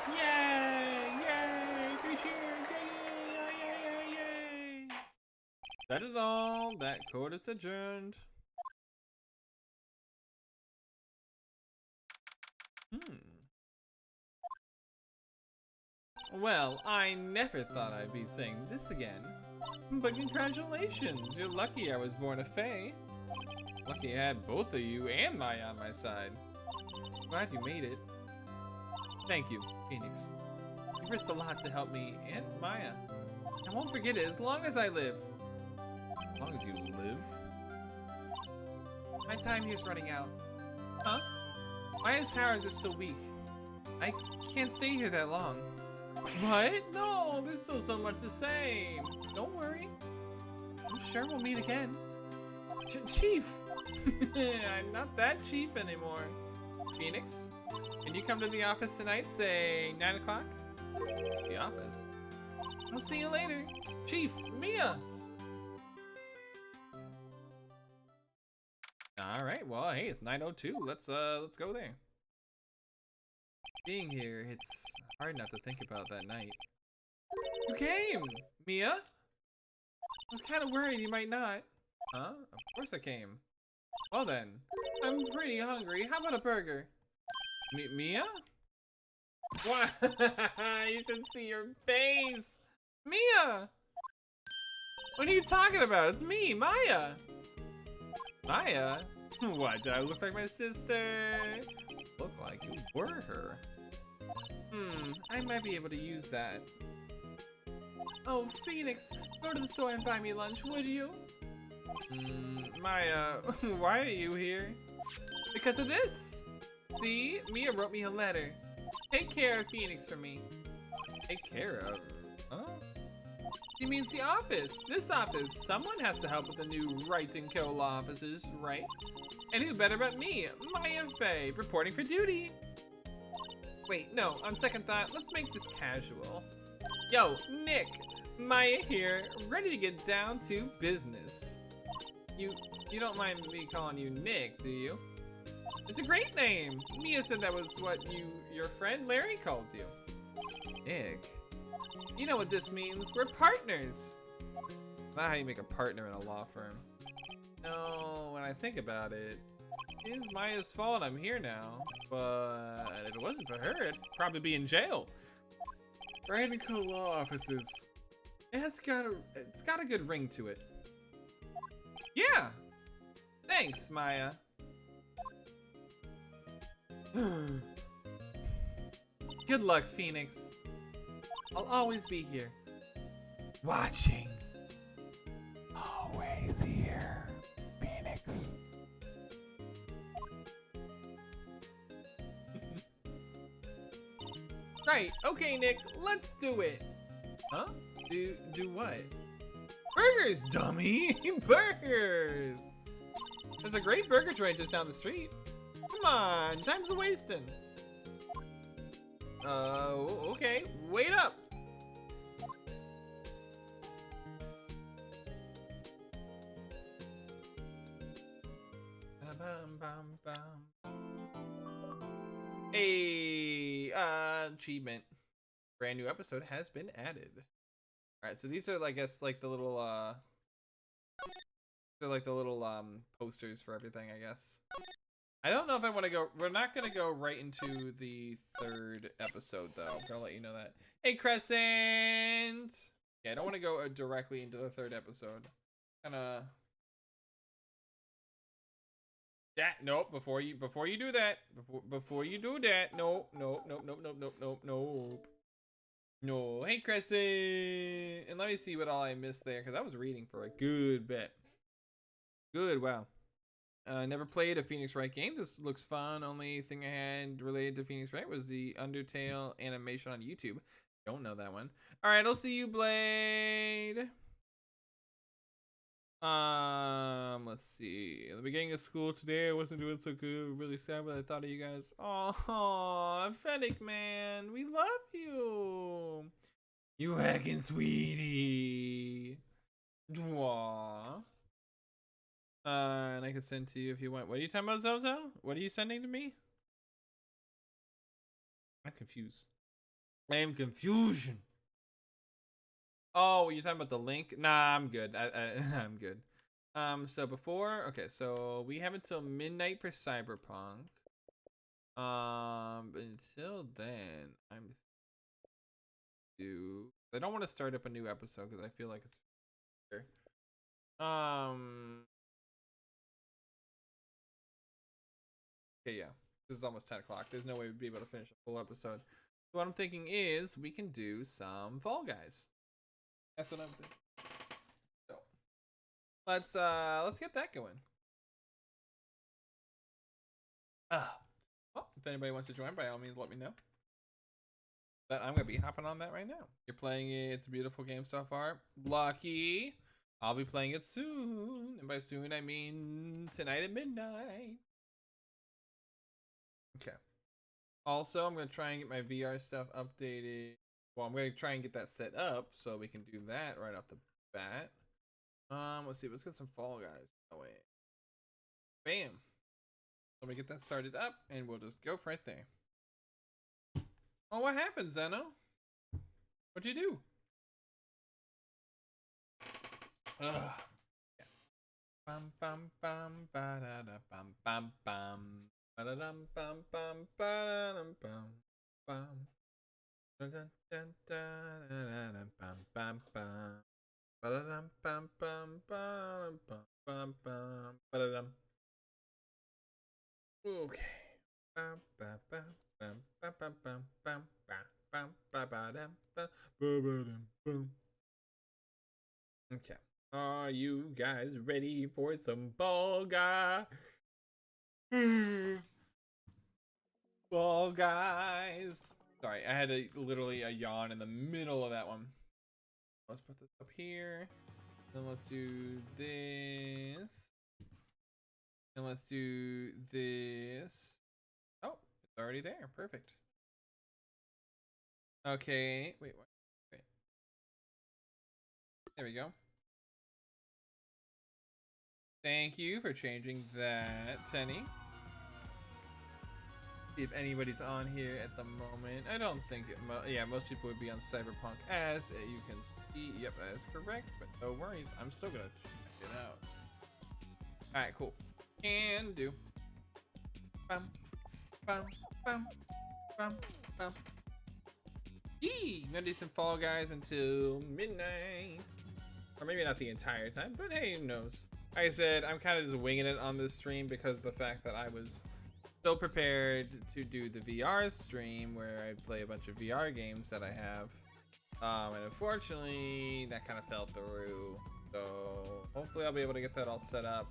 Yay! Yay! 3 cheers! Yay! Yay! Yay! Yay! That is all. That court is adjourned. Well, I never thought I'd be saying this again. But congratulations! You're lucky I was born a fae. Lucky I had both of you and Maya on my side. Glad you made it. Thank you, Pheonix. You risked a lot to help me and Maya. I won't forget it as long as I live. As long as you live? My time here's running out. Huh? Maya's powers are still weak. I can't stay here that long. What? No, there's still so much to say. Don't worry. I'm sure we'll meet again. Chief! I'm not that chief anymore. Pheonix, can you come to the office tonight, say 9 o'clock? The office? I'll see you later. Chief, Mia! Alright, well, hey, it's 9:02. Let's go there. Being here, it's hard not to think about that night. You came! Mia? I was kind of worried you might not. Huh? Of course I came. Well then, I'm pretty hungry. How about a burger? Mia? What? You should see your face! Mia! What are you talking about? It's me, Maya! Maya? What, did I look like my sister? Look like you were her. I might be able to use that. Oh, Pheonix, go to the store and buy me lunch, would you? Maya, why are you here? Because of this! See, Mia wrote me a letter. Take care of Pheonix for me. Take care of? Huh? She means the office. This office. Someone has to help with the new Wright & Co. law offices, right? And who better but me, Maya Faye, reporting for duty. Wait, no, on second thought, let's make this casual. Yo, Nick, Maya here, ready to get down to business. You don't mind me calling you Nick, do you? It's a great name. Mia said that was what your friend Larry calls you. Nick? You know what this means. We're partners. Not how you make a partner in a law firm. No, when I think about it, it is Maya's fault I'm here now. But if it wasn't for her, I'd probably be in jail. Wright & Co. law offices. It's got a good ring to it. Yeah. Thanks, Maya. Good luck, Pheonix. I'll always be here. Watching. Always here, Pheonix. Right, okay, Nick, let's do it. Huh? Do what? Burgers, dummy! Burgers! There's a great burger joint just down the street. Come on, time's wasting. Okay, wait up. Hey, achievement. Brand new episode has been added. Alright, so these are, I guess, like the little, they're like the little, posters for everything, I guess. I don't know if I want to go, we're not going to go right into the third episode, though. I'm going to let you know that. Hey, Crescent! Yeah, I don't want to go directly into the third episode. Kinda... Yeah, nope, before you do that, before you do that, nope. No, hey Crescent! And let me see what all I missed there, because I was reading for a good bit. Good, wow. Never played a Pheonix Wright game. This looks fun. Only thing I had related to Pheonix Wright was the Undertale animation on YouTube. Don't know that one. Alright, I'll see you, Blade! Let's see. At the beginning of school today, I wasn't doing so good. Really sad, but I thought of you guys. Oh, Fennec, man, we love you. You heckin' sweetie. Aww. And I can send to you if you want. What are you talking about, Zozo? What are you sending to me? I'm confused. I am confusion. Oh, you're talking about the link? Nah, I'm good. I'm good. So before, okay, so we have until midnight for Cyberpunk. But until then, I don't want to start up a new episode because I feel like it's Okay, yeah. This is almost 10 o'clock. There's no way we'd be able to finish a full episode. So what I'm thinking is we can do some Fall Guys. That's what I'm thinking. So let's get that going. Well, if anybody wants to join, by all means, let me know. But I'm gonna be hopping on that right now. You're playing it. It's a beautiful game so far. Lucky. I'll be playing it soon, and by soon I mean tonight at midnight. Okay. Also, I'm gonna try and get my VR stuff updated. Well, I'm gonna try and get that set up so we can do that right off the bat. Let's see. Let's get some Fall Guys. Oh wait. Bam. Let me get that started up, and we'll just go right there. Oh, what happened, Zeno? What'd you do? Ugh. Yeah. Bum bum bum ba da da bum bum bum ba da dum bum bum ba da dum bum bum da da da da da da bum bum bum ba da dum bum bum bum bum bum ba da dum. Okay. Bum bum bum bum bum bum bum bum bum bum ba dum bum ba dum bum. Okay. Are you guys ready for some Fall Guys? Fall Guys. Sorry, I had literally a yawn in the middle of that one. Let's put this up here. Then let's do this. And let's do this. Oh, it's already there. Perfect. Okay. Wait, what? Wait. There we go. Thank you for changing that, Tenny. See if anybody's on here at the moment. I don't think it. Yeah, most people would be on Cyberpunk, as you can see. Yep, that is correct. But no worries, I'm still gonna check it out. All right, cool. Can do. Bum, bum, bum, bum, bum. Yee! I'm gonna do some Fall Guys until midnight, or maybe not the entire time. But hey, who knows? Like I said, I'm kind of just winging it on this stream because of the fact that I was so prepared to do the VR stream where I play a bunch of VR games that I have. And unfortunately, that kind of fell through. So hopefully I'll be able to get that all set up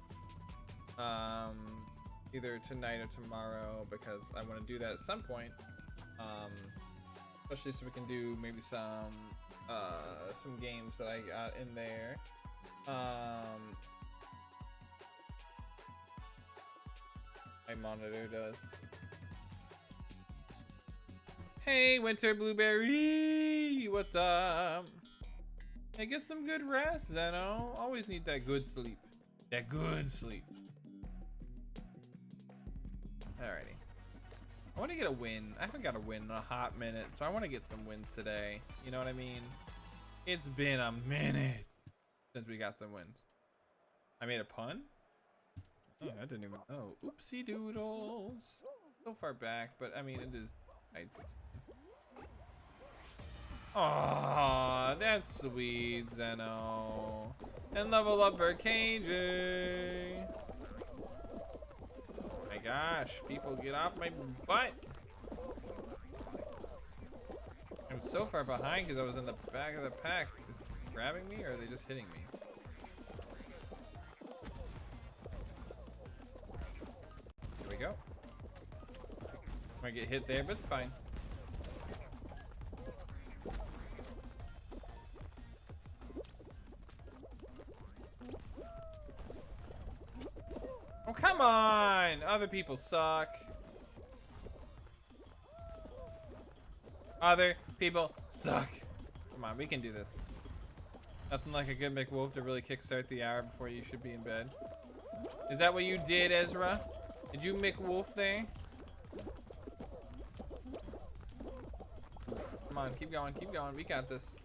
either tonight or tomorrow, because I want to do that at some point. Especially so we can do maybe some games that I got in there. My monitor does. Hey, Winter Blueberry! What's up? Hey, get some good rest, Zeno. Always need that good sleep. That good sleep. Alrighty. I want to get a win. I haven't got a win in a hot minute, so I want to get some wins today. You know what I mean? It's been a minute since we got some wins. I made a pun? Oh, I didn't even know. Oopsie doodles. So far back, but I mean, it is. Aww, that's sweet, Zeno. And level up for KJ. My gosh, people get off my butt. I'm so far behind because I was in the back of the pack. Grabbing me, or are they just hitting me? Here we go. Might get hit there, but it's fine. Oh, come on! Other people suck. Other people suck. Come on, we can do this. Nothing like a good McWolf to really kickstart the hour before you should be in bed. Is that what you did, Ezra? Did you McWolf there? Come on, keep going, keep going. We got this.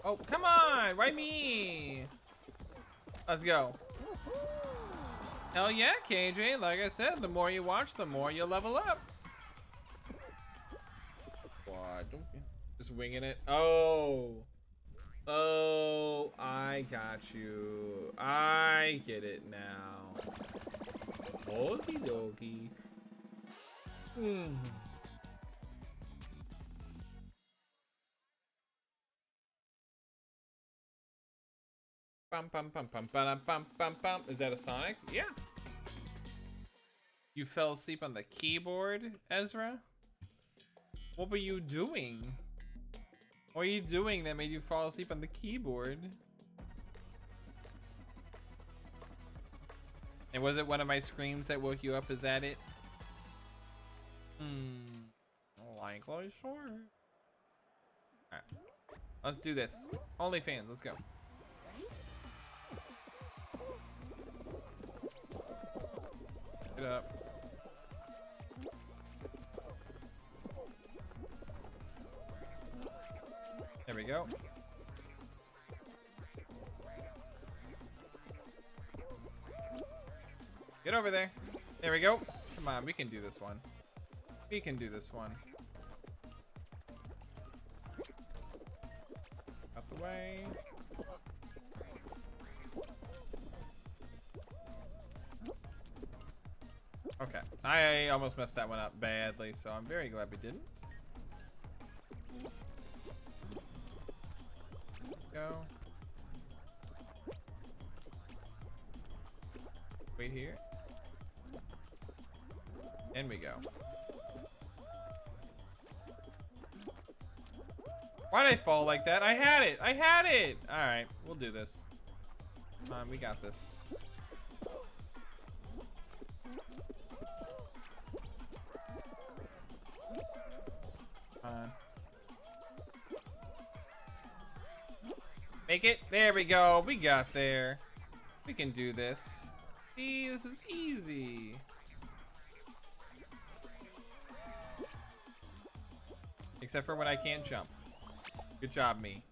Oh, come on! Why me? Let's go. Hell yeah, KJ. Like I said, the more you watch, the more you level up. What? Just winging it. Oh. Oh, I got you. I get it now. Okie dokie. Bum bum bum bum bum bum bum bum. Is that a Sonic? Yeah. You fell asleep on the keyboard, Ezra? What were you doing? What were you doing that made you fall asleep on the keyboard? And was it one of my screams that woke you up? Is that it? Likely sure. Alright. Let's do this. OnlyFans, let's go. Get up. There we go. Get over there. There we go. Come on, we can do this one. We can do this one. Out the way. Okay. I almost messed that one up badly, so I'm very glad we didn't. Go. Wait here. And we go. Why'd I fall like that? I had it! I had it! Alright, we'll do this. Come on, we got this. Come on. Make it? There we go. We got there. We can do this. See, this is easy. Except for when I can't jump. Good job, me.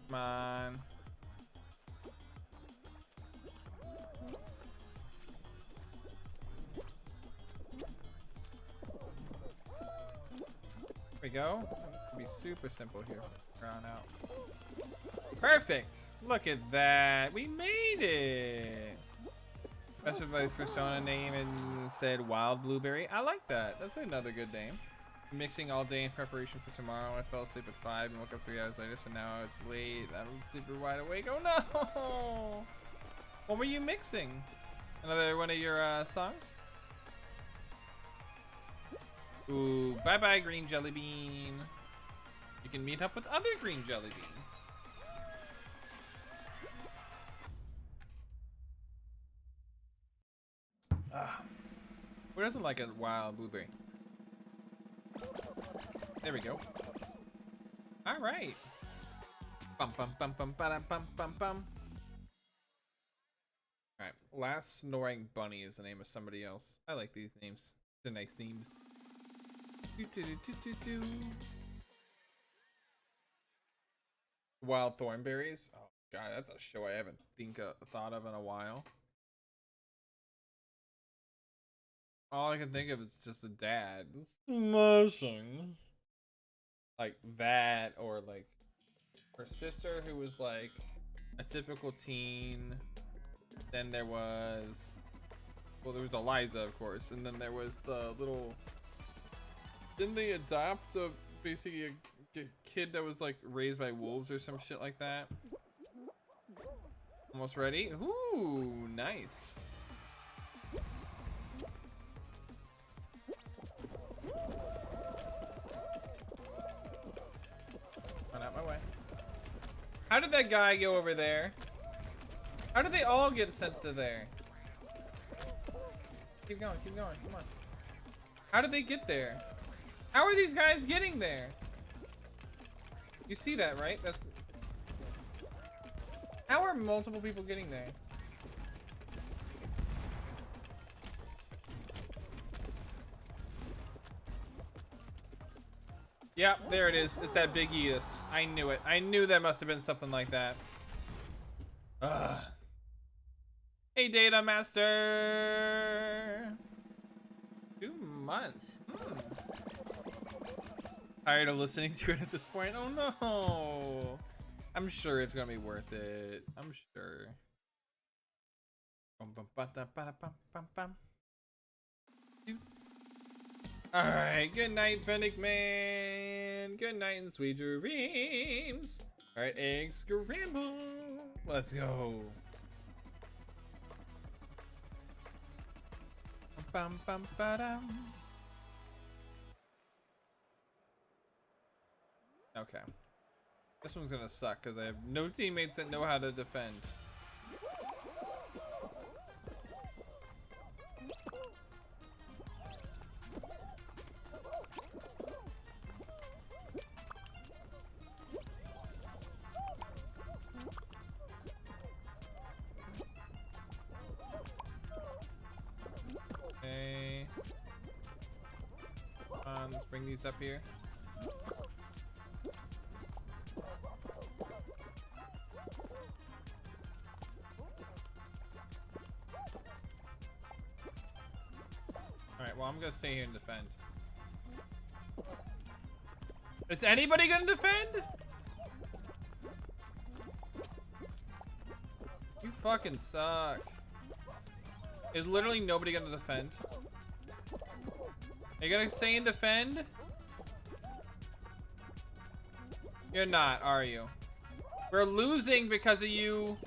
Come on. There we go. It'll be super simple here. Round out. Perfect. Look at that. We made it. Specified persona name and said Wild Blueberry. I like that. That's another good name. Mixing all day in preparation for tomorrow. I fell asleep at 5 and woke up 3 hours later, so now it's late. I'm super wide awake. Oh no! What were you mixing? Another one of your songs? Ooh, bye bye green jelly bean. You can meet up with other green jelly bean. Who doesn't like a wild blueberry? There we go. All right. Bum bum bum bum bum bum bum bum. All right. Last snoring bunny is the name of somebody else. I like these names. They're nice names. Do, do, do, do, do, do. Wild thornberries. Oh god, that's a show I haven't thought of in a while. All I can think of is just a dad smashing like that, or like her sister who was like a typical teen. Then there was, well, there was Eliza, of course, and then there was the little. Didn't they adopt basically a kid that was like raised by wolves or some shit like that? Almost ready? Ooh, nice. Out my way. How did that guy go over there? How did they all get sent to there? Keep going, come on. How did they get there? How are these guys getting there? You see that, right? That's. How are multiple people getting there? Yep, there it is. It's that big Eos. I knew it. I knew that must have been something like that. Ugh. Hey, Data Master. 2 months. Tired of listening to it at this point? Oh no. I'm sure it's gonna be worth it. I'm sure. Alright, good night, Pheonix Man. Good night and sweet dreams. Alright, egg scramble. Let's go. Bum, bum, ba-dum. Okay. This one's gonna suck because I have no teammates that know how to defend. Okay. Come on, let's bring these up here. Alright, well, I'm gonna stay here and defend. Is anybody gonna defend? You fucking suck. Is literally nobody gonna defend? Are you gonna stay and defend? You're not, are you? We're losing because of you.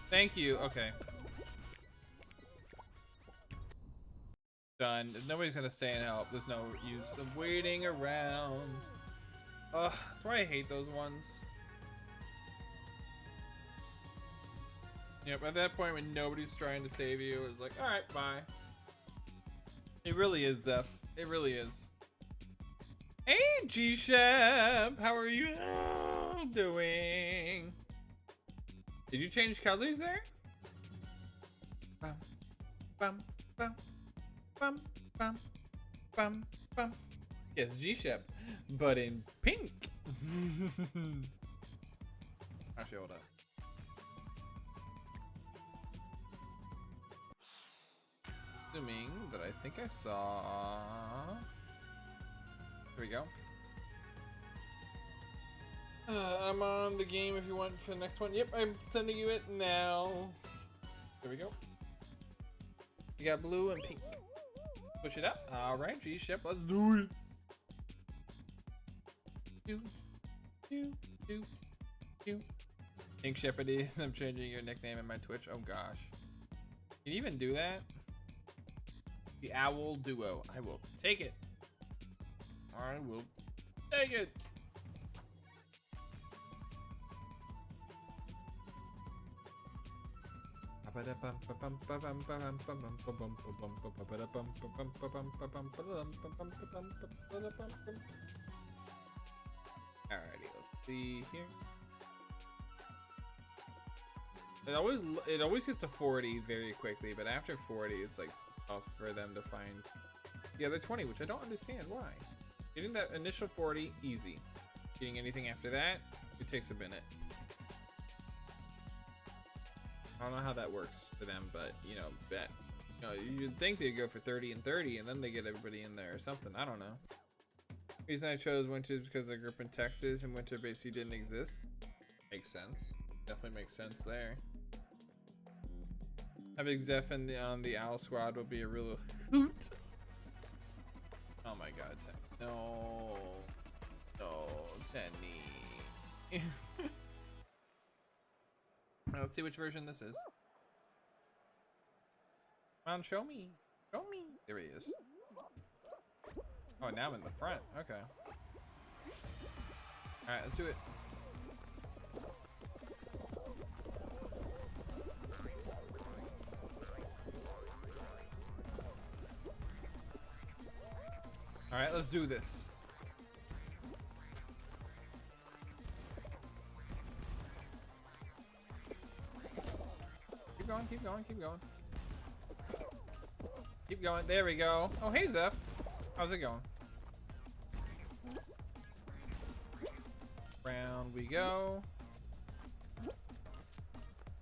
Thank you. Okay. Done. Nobody's gonna stay and help. There's no use of waiting around. Ugh, that's why I hate those ones. Yep, at that point when nobody's trying to save you, it's like, alright, bye. It really is, Zeph. It really is. Hey, G-Shep! How are you doing? Did you change colors there? Bum, bum, bum, bum, bum, bum, bum. Yes, G-Shep, but in pink. Actually, hold up. Assuming that I think I saw. Here we go. I'm on the game if you want for the next one. Yep, I'm sending you it now. There we go. You got blue and pink. Push it up. Alright, G-Shep, let's do it. Pink Shepherdie, I'm changing your nickname in my Twitch. Oh gosh. Can you even do that? The Owl Duo. I will take it. I will take it. Alrighty, let's see here. It always gets to 40 very quickly, but after 40, it's like tough for them to find the other 20, which I don't understand why. Getting that initial 40, easy. Getting anything after that, it takes a minute. I don't know how that works for them, but you know, you'd think they'd go for 30 and 30, and then they get everybody in there or something. I don't know. The reason I chose winter is because I grew up in Texas, and winter basically didn't exist. Makes sense. Definitely makes sense there. Having Zeph on the Owl Squad will be a real hoot. Oh my god, no. No, Tenny. Let's see which version this is. Come on, show me. Show me. There he is. Oh, now I'm in the front. Okay. Alright, let's do it. Alright, let's do this. Keep going, keep going, keep going. Keep going. There we go. Oh, hey, Zeph. How's it going? Round we go.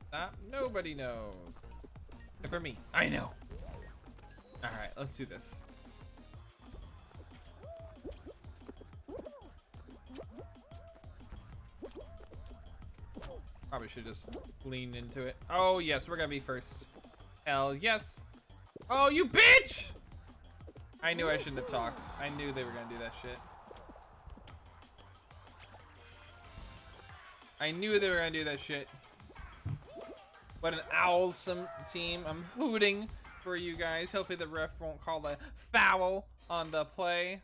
Stop. Nobody knows. Except for me. I know. Alright, let's do this. Probably should just lean into it. Oh, yes, we're gonna be first. Hell yes. Oh, you bitch! I knew I shouldn't have talked. I knew they were gonna do that shit. I knew they were gonna do that shit. What an owlsome team. I'm hooting for you guys. Hopefully the ref won't call a foul on the play.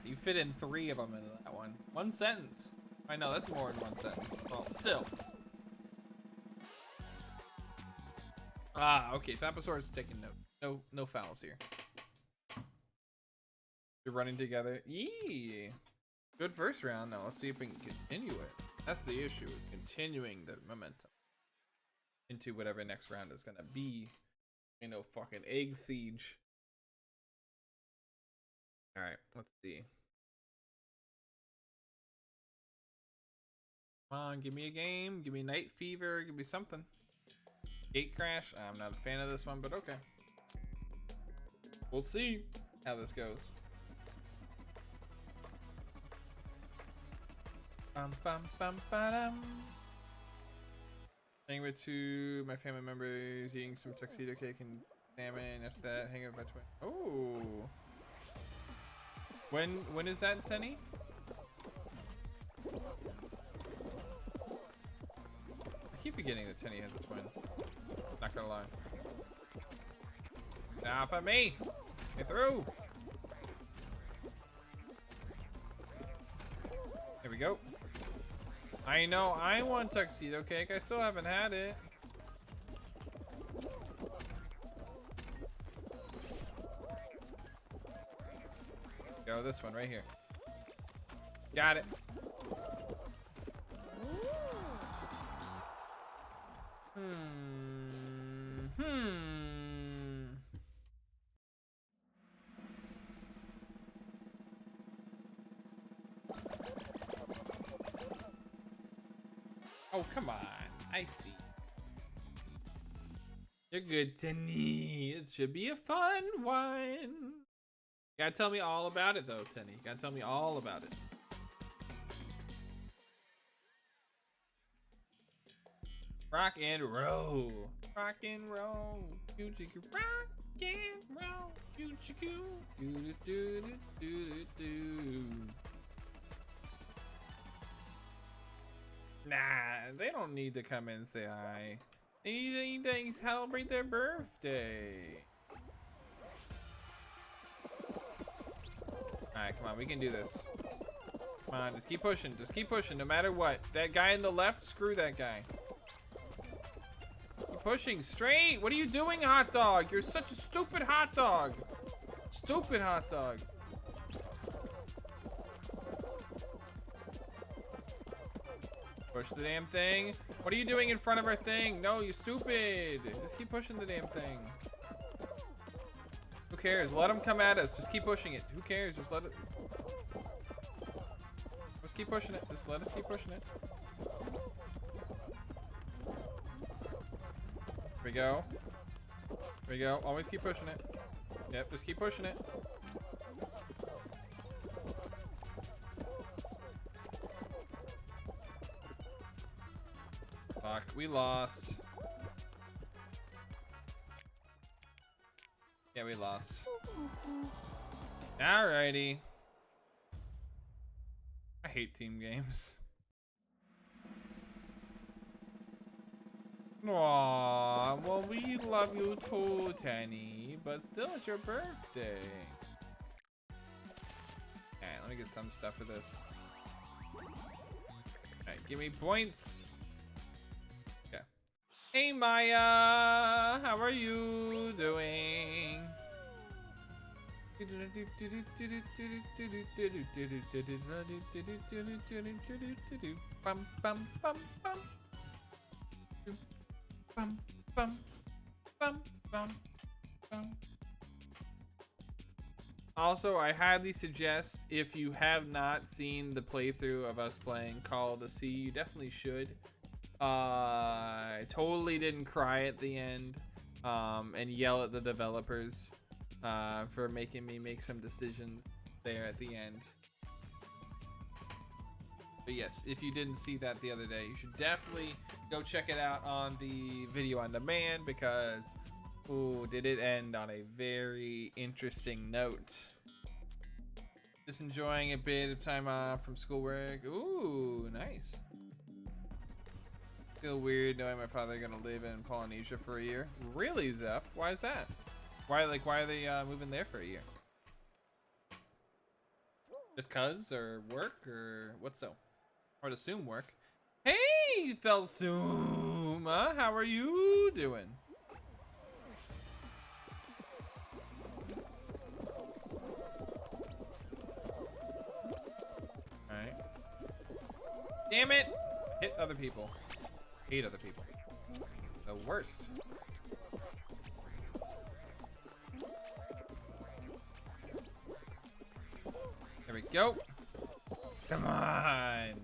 You fit in 3 of them into that one. One sentence. I know, that's more than one sentence. Well, still. Okay. Faposaurus is taking note. No fouls here. You're running together. Yee. Good first round. Now let's see if we can continue it. That's the issue, is continuing the momentum into whatever next round is gonna be. You know, fucking egg siege. All right, let's see. Come on, give me a game. Give me Night Fever. Give me something. Gate Crash. I'm not a fan of this one, but okay. We'll see how this goes. Bum bum bum ba-dum. Hang with 2 my family members eating some tuxedo cake and salmon. After that, hang out with my twin. Oh. When is that, Tenny? I keep forgetting that Tenny has a twin. Not gonna lie. Stop at me! Get through! There we go. I know I want tuxedo cake. I still haven't had it. Go this one right here. Got it. Oh, come on. I see. You're good, Tenny. It should be a fun one. You gotta tell me all about it, though, Tenny. You gotta tell me all about it. Rock and roll. Rock and roll. Choo-choo-choo. Rock and roll. Choo-choo-choo. Do-do-do-do-do-do. Nah, they don't need to come in and say hi. They need to celebrate their birthday. Alright, come on, we can do this. Come on, just keep pushing. Just keep pushing, no matter what. That guy in the left, screw that guy. Keep pushing, straight! What are you doing, hot dog? You're such a stupid hot dog. Stupid hot dog. Push the damn thing. What are you doing in front of our thing? No, you stupid. Just keep pushing the damn thing. Who cares? Let them come at us. Just keep pushing it. Who cares? Just let it. Just keep pushing it. Just let us keep pushing it. Here we go. Here we go. Always keep pushing it. Yep, just keep pushing it. Fuck, we lost. Yeah, we lost. Alrighty. I hate team games. Aww, well, we love you too, Tenny, but still, it's your birthday. Alright, let me get some stuff for this. Alright, give me points. Hey Maya, how are you doing? Bum, bum, bum, bum. Bum, bum, bum, bum, bum. Also, I highly suggest, if you have not seen the playthrough of us playing Call of the Sea, you definitely should. I totally didn't cry at the end and yell at the developers for making me make some decisions there at the end. But yes, if you didn't see that the other day, you should definitely go check it out on the video on demand because, ooh, did it end on a very interesting note. Just enjoying a bit of time off from schoolwork. Ooh, nice. Feel weird knowing my father gonna live in Polynesia for a year. Really, Zeph? Why is that? Why are they moving there for a year? Just cuz or work or what's so? I'd assume work. Hey, Felsuma, how are you doing? Alright. Damn it! Hit other people. Hate other people. The worst. There we go. Come on.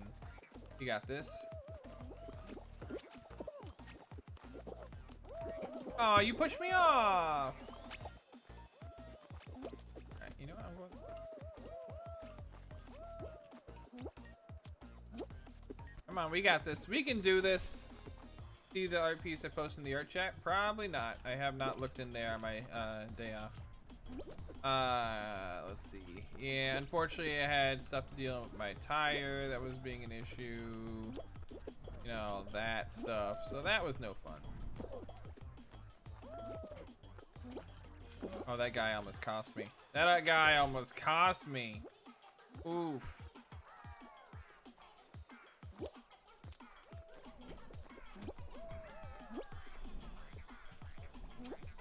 You got this. Oh, you pushed me off. Alright, you know what? I'm going. Come on, we got this. We can do this. See the art piece I posted in the art chat? Probably not. I have not looked in there on my day off. Let's see. Yeah, unfortunately I had stuff to deal with my tire that was being an issue. You know, that stuff. So that was no fun. Oh, that guy almost cost me. That guy almost cost me. Oof.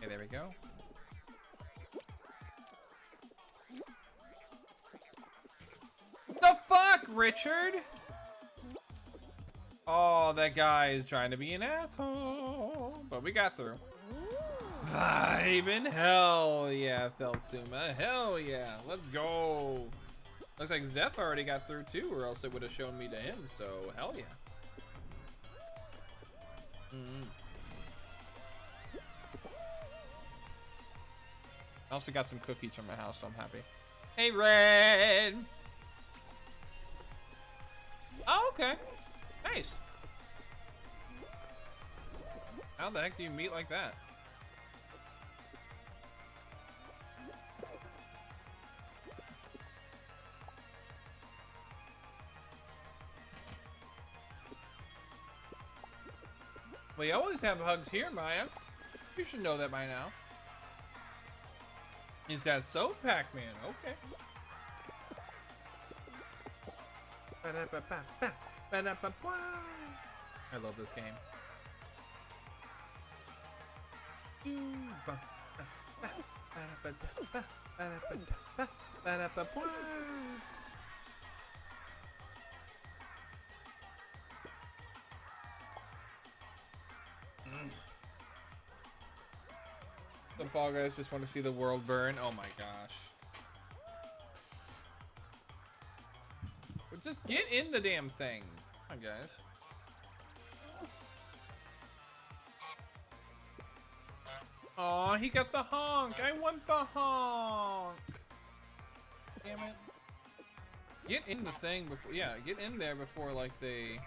Okay, there we go. The fuck, Richard? Oh, that guy is trying to be an asshole. But we got through. Vibin', hell yeah, Felsuma. Hell yeah, let's go. Looks like Zeph already got through too, or else it would have shown me to him, so hell yeah. I also got some cookies from my house, so I'm happy. Hey, Red! Oh, okay. Nice. How the heck do you meet like that? We always have hugs here, Maya. You should know that by now. Is that so, Pac-Man? Okay. I love this game. The Fall Guys just want to see the world burn. Oh my gosh. But just get in the damn thing. Come on, guys. Aw, he got the honk. I want the honk. Damn it. Get in the thing before. Yeah, get in there before, like, they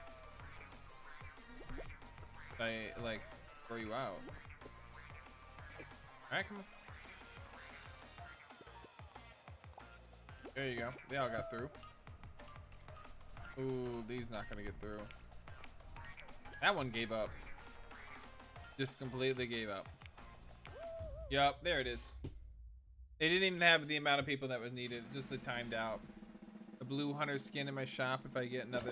like, throw you out. Alright, come on. There you go. They all got through. Ooh, these not gonna get through. That one gave up. Just completely gave up. Yup, there it is. They didn't even have the amount of people that was needed. Just the timed out. The blue hunter skin in my shop if I get enough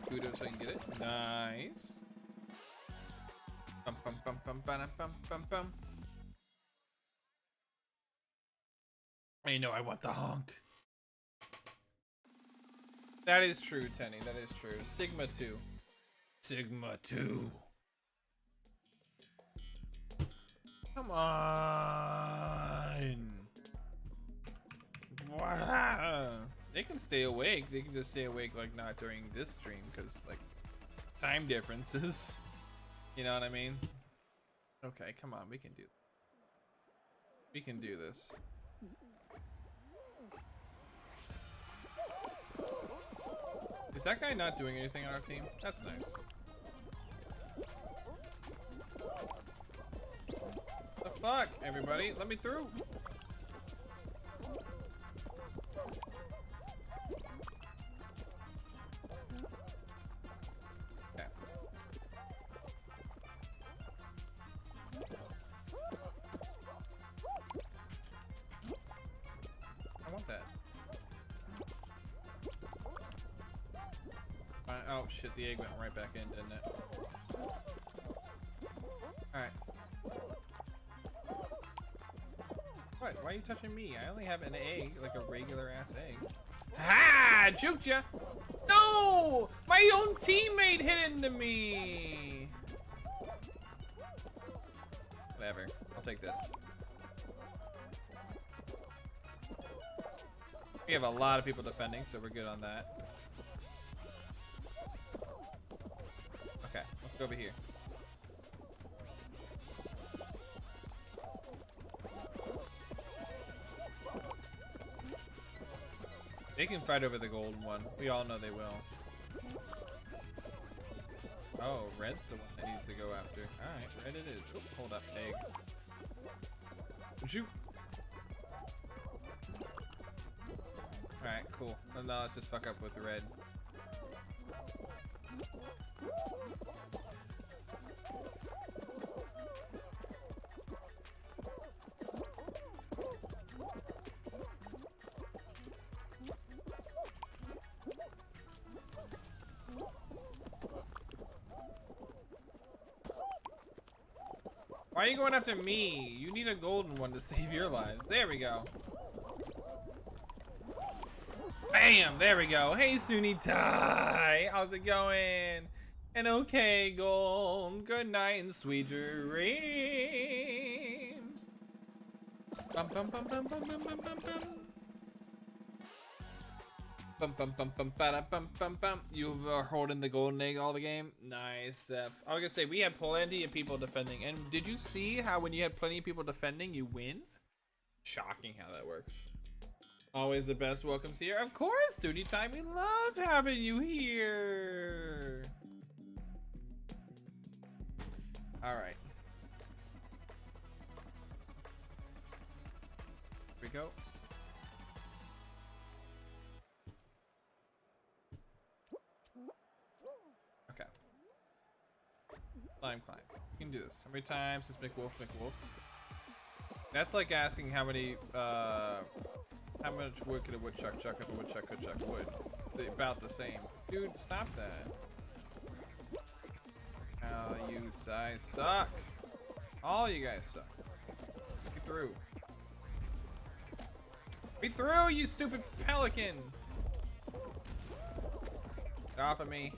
kudos so I can get it. Nice. Bum, bum, bum, bum, bum, bum, bum, bum. You know I want the honk. That is true, Tenny. That is true. Sigma 2. Sigma 2. Come on. Wow. They can stay awake. They can just stay awake, like, not during this stream, because, like, time differences. You know what I mean? Okay, come on. We can do. We can do this. Is that guy not doing anything on our team? That's nice. The fuck, everybody? Let me through. Okay. I want that. Oh shit, the egg went right back in, didn't it? Alright. What? Why are you touching me? I only have an egg, like a regular ass egg. Ha! Juked ya! No! My own teammate hit into me! Whatever. I'll take this. We have a lot of people defending, so we're good on that. Okay, let's go over here. They can fight over the golden one. We all know they will. Oh, red's the one that needs to go after. Alright, red it is. Oop, hold up, egg. Shoot! Alright, cool. Well, now let's just fuck up with the red. Why are you going after me? You need a golden one to save your lives. There we go. Bam! There we go. Hey, Suni Tai! How's it going? And okay, Gold. Good night and sweet dreams. Bum bum bum bum bum bum bum bum bum. Bum bum bum bum bada bum bum bum. You are holding the golden egg all the game. Nice. I was gonna say we had plenty of people defending, and did you see how when you had plenty of people defending, you win? Shocking how that works. Always the best welcomes here. Of course, Suni Time. We love having you here. All right. Here we go. Okay. Climb. You can do this. How many times has McWolf? That's like asking how many, how much wood could a woodchuck chuck if a woodchuck could chuck wood? They're about the same. Dude, stop that. Oh, you guys suck. All you guys suck. Get through. Be through, you stupid pelican. Get off of me.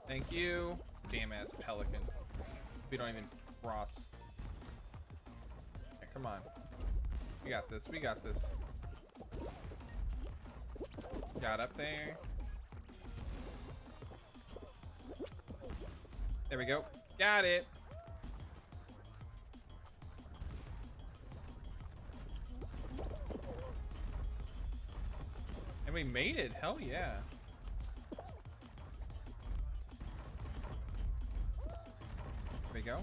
Thank you. Damn ass pelican. We don't even cross. Okay, come on. We got this. Got up there. There we go. Got it. And we made it. Hell yeah. There we go.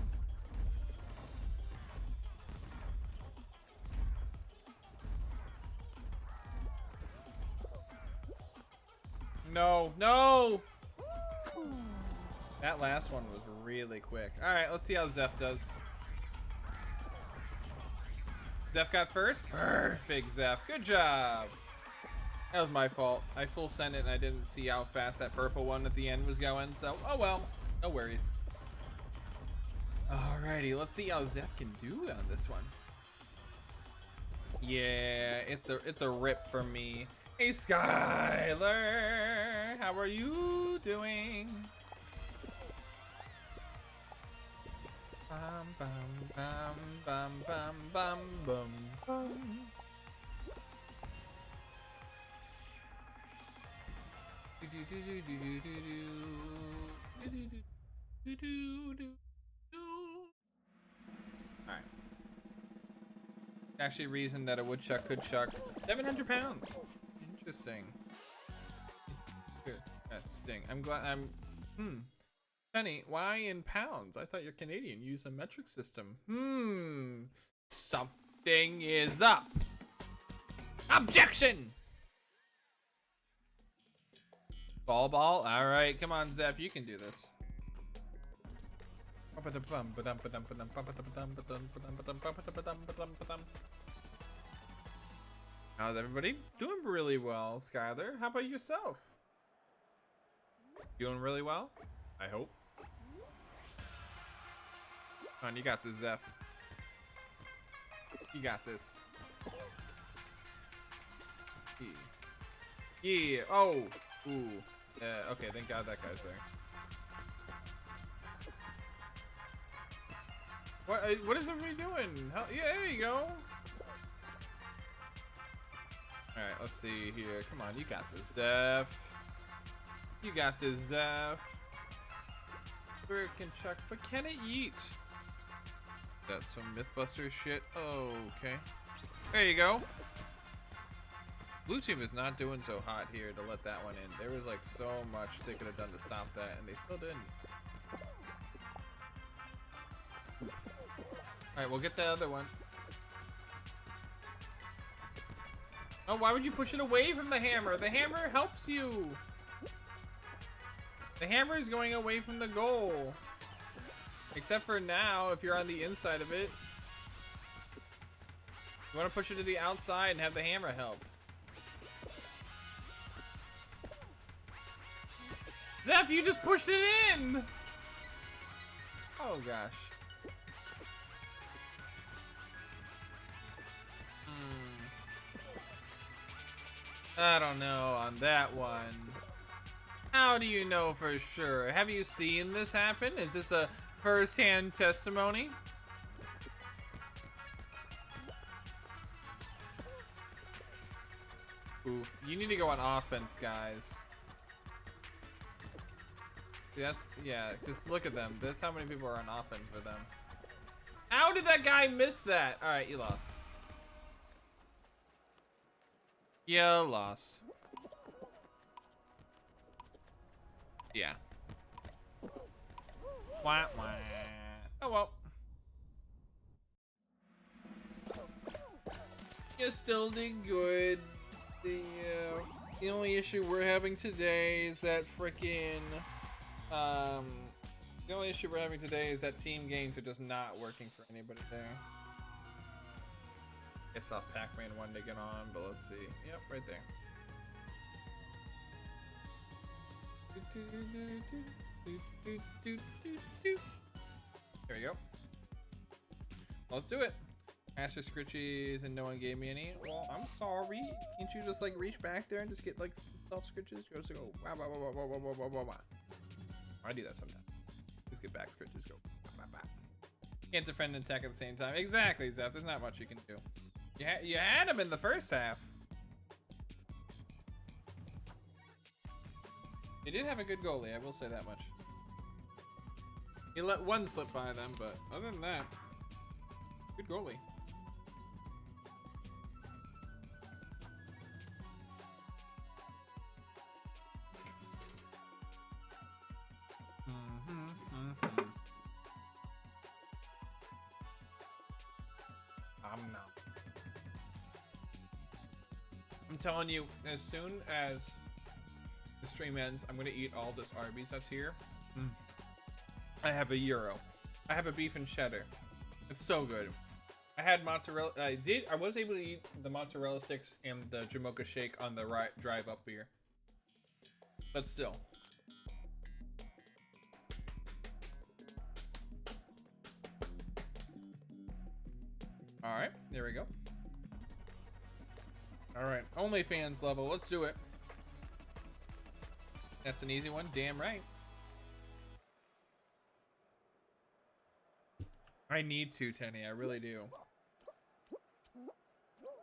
No! That last one was really quick. Alright, let's see how Zeph does. Zeph got first? Perfect, Zeph. Good job. That was my fault. I full sent it and I didn't see how fast that purple one at the end was going, so oh well. No worries. Alrighty, let's see how Zeph can do on this one. Yeah, it's a rip for me. Hey Skylar, how are you doing? Bum bum bum bum bum bum bum bum. Do do do do do do do do do do do. All right. Actually, reason that a woodchuck could chuck 700 pounds. Interesting. That sting. I'm glad I'm Penny, why in pounds? I thought you're Canadian. Use a metric system. Something is up. Objection! Ball. Alright, come on, Zeph, you can do this. How's everybody? Doing really well, Skylar. How about yourself? Doing really well? I hope. Come on, you got this, Zeph. You got this. Yeah. Oh. Ooh. Okay, thank God that guy's there. What is everybody doing? Hell, yeah, there you go. Alright, let's see here. Come on, you got this, Zeph. You got this, Zeph. Frickin' Chuck, but can it eat? That's some Mythbuster shit. Oh, okay. There you go. Blue team is not doing so hot here to let that one in. There was like so much they could have done to stop that, and they still didn't. Alright, we'll get the other one. Oh, why would you push it away from the hammer? The hammer helps you. The hammer is going away from the goal. Except for now, if you're on the inside of it. You want to push it to the outside and have the hammer help. Zeph, you just pushed it in! Oh gosh. I don't know on that one. How do you know for sure? Have you seen this happen? Is this a first-hand testimony? Oof. You need to go on offense, guys. Yeah, just look at them. That's how many people are on offense for them. How did that guy miss that? All right, you lost. You lost. Yeah. Wah, wah. Oh well. You still did good. The only issue we're having today is that frickin' the only issue we're having today is that team games are just not working for anybody there. I saw Pac-Man wanted to get on, but let's see. Yep, right there. There we go. Let's do it. Master Scritchies and no one gave me any. Well, I'm sorry. Can't you just like reach back there and just get like self scritches? Just go wow wow wow wow wow wow wow wow. I do that sometimes. Just get back scritches. Go. Wow, wow, wow. Can't defend and attack at the same time. Exactly, Zeph. There's not much you can do. You had him in the first half. He did have a good goalie, I will say that much. He let one slip by them, but other than that, good goalie. I'm telling you, as soon as the stream ends, I'm gonna eat all this Arby's that's here. I have a euro. I have a beef and cheddar. It's so good. I had mozzarella. I was able to eat the mozzarella sticks and the Jamocha shake on the drive up here. But still. All right, there we go. All right, OnlyFans level. Let's do it. That's an easy one. Damn right. I need to, Tenny. I really do.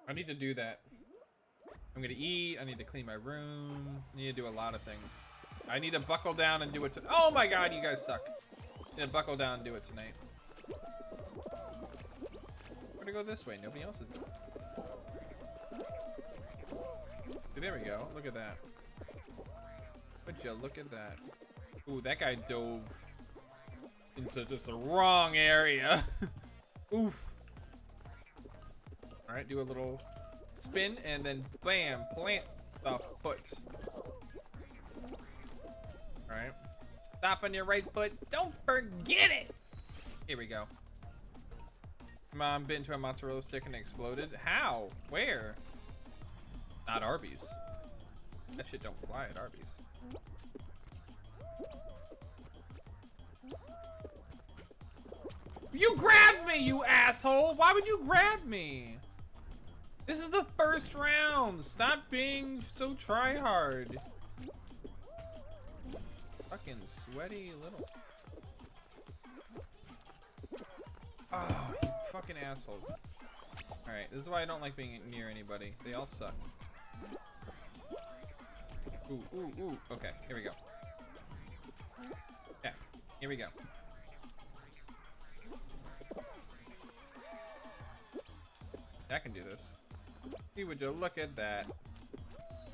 I need to do that. I'm gonna eat. I need to clean my room. I need to do a lot of things. I need to buckle down and do it. Oh my God, you guys suck. I need to buckle down and do it tonight. We're gonna go this way. Nobody else is doing it. There we go. Look at that. Would you look at that? Ooh, that guy dove into just the wrong area. Oof. All right, do a little spin and then bam, plant the foot. All right. Stop on your right foot. Don't forget it. Here we go. Mom bit into a mozzarella stick and exploded. How? Where? Not Arby's. That shit don't fly at Arby's. You grabbed me, you asshole! Why would you grab me? This is the first round. Stop being so try-hard. Fucking sweaty little. Oh, you fucking assholes. Alright, this is why I don't like being near anybody. They all suck. Ooh, ooh, ooh. Okay, here we go. Yeah, here we go. I can do this. See, would you look at that?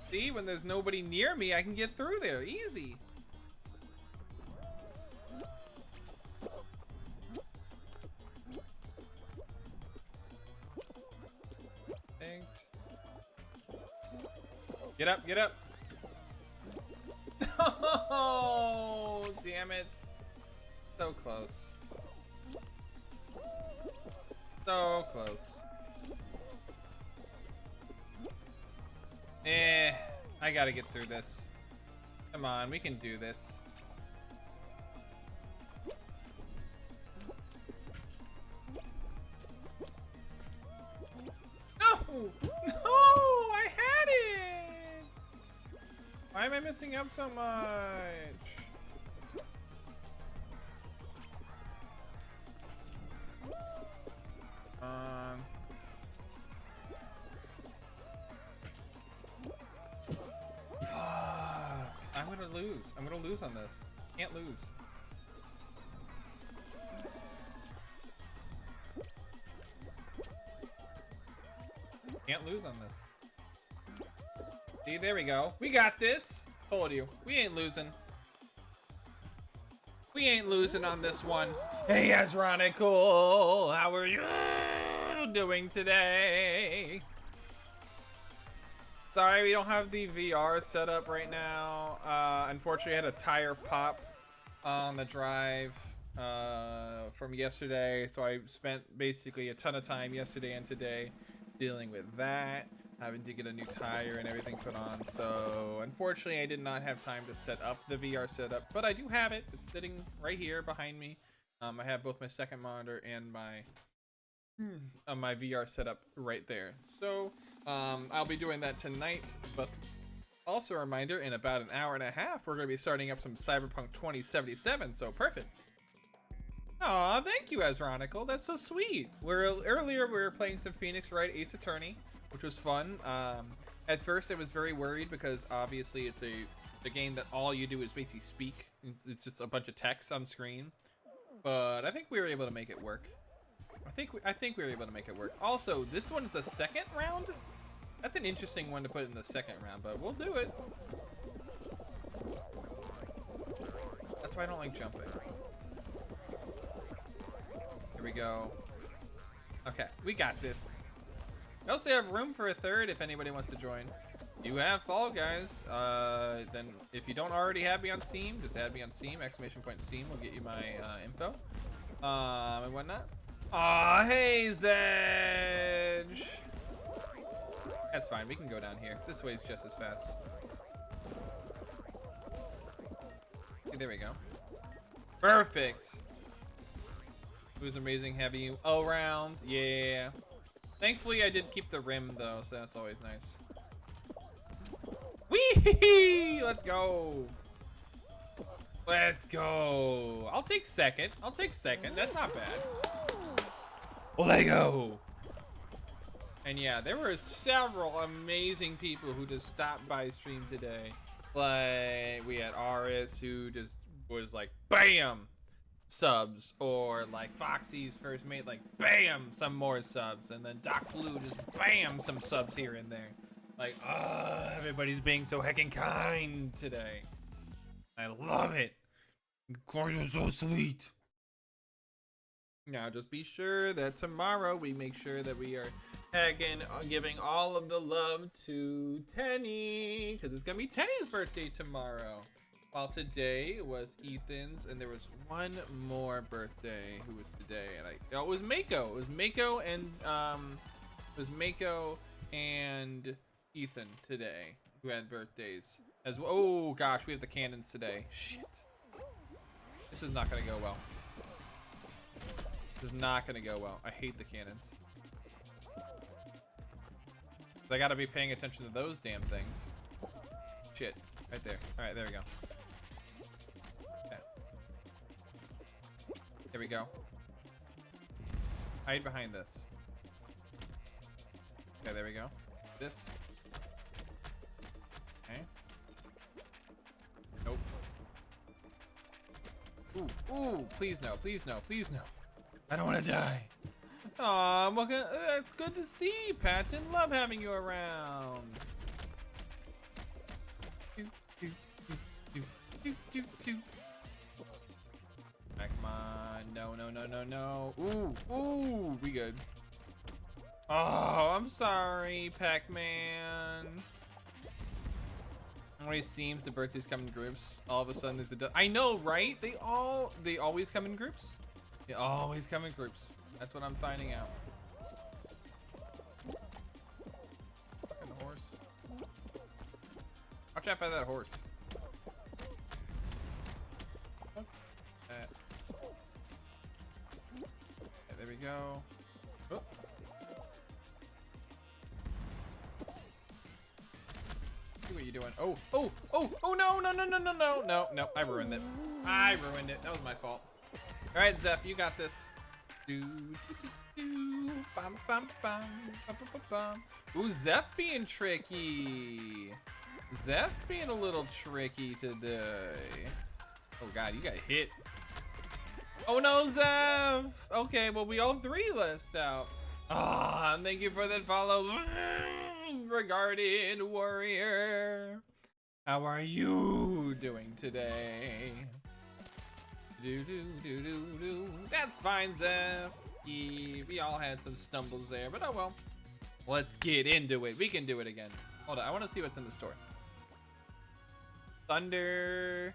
See, when there's nobody near me, I can get through there. Easy. Get up, get up. Oh, damn it. So close. So close. I gotta get through this. Come on, we can do this. No! No! I had it! Why am I messing up so much? Fuck. I'm gonna lose. I'm gonna lose on this. Can't lose. Can't lose on this. See, there we go. We got this. Told you. We ain't losing. We ain't losing on this one. Hey, Asronical. How are you doing today? Sorry, we don't have the VR set up right now. Unfortunately, I had a tire pop on the drive from yesterday. So I spent basically a ton of time yesterday and today dealing with that, having to get a new tire and everything put on. So unfortunately, I did not have time to set up the VR setup, but I do have it. It's sitting right here behind me. I have both my second monitor and my VR setup right there. So I'll be doing that tonight, but also a reminder, in about an hour and a half, we're going to be starting up some Cyberpunk 2077, so perfect. Aw, thank you, Asronical. That's so sweet. Earlier we were playing some Pheonix Wright Ace Attorney, which was fun. At first I was very worried because obviously it's a game that all you do is basically speak. It's just a bunch of text on screen. But I think we were able to make it work. I think we were able to make it work. Also, this one is the second round? That's an interesting one to put in the second round, but we'll do it. That's why I don't like jumping. Here we go. Okay, we got this. We also have room for a third if anybody wants to join. You have Fall Guys. Then if you don't already have me on Steam, just add me on Steam. !Steam will get you my info and whatnot. Aw, hey, Zedge. That's fine. We can go down here. This way is just as fast. Okay, there we go. Perfect. It was amazing having you around. Yeah. Thankfully, I did keep the rim, though, so that's always nice. Whee! Let's go. Let's go. I'll take second. I'll take second. That's not bad. Lego. And yeah, there were several amazing people who just stopped by stream today. Like, we had Aris, who just was like, BAM! Subs, or like Foxy's first mate, like BAM! Some more subs, and then Doc Blue just BAM! Some subs here and there. Like, everybody's being so heckin' kind today. I love it. You guys are so sweet. Now, just be sure that tomorrow we make sure that we are tagging, giving all of the love to Tenny, because it's gonna be Tenny's birthday tomorrow. While today was Ethan's, and there was one more birthday who was today, and it was Mako. It was Mako and Ethan today who had birthdays as well. Oh gosh, we have the cannons today. Shit, this is not gonna go well. This is not gonna go well. I hate the cannons. I gotta be paying attention to those damn things. Shit, right there. All right, there we go. Yeah. There we go. Hide behind this. Okay, there we go. This. Okay. Nope. Ooh, ooh, please no, please no, please no. I don't want to die. Aw, that's good to see, Patton. Love having you around. Come on. No, no, no, no, no. Ooh, ooh, we good. Oh, I'm sorry, Pac-Man. It always seems the birthdays come in groups. All of a sudden there's a... I know, right? They always come in groups. They always come in groups. That's what I'm finding out. Fucking horse. Watch out for that horse. Okay, there we go. Oh. See what you doing? Oh, oh, oh, oh no, no, no, no, no, no, no, no! I ruined it. I ruined it. That was my fault. All right, Zeph, you got this. Bum, bum, bum, bum, bum, bum. Ooh, Zeph being tricky. Zeph being a little tricky today. Oh God, you got hit. Oh no, Zeph. Okay, well we all three list out. Ah, thank you for that follow. Regarded warrior. How are you doing today? That's fine, Zeph. We all had some stumbles there, but oh well. Let's get into it. We can do it again. Hold on, I want to see what's in the store. Thunder.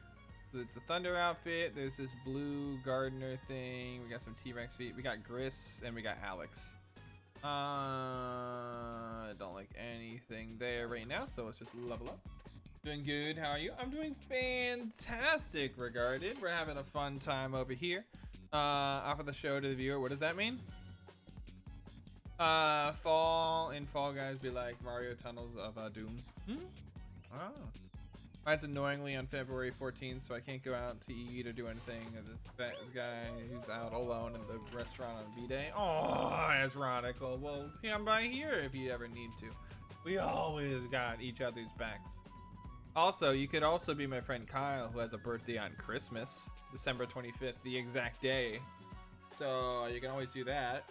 It's a Thunder outfit. There's this blue gardener thing. We got some T-Rex feet. We got Gris and we got Alex. I don't like anything there right now, so let's just level up. Doing good. How are you? I'm doing fantastic, Regarded. We're having a fun time over here. Offer the show to the viewer. What does that mean? Fall Guys be like Mario Tunnels of Doom. Oh. Mine's annoyingly on February 14th, so I can't go out to eat or do anything. The guy who's out alone in the restaurant on B-Day. Oh, that's ironical. Well, come by here if you ever need to. We always got each other's backs. Also, you could also be my friend Kyle, who has a birthday on Christmas, December 25th, the exact day. So you can always do that.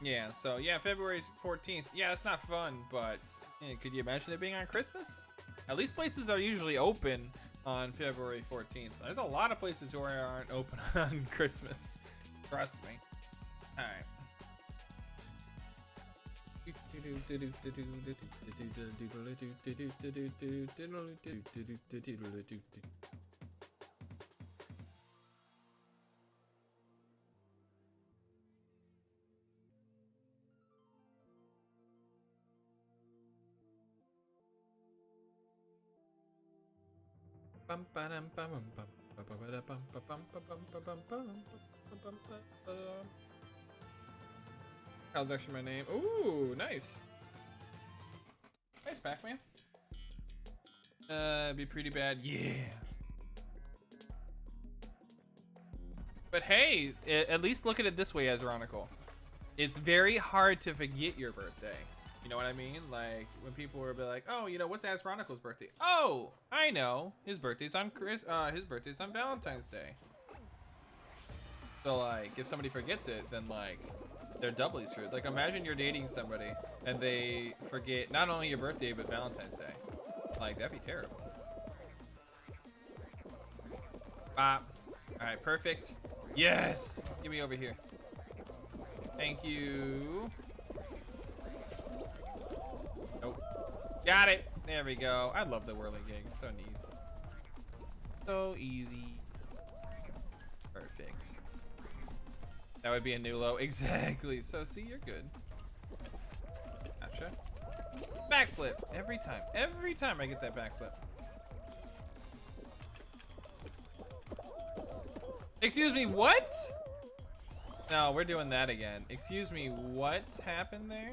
Yeah, so yeah, February 14th. Yeah, it's not fun, but yeah, could you imagine it being on Christmas? At least places are usually open on February 14th. There's a lot of places who aren't open on Christmas. Trust me. All right. Kyle's actually my name. Ooh, nice. Nice, Pac-Man. Be pretty bad. Yeah. But hey, at least look at it this way, Azronical. It's very hard to forget your birthday. You know what I mean? Like when people were like, "Oh, you know, what's Azronical's birthday?" Oh, I know. His birthday's on Valentine's Day. So like, if somebody forgets it, then like they're doubly screwed. Like imagine you're dating somebody and they forget not only your birthday but Valentine's Day. Like that'd be terrible. Bop. All right, perfect. Yes. Get me over here. Thank you. Nope. Got it. There we go. I love the whirling gig. It's so easy. So easy. Perfect. That would be a new low. Exactly. So see, you're good. Gotcha. Backflip. Every time. Every time I get that backflip. Excuse me, what? No, we're doing that again. Excuse me, what happened there?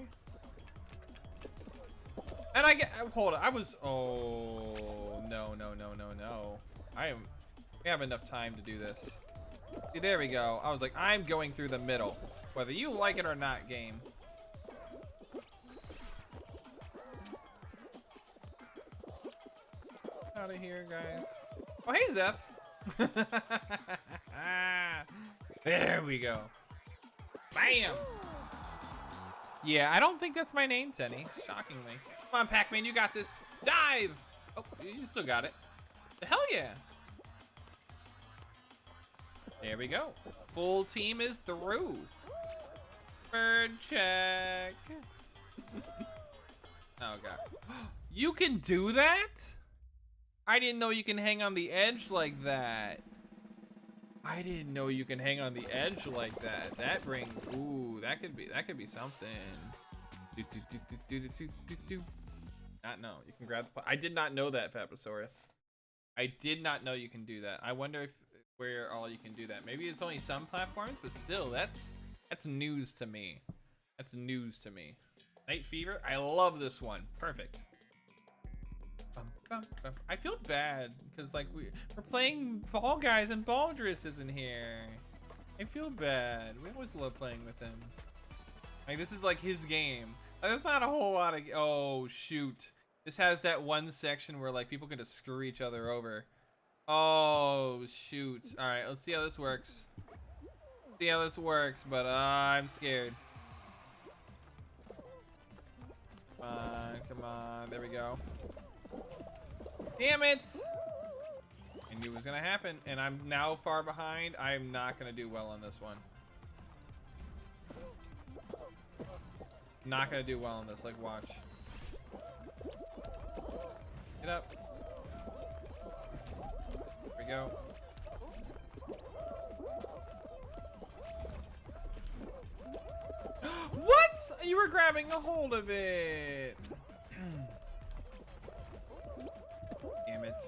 And I get, hold on, I was, oh, no. We have enough time to do this. See, there we go. I was like, I'm going through the middle. Whether you like it or not, game. Out of here, guys. Oh, hey, Zeph. There we go. Bam! Yeah, I don't think that's my name, Tenny. Shockingly. Come on, Pac-Man, you got this. Dive! Oh, you still got it. Hell yeah! There we go. Full team is through. Bird check. Oh, God. You can do that? I didn't know you can hang on the edge like that. I didn't know you can hang on the edge like that. That brings, ooh, that could be something. Not know. You can grab the, I did not know that, Fabosaurus. I did not know you can do that. I wonder if where all you can do that. Maybe it's only some platforms, but still, that's news to me. That's news to me. Night Fever. I love this one. Perfect. I feel bad because like we're playing Fall Guys and Baldrus isn't here. I feel bad. We always love playing with him. Like this is like his game. Like, there's not a whole lot of, oh shoot. This has that one section where like people can just screw each other over. Oh shoot. All right, let's see how this works. See how this works, but I'm scared. Come on. There we go. Damn it! I knew it was gonna happen, and I'm now far behind. I'm not gonna do well on this one. Not gonna do well on this, like watch. Get up. There we go. What? You were grabbing a hold of it. Damn it.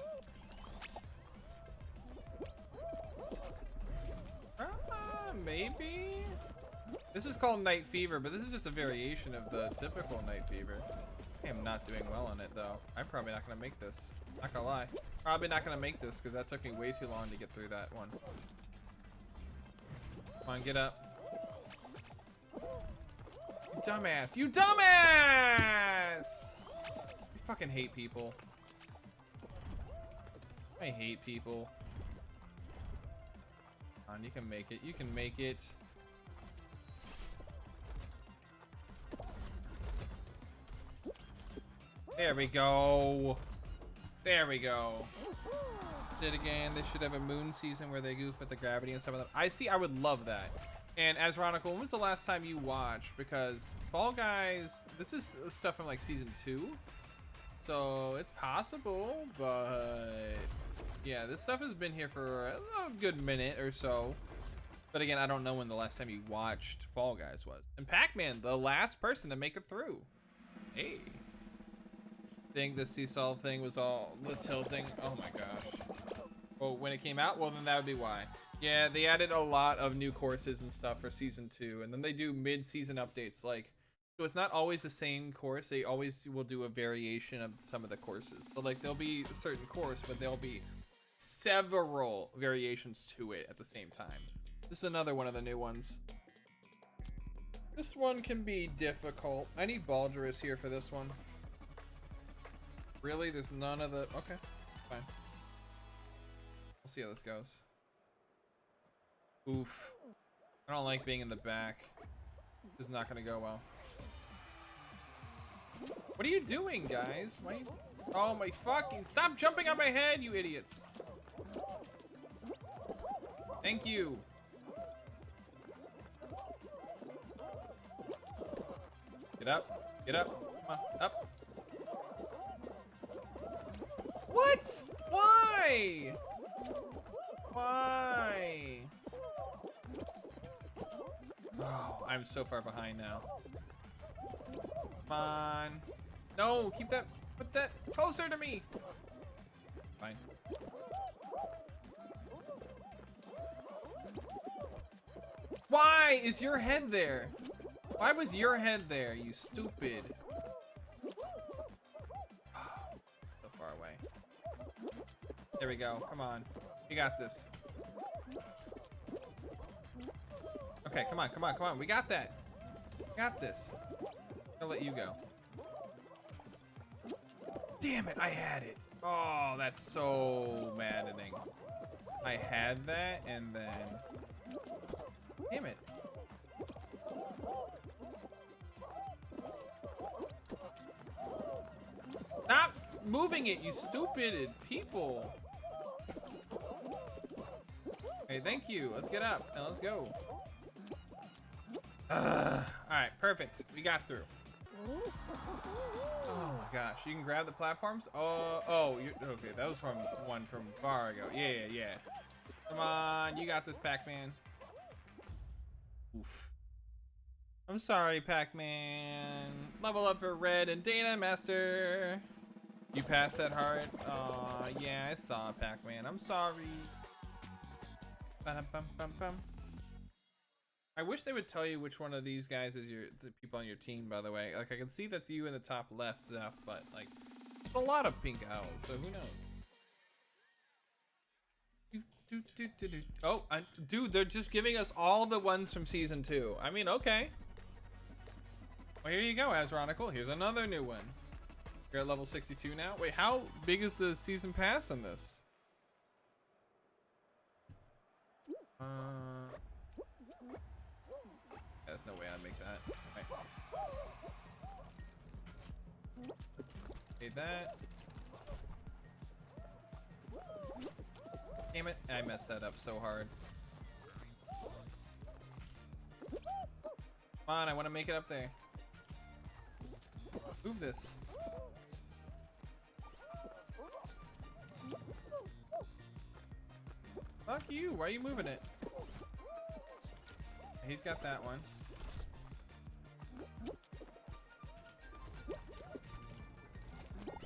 Maybe? This is called Night Fever, but this is just a variation of the typical Night Fever. I am not doing well on it, though. I'm probably not gonna make this. Not gonna lie. Probably not gonna make this, because that took me way too long to get through that one. Come on, get up. You dumbass! You dumbass! You fucking hate people. I hate people. Come on, you can make it. You can make it. There we go. There we go. Did it again. They should have a moon season where they goof with the gravity and stuff like that. I see. I would love that. And as Ronicle, when was the last time you watched? Because Fall Guys, this is stuff from like season 2. So it's possible, but yeah, this stuff has been here for a good minute or so. But again, I don't know when the last time you watched Fall Guys was. And Pac-Man, the last person to make it through. Hey. Think the seesaw thing was all tilting. Oh my gosh. Well, when it came out, well then that would be why. Yeah, they added a lot of new courses and stuff for season 2, and then they do mid-season updates. Like, so it's not always the same course. They always will do a variation of some of the courses. So like, there'll be a certain course, but there'll be several variations to it at the same time. This is another one of the new ones. This one can be difficult. I need Baldrus here for this one. Really? There's none of the... Okay, fine. We'll see how this goes. Oof. I don't like being in the back. This is not gonna go well. What are you doing, guys? Why you... Oh my fucking... Stop jumping on my head, you idiots! Thank you. Get up. Get up. Come on. Up. What? Why? Why? Oh, I'm so far behind now. Come on. No, keep that. Put that closer to me. Fine. Why is your head there? Why was your head there, you stupid? So far away. There we go. Come on. You got this. Okay, come on, come on, come on. We got that. We got this. I'll let you go. Damn it, I had it. Oh, that's so maddening. I had that and then... Damn it. Stop moving it, you stupid people. Okay, thank you. Let's get up. Now let's go. Alright, perfect. We got through. Oh my gosh, you can grab the platforms? Oh, okay, that was from one from far ago. Yeah. Come on, you got this, Pac-Man. Oof. I'm sorry, Pac-Man. Level up for Red and Dana Master. You passed that heart? Aw, yeah, I saw Pac-Man. I'm sorry. Ba-dum-bum-bum-bum. I wish they would tell you which one of these guys is the people on your team, by the way. Like, I can see that's you in the top left, Zeph, but, like, there's a lot of pink owls, so who knows? Oh, dude, they're just giving us all the ones from season 2. I mean, okay. Well, here you go, Azronical. Here's another new one. You're at level 62 now. Wait, how big is the season pass on this? There's no way I'd make that. Okay. Made that. Damn it, I messed that up so hard. Come on, I want to make it up there. Move this. Fuck you, why are you moving it? He's got that one.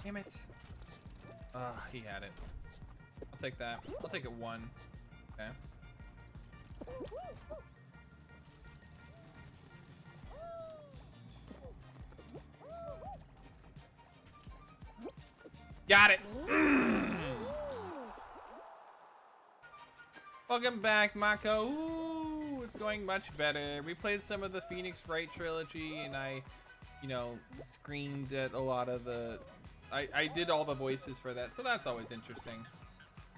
Damn it. He had it. I'll take that. I'll take it 1. Okay. Got it. Welcome back, Mako. Ooh, it's going much better. We played some of the Pheonix Wright trilogy, and I, screamed at a lot of the... I did all the voices for that, so that's always interesting.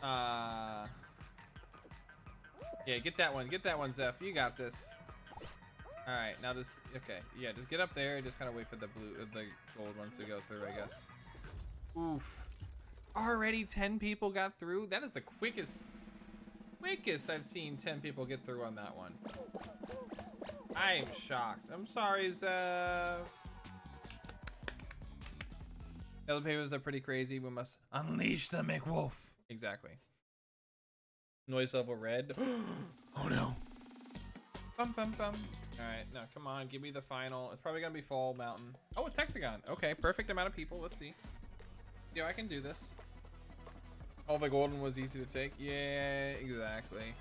Yeah, get that one. Get that one, Zeph. You got this. All right, now this... Okay, yeah, just get up there and just kind of wait for the gold ones to go through, I guess. Oof. Already 10 people got through? That is the quickest I've seen 10 people get through on that one. I am shocked. I'm sorry, Zeph. The other papers are pretty crazy. We must unleash the McWolf. Exactly. Noise level red. Oh no. Bum bum bum. Alright, now come on, give me the final. It's probably gonna be Fall Mountain. Oh, it's Hexagon. Okay, perfect amount of people. Let's see. Yo, I can do this. Oh, the golden was easy to take. Yeah, exactly.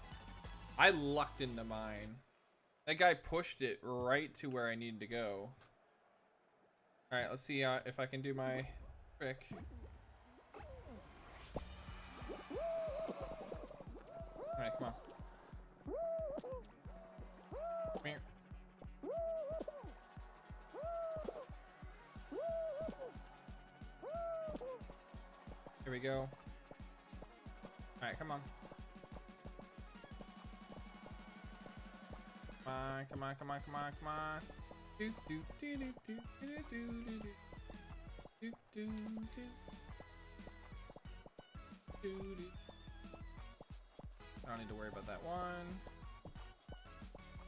I lucked into mine. That guy pushed it right to where I needed to go. Alright, let's see if I can do my trick. Alright, come on. Come here. Here we go. Alright, come on. Come on, come on, come on, come on, come on. Do do do do do do do do do do do do do. I don't need to worry about that one.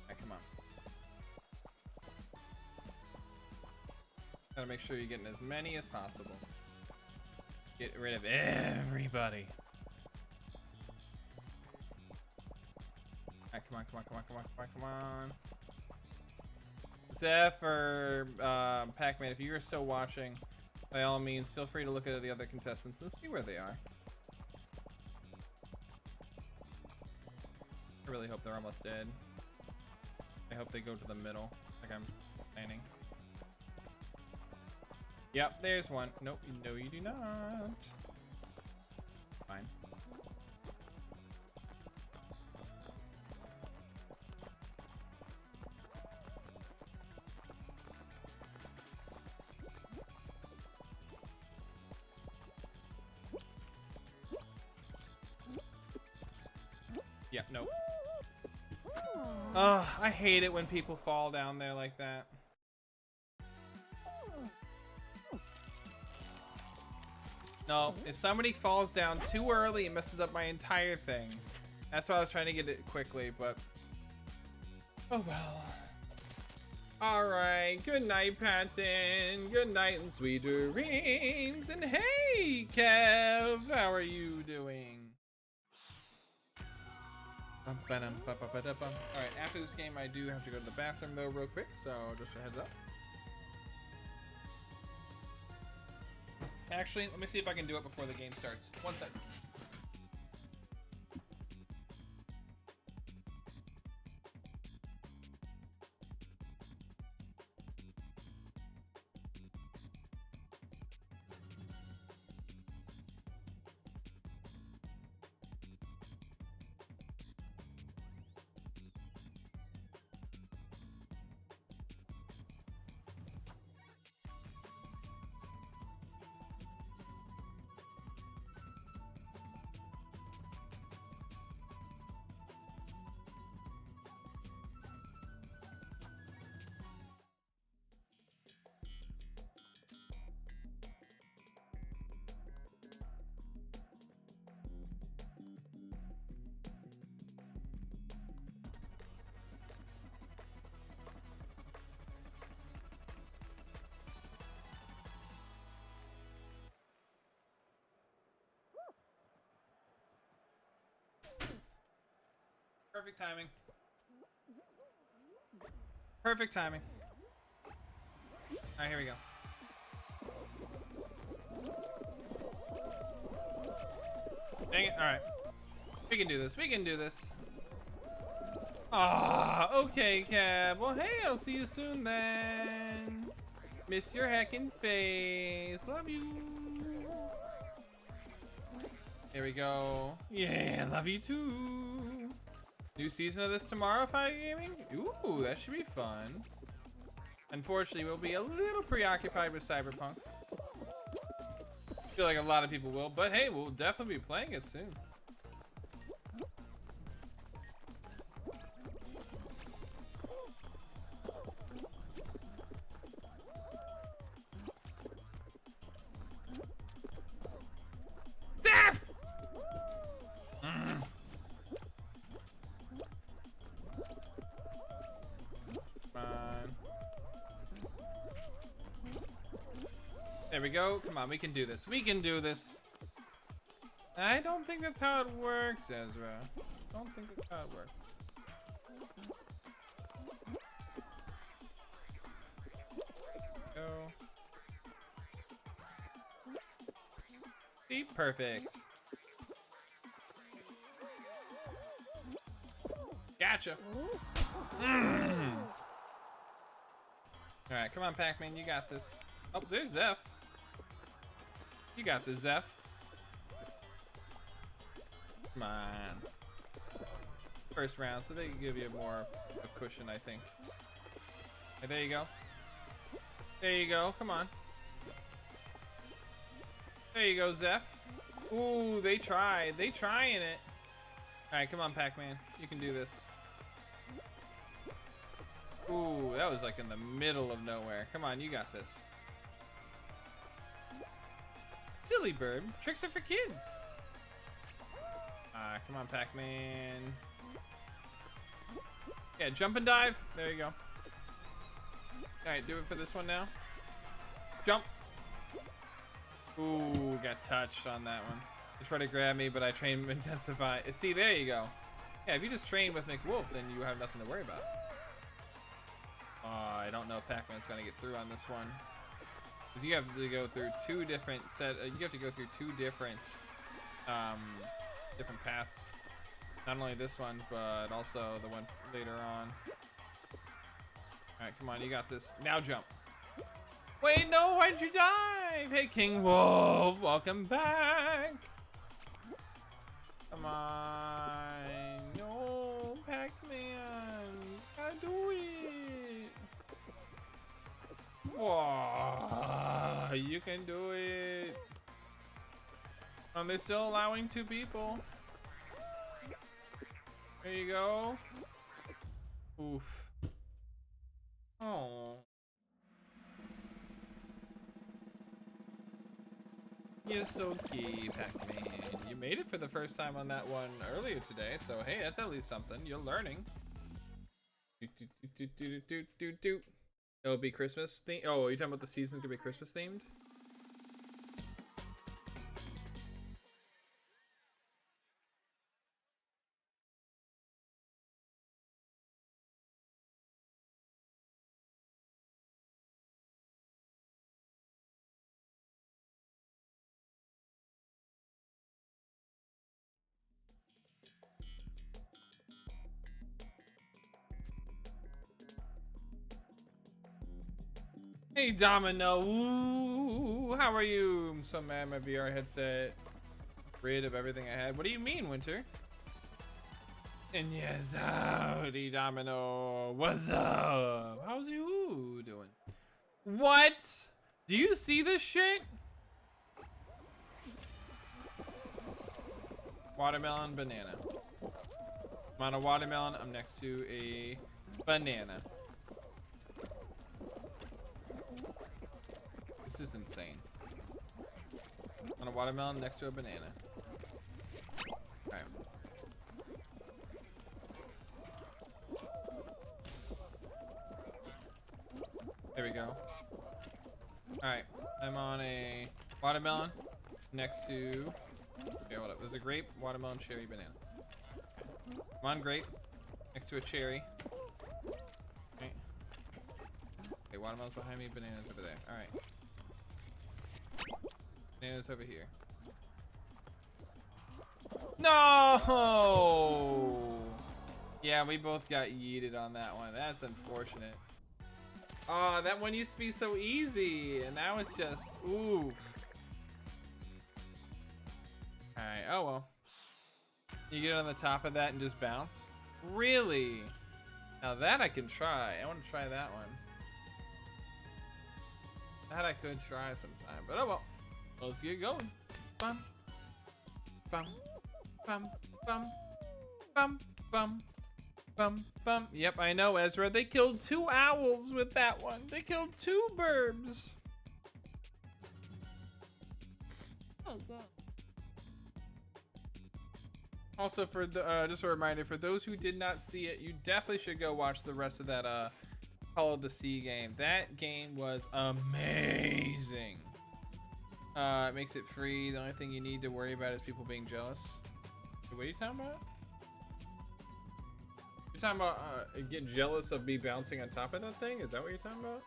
Alright, come on. Gotta make sure you're getting as many as possible. Get rid of everybody. Alright, come on, come on, come on, come on, come on, come on. Zeph or Pac-Man, if you are still watching, by all means, feel free to look at the other contestants and see where they are. I really hope they're almost dead. I hope they go to the middle, like I'm planning. Yep, there's one. Nope, no you do not. Fine. Yep, nope. Oh, I hate it when people fall down there like that. No, if somebody falls down too early, it messes up my entire thing. That's why I was trying to get it quickly, but... oh well. Alright, good night, Patton. Good night and sweet dreams. And hey, Kev, how are you doing? Alright, after this game, I do have to go to the bathroom, though, real quick, so just a heads up. Actually, let me see if I can do it before the game starts. 1 second. Perfect timing. Perfect timing. Alright, here we go. Dang it. Alright. We can do this. We can do this. Ah, okay, Cab. Well, hey, I'll see you soon then. Miss your heckin' face. Love you. Here we go. Yeah, love you too. New season of this tomorrow, Fire Gaming? Ooh, that should be fun. Unfortunately, we'll be a little preoccupied with Cyberpunk. I feel like a lot of people will, but hey, we'll definitely be playing it soon. Death! There we go. Come on, we can do this. We can do this. I don't think that's how it works, Ezra. Don't think that's how it works. Go. See, perfect. Gotcha. Alright, come on, Pac-Man, you got this. Oh, there's Zeph. You got this, Zeph. Come on. First round, so they can give you more a cushion, I think. Hey, there you go. There you go. Come on. There you go, Zeph. Ooh, they tried. They trying it. All right, come on, Pac-Man. You can do this. Ooh, that was like in the middle of nowhere. Come on, you got this. Silly bird. Tricks are for kids. Come on, Pac-Man. Yeah, jump and dive. There you go. Alright, do it for this one now. Jump. Ooh, got touched on that one. He tried to grab me, but I trained intensify. See, there you go. Yeah, if you just train with McWolf, then you have nothing to worry about. I don't know if Pac-Man's gonna get through on this one. Because you have to go through two different different paths. Not only this one, but also the one later on. Alright, come on, you got this. Now jump. Wait, no, why'd you dive? Hey, King Wolf, welcome back. Come on. No, Pac-Man. Gotta do it. Whoa, you can do it. They're still allowing 2 people. There you go. Oof. Oh. You're so cute, Pac-Man. You made it for the first time on that one earlier today, so hey, that's at least something. You're learning. It'll be Christmas themed. Oh, are you talking about the season's gonna be Christmas themed? Hey Domino, ooh, how are you? I'm so mad my VR headset rid of everything I had. What do you mean, Winter? And yes, howdy Domino, what's up? How's you doing? What? Do you see this shit? Watermelon, banana. I'm on a watermelon, I'm next to a banana. This is insane. On a watermelon next to a banana. Alright. There we go. Alright. I'm on a watermelon next to... Okay, hold up. There's a grape, watermelon, cherry, banana. I'm on grape next to a cherry. Okay. Okay, watermelon's behind me, banana's over there. Alright. Bananas over here. No! Yeah, we both got yeeted on that one. That's unfortunate. Oh, that one used to be so easy, and now it's just oof. Alright, oh well. You get on the top of that and just bounce? Really? Now that I can try. I want to try that one. That I could try sometime, but oh well. Let's get going. Bum, bum, bum, bum, bum, bum, bum, bum. Yep, I know, Ezra. They killed 2 owls with that one. They killed 2 burbs. Oh god. Also, for the just a reminder for those who did not see it, you definitely should go watch the rest of that Call of the Sea game. That game was amazing. It makes it free. The only thing you need to worry about is people being jealous. What are you talking about? You're talking about getting jealous of me bouncing on top of that thing? Is that what you're talking about?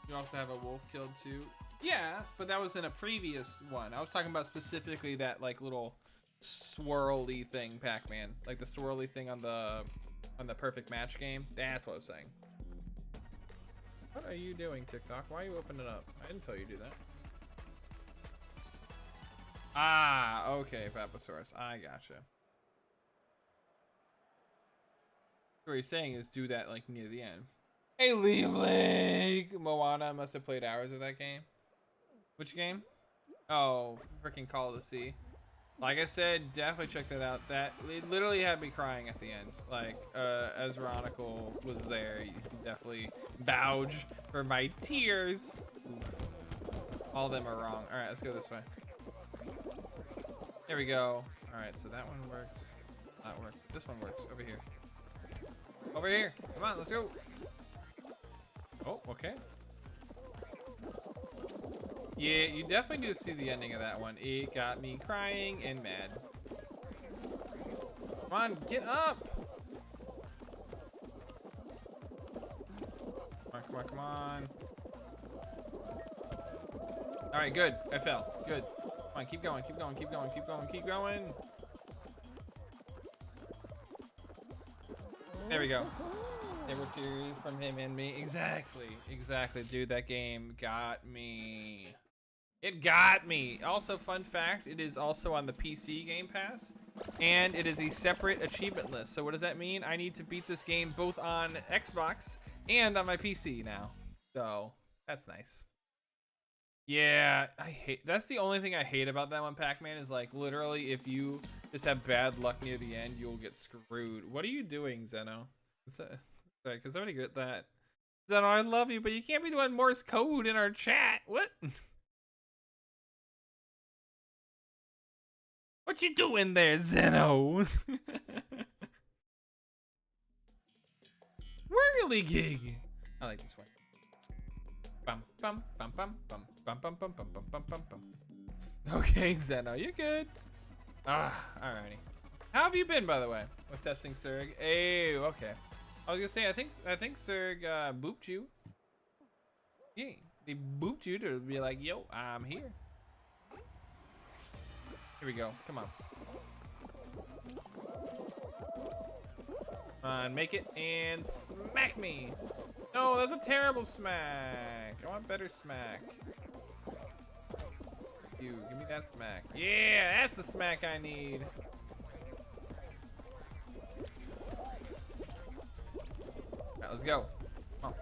You also have a wolf killed too. Yeah, but that was in a previous one. I was talking about specifically that like little swirly thing, Pac-Man, like the swirly thing on the perfect match game. That's what I was saying. What are you doing, TikTok? Why are you opening it up? I didn't tell you to do that. Ah, okay, Papasaurus. I gotcha. What he's saying is do that like near the end. Hey, Leave Lake! Moana must have played hours of that game. Which game? Oh, freaking Call of the Sea. Like I said, definitely check that out. That it literally had me crying at the end. Like, as Veronica was there, you definitely vouch for my tears. Oof. All of them are wrong. All right, let's go this way. There we go. All right, so that one works. That works. This one works. Over here. Over here. Come on, let's go. Oh, okay. Yeah, you definitely need to see the ending of that one. It got me crying and mad. Come on, get up. Come on, come on, come on. All right, good. I fell. Good. Come on, keep going, keep going, keep going, keep going, keep going. There we go. There were tears from him and me. Exactly. Exactly, dude. That game got me. It got me. Also, fun fact, it is also on the PC Game Pass, and it is a separate achievement list. So what does that mean? I need to beat this game both on Xbox and on my PC now. So that's nice. Yeah, that's the only thing I hate about that one, Pac-Man, is like literally if you just have bad luck near the end, you'll get screwed. What are you doing, Zeno? Sorry, cause somebody get that. Zeno, I love you, but you can't be doing Morse code in our chat. What? What you doing there, Zeno? Whirligig. I like this one. Bum bum bum bum bum bum bum bum bum bum bum bum. Okay, Zeno, you're good. Alrighty. How have you been, by the way? With testing Serg? Hey, okay. I was gonna say, I think Serg booped you. Yeah, they booped you to be like, yo, I'm here. Here we go. Come on. Come on, make it and smack me. No, that's a terrible smack. I want better smack. You, give me that smack. Yeah, that's the smack I need. Alright, let's go. Oh.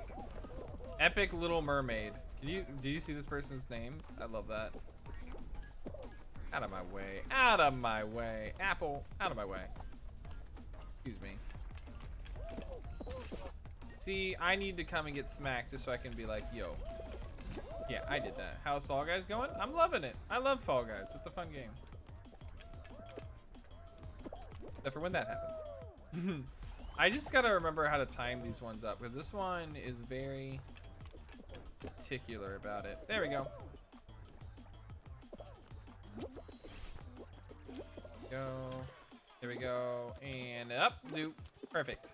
Epic Little Mermaid. Do you see this person's name? I love that. Out of my way. Out of my way. Apple, out of my way. Excuse me. See, I need to come and get smacked just so I can be like, yo. Yeah, I did that. How's Fall Guys going? I'm loving it. I love Fall Guys. It's a fun game. Except for when that happens. I just gotta remember how to time these ones up, because this one is very particular about it. There we go. Go. Here we go. And up. Do. Perfect.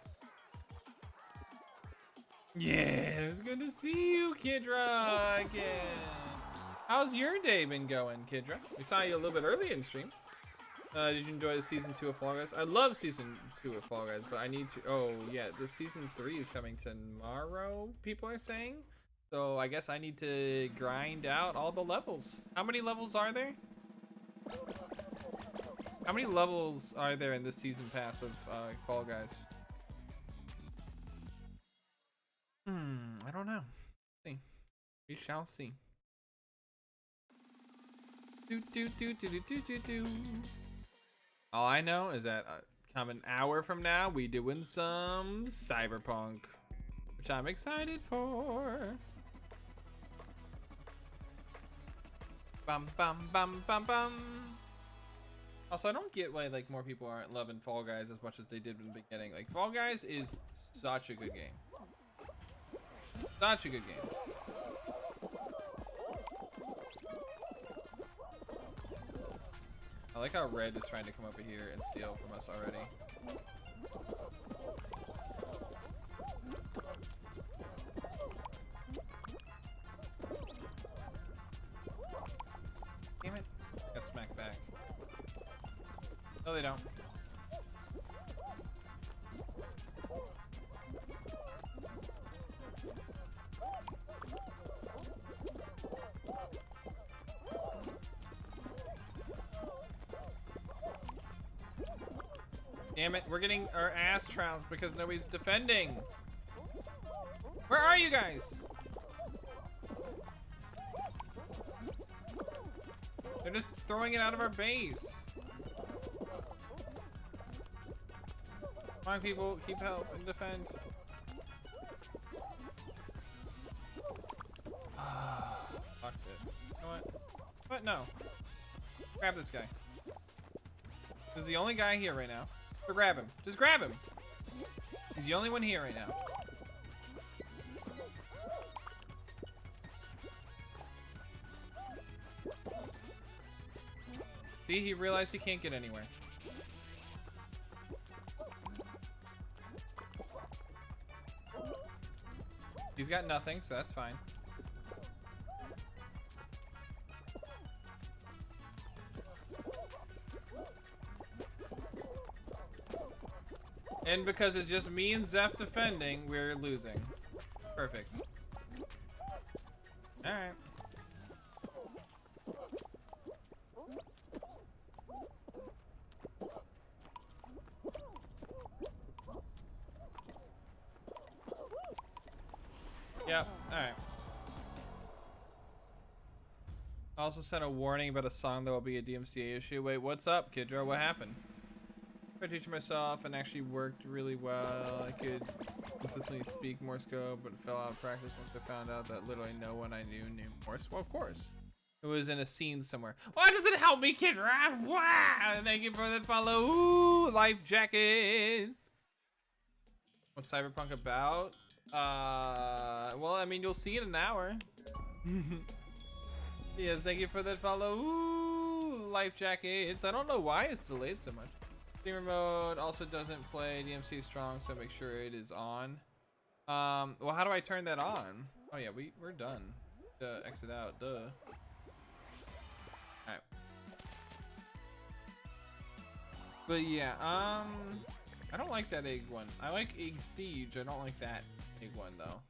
Yeah, it's good to see you, Kidra, again. How's your day been going, Kidra? We saw you a little bit early in stream. Did you enjoy the season 2 of Fall Guys? I love season 2 of Fall Guys, but I need to. Oh yeah, the season 3 is coming tomorrow. People are saying. So I guess I need to grind out all the levels. How many levels are there? How many levels are there in this season pass of Fall Guys? I don't know. See. We shall see. All I know is that come an hour from now, we doing some Cyberpunk, which I'm excited for. Bum bum bum bum bum. Also, I don't get why like more people aren't loving Fall Guys as much as they did in the beginning. Like Fall Guys is such a good game. Such a good game. I like how Red is trying to come over here and steal from us already. Damn it. Got smacked back. No, they don't. Damn it, we're getting our ass trounced because nobody's defending. Where are you guys? They're just throwing it out of our base. Come on, people, keep help and defend. Fuck it. You know what? What? No. Grab this guy. This is the only guy here right now. So grab him. Just grab him. He's the only one here right now. See, he realized he can't get anywhere. He's got nothing, so that's fine. And because it's just me and Zeph defending, we're losing. Perfect. Alright. Yep, alright. Also sent a warning about a song that will be a DMCA issue. Wait, what's up, Kidra? What happened? I teach myself and actually worked really well. I could consistently speak Morse code, but fell out of practice once I found out that literally no one I knew Morse. Well, of course. It was in a scene somewhere. Why does it help me, Kidra? Wow! Thank you for the follow. Ooh, life jackets. What's Cyberpunk about? Well, I mean, you'll see in an hour. Yes, thank you for that follow. Ooh, life jackets. I don't know why it's delayed so much. Streamer mode also doesn't play DMC strong, so make sure it is on. Well, how do I turn that on? Oh yeah, we're done. Exit out, duh. Alright. But yeah, I don't like that egg one. I like Egg Siege. I don't like that egg one though.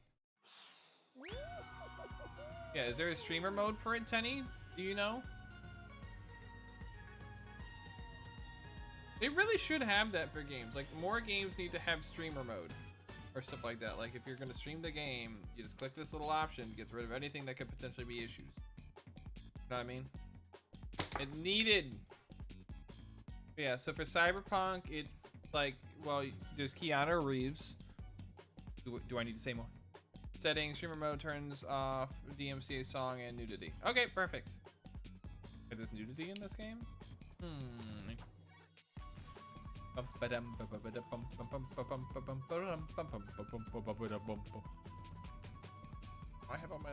Yeah, is there a streamer mode for it, Tenny? Do you know? They really should have that for games. Like, more games need to have streamer mode or stuff like that. Like, if you're gonna stream the game, you just click this little option, gets rid of anything that could potentially be issues. You know what I mean? It needed. Yeah, so for Cyberpunk, it's like, well, there's Keanu Reeves. Do I need to say more? Settings, streamer mode turns off DMCA song and nudity. Okay, perfect. Is there nudity in this game? I have all my.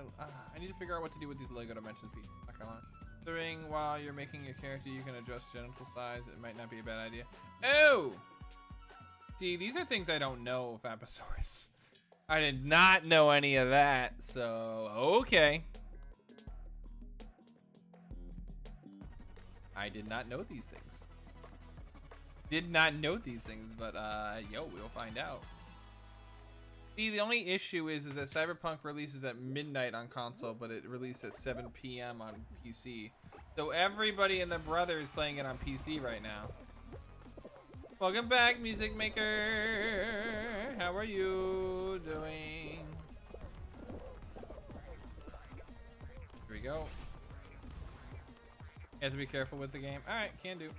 I need to figure out what to do with these Lego dimensions pieces. Not gonna lie. During while you're making your character, you can adjust genital size. It might not be a bad idea. Oh! See, these are things I don't know, Vaposaurus. I did not know any of that, so okay. I did not know these things. Did not know these things, but yo, we'll find out. See, the only issue is that Cyberpunk releases at midnight on console, but it released at 7 p.m. on PC. So everybody and their brother is playing it on PC right now. Welcome back, Music Maker. How are you doing? Here we go. You have to be careful with the game. All right, can do.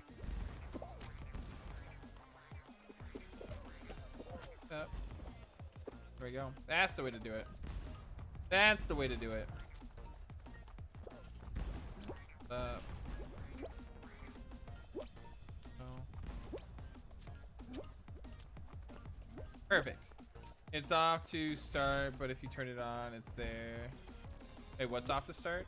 Up. There we go. That's the way to do it. That's the way to do it. Perfect. It's off to start, but if you turn it on, it's there. Hey, what's off to start?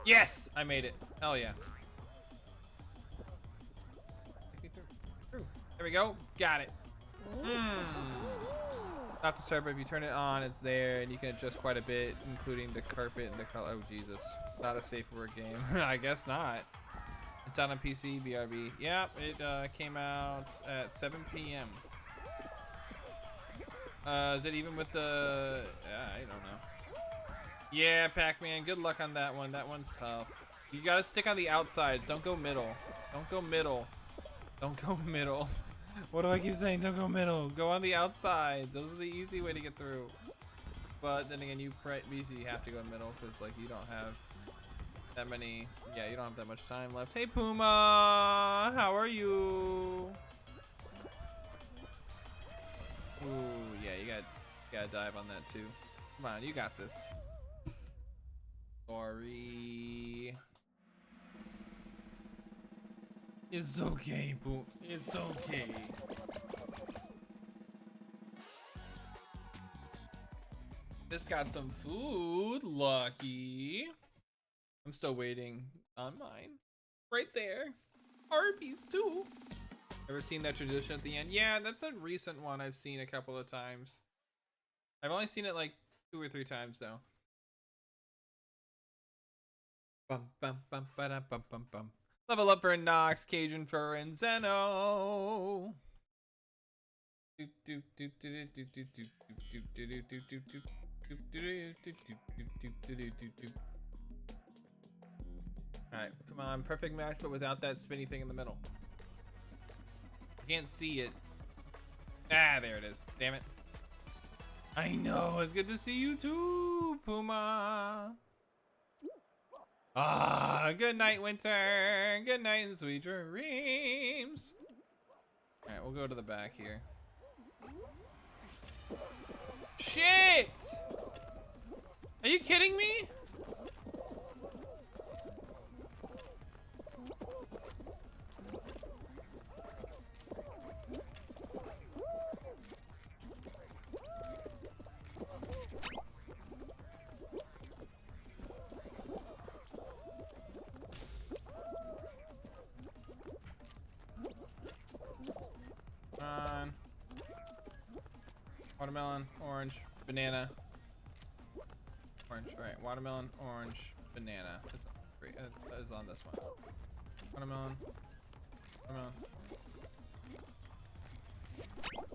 Yes! I made it. Hell yeah. There we go. Got it. Off to start, but if you turn it on, it's there, and you can adjust quite a bit, including the carpet and the color. Oh, Jesus. Not a safe word game. I guess not. It's out on PC, BRB. Yep, it came out at 7 p.m. Is it even with the... I don't know. Yeah, Pac-Man, good luck on that one. That one's tough. You gotta stick on the outsides. Don't go middle. Don't go middle. Don't go middle. What do I keep saying? Don't go middle. Go on the outsides. Those are the easy way to get through. But then again, you have to go middle because like you don't have that many. Yeah, you don't have that much time left. Hey Puma, how are you? Ooh, yeah, you gotta dive on that too. Come on, you got this. Sorry. It's okay, boo. It's okay. Just got some food, lucky. I'm still waiting on mine. Right there. Arby's too. Ever seen that tradition at the end? Yeah, that's a recent one I've seen a couple of times. I've only seen it like 2 or 3 times though. Bum bum bum ba bum bum bum. Level up for Nox, Cajun Fur, and Zeno. Alright, come on, perfect match, but without that spinny thing in the middle. I can't see it. Ah, there it is. Damn it. I know, it's good to see you too, Puma. Ah, good night, Winter. Good night and sweet dreams. Alright, we'll go to the back here. Shit! Are you kidding me? Watermelon, orange, banana. Orange, right. Watermelon, orange, banana. That is on this one. Watermelon. Watermelon.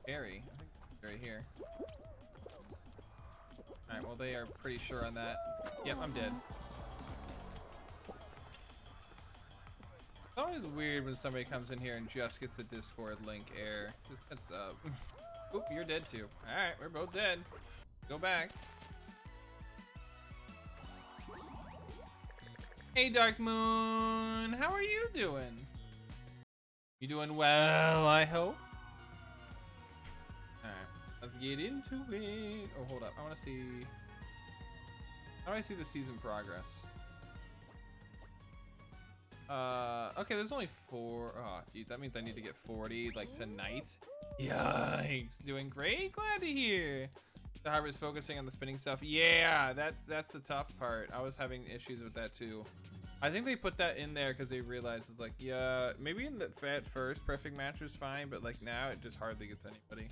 Berry. I think it's right here. Alright, well they are pretty sure on that. Yep, I'm dead. It's always weird when somebody comes in here and just gets a Discord link error. Just heads up. Oop, you're dead too. Alright, we're both dead. Go back. Hey, Dark Moon. How are you doing? You doing well, I hope? Alright, let's get into it. Oh, hold up. I want to see... How do I see the season progress? Okay, there's only 4. Oh, geez, that means I need to get 40, like, tonight. Yikes. Doing great. Glad to hear. The harbor's focusing on the spinning stuff. Yeah, that's the tough part. I was having issues with that too. I think they put that in there because they realized it's like, yeah, maybe in the at first perfect match was fine, but like now it just hardly gets anybody.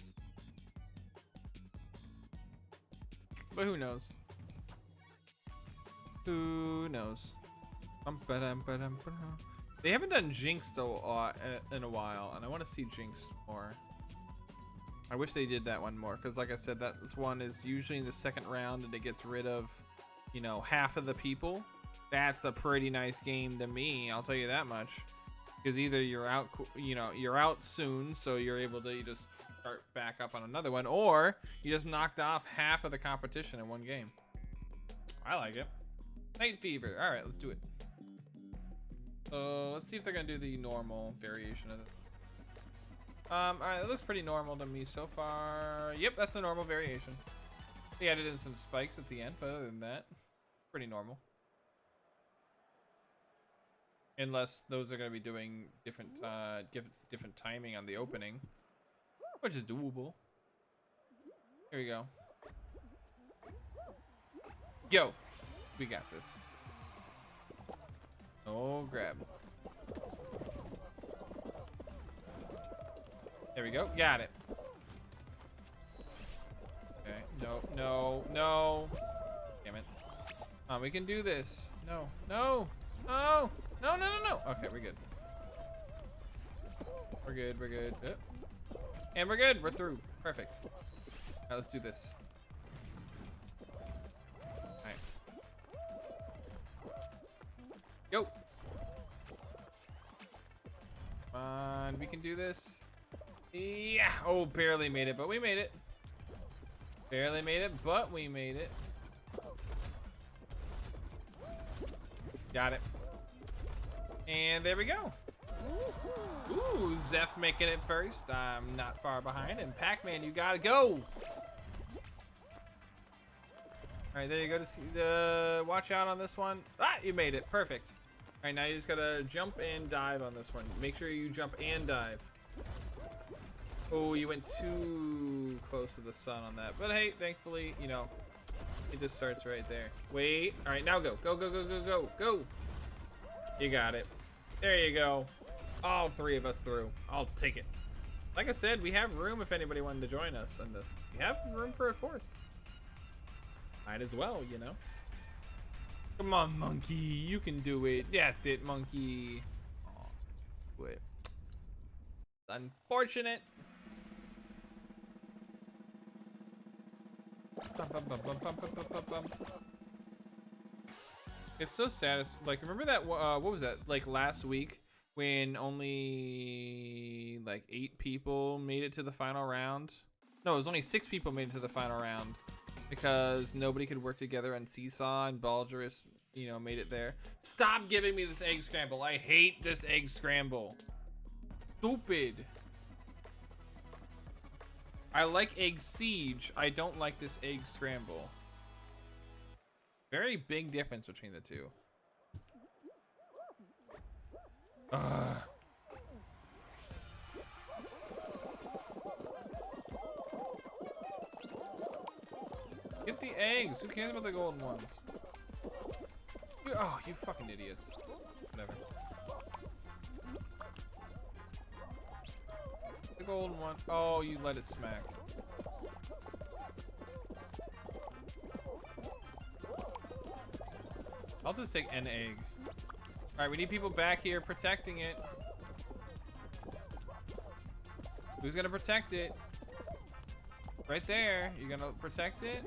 But who knows? Who knows? They haven't done Jinx though in a while, and I want to see Jinx more. I wish they did that one more, because like I said, that one is usually in the second round and it gets rid of, you know, half of the people. That's a pretty nice game to me, I'll tell you that much. Because either you're out, you know, you're out soon, so you're able to just start back up on another one, or you just knocked off half of the competition in one game. I like it. Night Fever. All right, let's do it. So let's see if they're gonna do the normal variation of it. All right, it looks pretty normal to me so far. Yep, that's the normal variation. They added in some spikes at the end, but other than that, pretty normal. Unless those are going to be doing different different timing on the opening, which is doable. Here we go. Yo, we got this. Oh, grab. There we go. Got it. Okay. No, no, no. Damn it. We can do this. No, no, no, no, no, no, no. Okay, we're good. We're good. We're good. And we're good. We're through. Perfect. Now let's do this. All right. Yo. Come on. We can do this. Yeah. Oh, barely made it, but we made it. Barely made it, but we made it. Got it. And there we go. Ooh, Zeph making it first. I'm not far behind. And Pac-Man, you gotta go. All right, there you go. Just watch out on this one. Ah, you made it. Perfect. All right, now you just gotta jump and dive on this one. Make sure you jump and dive. Oh, you went too close to the sun on that. But hey, thankfully, you know, it just starts right there. Wait. All right, now go. Go, go, go, go, go, go. You got it. There you go. All three of us through. I'll take it. Like I said, we have room if anybody wanted to join us on this. We have room for a fourth. Might as well, you know. Come on, monkey. You can do it. That's it, monkey. Aw, quit. Unfortunate. It's so sad. Like, remember that? What was that? Like last week when only like 8 people made it to the final round. No, it was only 6 people made it to the final round because nobody could work together on Seesaw, and Baldurus, you know, made it there. Stop giving me this egg scramble. I hate this egg scramble. Stupid. I like Egg Siege. I don't like this Egg Scramble. Very big difference between the two. Ugh. Get the eggs. Who cares about the golden ones? Oh, you fucking idiots. Whatever. The golden one. Oh, you let it smack. I'll just take an egg. Alright, we need people back here protecting it. Who's gonna protect it? Right there. You gonna protect it?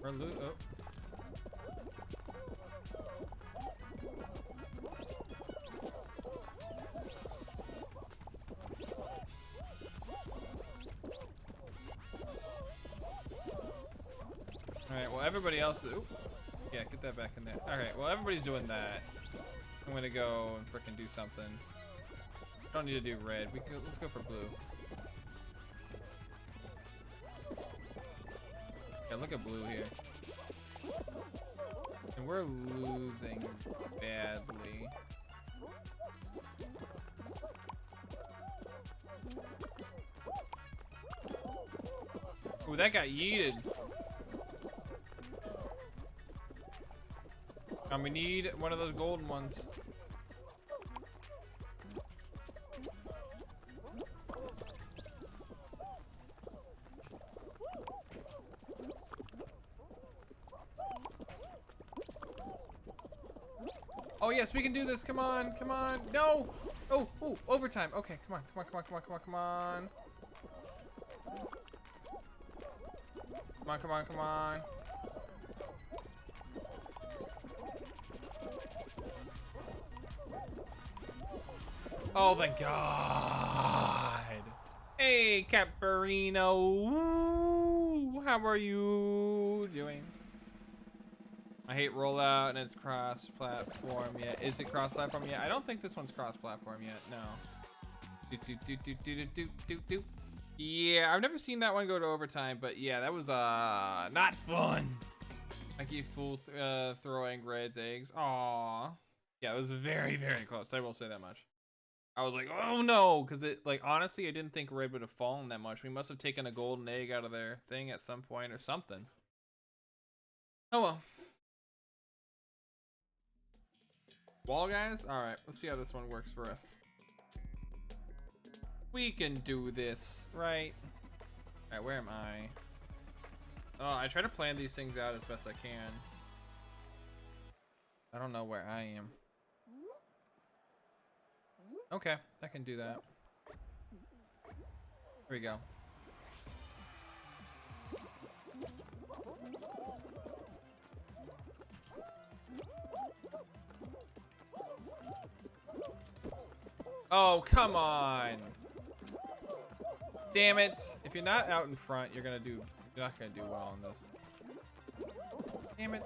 Oh. Alright, well everybody else is, yeah, get that back in there. Alright, well everybody's doing that. I'm gonna go and frickin' do something. Don't need to do red. We can go, let's go for blue. Yeah, look at blue here. And we're losing badly. Ooh, that got yeeted. And we need one of those golden ones. Oh yes, we can do this. Come on, come on. No. Oh, oh, overtime. Okay, come on, come on, come on, come on, come on, come on. Come on, come on, come on. Oh, thank God. Hey, Caparino. Woo. How are you doing? I hate rollout and it's cross-platform yet. Is it cross-platform yet? I don't think this one's cross-platform yet. No. Yeah, I've never seen that one go to overtime, but yeah, that was not fun. Like you fool throwing Red's eggs. Aw. Yeah, it was very, very close. I will say that much. I was like, oh no, because it, like, honestly, I didn't think Red would have fallen that much. We must have taken a golden egg out of their thing at some point or something. Oh well. Wall guys? Alright, let's see how this one works for us. We can do this, right? Alright, where am I? Oh, I try to plan these things out as best I can. I don't know where I am. Okay, I can do that. Here we go. Oh, come on. Damn it. If you're not out in front, you're not gonna do well on this. Damn it.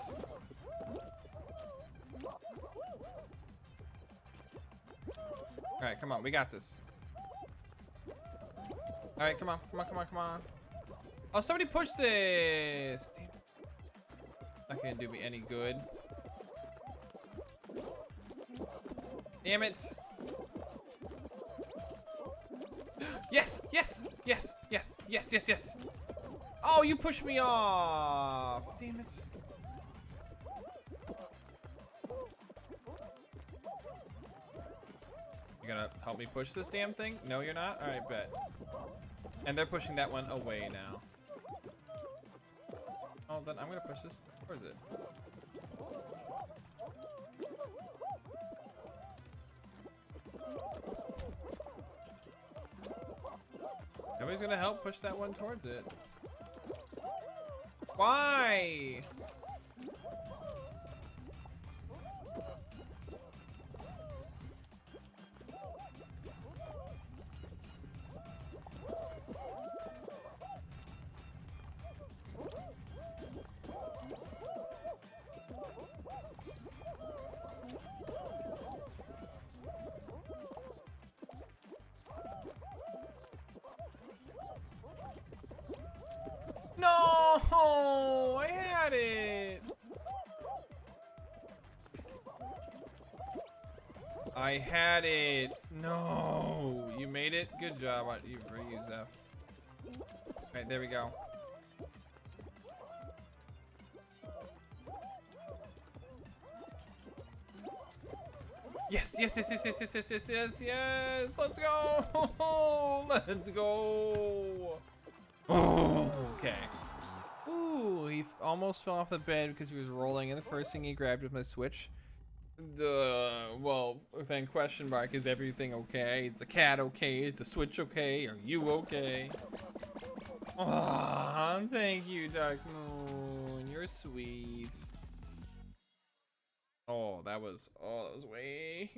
Alright, come on, we got this. Alright, come on, come on, come on, come on. Oh, somebody push this. Damn. Not gonna do me any good. Damn it. Yes, yes, yes, yes, yes, yes, yes. Oh, you pushed me off. Damn it. You gonna help me push this damn thing? No, you're not? All right, bet. And they're pushing that one away now. Oh, then I'm gonna push this towards it. Nobody's gonna help push that one towards it. Why? No, I had it. I had it. No, you made it. Good job. You reused that. All right, there we go. Yes, yes, yes, yes, yes, yes, yes, yes, yes, yes. Let's go. Let's go. Oh, okay. Ooh, he almost fell off the bed because he was rolling, and the first thing he grabbed was my Switch. Well, then question mark, is everything okay? Is the cat okay? Is the Switch okay? Are you okay? Aw, thank you, Dark Moon. You're sweet. Oh, that was way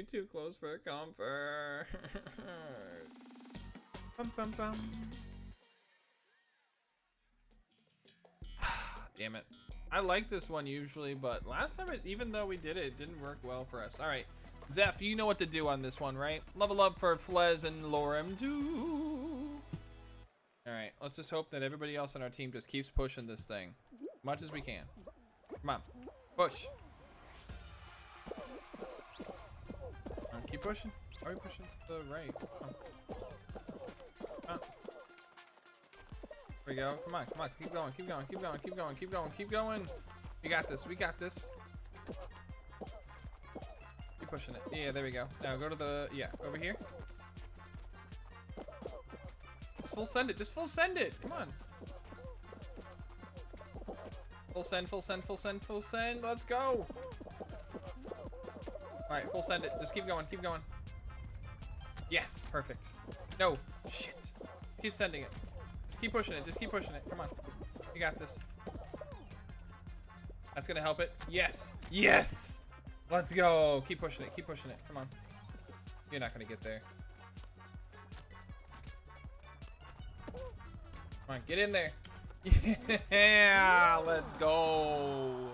too close for comfort. Bum, bum, bum. Damn it. I like this one usually, but last time, even though we did it, it didn't work well for us. All right, Zeph, you know what to do on this one, right? Level up for Flez and Lorem too. All right, let's just hope that everybody else on our team just keeps pushing this thing as much as we can. Come on, push. Keep pushing. Why are we pushing to the right? Oh. There we go. Come on, come on. Keep going, keep going, keep going, keep going, keep going, keep going. We got this. We got this. Keep pushing it. Yeah, there we go. Now go to the, over here. Just full send it. Just full send it. Come on. Full send, full send, full send, full send. Let's go. All right, full send it. Just keep going, keep going. Yes, perfect. No, shit. Keep sending it. Just keep pushing it. Just keep pushing it. Come on. You got this. That's gonna help it. Yes. Yes. Let's go. Keep pushing it. Keep pushing it. Come on. You're not gonna get there. Come on, get in there. Yeah. Let's go.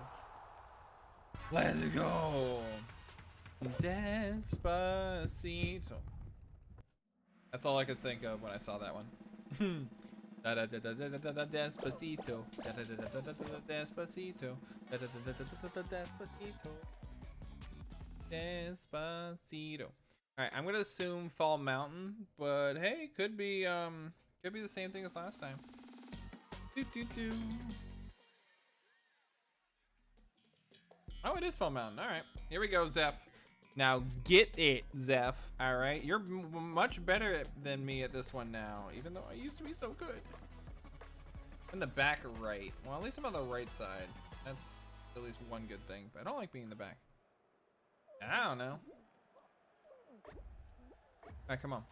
Let's go. Despacito. That's all I could think of when I saw that one. Despacito. Despacito. Despacito. Despacito. All right, I'm gonna assume Fall Mountain, but hey, could be the same thing as last time. Oh, it is Fall Mountain. All right, here we go, Zeph. Now get it, Zeph. All right, you're much better than me at this one now, even though I used to be so good. In the back right. Well, at least I'm on the right side. That's at least one good thing, but I don't like being in the back. I don't know. All right, come on.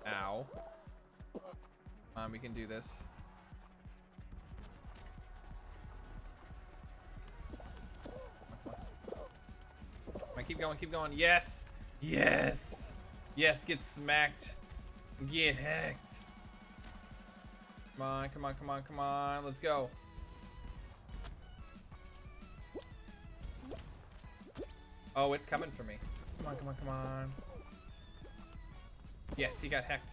Ow. Come on, we can do this. Right, keep going, keep going. Yes! Yes! Yes, get smacked. Get hacked. Come on, come on, come on, come on. Let's go. Oh, it's coming for me. Come on, come on, come on. Yes, he got hacked.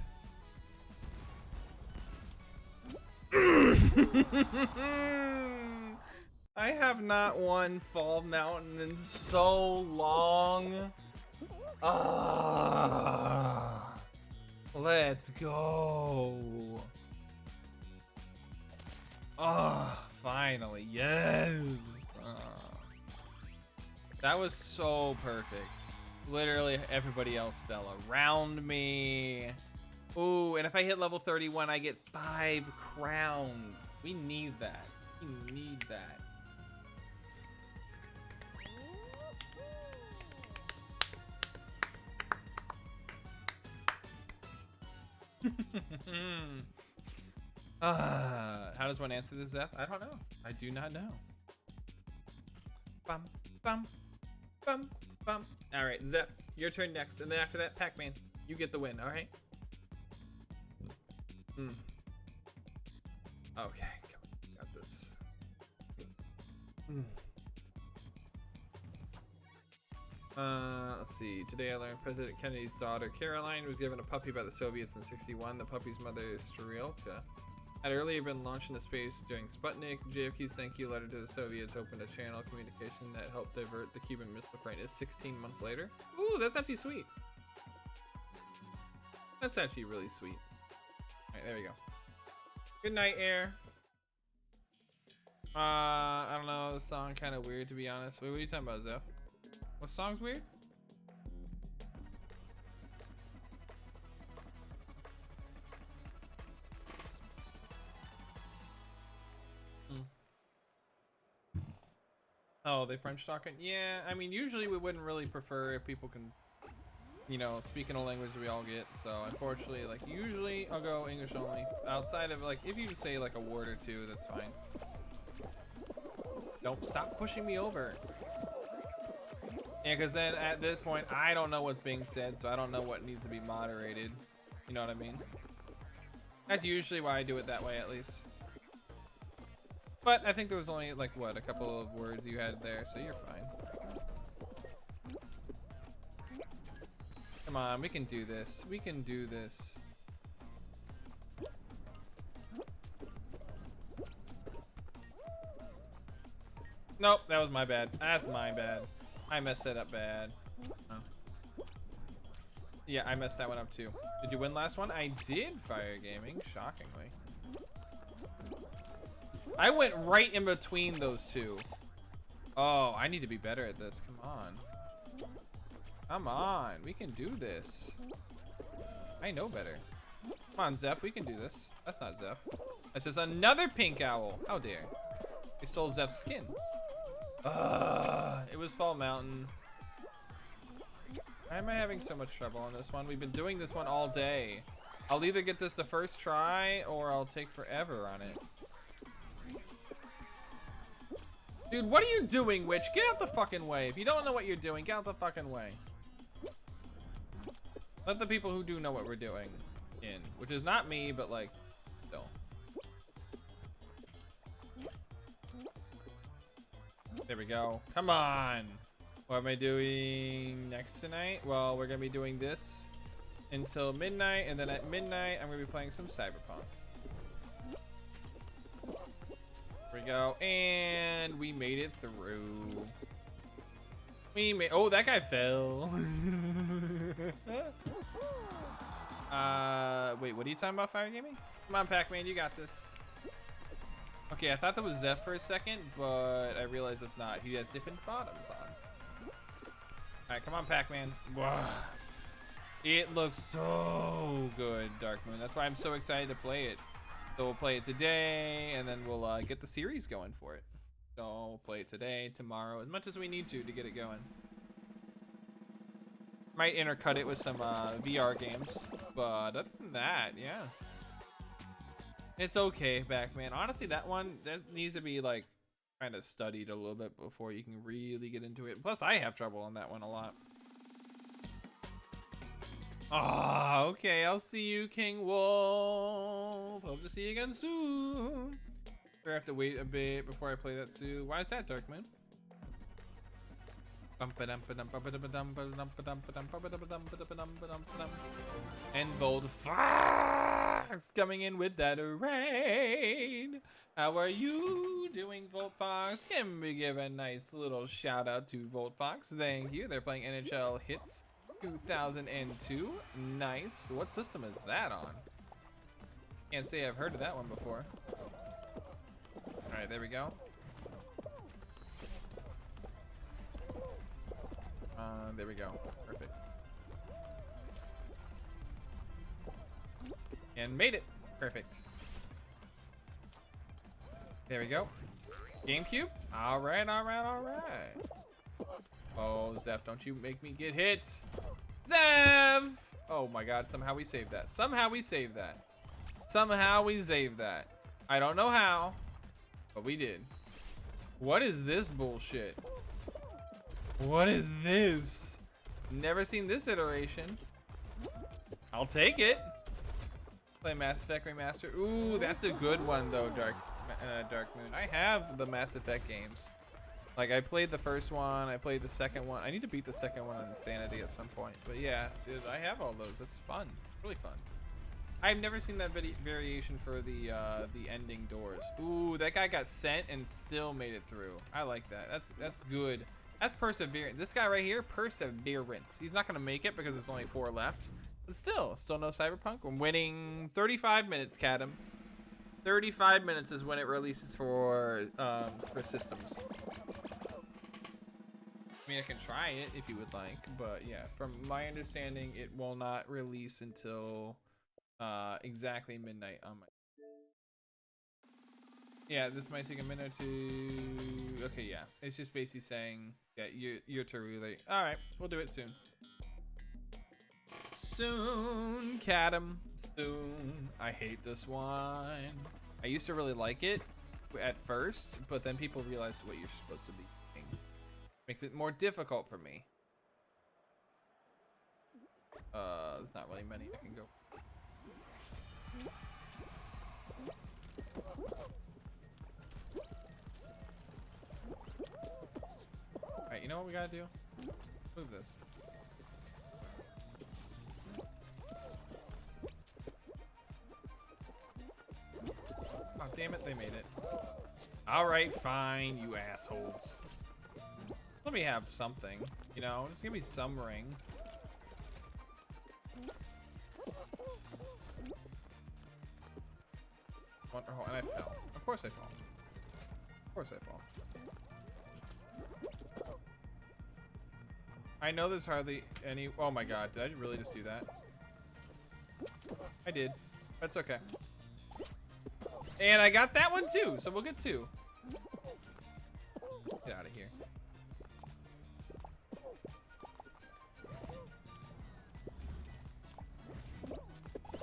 I have not won Fall Mountain in so long. Ah, let's go. Ah, finally, yes. That was so perfect. Literally everybody else fell around me. Ooh, and if I hit level 31, I get 5 crowns. We need that. We need that. How does one answer this, Zeph? I don't know. I do not know. Bum, bum, bum, bum. All right, Zeph, your turn next. And then after that, Pac-Man, you get the win, all right? Okay, come on, got this. Let's see. Today I learned President Kennedy's daughter, Caroline, was given a puppy by the Soviets in '61. The puppy's mother is Strelka. Had earlier been launched into space during Sputnik. JFK's thank you letter to the Soviets opened a channel of communication that helped divert the Cuban Missile Crisis 16 months later. Ooh, that's actually sweet. That's actually really sweet. Alright, there we go. Good night, Air. I don't know, the song kind of weird to be honest. Wait, what are you talking about, Zeph? What song's weird? Oh, they French talking? Yeah, I mean, usually we wouldn't really prefer if people can, you know, speak in a language we all get. So unfortunately, like usually I'll go English only. Outside of like, if you say like a word or two, that's fine. Don't stop pushing me over. Yeah, because then at this point, I don't know what's being said, so I don't know what needs to be moderated. You know what I mean? That's usually why I do it that way, at least. But I think there was only like what, a couple of words you had there, so you're fine. Come on, we can do this. We can do this. Nope, that was my bad. That's my bad. I messed that up bad. Oh. Yeah, I messed that one up too. Did you win last one? I did, Fire Gaming, shockingly. I went right in between those two. Oh, I need to be better at this. Come on. Come on, we can do this. I know better. Come on, Zeph, we can do this. That's not Zeph. That's just another pink owl. How dare. They stole Zeph's skin. It was Fall Mountain. Why am I having so much trouble on this one? We've been doing this one all day. I'll either get this the first try or I'll take forever on it. Dude, what are you doing, Witch? Get out the fucking way. If you don't know what you're doing, get out the fucking way. Let the people who do know what we're doing in. Which is not me, but like, still. There we go. Come on. What am I doing next tonight? Well, we're going to be doing this until midnight. And then at midnight, I'm going to be playing some Cyberpunk. There we go. And we made it through. We made... Oh, that guy fell. Wait, what are you talking about, Fire Gaming? Come on, Pac-Man, you got this. Okay, I thought that was Zeph for a second, but I realized it's not. He has different bottoms on. Alright, come on, Pac-Man. Wow. It looks so good, Dark Moon. That's why I'm so excited to play it. So we'll play it today, and then we'll get the series going for it. So we'll play it today, tomorrow, as much as we need to get it going. Might intercut it with some VR games, but other than that, yeah. It's okay, Pac-Man. Honestly, that one, that needs to be like kind of studied a little bit before you can really get into it. Plus, I have trouble on that one a lot. Ah, okay. I'll see you, King Wolf. Hope to see you again soon. I have to wait a bit before I play that too. Why is that, Dark Moon? And Bold Fox coming in with that raid. How are you doing, Volt Fox? Can we give a nice little shout out to Volt Fox? Thank you. They're playing NHL Hits 2002. Nice. What system is that on? Can't say I've heard of that one before. All right, there we go. There we go. Perfect. And made it. Perfect. There we go. GameCube. All right, all right, all right. Oh, Zeph, don't you make me get hit. Zev! Oh my God, somehow we saved that. Somehow we saved that. Somehow we saved that. I don't know how, but we did. What is this bullshit? What is this? Never seen this iteration. I'll take it. Play Mass Effect Remaster. Ooh, that's a good one though, Dark Moon. I have the Mass Effect games. Like, I played the first one, I played the second one. I need to beat the second one on Insanity at some point. But yeah, dude, I have all those. It's fun. It's really fun. I've never seen that variation for the ending doors. Ooh, that guy got sent and still made it through. I like that. That's good. That's perseverance. This guy right here, perseverance. He's not gonna make it because there's only 4 left. But still no Cyberpunk. I'm winning 35 minutes, Cadam. 35 minutes is when it releases for systems. I mean, I can try it if you would like, but yeah, from my understanding, it will not release until exactly midnight on my. Yeah, this might take a minute to. Okay, yeah, it's just basically saying, yeah, you're too early. All right, we'll do it soon. Soon, Cadam. Soon. I hate this one. I used to really like it at first, but then people realized what you're supposed to be doing. Makes it more difficult for me. There's not really many I can go. Alright, you know what we gotta do? Move this. Oh, damn it, they made it. Alright, fine, you assholes. Let me have something, you know? Just give me some ring. Oh, and I fell. Of course I fall. Of course I fall. I know there's hardly any. Oh my God, did I really just do that? I did. That's okay. And I got that one too, so we'll get 2. Get out of here.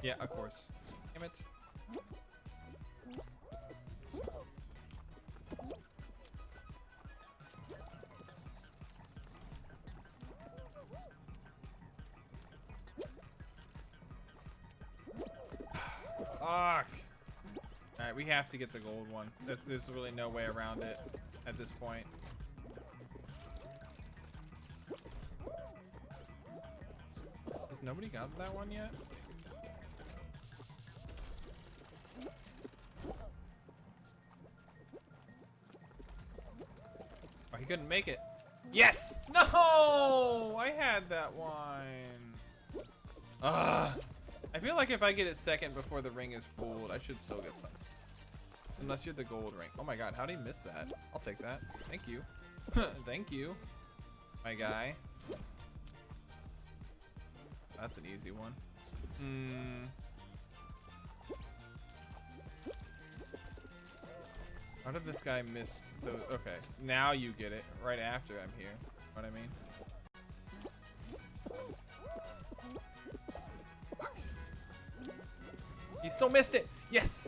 Yeah, of course. Damn it. Fuck. Alright, we have to get the gold one. There's really no way around it at this point. Has nobody got that one yet? Oh, he couldn't make it. Yes! No! I had that one. Ugh. I feel like if I get it second before the ring is full, I should still get some. Unless you're the gold ring. Oh my God, how did he miss that? I'll take that. Thank you. Thank you, my guy. That's an easy one. How did this guy miss those? Okay, now you get it right after I'm here. Know what I mean? He still missed it. Yes.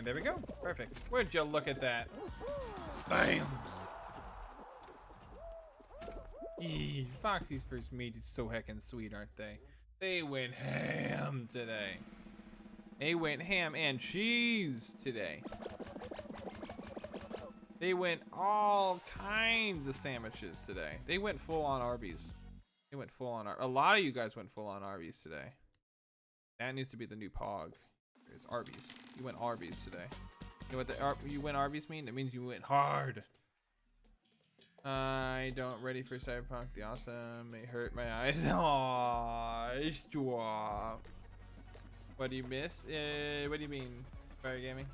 And there we go. Perfect. Would you look at that? Bam! Eee, Foxy's first meat is so heckin' sweet, aren't they? They went ham today. They went ham and cheese today. They went all kinds of sandwiches today. They went full on Arby's. They went full on a lot of you guys went full on Arby's today. That needs to be the new Pog. It's Arby's. You went Arby's today. You know what you went Arby's mean? It means you went hard. I don't ready for Cyberpunk. The awesome may hurt my eyes. Aww, stop. What do you miss? What do you mean? Fire gaming?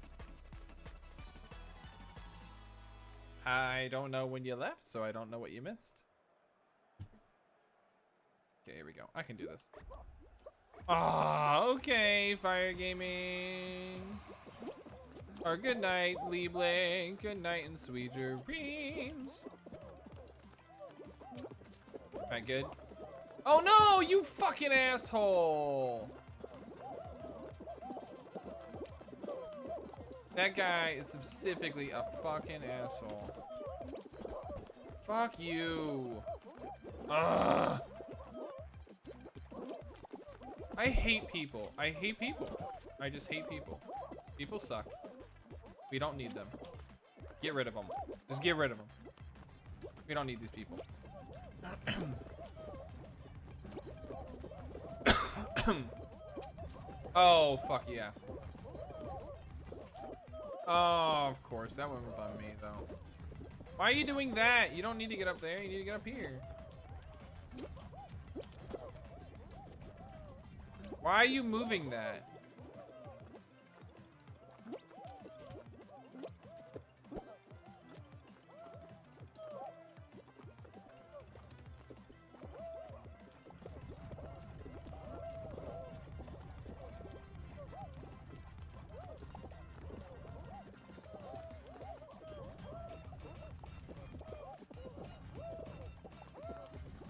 I don't know when you left, so I don't know what you missed. Okay, here we go. I can do this. Ah, okay, fire gaming. Or good night, Liebling. Good night and sweet dreams. Alright, good. Oh no, you fucking asshole! That guy is specifically a fucking asshole. Fuck you. Ugh. I hate people. I hate people. I just hate people. People suck. We don't need them. Get rid of them. Just get rid of them. We don't need these people. Oh, fuck yeah. Oh, of course. That one was on me, though. Why are you doing that? You don't need to get up there. You need to get up here. Why are you moving that?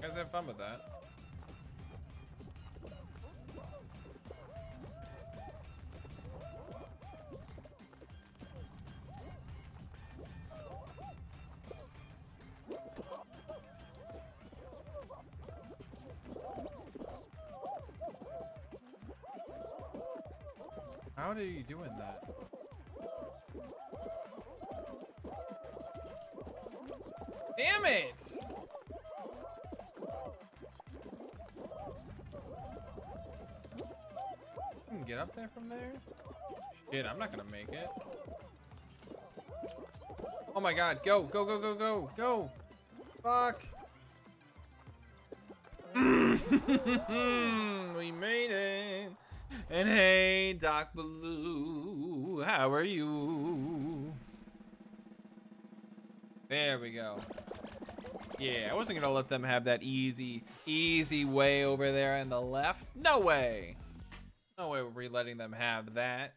You guys have fun with that. How are you doing that? Damn it! You can get up there from there? Shit, I'm not gonna make it. Oh my god, go, go, go, go, go, go! Fuck! We made it! And hey, Doc Blue, how are you? There we go. Yeah, I wasn't gonna let them have that easy way over there on the left. No way. No way we're letting them have that.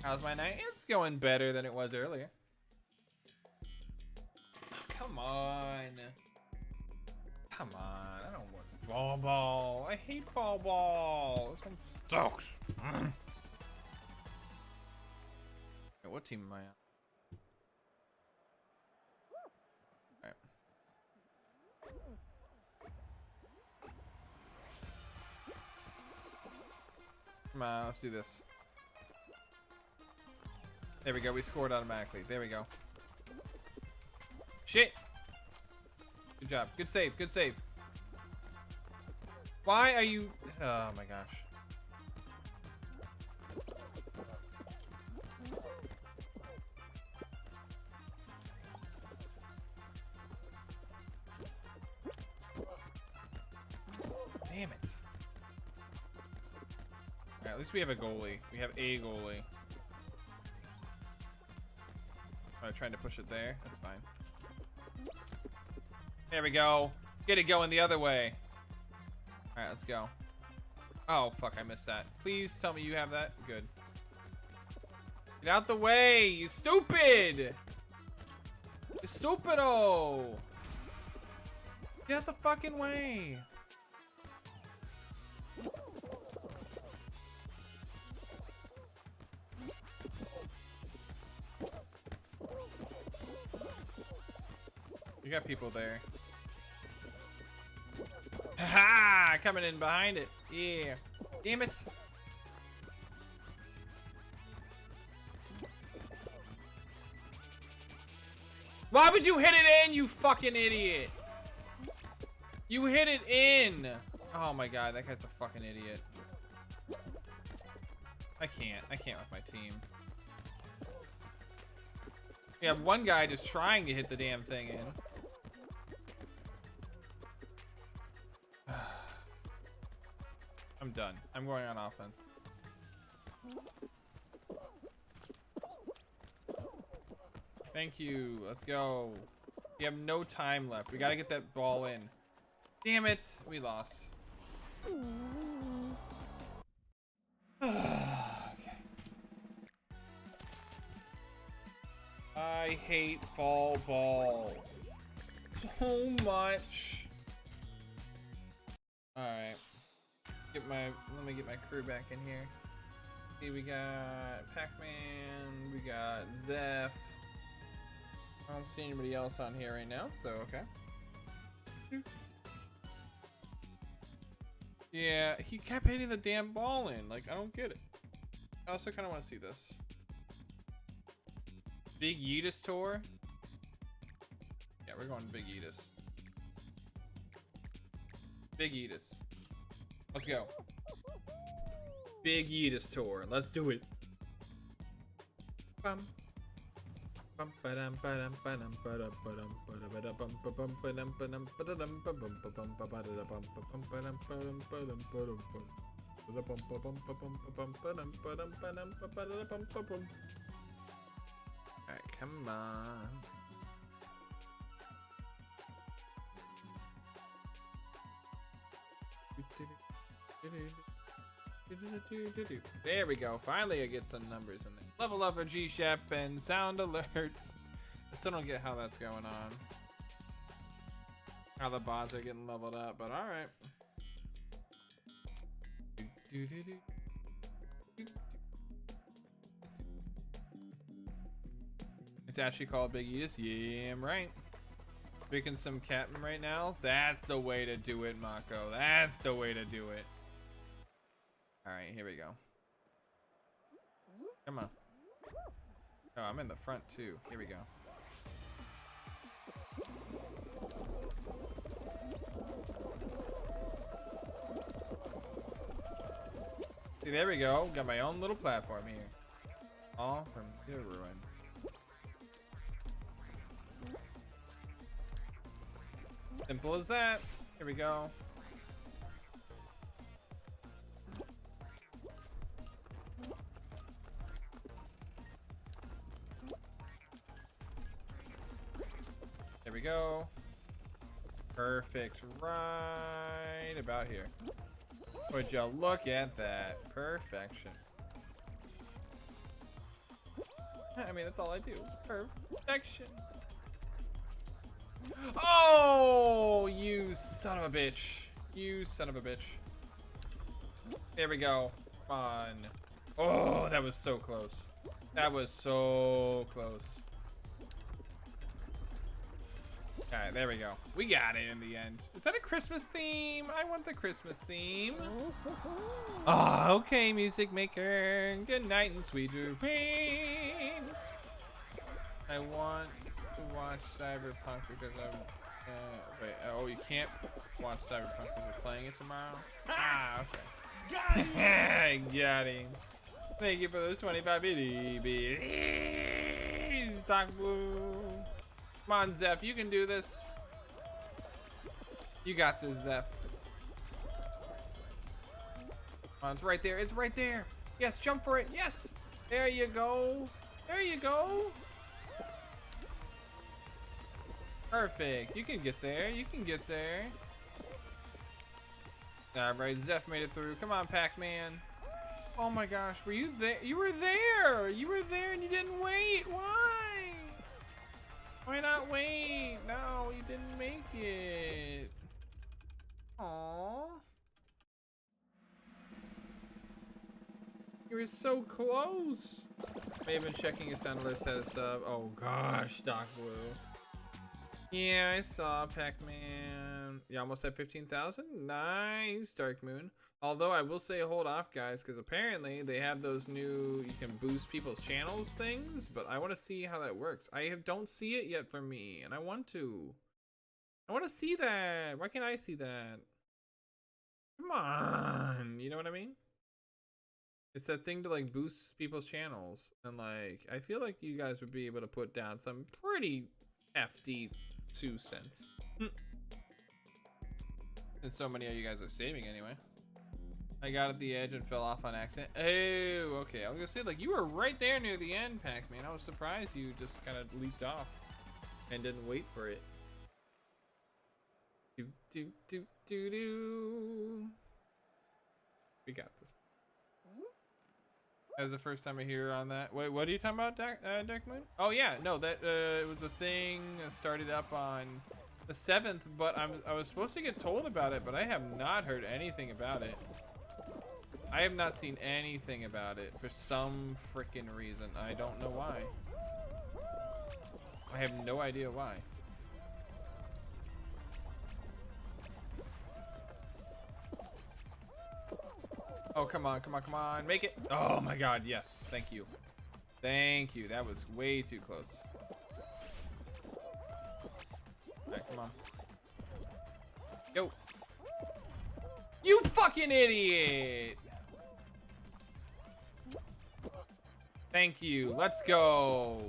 How's my night? It's going better than it was earlier. Come on. Come on, I don't want fall ball. I hate fall ball. This one sucks. Okay, what team am I on? Alright. Come on, let's do this. There we go, we scored automatically. There we go. Shit! Good job. Good save. Good save. Why are you... Oh my gosh. Damn it. Alright, at least we have a goalie. We have a goalie. I'm trying to push it there. That's fine. There we go. Get it going the other way. All right, let's go. Oh, fuck, I missed that. Please tell me you have that. Good. Get out the way, you stupid! You stupido! Get out the fucking way! We got people there. Ha! Coming in behind it. Yeah. Damn it. Why would you hit it in, you fucking idiot? You hit it in. Oh my god, that guy's a fucking idiot. I can't with my team. We have one guy just trying to hit the damn thing in. I'm done. I'm going on offense. Thank you. Let's go. We have no time left. We gotta get that ball in. Damn it. We lost. Okay. I hate fall ball so much. Alright. Let me get my crew back in here. Okay, we got Pac-Man, we got Zeph. I don't see anybody else on here right now, so okay. Yeah, he kept hitting the damn ball in. Like, I don't get it. I also kind of want to see this. Big Yeetus tour? Yeah, we're going to Big Yeetus. Big Yeetus. Let's go. Big Yeetus tour. Let's do it. Bum. Alright, come on. There we go. Finally I get some numbers in there. Level up a G-Shep and sound alerts. I still don't get how that's going on. How the bots are getting leveled up, but alright. It's actually called Big Yeetus. Yeah, I'm right. Picking some Captain right now. That's the way to do it, Mako. That's the way to do it. Alright, here we go. Come on. Oh, I'm in the front too. Here we go. See, there we go. Got my own little platform here. All from the ruin. Simple as that. Here we go. There we go. Perfect. Right about here. Would you look at that? Perfection. I mean, that's all I do. Perfection. Oh, you son of a bitch. You son of a bitch. There we go. Fun. Oh, that was so close. That was so close. Alright, there we go. We got it in the end. Is that a Christmas theme? I want the Christmas theme. Oh, okay, music maker. Good night and sweet dreams. I want to watch Cyberpunk because I'm... wait, oh, you can't watch Cyberpunk because we're playing it tomorrow? Ah, okay. Got him! Got him. Thank you for those 25 BDBs. Doc Blue. Come on, Zeph, you can do this. You got this, Zeph. Come on, it's right there. It's right there. Yes, jump for it. Yes. There you go. There you go. Perfect. You can get there. You can get there. All right, Zeph made it through. Come on, Pac-Man. Oh my gosh, were you there? You were there. You were there and you didn't wait. Why? Why not wait? No, you didn't make it. Aww. You were so close. May have been checking his sound list as a sub. Oh gosh, Doc Blue. Yeah, I saw Pac-Man. You almost had 15,000. Nice, Dark Moon. Although I will say hold off, guys, because apparently they have those new you can boost people's channels things, but I want to see how that works. Don't see it yet for me, and I want to. I want to see that. Why can't I see that? Come on, you know what I mean? It's that thing to like boost people's channels, and like I feel like you guys would be able to put down some pretty hefty 2 cents. And so many of you guys are saving anyway. I got at the edge and fell off on accident. Oh, okay. I was gonna say, like, you were right there near the end, Pac-Man. I was surprised you just kind of leaped off and didn't wait for it. Do, do, do, do, do. We got this. That was the first time I hear on that. Wait, what are you talking about, Dark Moon? Oh, yeah. No, that it was a thing that started up on the 7th, but I was supposed to get told about it, but I have not heard anything about it. I have not seen anything about it for some freaking reason. I don't know why. I have no idea why. Oh, come on, come on, come on. Make it. Oh my god, yes. Thank you. Thank you. That was way too close. Alright, come on. Yo. You fucking idiot! Thank you. Let's go.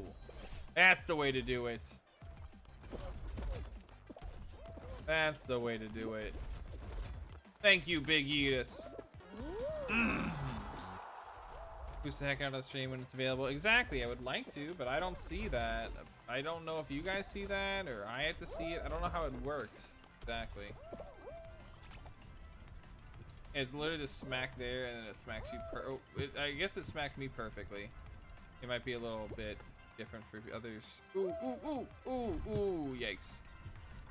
That's the way to do it. That's the way to do it. Thank you, Big Yeetus. Boost the heck out of the stream when it's available. Exactly, I would like to, but I don't see that. I don't know if you guys see that or I have to see it. I don't know how it works exactly. It's literally just smack there and then it smacks you I guess it smacked me perfectly. It might be a little bit different for others. Ooh, ooh, ooh, ooh, ooh, yikes.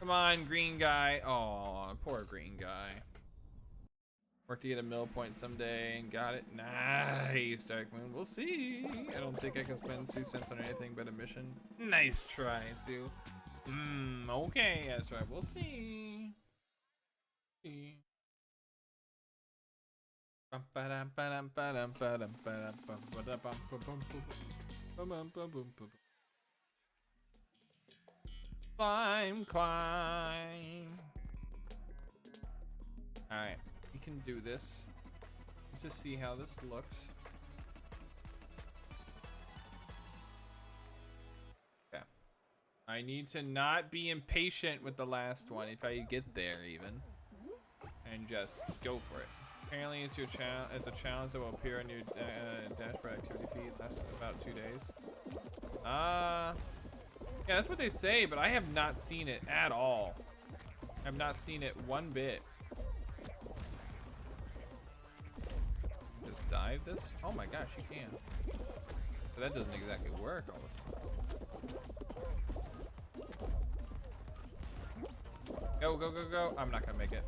Come on, green guy. Oh, poor green guy. Work to get a mill point someday and got it. Nice, Dark Moon. We'll see. I don't think I can spend 2 cents on anything but a mission. Nice try, Sue. Okay, that's right. We'll see. Climb. Alright, we can do this. Let's just see how this looks. Yeah. I need to not be impatient with the last one if I get there even. And just go for it. Apparently it's it's a challenge that will appear on your dashboard activity feed. Lasts about 2 days. Yeah, that's what they say, but I have not seen it at all. I have not seen it one bit. Just dive this? Oh my gosh, you can. But that doesn't exactly work all the time. Go, go, go, go. I'm not gonna make it.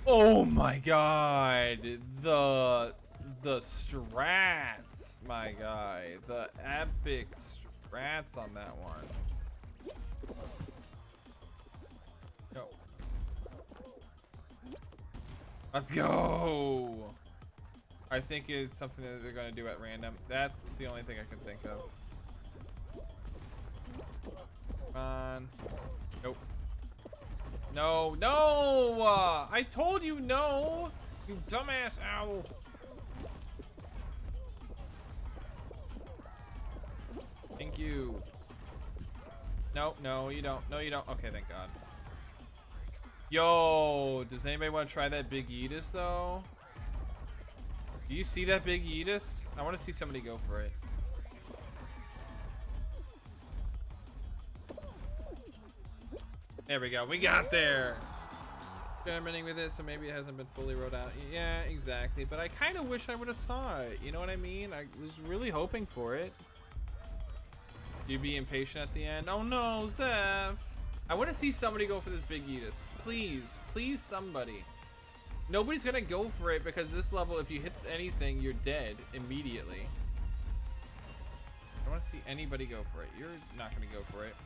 Oh my god. The strats, my guy. The epic strats on that one. Go. Let's go. I think it's something that they're gonna do at random. That's the only thing I can think of. Come on. Nope. No, no! I told you no! You dumbass owl! Thank you. No, no, you don't. No, you don't. Okay, thank God. Yo, does anybody want to try that Big Yeetus, though? Do you see that Big Yeetus? I want to see somebody go for it. There we go. We got there. Experimenting with it, so maybe it hasn't been fully rolled out. Yeah, exactly. But I kind of wish I would have saw it. You know what I mean? I was really hoping for it. You be impatient at the end. Oh no, Zeph. I want to see somebody go for this Big Yeetus. Please, please, somebody. Nobody's gonna go for it because this level, if you hit anything, you're dead immediately. I want to see anybody go for it. You're not gonna go for it.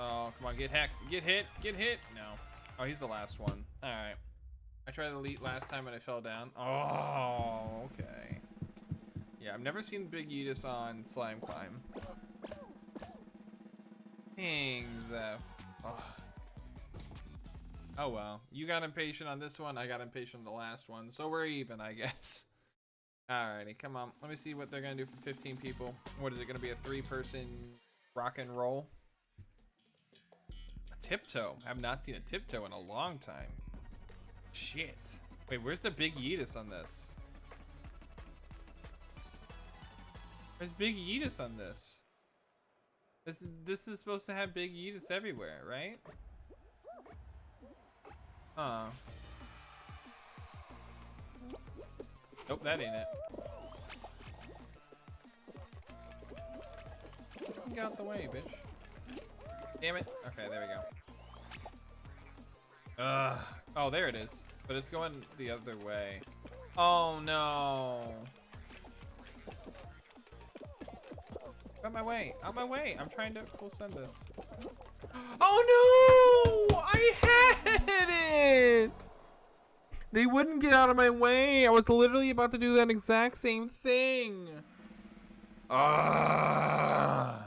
Oh, come on, get hacked. Get hit. Get hit. No. Oh, he's the last one. All right. I tried to elite last time and I fell down. Oh, okay. Yeah, I've never seen Big Yeetus on Slime Climb. Dang, Zeph. Oh. Oh well. You got impatient on this one. I got impatient on the last one. So we're even, I guess. Alrighty, come on. Let me see what they're gonna do for 15 people. What is it gonna be? A 3-person rock and roll? A tiptoe. I have not seen a tiptoe in a long time. Shit. Wait, where's the Big Yeetus on this? Where's Big Yeetus on this? This is supposed to have Big Yeetus everywhere, right? Huh. Nope, that ain't it. Get out the way, bitch. Damn it. Okay, there we go. Oh, there it is. But it's going the other way. Oh, no. Out my way. Out my way. I'm trying to full send this. Oh, no! I had it! They wouldn't get out of my way. I was literally about to do that exact same thing. Ah!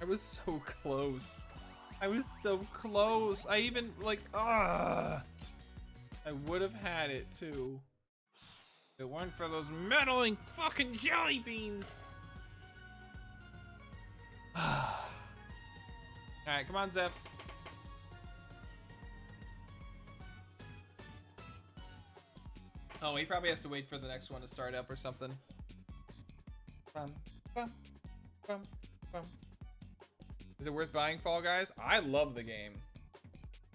I was so close. I was so close. I even like I would have had it too. If it weren't for those meddling fucking jelly beans. Alright, come on, Zeph. Oh, he probably has to wait for the next one to start up or something. Bum, bum, bum, bum. Is it worth buying Fall Guys? I love the game.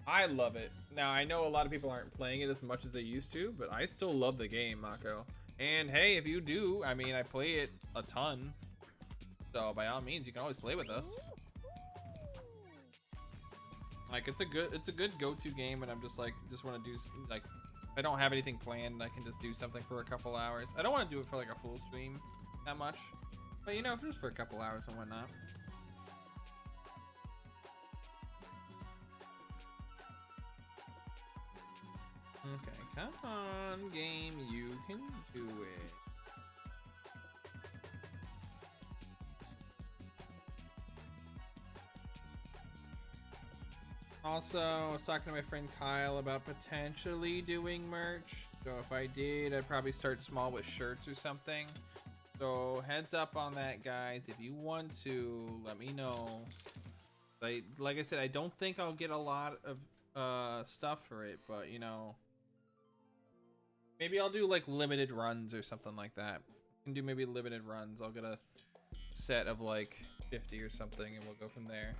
I love it. Now, I know a lot of people aren't playing it as much as they used to, but I still love the game, Mako. And hey, if you do, I mean, I play it a ton. So by all means, you can always play with us. Like, it's a good go-to game, and I'm just like, just want to do, like, if I don't have anything planned, I can just do something for a couple hours. I don't want to do it for like a full stream that much, but you know, just for a couple hours and whatnot. Okay, come on, game, you can do it. Also, I was talking to my friend Kyle about potentially doing merch. So if I did, I'd probably start small with shirts or something. So heads up on that, guys. If you want to, let me know. Like I said, I don't think I'll get a lot of stuff for it, but you know, maybe I'll do like limited runs or something like that. I can do maybe limited runs. I'll get a set of like 50 or something, and we'll go from there.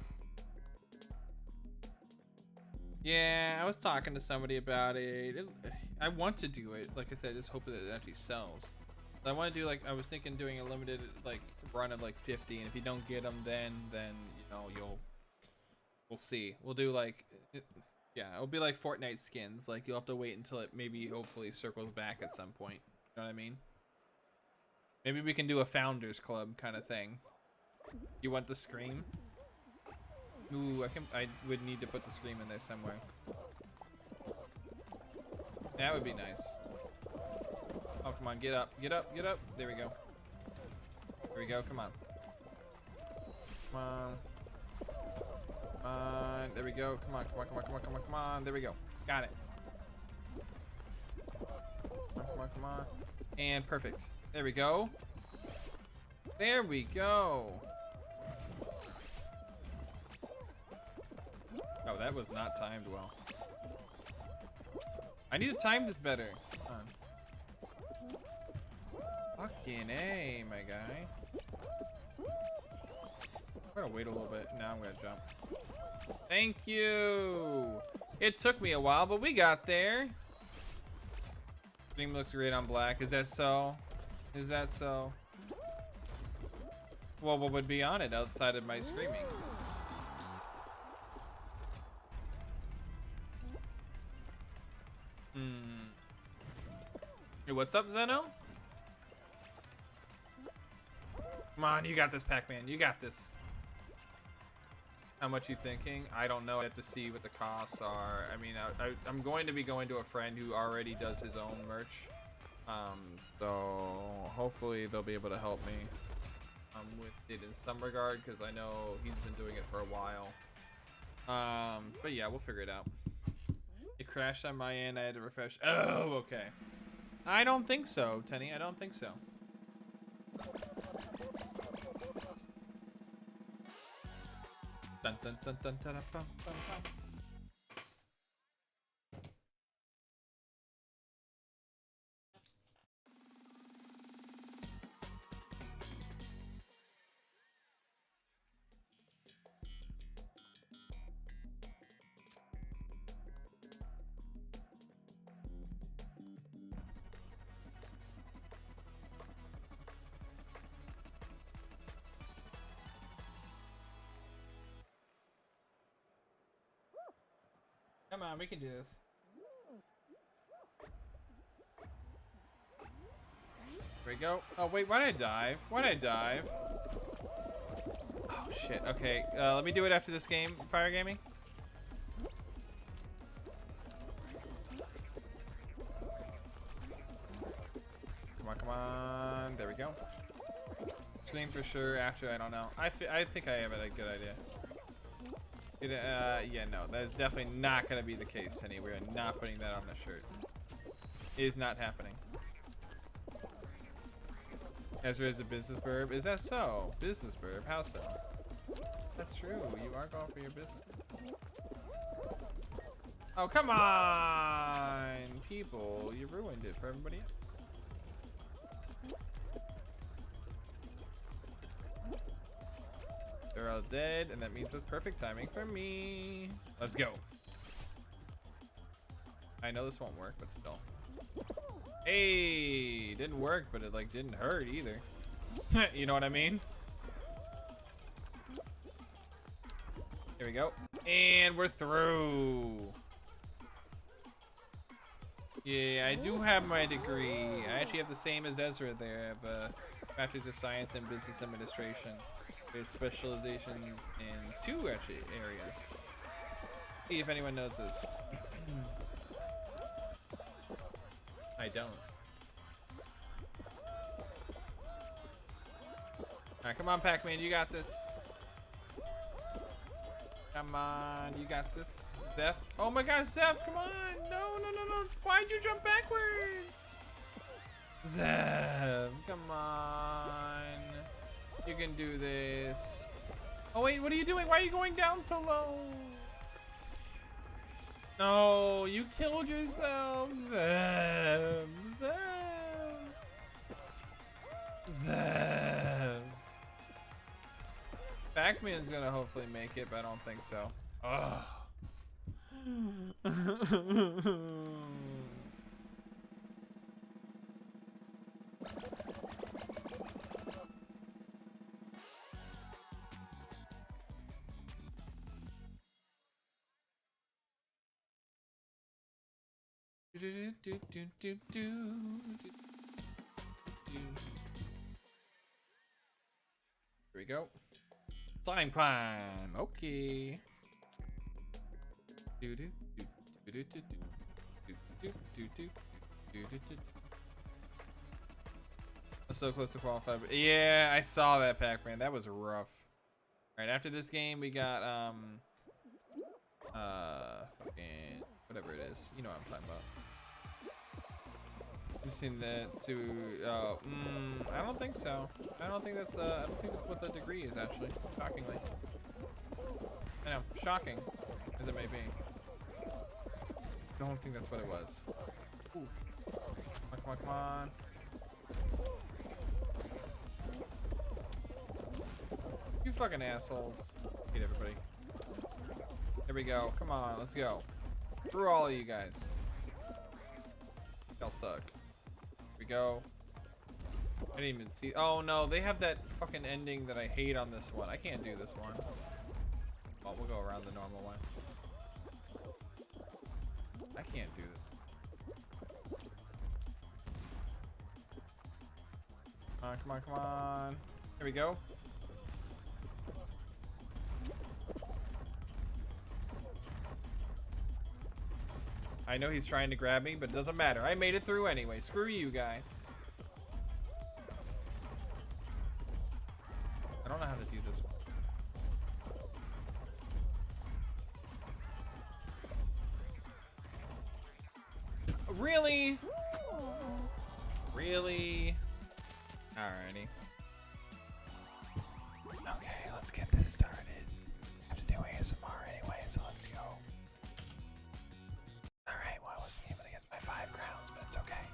Yeah, I was talking to somebody about it. I want to do it. Like I said, I just hope that it actually sells. I want to do like, I was thinking doing a limited like run of like 50, and if you don't get them, then you know, we'll see. We'll do like, yeah, it'll be like Fortnite skins. Like you'll have to wait until it maybe hopefully circles back at some point. You know what I mean? Maybe we can do a founders club kind of thing. You want the scream? Ooh, I would need to put the scream in there somewhere. That would be nice. Oh, come on, get up, get up, get up. There we go. There we go, come on. Come on. Come on, there we go. Come on, come on, come on, come on, come on, come on. There we go. Got it. Come on, come on, come on. And perfect. There we go. There we go. Oh, that was not timed well. I need to time this better. Come on. Fucking A, my guy. I'm gonna wait a little bit. Now I'm gonna jump. Thank you. It took me a while, but we got there. Stream looks great on black. Is that so? Is that so? Well, what would be on it outside of my screaming? Hey, what's up, Zeno? Come on, you got this, Pac-Man. You got this. How much you thinking? I don't know. I have to see what the costs are. I mean, I'm going to be going to a friend who already does his own merch. So hopefully they'll be able to help me with it in some regard, because I know he's been doing it for a while. But yeah, we'll figure it out. It crashed on my end. I had to refresh. Oh, okay. I don't think so, Tenny. I don't think so. Dun, dun, dun, dun, dun, dun, dun, dun, dun. Come on, we can do this. There we go. Oh, wait, why did I dive? Why did I dive? Oh, shit. Okay, let me do it after this game, Fire Gaming. Come on, come on. There we go. Scream for sure. After, I don't know. I think I have a good idea. Yeah, no, that is definitely not going to be the case, Henny. We're not putting that on the shirt. It is not happening. Ezra is a business verb. Is that so? Business verb? How so? That's true. You are going for your business. Oh, come on, people. You ruined it for everybody else. They're all dead, and that means that's perfect timing for me. Let's go. I know this won't work, but still. Hey, didn't work, but it like didn't hurt either. You know what I mean? Here we go. And we're through. Yeah, I do have my degree. I actually have the same as Ezra there. I have a Bachelor's of Science in Business Administration. There's specializations in 2 actually areas. See if anyone knows this. I don't. Alright, come on, Pac-Man, you got this. Come on, you got this. Zeph. Oh my gosh, Zeph, come on. No, no, no, no. Why'd you jump backwards? Zeph, come on. You can do this. Oh wait, what are you doing? Why are you going down so low? No, you killed yourself. Zev. Zev. Zev. Pac-Man's gonna hopefully make it, but I don't think so. Ugh. Here we go. Slime climb. Okay. I'm so close to qualify, but yeah, I saw that, Pac-Man. That was rough. All right, after this game, we got fucking whatever it is. You know what I'm talking about. I've seen that I don't think so. I don't think that's what the degree is actually. Shockingly. I know, shocking as it may be. I don't think that's what it was. Ooh. Come on, come on. You fucking assholes. Hate everybody. There we go. Come on, let's go. Through all of you guys. Y'all suck. Here we go. I didn't even see. Oh no, they have that fucking ending that I hate on this one. I can't do this one. Well, we'll go around the normal one. I can't do this. Come on, come on, come on. Here we go. I know he's trying to grab me, but it doesn't matter. I made it through anyway. Screw you, guy. I don't know how to do this one. Really? Really? Alrighty. Okay, let's get this started. I have to do ASMR anyway, so let's go. Alright, well I wasn't able to get my 5 crowns, but it's okay.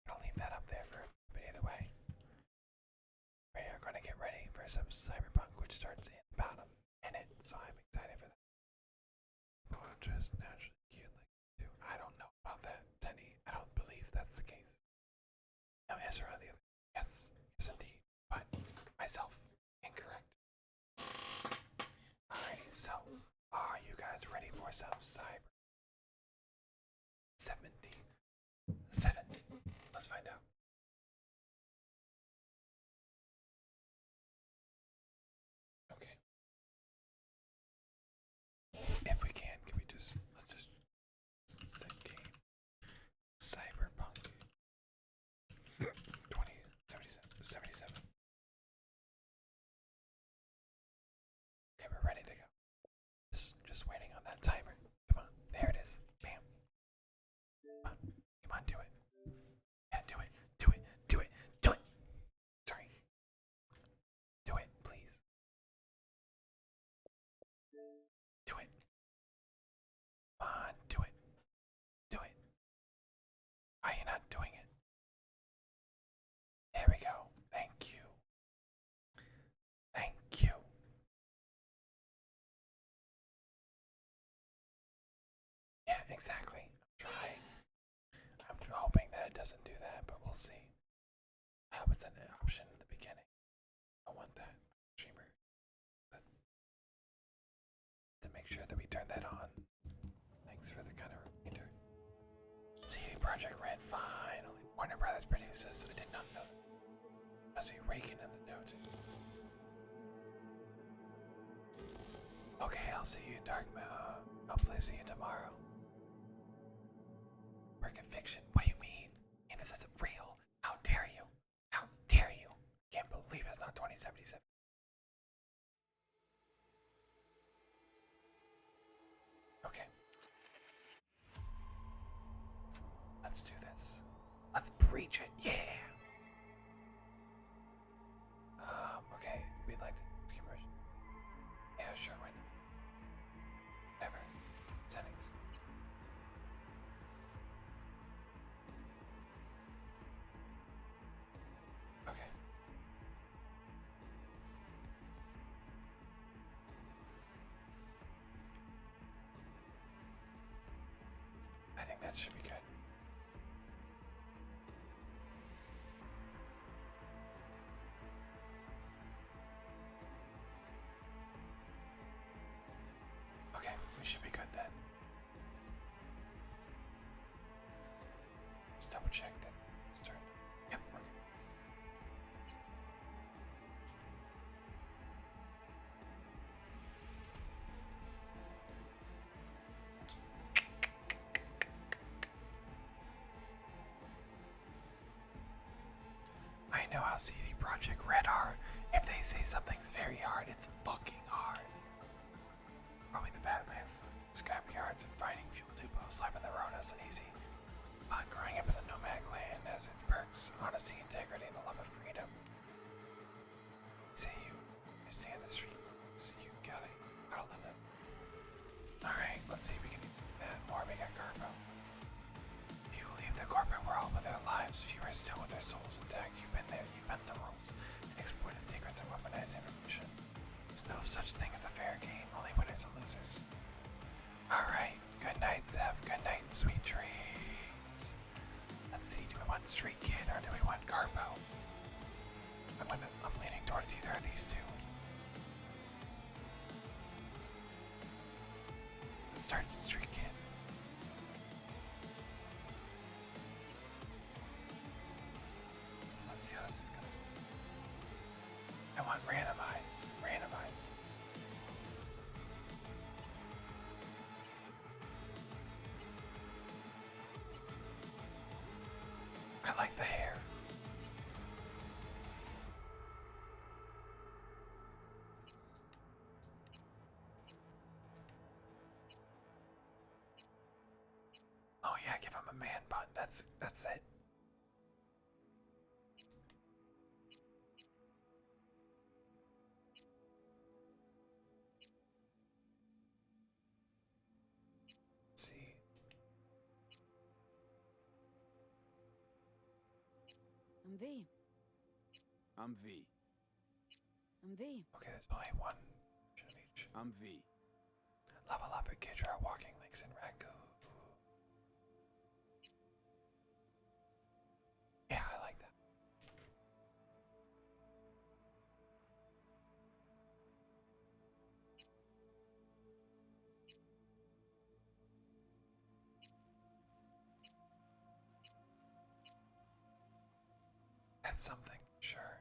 I'll leave that up there for but either way. We are going to get ready for some Cyberpunk, which starts in about a minute, so I'm excited for that. Oh, just naturally cute like you. I don't know about that, Tenny. I don't believe that's the case. No, Ezra, the other. Yes, yes indeed. But myself, incorrect. Alrighty, so are you guys ready for some Cyber 77? Let's find out. Okay. If we can we just let's just set game Cyberpunk 2077. Okay, we're ready to go. Just waiting on that timer. Come on, there it is. Bam. Come on, do it. Yeah, do it. Sorry. Do it, please. Do it. Come on, do it. Why are you not doing it? There we go. Thank you. Yeah, exactly. I'm trying. I'm hoping that it doesn't do that, but we'll see. It's an option in the beginning. I want that streamer to make sure that we turn that on. Thanks for the kind of reminder. CD Projekt Red finally. Warner Brothers produces. I did not know. Must be raking in the note. Okay, I'll see you in dark mode. Hopefully see you tomorrow. Work of fiction? What do you mean? And this isn't real. How dare you? Can't believe it's not 2077. Okay. Let's do this. Let's breach it. Yeah. Okay. We'd like to conversion. Yeah, sure. Why not? Never. Settings. Okay. I think that should be good. Okay, we should be good then. Let's double check that. Let's start. Yep, we're good. I know how CD Projekt Red are. If they say something's very hard, it's fucking hard. Roaming the Badlands, scrap yards and fighting fuel depots, life in the road isn't easy. But growing up in the nomadic land has its perks, honesty, integrity, and a love of freedom. You stay in the streets, you gotta outlive them. Alright, let's see if we can do that, or we got Garbo. You leave the corporate world with their lives, fewer still with their souls intact. You've been there, you've bent the rules, exploited secrets and weaponized information. There's no such thing as a fair game, only winners and losers. Alright, good night, Zeph, good night, sweet dreams. Let's see, do we want Street Kid or do we want Garbo? I'm leaning towards either of these two. Let's start Street Kid. Let's see how this is gonna. I want randomize. man bun. That's it. Let's see. I'm V. I'm V. I'm V. Okay, there's only one version of each. I'm V. Level up at Kidra, walking links in Raku. Yeah, I like that. That's something, sure.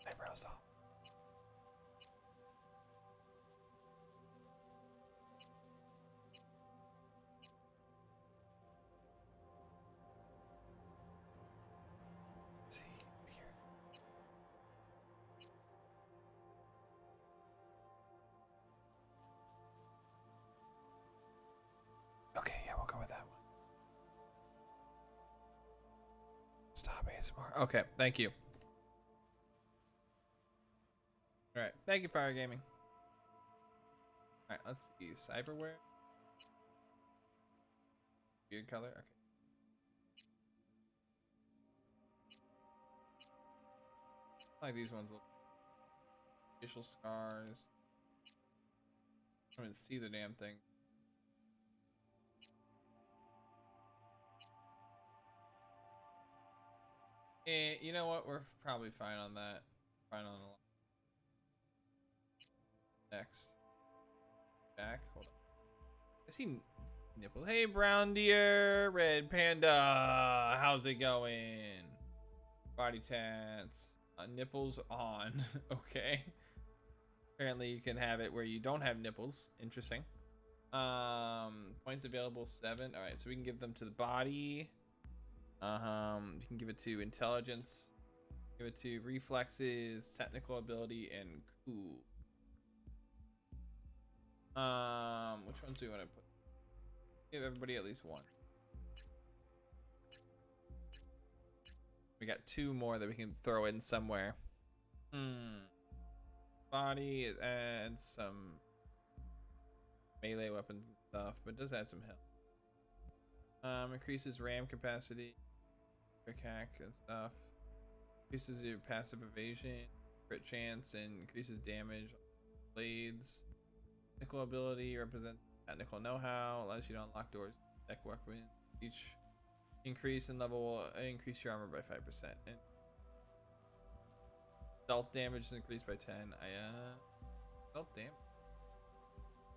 Eyebrows off. Let's see here. Okay, yeah, we'll go with that one. Stop ASMR. Okay, thank you. Alright, thank you, Fire Gaming. Alright, let's see. Cyberware. Beard color, okay. I like these ones. Look. Facial scars. I don't even see the damn thing. You know what? We're probably fine on that. Fine on the next. Back. Hold on. I see nipple. Hey, brown deer, red panda. How's it going? Body tats. Nipples on. Okay. Apparently, you can have it where you don't have nipples. Interesting. Points available 7. All right, so we can give them to the body. You can give it to intelligence, give it to reflexes, technical ability, and cool. Which ones do we want to put? Give everybody at least one. We got 2 more that we can throw in somewhere. Body adds some melee weapons and stuff, but it does add some health. Increases RAM capacity. Quick hack and stuff. Increases your passive evasion, crit chance, and increases damage. Blades. Technical ability represents technical know-how. Allows you to unlock doors. Deck weapons. Each increase in level will increase your armor by 5%. And stealth damage is increased by 10. Stealth damage.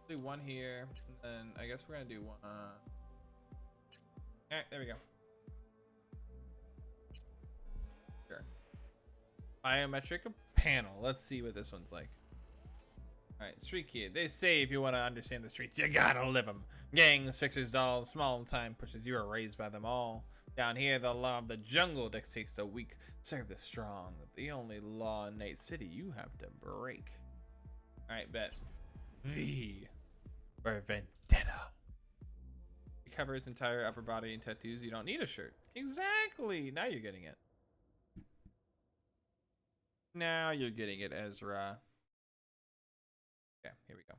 Do one here, and then I guess we're gonna do one. Alright, there we go. Sure. Biometric panel. Let's see what this one's like. Alright, street kid. They say if you want to understand the streets, you gotta live them. Gangs, fixers, dolls, small time pushers. You are raised by them all. Down here, the law of the jungle dictates the weak serve the strong. The only law in Night City you have to break. Alright, bet. V. Or Vendetta. He covers his entire upper body in tattoos. You don't need a shirt. Exactly. Now you're getting it. Now you're getting it, Ezra. Okay, here we go.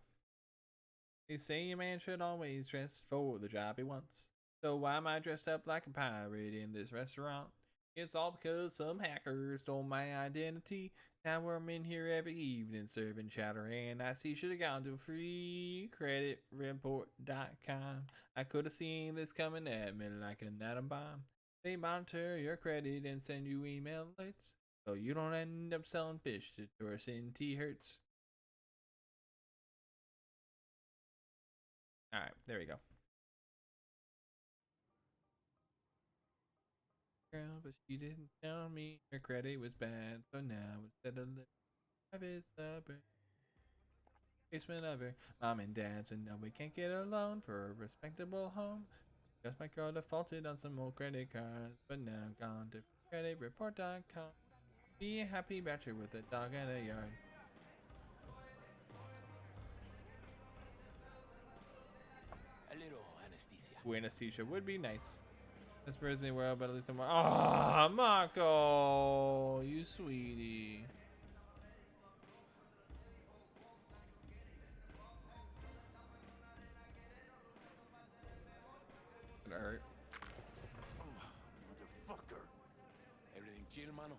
They say a man should always dress for the job he wants. So why am I dressed up like a pirate in this restaurant? It's all because some hacker stole my identity. Now I'm in here every evening serving chowder, and I see should have gone to freecreditreport.com. I could have seen this coming at me like an atom bomb. They monitor your credit and send you email alerts, so you don't end up selling fish to tourists in T-Hertz. Alright, there we go. Girl, but she didn't tell me her credit was bad, so now instead of living private suburb basement of her mom and dad, so no, we can't get a loan for a respectable home. Because my girl defaulted on some old credit cards, but now gone to creditreport.com. Be a happy bachelor with a dog and a yard. A little anesthesia would be nice. This birthday world, but at least I'm. Ah, Mako, you sweetie. Gonna hurt. Motherfucker. Everything chill, mano?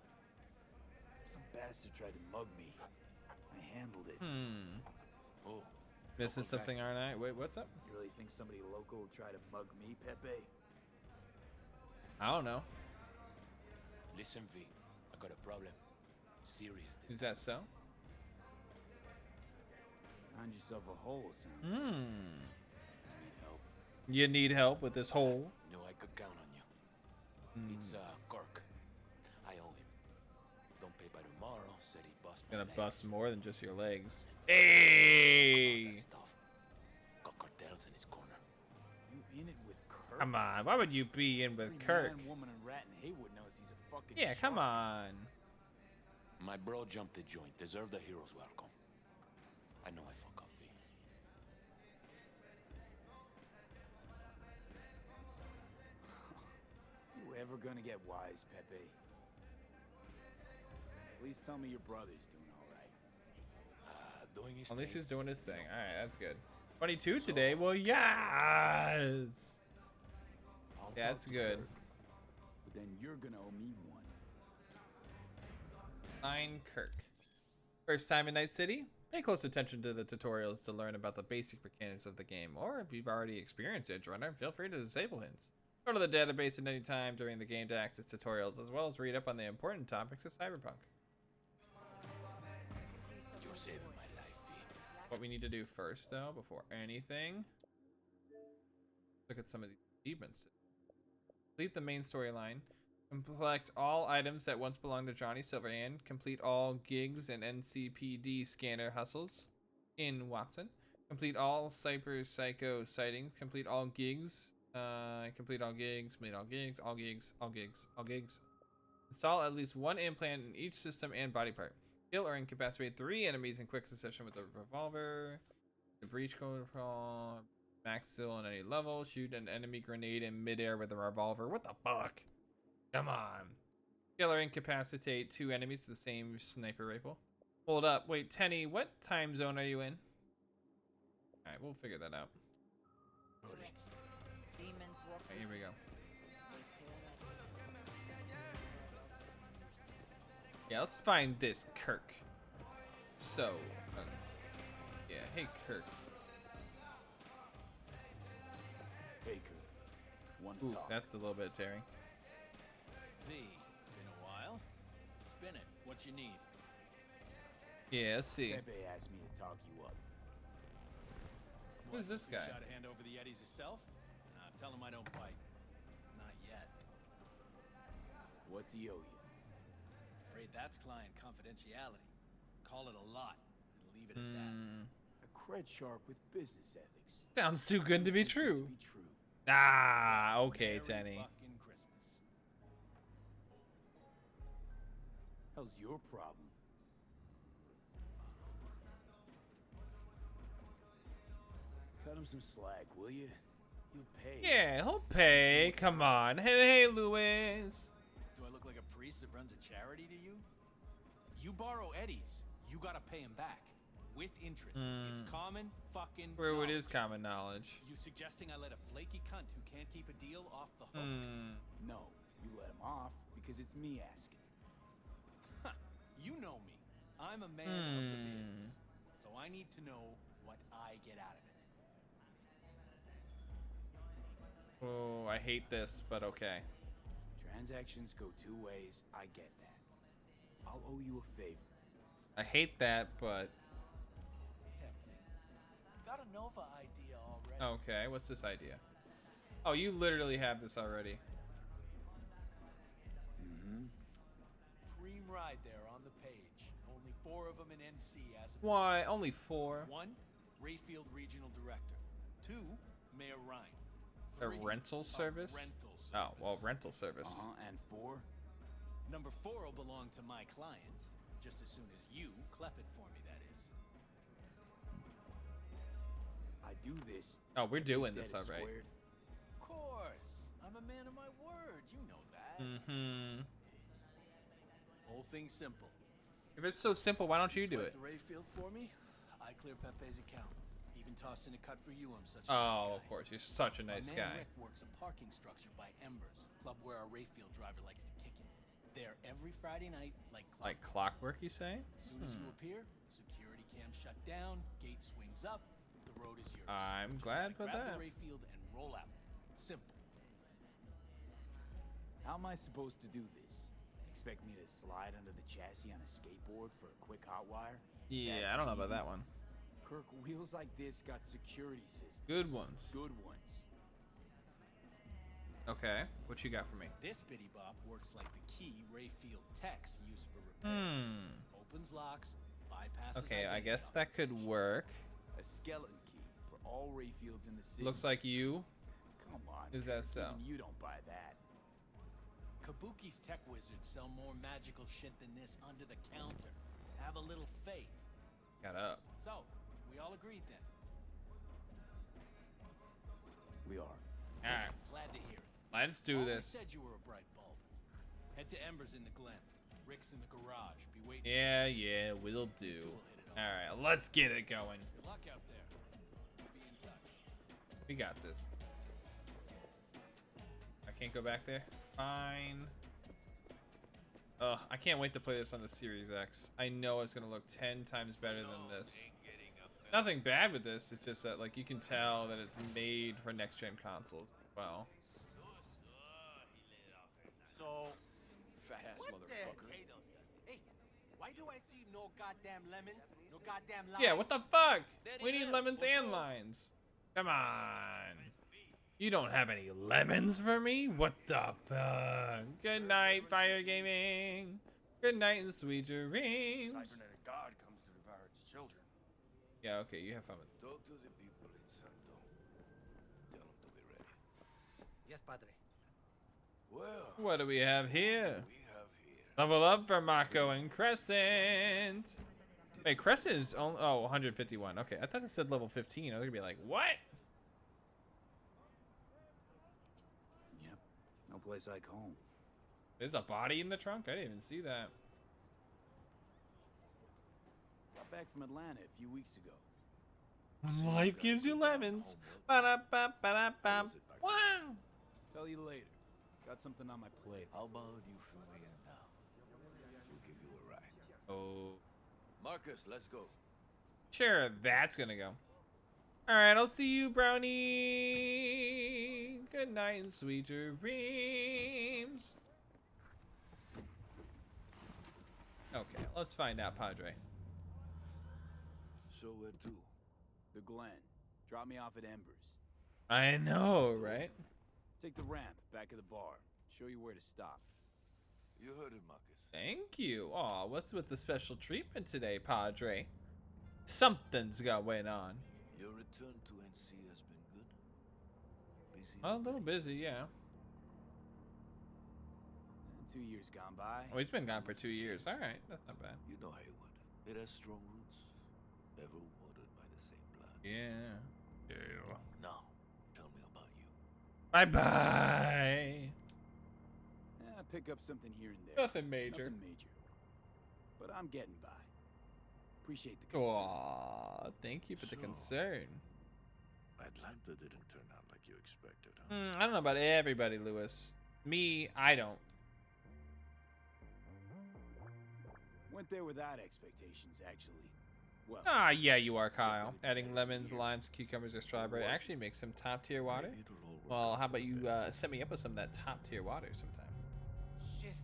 Some bastard tried to mug me. I handled it. Oh, Missing okay. something, aren't I? Wait, what's up? You really think somebody local will try to mug me, Pepe? I don't know. Listen, V. I got a problem. Serious. Is that so? Find yourself a hole, sounds like. Hmm. I need help. You need help with this hole? Knew I could count on you. It's Kirk. I owe him. Don't pay by tomorrow. Said he bust my Gonna legs. bust more than just your legs. Hey! That stuff. Got cartels in his corner. You in it with Kirk? Come on, why would you be in with Every Kirk? Man, woman, and rat in Haywood knows he's a fucking Yeah, come shark. on. My bro jumped the joint. Deserve the hero's welcome. I know I fuck up, V. You ever gonna get wise, Pepe? Please tell me your brother's doing all right. Doing his At least thing. he's doing his thing. Alright, that's good. 22 today? Well, yes! I'll Yeah, talk that's to good. Kirk, but then you're gonna owe me one. Fine Kirk. First time in Night City? Pay close attention to the tutorials to learn about the basic mechanics of the game, or if you've already experienced Edge Runner, feel free to disable hints. Go to the database at any time during the game to access tutorials, as well as read up on the important topics of Cyberpunk. You're saving my life, V. What we need to do first, though, before anything, look at some of these achievements. Complete the main storyline. Collect all items that once belonged to Johnny Silverhand. Complete all gigs and NCPD scanner hustles in Watson. Complete all Cyber Psycho sightings. Complete all gigs. Complete all gigs. Complete all gigs. All gigs. All gigs. All gigs. Install at least one implant in each system and body part. Kill or incapacitate 3 enemies in quick succession with a revolver. The breach control. Max still on any level. Shoot an enemy grenade in midair with a revolver. What the fuck? Come on. Kill or incapacitate 2 enemies with the same sniper rifle. Hold up. Wait, Tenny, what time zone are you in? Alright, we'll figure that out. Rolling. Demons walk Alright, here we go. Yeah, let's find this Kirk. So, yeah, hey Kirk. Hey, Kirk. One Ooh, talk. that's a little bit tearing. V, been a while. Spin it. What you need? Yeah, let's see. Pepe asked me to talk you up. Who's this You guy? shot a hand over the Eddies yourself? Tell him I don't bite. Not yet. What's he owe you? Afraid that's client confidentiality. Call it a lot and leave it at that. A cred shark with business ethics. Sounds too good to be true. To be true. Ah, okay, Merry Tenny. fucking Christmas. How's your problem? Cut him some slack, will you? You'll pay. Yeah, he'll pay. Come on. Hey, Louis. Do I look like a priest that runs a charity to you? You borrow Eddies, you gotta pay him back. With interest. It's common fucking Where it is knowledge. common knowledge. You suggesting I let a flaky cunt who can't keep a deal off the hook? No, you let him off because it's me asking. Huh, you know me. I'm a man of the biz. So I need to know what I get out of it. Oh, I hate this, but okay. Transactions go 2 ways. I get that. I'll owe you a favor. I hate that, but Tempting. Got a Nova idea already. okay. What's this idea? Oh, you literally have this already. Cream ride there on the page. Only 4 of them in NC as of Why? Only 4. 1, Rayfield Regional Director. 2, Mayor Ryan. A 3, rental service? rental service. Oh, well, rental service. And 4? Number 4 will belong to my client, just as soon as you clep it for me, that is. I do this. Oh, we're if doing his this debt is alright. squared. I'm a man of my word. You know that. Mm-hmm. Whole thing's simple. If it's so simple, why don't you do Swipe it? the Rayfield for me. I clear Pepe's account. Even toss in a cut for you. I'm such a nice Oh, guy. of course. You're such a My nice man guy. Rick works a parking structure by Embers, club where our Rayfield driver likes to kick it. There every Friday night, like Like clockwork. clockwork, you say? As soon as you appear, security cam shut down, gate swings up, the road is yours. I'm Just glad gotta for grab that. the Rayfield and roll out. Simple. How am I supposed to do this? Expect me to slide under the chassis on a skateboard for a quick hot wire? Yeah, Fast I don't know and about easy? that one. Kirk, wheels like this got security systems. Good ones. Good ones. Okay, what you got for me? This bitty bop works like the key Rayfield techs use for repairs. Opens locks, bypasses Okay, I identity guess lock. that could work. A skeleton key for all Rayfields in the city. Looks like you. Come on. Is that Kirk, so? even you don't buy that. Kabuki's tech wizards sell more magical shit than this under the counter. Have a little faith. Got up. So, we all agreed then. We are. Alright, Glad to hear it. let's do Always this. said you were a bright bulb. Head to Embers in the Glen. Rick's in the garage. Be waiting. Yeah, we'll do. We'll hit it off. Alright, let's get it going. Good luck out there. We'll be in touch. We got this. I can't go back there? Fine. Ugh, I can't wait to play this on the Series X. I know it's gonna look 10 times better than this. Nothing bad with this, it's just that like you can tell that it's made for next gen consoles as well. So, fat ass motherfucker. Hey, why do I see no goddamn lemons? No goddamn limes? Yeah, what the fuck? We need lemons and lines. Come on. You don't have any lemons for me? What the fuck? Good night, Fire Gaming. Good night and sweet dreams. Cybernetic God comes to devour its children. Yeah, okay, you have fun with Talk to the people in Santo. Tell them to be ready. Yes, padre. Well, What do we have here? we have here. Level up for Mako and Crescent. Wait, Crescent is only 151. Okay, I thought it said level 15. I was gonna be like, what? Yep. No place like home. There's a body in the trunk? I didn't even see that. Got back from Atlanta a few weeks ago. When life gives you lemons. Ba-da-ba-ba-da-bam. Wow. Tell you later. Got something on my plate. How about you fill me in now? We'll give you a ride. Oh. Marcus, let's go. Sure, that's gonna go. Alright, I'll see you, Brownie. Good night and sweet dreams. Okay, let's find out, Padre. So where to? The Glen. Drop me off at Embers. I know, right? Take the ramp back of the bar. Show you where to stop. You heard it, Marcus. Thank you. Aw, what's with the special treatment today, Padre? Something's going on. Your return to NC has been good. Busy. A little busy, yeah. 2 years gone by. Oh, he's been gone for 2 years. Alright, that's not bad. You know Haywood. It has strong roots, ever watered by the same blood. Yeah. Now, tell me about you. Bye-bye. Yeah, pick up something here and there. Nothing major. Nothing major. But I'm getting by. Appreciate the concern. Aw, thank you for the So- concern. Atlanta didn't turn out like you expected, huh? I don't know about everybody, Lewis. Me, I don't. Went there without expectations, actually. Well, Ah, yeah, you are, Kyle. Adding lemons, limes, cucumbers, or strawberry actually makes some top-tier water. Maybe it'll all work Well, out how for about the you best. set me up with some of that top-tier water sometime? Shit.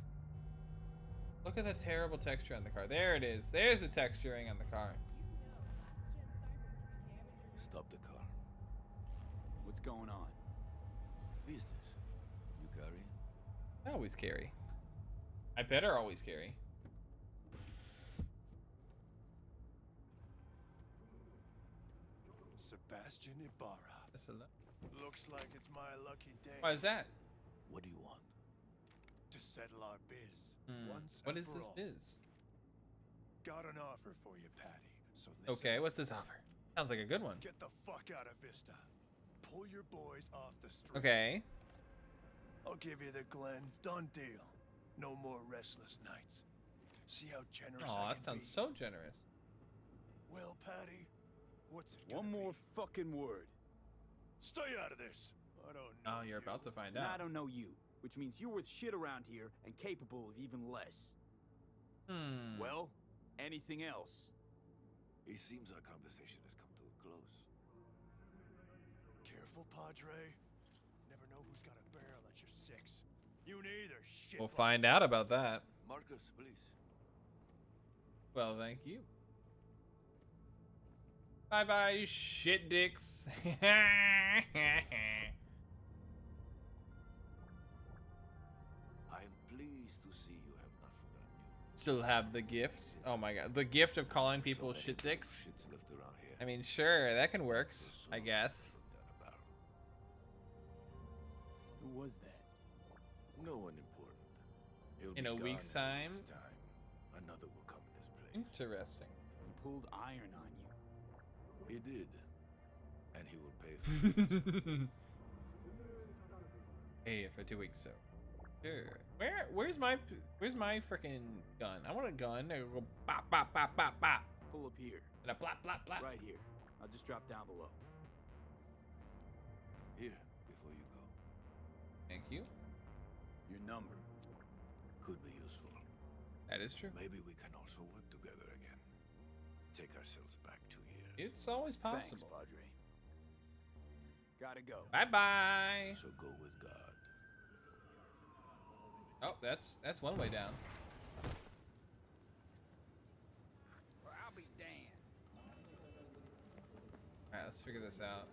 Look at the terrible texture on the car. There it is. There's the texturing on the car. Stop the car. what's going on? Business. You carry? I always carry. I better always carry. Sebastian Ibarra. That's a lo- Looks like it's my lucky day Why is that? What do you want? to settle our biz once What and is for this all. biz? Got an offer for you, Patty. So listen Okay, up. what's this offer? Sounds like a good one. Get the fuck out of Vista. Pull your boys off the street. Okay. I'll give you the Glen. Done deal. No more restless nights. See how generous Oh, I that can sounds be? so generous. Well, Patty, what's it One gonna more be? fucking word. Stay out of this. I don't know. Oh, you're you. about to find And I out. don't know you, which means you're worth shit around here and capable of even less. Hmm. Well, anything else? It seems our conversation has come to a close. Careful, Padre. Never know who's got a barrel at your six. You neither, shit. We'll find out about that. Marcus, please. Well, thank you. Bye bye, you shit dicks. I am pleased to see you have not forgotten you. Still have the gift. Oh my god. The gift of calling people So many shit dicks. shits left around here. I mean, sure, that can It's work, time for I someone guess. to put down a barrel. Who was that? No one important. He'll In be a gone week's in a time? week's time. Another will come in his place. Interesting. He pulled iron on you. He did. And he will pay for it. Hey, for 2 weeks, so. Sure. Where's my freaking gun? I want a gun. I go bop bop bop bop bop. Pull up here. And a blop blop blop. Right here. I'll just drop down below. Here, before you go. Thank you. Your number. Could be useful. That is true. Maybe we can also work together again. Take ourselves back 2 years. It's always Thanks, possible. Padre. Gotta go. Bye bye. So go with God. Oh, that's one way down. Well, I'll be damned. All right, let's figure this out.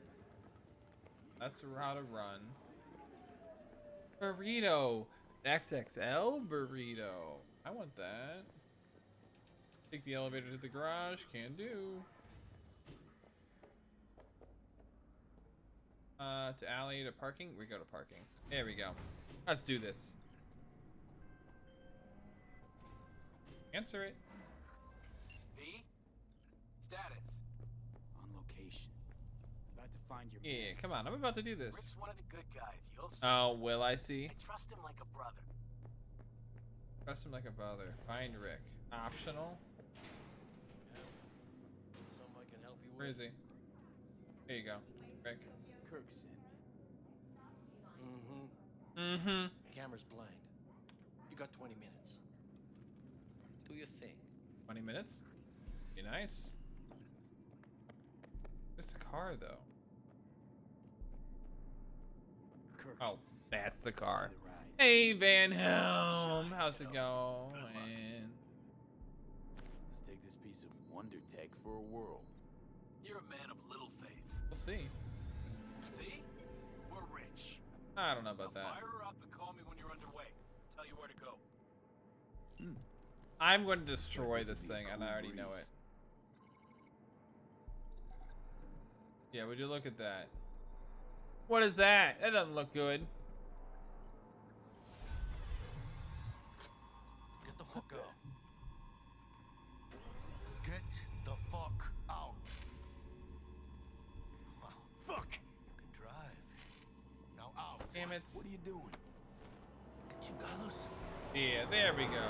That's how to run. Burrito, XXL burrito. I want that. Take the elevator to the garage. Can do. To alley to parking. We go to parking. There we go. Let's do this. Answer it. V? Status. On location. About to find your Yeah, man. come on. I'm about to do this. Rick's one of the good guys. You'll see. Oh, will I see? I trust him like a brother. Trust him like a brother. Find Rick. Optional. Something I can help you Where is he? There you go. Rick. Kirk sent me. Mm-hmm. Camera's blind. You got 20 minutes. Do your thing. 20 minutes? Be nice. Where's the car, though? Kirk. Oh, that's the car. See the ride. Hey, Van Helm. How's it going? Let's take this piece of wonder tech for a whirl. You're a man of little faith. We'll see. See? We're rich. I don't know about Now that. fire her up and call me when you're underway. Tell you where to go. I'm going to destroy This would this be a thing, and cool I already know breeze. it. Yeah, would you look at that? What is that? That doesn't look good. Get the fuck out. Get the fuck out. Fuck! You can drive. Now out. Damn it. What are you doing? Chingados. Yeah, there we go.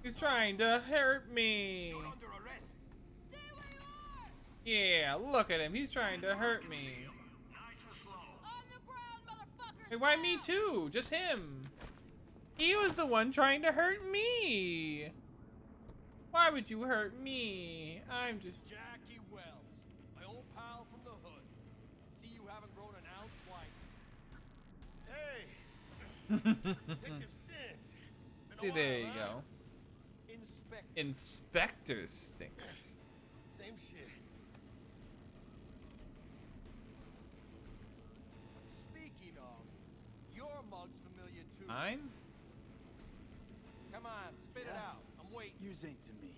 He's trying to hurt me. You're under arrest. Yeah, look at him. He's trying to hurt me. Hey, why me too? Just him. He was the one trying to hurt me. Why would you hurt me? I'm just... Jackie Wells, my old pal from the hood. See you haven't grown an ounce white. Hey, Detective Stinks. Been a See, while, there you huh? go. Inspector. Inspector Stinks. Same shit. Speaking of, your mug's familiar too. I'm? Come on, spit it out. I'm waiting. Yours ain't to me.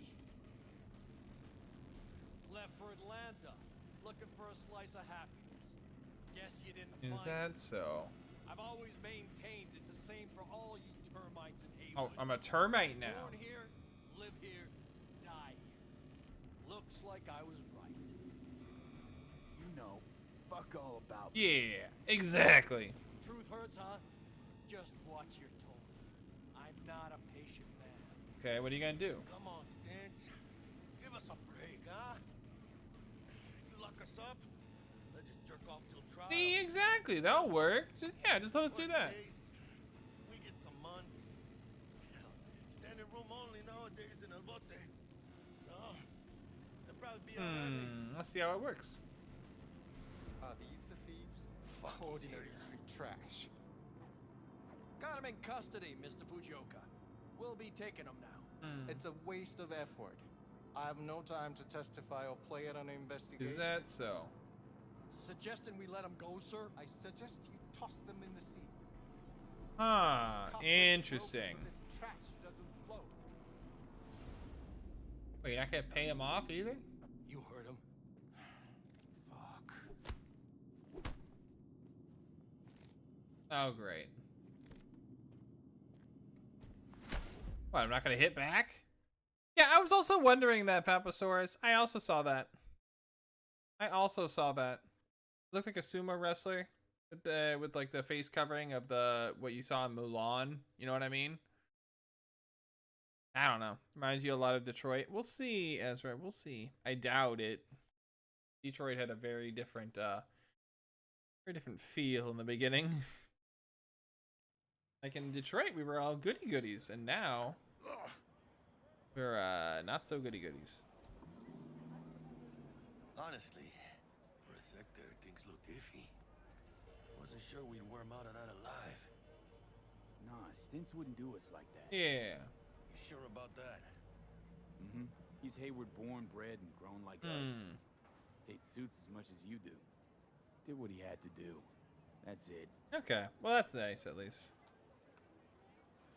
Left for Atlanta, looking for a slice of happiness. Guess you didn't Is find that it. so? I've always maintained it's the same for all you termites in Oh, Haywood. I'm a termite now. Born here, live here, die here. Looks like I was right. You know, fuck all about. Yeah, exactly. Truth hurts, huh? Just watch your tone. I'm not a patient man. Okay, what are you gonna do? Come on, Stance. Give us a break, huh? You lock us up, let's just jerk off till trial. See, exactly. That'll work. Just let us do Worst that. case, we get some months. Hell, standing room only nowadays in El Bote. No, they'll probably be alright. Let's see how it works. Are these the thieves? Ordinary street trash. Got him in custody, Mr. Fujioka. We'll be taking him now. It's a waste of effort. I have no time to testify or play at an investigation. Is that so? Suggesting we let him go, sir? I suggest you toss them in the sea. Huh, Cuff them interesting. so this trash doesn't float. Wait, I can't pay him off either? You heard him. Fuck. Oh, great. What, I'm not gonna hit back? Yeah, I was also wondering that, Papasaurus. I also saw that. Looked like a sumo wrestler with like the face covering of what you saw in Mulan. You know what I mean? I don't know. Reminds you a lot of Detroit. We'll see, Ezra. We'll see. I doubt it. Detroit had a very different feel in the beginning. Like in Detroit, we were all goody goodies, and now we're not so goody goodies. Honestly, for a sec there, things looked iffy. Wasn't sure we'd worm out of that alive. Nah, Stints wouldn't do us like that. Yeah. You sure about that? Mm-hmm. He's Hayward born, bred, and grown like us. Hates suits as much as you do. Did what he had to do. That's it. Okay. Well, that's nice at least.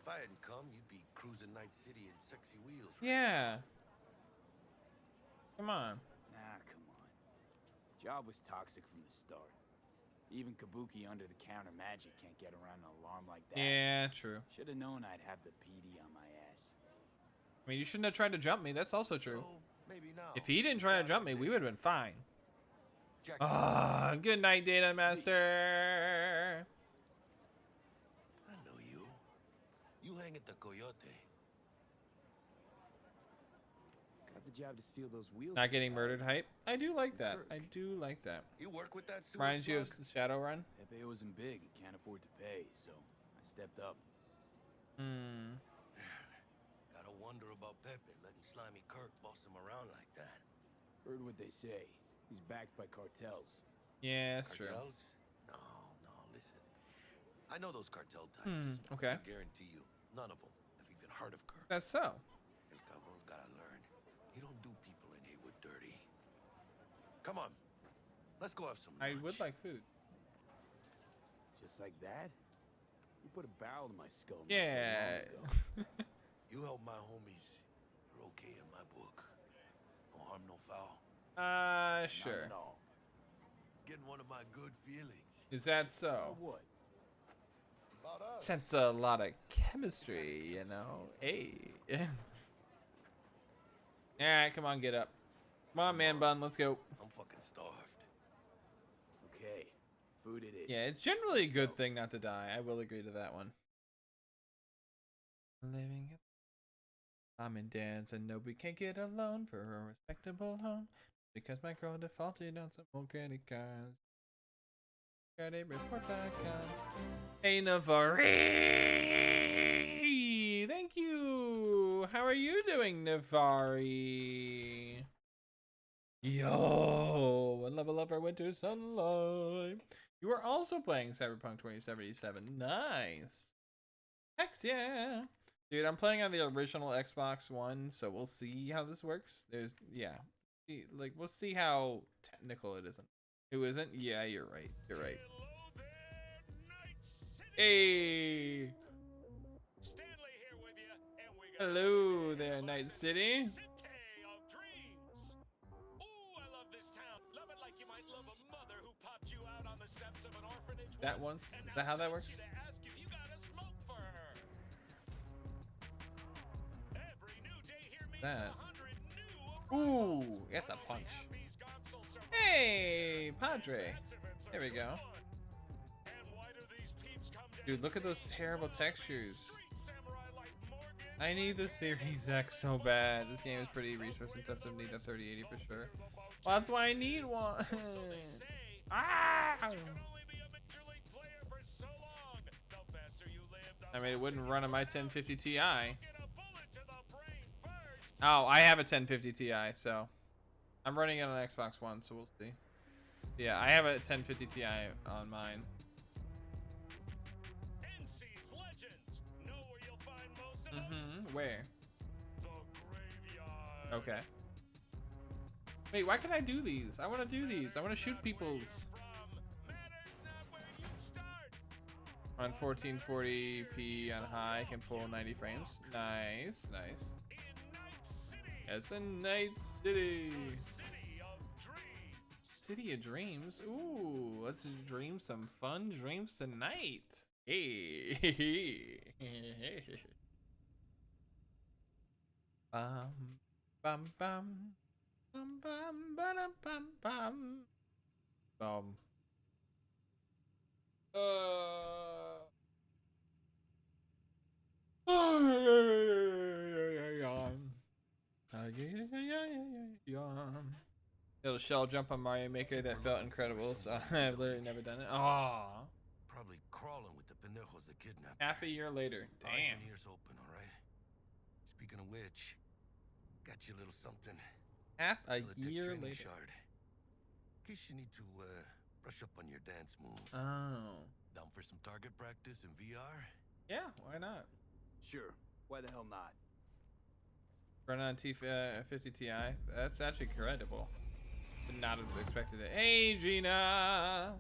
If I hadn't come, you'd be cruising Night City in sexy wheels. Right? Yeah. Come on. Nah, come on. Job was toxic from the start. Even Kabuki under-the-counter magic can't get around an alarm like that. Yeah, true. Should have known I'd have the PD on my ass. I mean, you shouldn't have tried to jump me. That's also true. So, maybe now. If he didn't try to jump me, we would have been fine. Jack, Ah, good night, Data Master. I know you. You hang at the Coyote. Got the job to steal those wheels. Not getting murdered hype. I do like that. I do like that. You work with that sewer Reminds you of slug? Shadowrun. Pepe wasn't big and can't afford to pay, so I stepped up. Gotta wonder about Pepe letting Slimy Kirk boss him around like that. Heard what they say. He's backed by cartels. Yeah, that's true. Cartels? No, listen. I know those cartel types. Okay. I guarantee you, none of them have even heard of Kirk. That's so. El Cabron's gotta learn. He don't do people in Haywood dirty. Come on. Let's go have some lunch. I would like food. Just like that? You put a barrel to my skull. not so Yeah. long ago. You help my homies. You're okay in my book. No harm, no foul. Sure. Not at all. Getting one of my good feelings. Is that Or so? what? About us. Sense a lot of chemistry, you know. Hey. Alright, come on, get up. Come on, man bun, let's go. I'm fucking starved. Okay. Food it is. Yeah, it's generally a good thing not to die. I will agree to that one. Living it. I'm in dance and nobody can get a loan for a respectable home because my girl defaulted on some old credit cards. Got a report back on. Hey Navari! Thank you! How are you doing, Navari? Yo! One level up our winter sunlight. You are also playing Cyberpunk 2077. Nice! Heck yeah! Dude, I'm playing on the original Xbox One, so we'll see how this works. We'll see how technical it isn't. Who isn't? Yeah, you're right. You're right. Hey! Stanley here with you, and we got Hello there, Night City. City of Dreams. Ooh, I love this town. Love it like you might love a mother who popped you out on the steps of an orphanage That once, once? and Is now that how that stops works? you to ask if you got a smoke for her. Every new day here means That. 100 new Ooh, arrivals. that's a Only punch. have these consoles survive. Hey, Padre. Expensive There we go. Dude, look at those terrible textures. I need the Series X so bad. This game is pretty resource intensive. Need a 3080 for sure. Well, that's why I need one. Ah! I mean, it wouldn't run on my 1050 Ti. Oh, I have a 1050 Ti, so I'm running it on Xbox One, so we'll see. Yeah, I have a 1050 Ti on mine. Where? Okay. Wait, why can't I do these? I want to do these. I want to shoot people's. On 1440p on high, I can pull 90 frames. Nice, nice. It's a night city. City of dreams. Ooh, let's dream some fun dreams tonight. Hey. Bum bum bum bum bum bum bum bum. Little shell jump on Mario Maker that felt incredible, so I've literally never done it. Aww. Probably crawling with the pendejos that kidnapped. Half a year later. Eyes Damn. and ears open, all right? Speaking of which, got you a little something. Half a Militech year training later. Shard. In case you need to brush up on your dance moves. Oh. Down for some target practice in VR? Yeah, why not? Sure. Why the hell not? Run on T50 Ti. That's actually credible. Would not have expected it. Hey, Gina!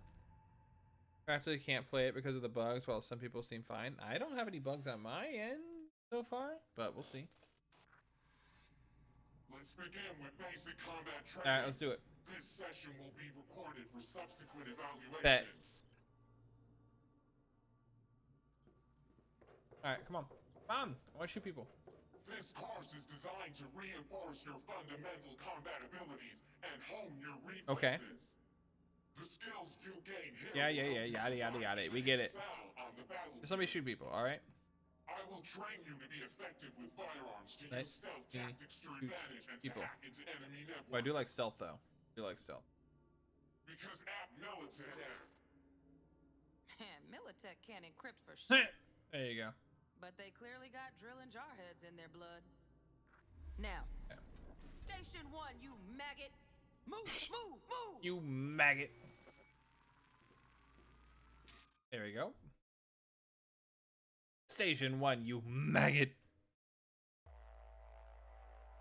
Practically can't play it because of the bugs, while some people seem fine. I don't have any bugs on my end so far, but we'll see. Let's begin with basic combat training. Alright, let's do it. This session will be recorded for subsequent evaluation. Bet. Alright, come on. Come on! I want to shoot people. This course is designed to reinforce your fundamental combat abilities and hone your reflexes. Okay. The skills you gain here. Yeah, yada, yada, yada. We get it. Just let me shoot people, alright? I will train you to be effective with firearms, to use stealth tactics to your advantage, and to hack into enemy networks. Well, I do like stealth, though. I do like stealth. Because at Militech... Militech can't encrypt for shit. There you go. But they clearly got drilling jarheads in their blood. Now, Station 1, you maggot! Move, move, move! You maggot. There we go. Station 1, you maggot.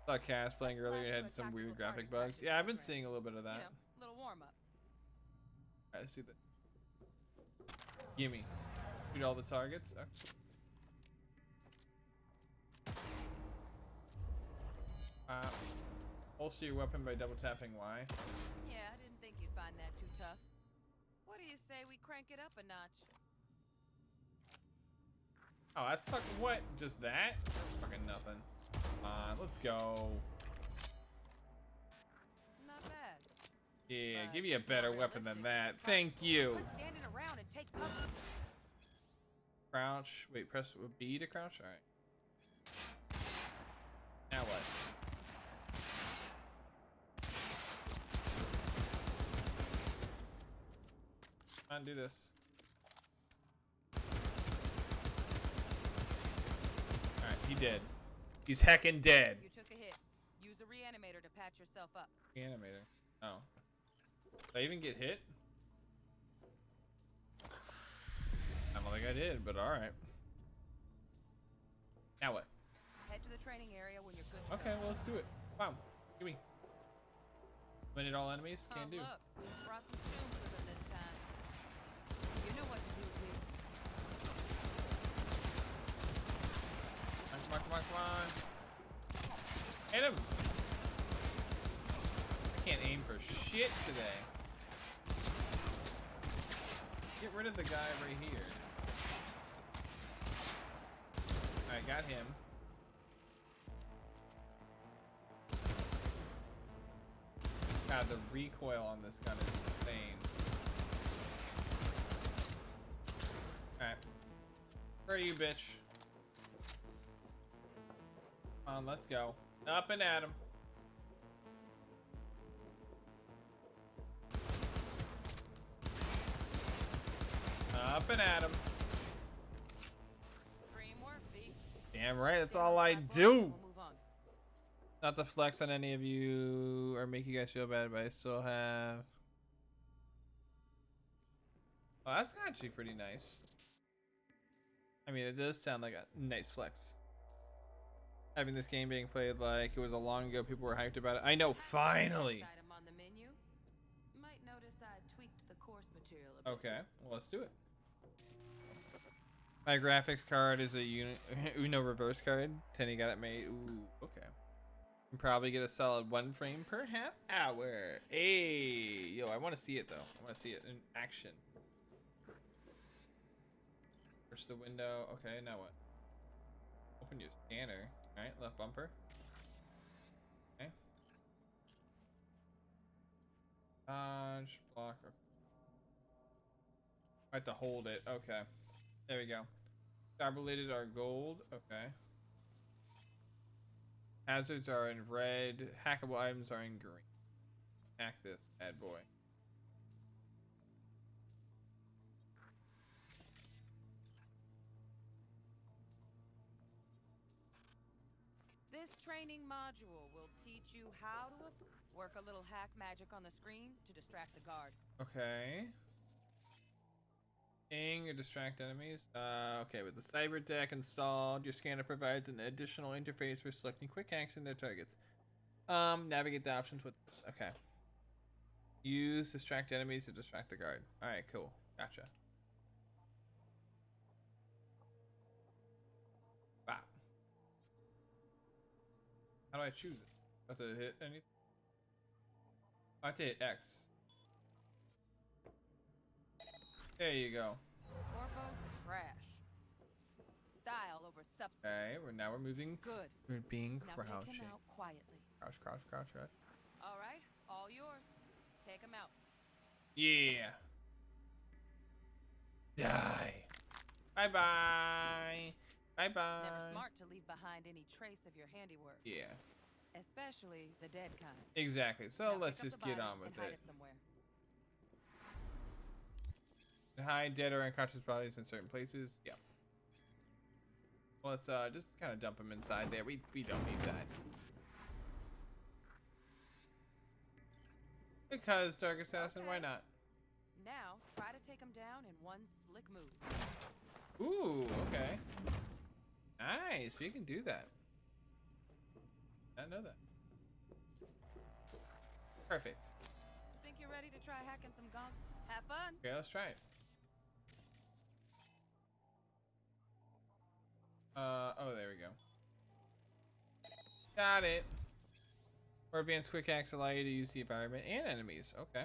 Saw Cass playing earlier and had some weird graphic bugs. Yeah, I've been seeing a little bit of that. You know, little warm up. Alright, let's do that. Gimme. Shoot all the targets. Okay. Holster your weapon by double tapping Y. Yeah, I didn't think you'd find that too tough. What do you say we crank it up a notch? Oh, that's fucking what? Just that? That's fucking nothing. Come on, let's go. Not bad. Yeah, give me a better weapon than that. Thank you. Quit standing around and take cover. Crouch. Wait, press B to crouch? Alright. Now what? Come on, do this. Alright, he dead. He's heckin' dead. You took a hit. Use a reanimator to patch yourself up. Reanimator. Oh. Did I even get hit? I don't think I did, but alright. Now what? Head to the training area when you're good to Okay, go. well, let's do it. Wow. Give me. Eliminate all enemies? Can do. Look, brought some tunes with them this time. You know what to do here. Come on, come on, come on. Hit him! I can't aim for shit today. Get rid of the guy right here. Alright, got him. God, the recoil on this gun is insane. Alright. Where are you, bitch? Come on, let's go. Up and at him. Up and at him. Damn right, that's all I do. Not to flex on any of you or make you guys feel bad, but I still have... Oh, that's actually pretty nice. I mean, it does sound like a nice flex. Having this game being played like it was a long ago, people were hyped about it. I know, finally! Item on the menu. Might notice I tweaked the course material a bit. Okay, well, let's do it. My graphics card is a Uno reverse card. Tenny got it made. Ooh, okay. Can probably get a solid 1 frame per half hour. Hey, yo, I want to see it though. I want to see it in action. Push the window. Okay, now what? Open your scanner. All right, left bumper. Okay. Dodge, block. Okay. I have to hold it. Okay. There we go. Tabulated are gold. Okay. Hazards are in red. Hackable items are in green. Hack this bad boy. This training module will teach you how to work a little hack magic on the screen to distract the guard. Okay. Or distract enemies. Okay, with the cyber deck installed, your scanner provides an additional interface for selecting quick hacks in their targets. Navigate the options with this. Okay. Use distract enemies to distract the guard. Alright, cool. Gotcha. Wow. How do I choose it? I have to hit anything? I have to hit X. There you go. Corpo trash. Style over substance. Okay, we're moving. Good. We're being Now crouching. take him out quietly. Crouch, crouch, crouch, crouch. All right, all yours. Take him out. Yeah. Die. Bye bye. Bye bye. Never smart to leave behind any trace of your handiwork. Yeah. Especially the dead kind. Exactly. So Now let's pick up just the get body on with and hide it. it somewhere. Hide dead or unconscious bodies in certain places. Yeah. Well, let's just kind of dump them inside there. We don't need that. Because Dark Assassin, why not? Now try to take him down in one slick move. Ooh, okay. Nice. You can do that. I know that. Perfect. Think you're ready to try hacking some gunk? Have fun. Okay, let's try it. Oh, there we go. Got it. Or advanced quick hacks allow you to use the environment and enemies. Okay.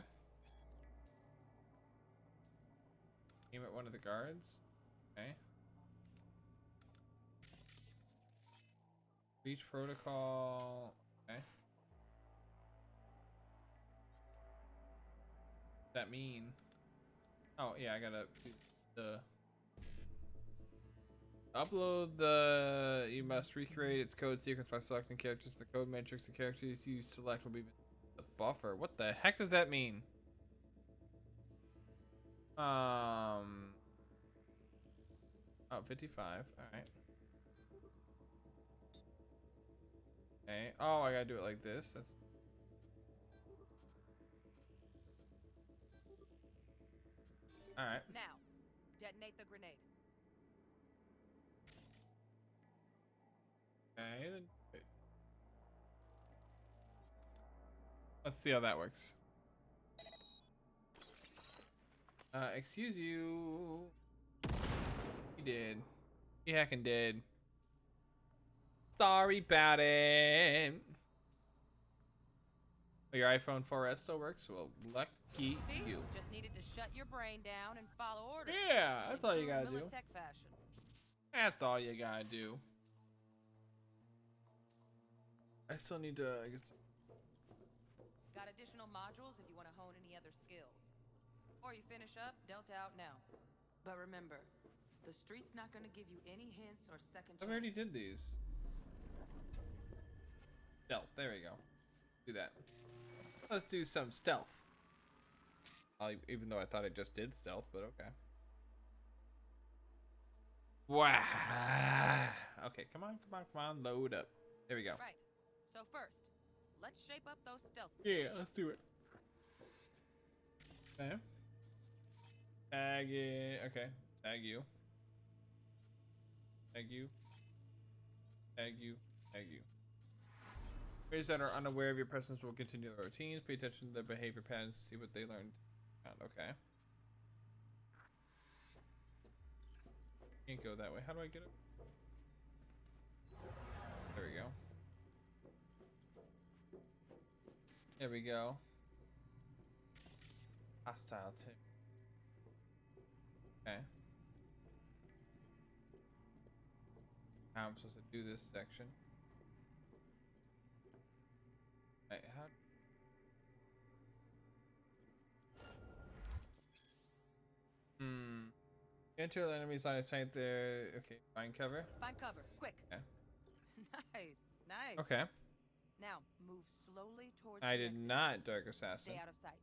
Aim at one of the guards. Okay. Breach protocol. Okay. What's that mean? Oh, yeah, I gotta do the... Upload the... You must recreate its code sequence by selecting characters from the code matrix. The characters you select will be the buffer. What the heck does that mean? Oh, 55. Alright. Okay. Oh, I gotta do it like this. That's... Alright. Now, detonate the grenade. Okay, then... wait. Let's see how that works. Excuse you. He did. He heckin' did. Sorry about it. Oh, your iPhone 4S still works? Well, lucky See? you. Just needed to shut your brain down and follow orders. Yeah, that's all you true gotta do. Militech fashion. That's all you gotta do. I still need to, I guess. Got additional modules if you want to hone any other skills. Before you finish up, Delta out now. But remember, The street's not gonna give you any hints or second I chances. already did these. Stealth. There we go. Do that. Let's do some stealth. Even though I thought I just did stealth, but okay. Wow. Okay, come on, load up. There we go. Right. So first, let's shape up those stealth skills. Yeah, let's do it. Okay. Tag it. Okay. Tag you. Tag you. Tag you. Tag you. Players that are unaware of your presence will continue their routines. Pay attention to their behavior patterns to see what they learned. Okay. Can't go that way. How do I get it? There we go. There we go. Hostile tip. Okay. How I'm supposed to do this section. Wait, how? Enter the enemy's line of sight there. Okay, find cover. Find cover, quick. Okay. Nice. Okay. Now move slowly towards. I the did exit. not Dark Assassin. Stay out of sight.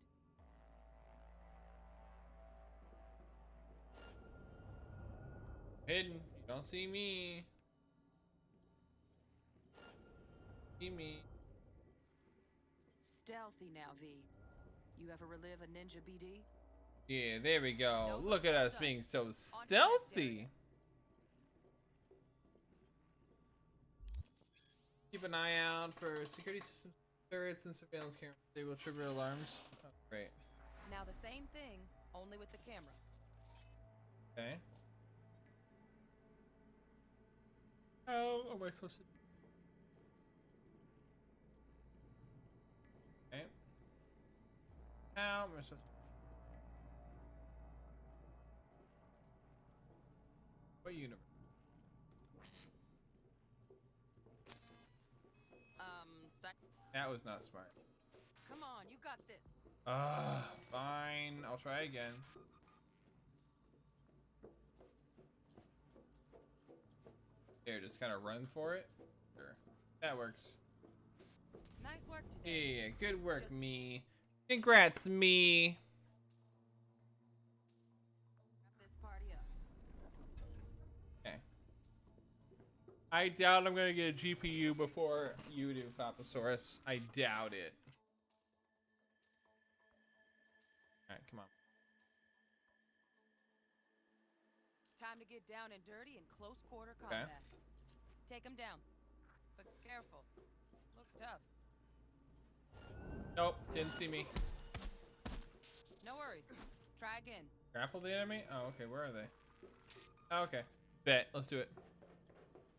Hidden. You don't see me. See me. Stealthy now, V. You ever relive a ninja BD? Yeah, there we go. No, Look at us done. being so On to the next stealthy. area. Keep an eye out for security systems, turrets, and surveillance cameras. They will trigger alarms. Oh, great. Now the same thing, only with the camera. Okay. How am I supposed to? Okay. How am I supposed to? What universe? That was not smart. Come on, you got this. Fine. I'll try again. Here, just kind of run for it. Sure. That works. Nice work today. Yeah, good work, me. Congrats, me. Wrap this party up. Okay. I doubt I'm gonna get a GPU before you do, Papasaurus. I doubt it. Alright, come on. Time to get down and dirty in close quarter combat. Take him down. But careful. Looks tough. Nope, didn't see me. No worries. Try again. Grapple the enemy? Oh, okay, where are they? Oh, okay. Bet, let's do it.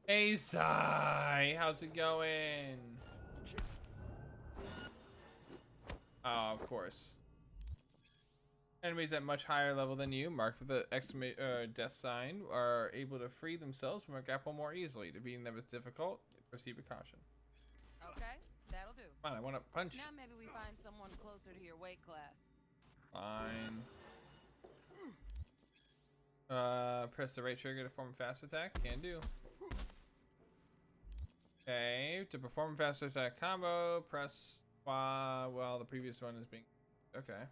Hey, Sai, how's it going? Oh, of course. Enemies at much higher level than you, marked with the death sign, are able to free themselves from a grapple more easily. Defeating them is difficult. Proceed with caution. Okay, that'll do. Come on, I want to punch. Now maybe we find someone closer to your weight class. Fine. Press the right trigger to perform a fast attack. Can do. Okay, to perform a fast attack combo, press while the previous one is being. Okay.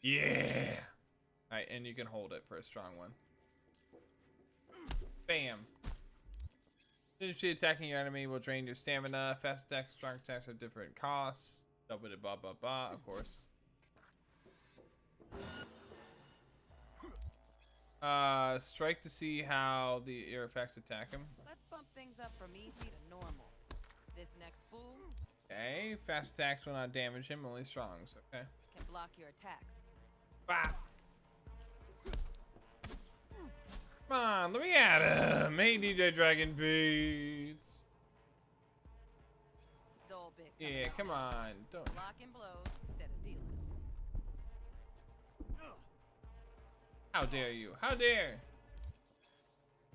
Yeah. All right, and you can hold it for a strong one. Bam. Initially attacking your enemy will drain your stamina. Fast attacks, strong attacks have different costs. Double it, blah blah blah. Of course. Strike to see how your effects attack him. Let's bump things up from easy to normal. This next fool Okay, fast attacks will not damage him, only strongs. Okay. can block your attacks. Bah. Come on, let me at him. Hey, DJ Dragon Beats. Dull bit. Yeah, come on. Don't. Blocking blows instead of dealing. How dare you? How dare!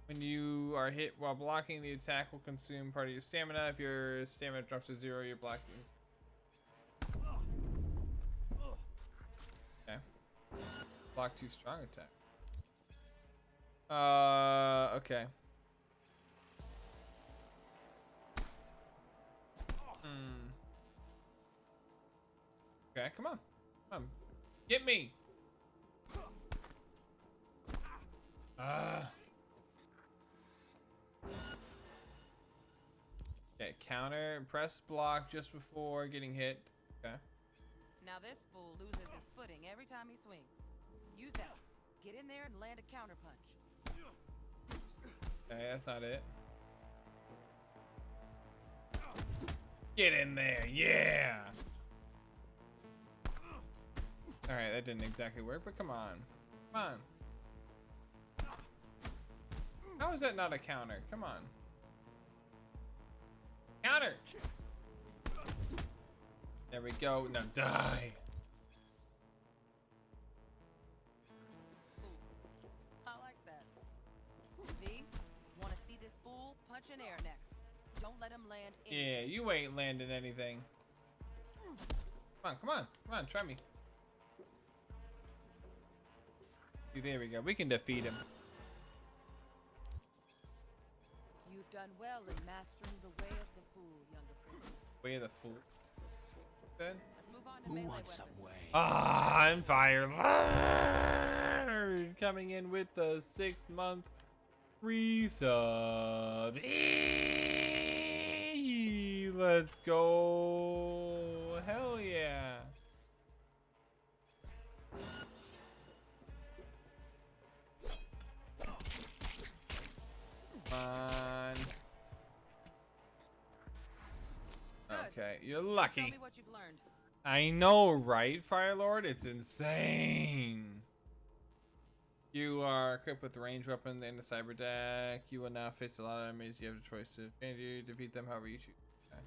When you are hit while blocking, the attack will consume part of your stamina. If your stamina drops to 0, you're blocking. Okay. Block 2 strong attack. Okay. Okay, come on. Come on. Get me! Okay, counter. Press block just before getting hit. Okay. Now this fool loses his footing every time he swings. Use that. Get in there and land a counter punch. Okay, that's not it. Get in there, yeah! Alright, that didn't exactly work, but come on. Come on. How is that not a counter? Come on. Counter! There we go. Now die. I like that. V, want to see this fool punch in air next. Don't let him land anything. Yeah, you ain't landing anything. Come on, come on. Come on, try me. See, there we go. We can defeat him. You've done well in mastering the way of the fool, younger princess. Way of the fool. Good. Let's move on to melee weapons. Ah, I'm fired. Coming in with the 6-month resub. Let's go. Hell yeah. Come on. Okay, you're lucky. Tell me what you've learned. I know, right, Firelord? It's insane. You are equipped with a ranged weapon and a cyber deck. You will now face a lot of enemies. You have a choice to defeat them however you choose. Okay.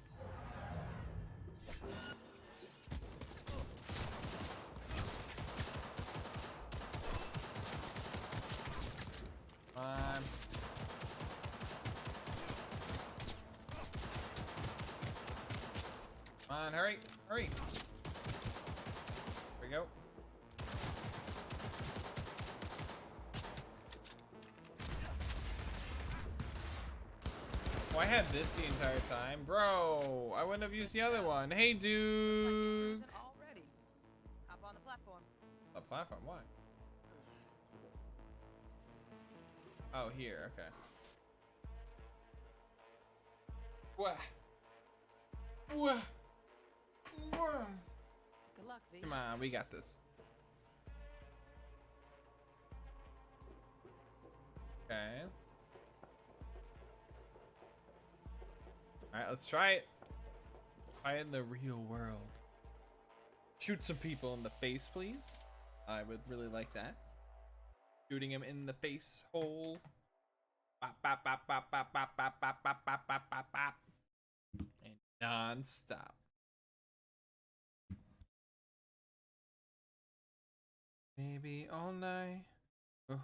Come on. Come on, hurry, hurry. There we go. Oh, I had this the entire time. Bro, I wouldn't have used the other one. Hey, dude. Already. Hop on the platform. The platform? Why? Oh, here. Okay. What? What? What? Good luck, V. Come on, we got this. Okay. Alright, let's try it. Try it in the real world. Shoot some people in the face, please. I would really like that. Shooting him in the face hole. Bop, bop, bop, bop, bop, bop, bop, bop, bop, bop, bop, bop, bop. And non-stop. Maybe all night.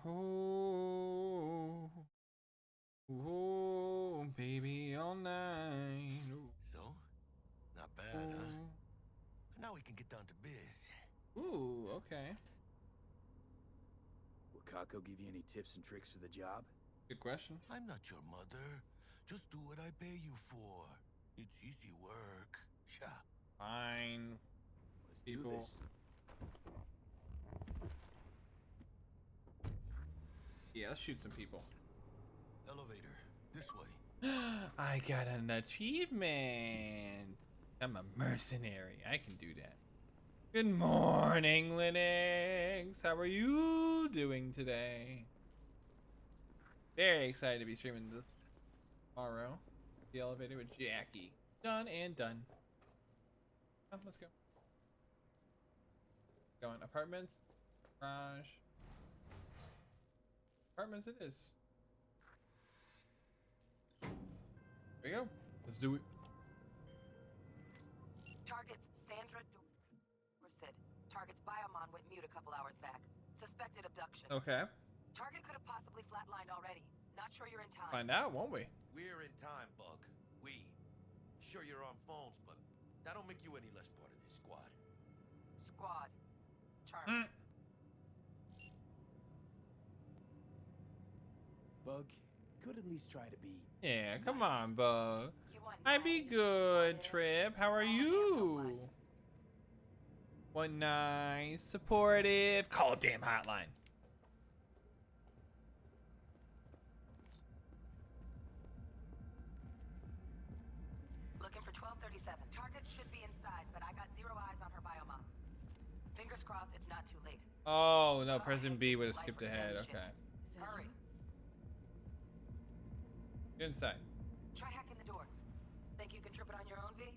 Oh, oh, baby, all night. So, not bad, huh? Now we can get down to biz. Ooh, okay. Will Kako give you any tips and tricks for the job? Good question. I'm not your mother. Just do what I pay you for. It's easy work. Yeah. Fine. Let's People. do this. Yeah, let's shoot some people. Elevator. This way. I got an achievement. I'm a mercenary. I can do that. Good morning, Linux. How are you doing today? Very excited to be streaming this tomorrow. The elevator with Jackie. Done and done. Oh, let's go. Going apartments, garage. Apartments it is. There we go. Let's do it. Targets Sandra Sid. Target's biomon went mute a couple hours back. Suspected abduction. Okay. Target could have possibly flatlined already. Not sure you're in time. Find out, won't we? We're in time, Bug. We. Sure you're on phones, but that don't make you any less part of this squad. Squad. Charming. Bug, could at least try to be. Yeah, come nice. on, Bug. I be good, Trip. How are you? What nice, supportive. Call a damn hotline. Looking for 1237. Target should be inside, but I got 0 eyes on her biomom. Fingers crossed it's not too late. Oh no, President B would have skipped ahead. Okay. Hurry. Get inside. Try hacking the door. Think you can trip it on your own, V?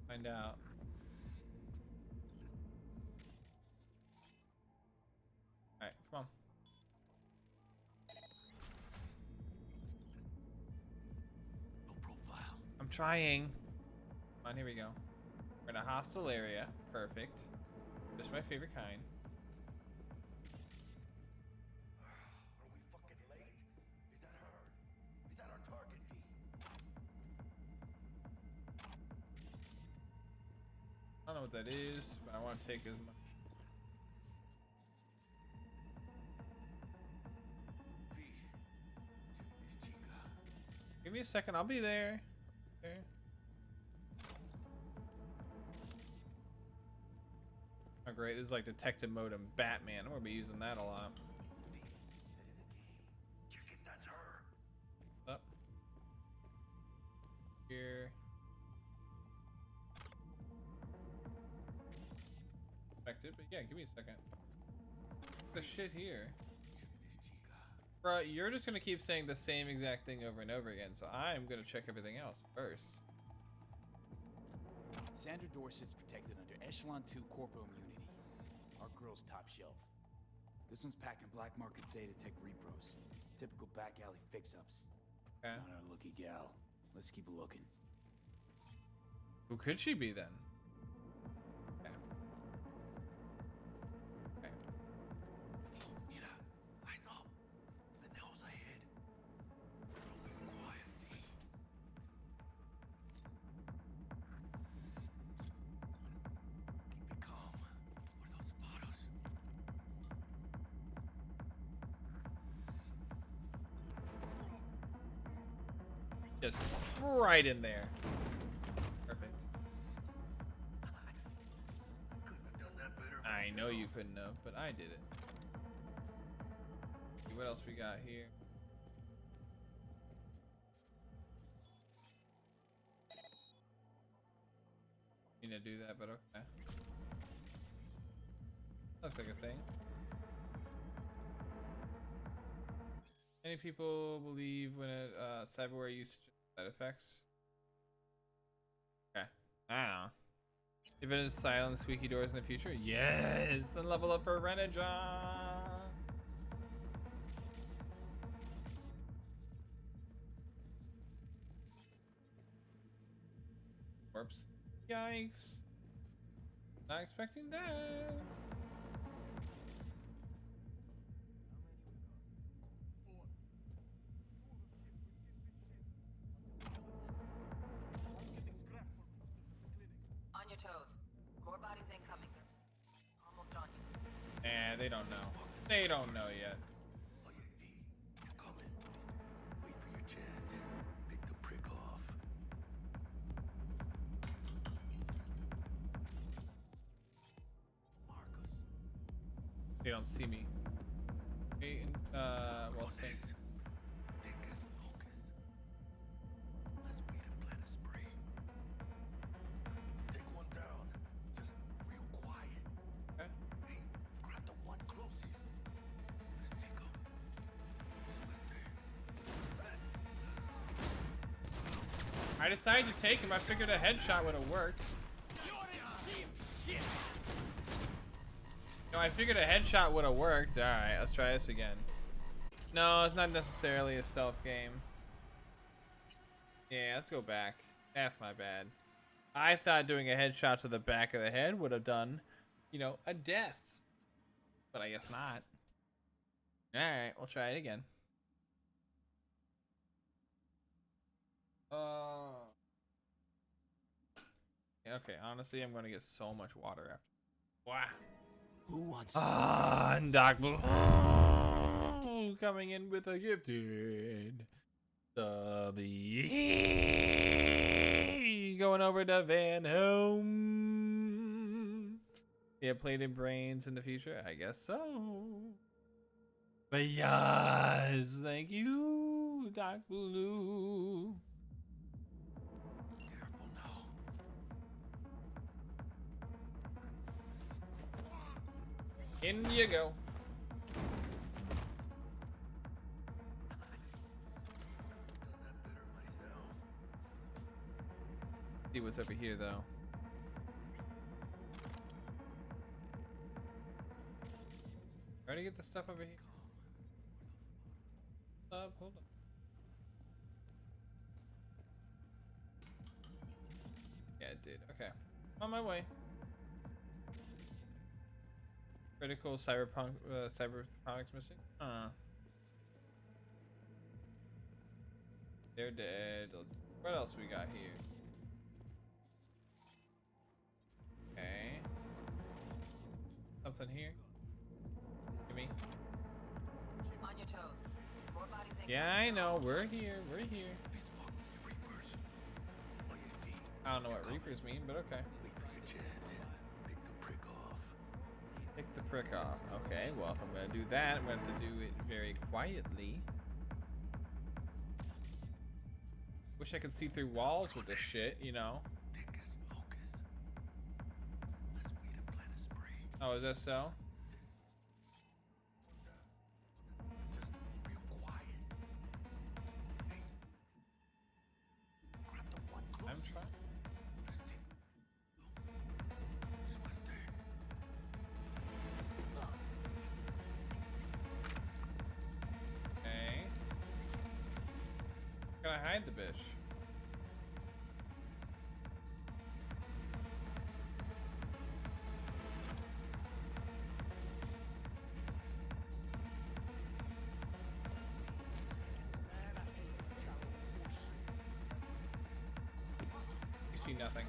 Find out. Alright, come on. No profile. I'm trying. Come on, here we go. We're in a hostile area. Perfect. Just my favorite kind. Are we fucking late? Is that her? Is that our target, V? I don't know what that is, but I want to take as much. V. This chica. Give me a second, I'll be there. Okay. Oh great, this is like detective mode in Batman. I'm gonna be using that a lot. V. That is the key. Check if that's her. Up. Here. Expected, but yeah, give me a second. The shit here. Bro, you're just gonna keep saying the same exact thing over and over again, so I'm gonna check everything else first. Sandra Dorset's protected under Echelon 2 Corpo Immunity. Our girl's top shelf. This one's packing black market Zeta Tech repros. Typical back alley fix-ups. Okay. Not our lucky gal. Let's keep looking. Who could she be then? Okay. Okay. Mira, eyes up. Pendejos ahead. Quiet, V. Keep it calm. Or they'll spot us. Just right in there. Perfect. Couldn't have done that better. I know you couldn't have, but I did it. See what else we got here. Need to do that, but okay. Looks like a thing. Many people believe when cyberware usage side effects. Okay. Ah. If it is silent, squeaky doors in the future, yes, and level up for Renegon. Corpse. Yikes. Not expecting that. On your toes. More bodies incoming. Almost on you. And they don't know. They don't know yet. Oh, yeah, V. You're coming. Wait for your chance. Pick the prick off. Marcus. They don't see me. Hey, well, stay. Thick as locust. Let's wait and plan a spree. Take one down. Just real quiet. Okay. Hey, grab the one closest. Let's take him. I decided to take him. I figured a headshot would have worked. No, I figured a headshot would have worked. Alright, let's try this again. No, it's not necessarily a stealth game. Yeah, let's go back. That's my bad. I thought doing a headshot to the back of the head would have done, you know, a death. But I guess not. Alright, we'll try it again. Okay, honestly, I'm gonna get so much water after. Wow. Who wants Ah, and Doc Blue. Oh, coming in with a gifted subby. Going over to Van Home. Yeah, plated brains in the future? I guess so. But yes, thank you, Doc Blue. Careful now. In you go. Done that better myself. See what's over here, though. Try to get the stuff over here. Hold up. Yeah, it did. Okay. On my way. Critical Cyberpunk, Cyberpunk's missing? They're dead. What else we got here? Okay. Something here? Gimme. On your toes. More bodies ain't Yeah, I know. We're here. We're here. These fucking Reapers. On your feet. I don't know what Reapers mean, but okay. Wait for your chance. Pick the prick off. Pick the prick off. Okay, well, if I'm gonna do that, I'm gonna have to do it very quietly. Wish I could see through walls with this shit, you know. Thick as locusts. Let's weed and plant a spray. Oh, is that so? Just real quiet. Hey. Grab the one closest. I'm trying. Let's take. Just right there. Okay. Can I hide the bitch? You see nothing.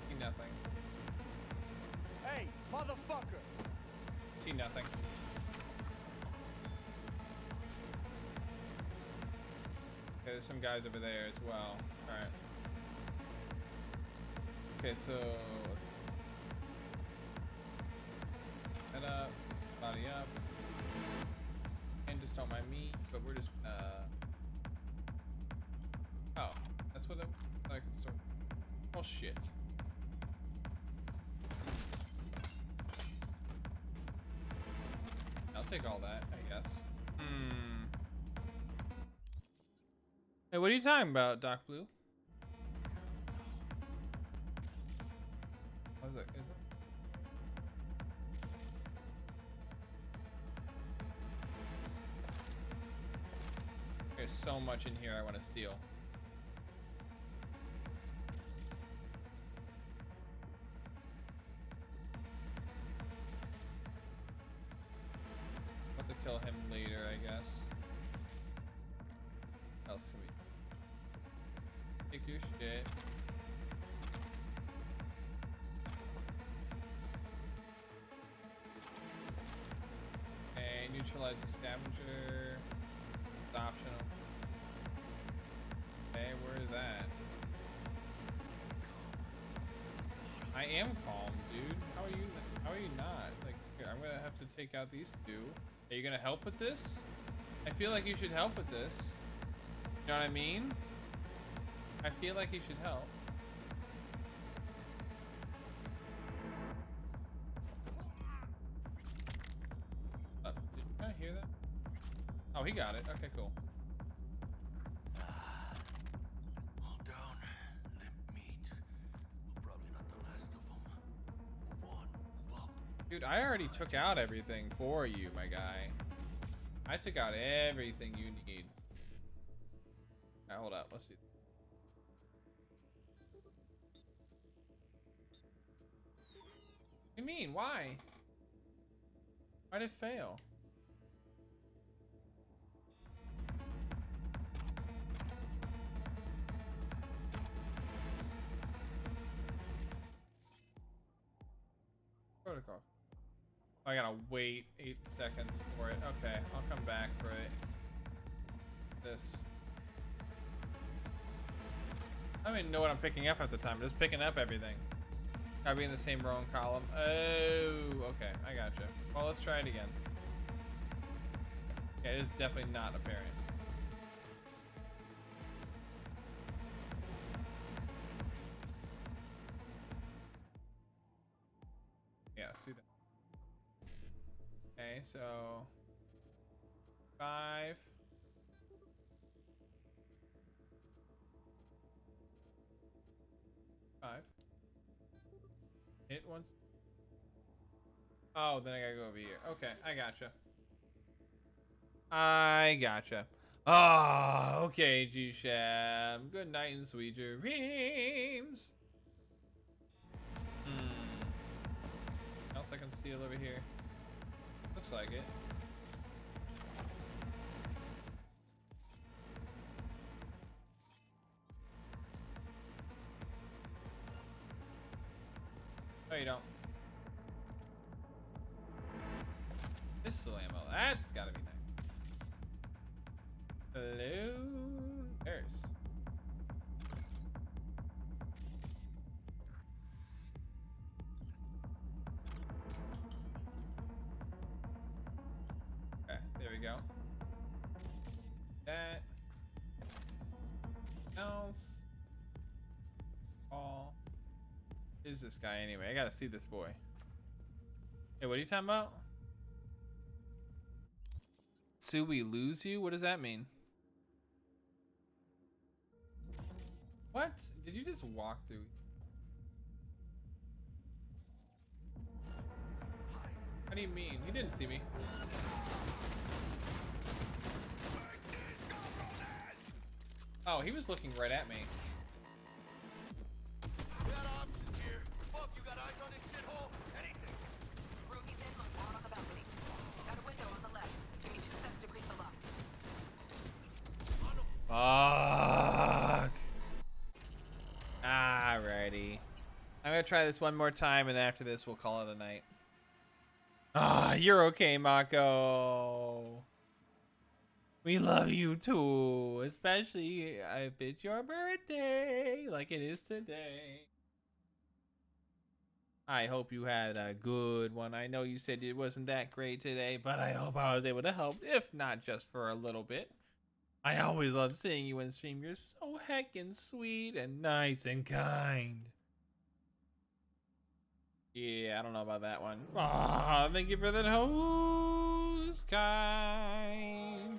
See nothing. Hey, motherfucker! See nothing. Okay, there's some guys over there as well. Alright. Okay, so head up, body up. And just don't mind me, but we're just oh, that's what I can start. Oh shit. I'll take all that, I guess. Hey, what are you talking about, Doc Blue? What is it? There's so much in here I want to steal. I'll have to kill him later, I guess. What else can we take your shit? Okay, neutralize the scavenger. It's optional. Okay, where is that? I am calm, dude. How are you? How are you not? Like, here, I'm gonna have to take out these two. Are you gonna help with this? I feel like you should help with this. You know what I mean? I feel like you should help. Did you kind of hear that? Oh, he got it. Okay, cool. All down. Limp meat. But probably not the last of them. Move on. Move up. Dude, I already took out everything for you, my guy. I took out everything you need. Alright, hold up. Let's see. What do you mean? Why? Why did it fail? protocol. I gotta wait 8 seconds for it. Okay, I'll come back for it. This. I don't even know what I'm picking up at the time. Just picking up everything. Gotta be in the same row and column. Oh, okay. I gotcha. Well, let's try it again. Yeah, it is definitely not apparent. Yeah, see that. Okay, so 5. Hit once. Oh, then I gotta go over here. Okay, I gotcha. I gotcha. Ah, okay, G-Sham. Good night and sweet dreams. Else I can steal over here? Looks like it. No, you don't. Pistol ammo. That's gotta be nice. Hello, nurse. Okay, there we go. That. Else. All. Who's this guy anyway? I gotta see this boy. Hey, what are you talking about? So we lose you? What does that mean? What? Did you just walk through? What do you mean? He didn't see me. Oh, he was looking right at me. We got options here. Fuck, you got eyes on this shithole? Anything. Room he's in looks out on the balcony. Got a window on the left. Give me 2 seconds to grease the lock. Fuck. Alrighty. I'm gonna try this one more time, and after this, we'll call it a night. Ah, you're okay, Mako. We love you too, especially if it's your birthday, like it is today. I hope you had a good one. I know you said it wasn't that great today, but I hope I was able to help, if not just for a little bit. I always love seeing you in stream. You're so heckin' sweet and nice and kind. Yeah, I don't know about that one. Ah, thank you for that host, kind.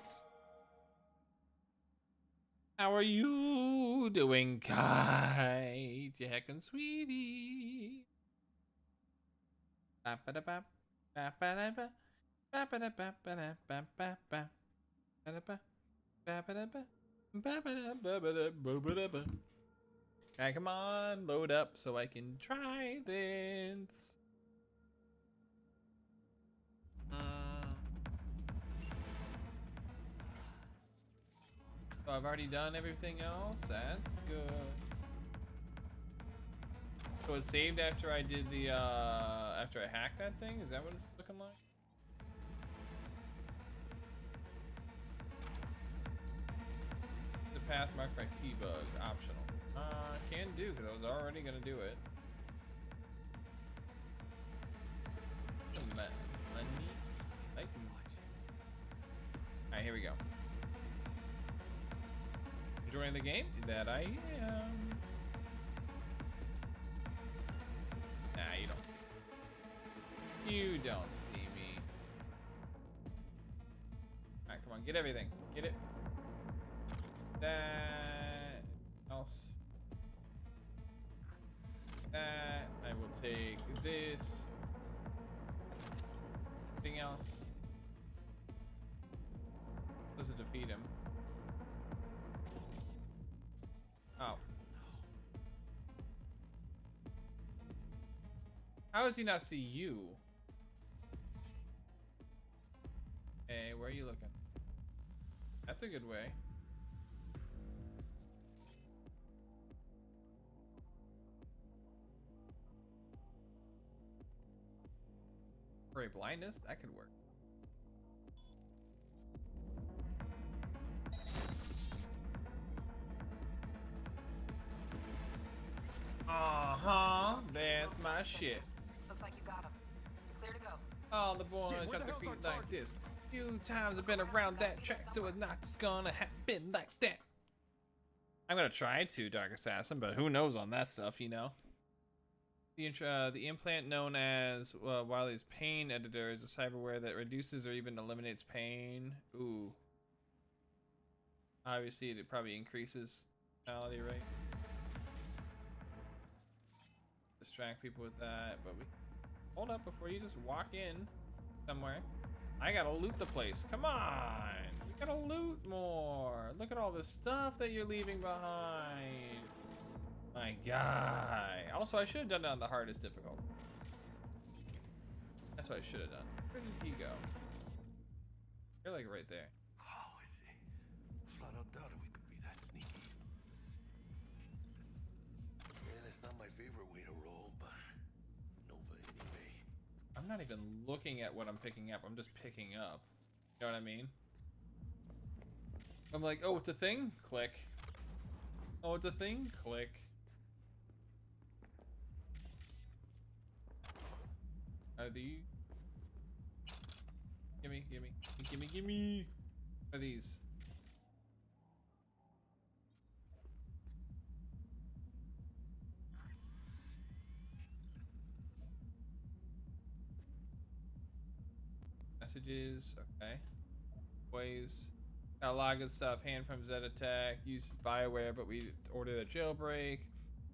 How are you doing, kind? You heckin' sweetie. Ba-ba-da-ba, ba-ba-da-ba, ba-ba-da-ba-ba-da-ba-ba-ba, ba-da-ba. Okay, come on, load up so I can try this. So I've already done everything else. That's good. So it saved after I did the after I hacked that thing. Is that what it's looking like? Path marked by T-Bug, optional. Can do, because I was already gonna do it. Alright, here we go. Enjoying the game? That I am. Nah, you don't see me. You don't see me. Alright, come on, get everything. Get it. That else. That I will take this. Anything else? Does it defeat him? Oh. How does he not see you? Hey, where are you looking? That's a good way. Temporary blindness? That could work. Uh-huh. That's my shit. Looks like you got him. You're clear to go. All the boys Shit, where got the their hell's feet our like target? this. Few times I've been around that track, so it's not just gonna happen like that. I'm gonna try to, Dark Assassin, but who knows on that stuff, you know? The implant known as Wiley's pain editor is a cyberware that reduces or even eliminates pain. Ooh. Obviously, it probably increases functionality, right? Distract people with that, but we hold up before you just walk in somewhere. I gotta loot the place. Come on, we gotta loot more. Look at all the stuff that you're leaving behind. My guy. Also, I should have done it on the hardest difficult. That's what I should have done. Where did he go? You're like right there. Oh, I see. Flat out doubted we could be that sneaky. Well, it's not my favorite way to roll, but Nova anyway. I'm not even looking at what I'm picking up. I'm just picking up. You know what I mean? I'm like, oh, it's a thing? Click. Oh, it's a thing? Click. Are these? Gimme, gimme, gimme, gimme. Are these? Messages, okay. Ways. Got a lot of good stuff. Hand from Z Attack. Uses Bioware, but we ordered a jailbreak.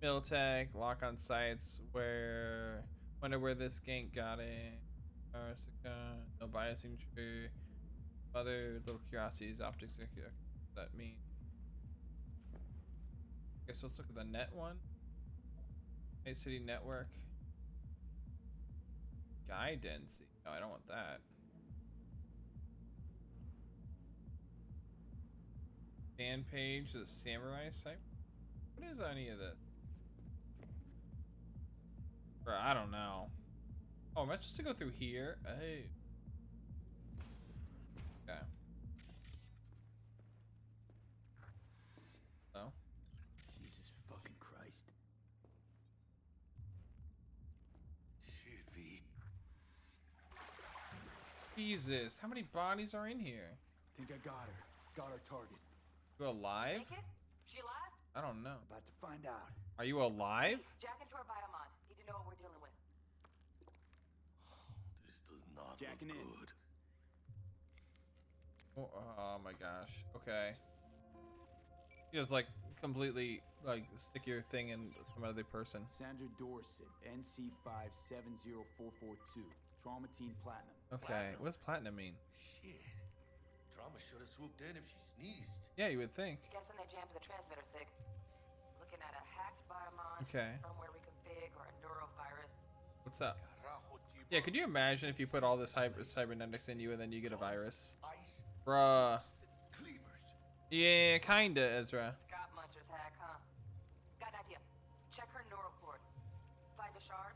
Miltech. Lock on sites. Where. Wonder where this gank got in. No bias signature. Other little curiosities. Optics. What does that mean? Okay, so let's look at the net one. Night City Network. Guy density. No, I don't want that. Fan page, the samurai site. What is any of this? Bro, I don't know. Oh, am I supposed to go through here? Hey. Okay. Oh. Jesus fucking Christ. Shit, V. Jesus, how many bodies are in here? Think I got her. Got our target. You alive? Make it? She alive? I don't know. About to find out. Are you alive? Jack into our biomon. Need to know what we're dealing with. This does not Jacking look in. good. Oh my gosh. Okay. You just like completely like stick your thing in some other person. Sandra Dorset, NC570442. Trauma Team Platinum. Okay. What does platinum mean? Shit. Drama should have swooped in if she sneezed. Yeah, you would think. Guessing they jammed the transmitter sig. Looking at a hacked biomon. Okay. Firmware reconfig or a neurovirus. What's up? Carajo, T-Bone. Yeah, could you imagine if you put all this cybernetics in you and then you get a virus? Ice Bruh. cleavers. Yeah, kinda, Ezra. Scott Muncher's hack, huh? Got an idea. Check her neural cord. Find a shard.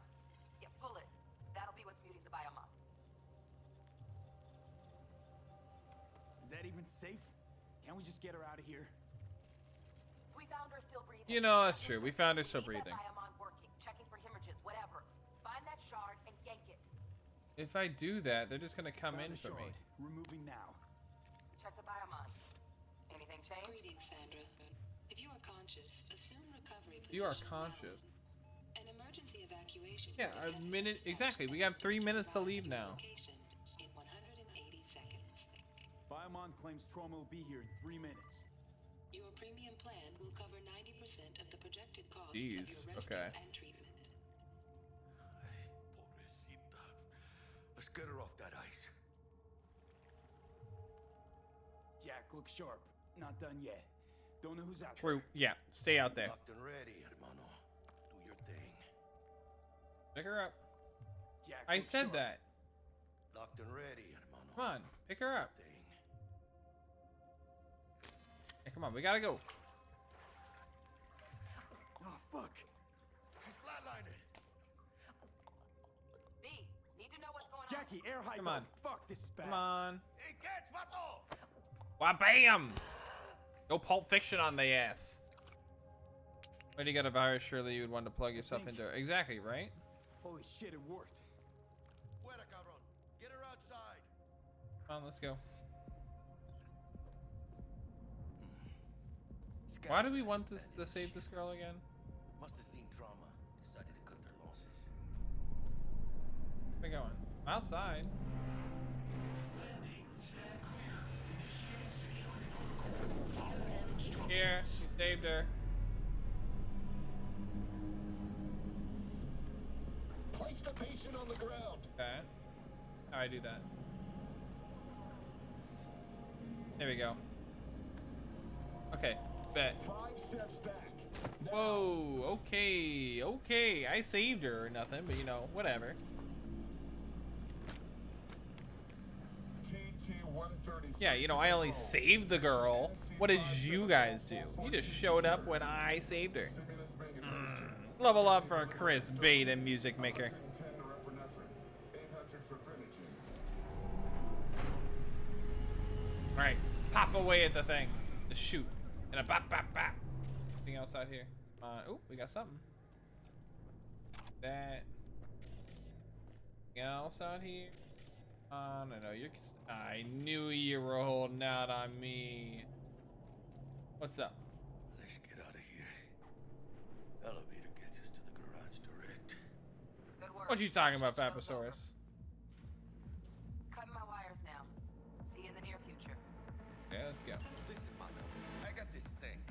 Yeah, pull it. That'll be what's muting the biomon. Is that even safe? Can't we just get her out of here? We found her still breathing. You know, that's true. We found her still Leave that breathing. biomon working, checking for hemorrhages, whatever. Find that shard and yank it. If I do that, they're just gonna come Found in the for me. shard. Removing now. Check the biomon. Anything change? Greetings, Sandra. If you are conscious, assume recovery position. You are conscious. An emergency evacuation. Yeah, a minute exactly. We got 3 minutes to leave now. In 180 seconds. Biomon claims trauma will be here in 3 minutes. Your premium plan will cover 90% of the projected costs Jeez, of your rescue okay. and treatment. Pobrecita. Let's get her off that ice. Jack, look sharp. Not done yet. Don't know who's out True. Yeah, stay out there. Locked and ready, hermano. Do your thing. Pick her up. there. Jack, I look said sharp. that. Locked and ready, hermano. Come on, pick her up. Thing. Hey, come on, we gotta go. Oh, fuck. She's flatlining. B, need to know what's going Jack, Jackie, air hypo. Come on. Fuck, this is bad. Come on. Hey, catch, vato! Wah bam! Go Pulp Fiction on the ass. When you got a virus, surely you would want to plug yourself into it. Exactly, right? Holy shit, it worked. Fuera, cabrón. Get her outside. Come on, let's go. Why do we want this to save this girl again? Must have seen trauma. Decided to cut their losses. Where we going? I'm outside. Here, you saved her. Place the patient on the ground. Okay. How do I do that? There we go. Okay, bet. 5 steps back. Whoa, okay, okay. I saved her or nothing, but you know, whatever. TT-130. Yeah, you know, I only saved the girl. What did you guys do? You just showed up when I saved her. Level up for Chris Bait and Music Maker. Alright, pop away at the thing. Just shoot. And a bop bop bop. Anything else out here? Oh, we got something. That. Anything else out here? No, you're. I knew you were holding out on me. What's up? Let's get out of here. Elevator gets us to the garage direct. Good work. What you talking about, Papasaurus? Cutting my wires now. See you in the near future. Yeah, let's go. Listen, mano. I got this thing.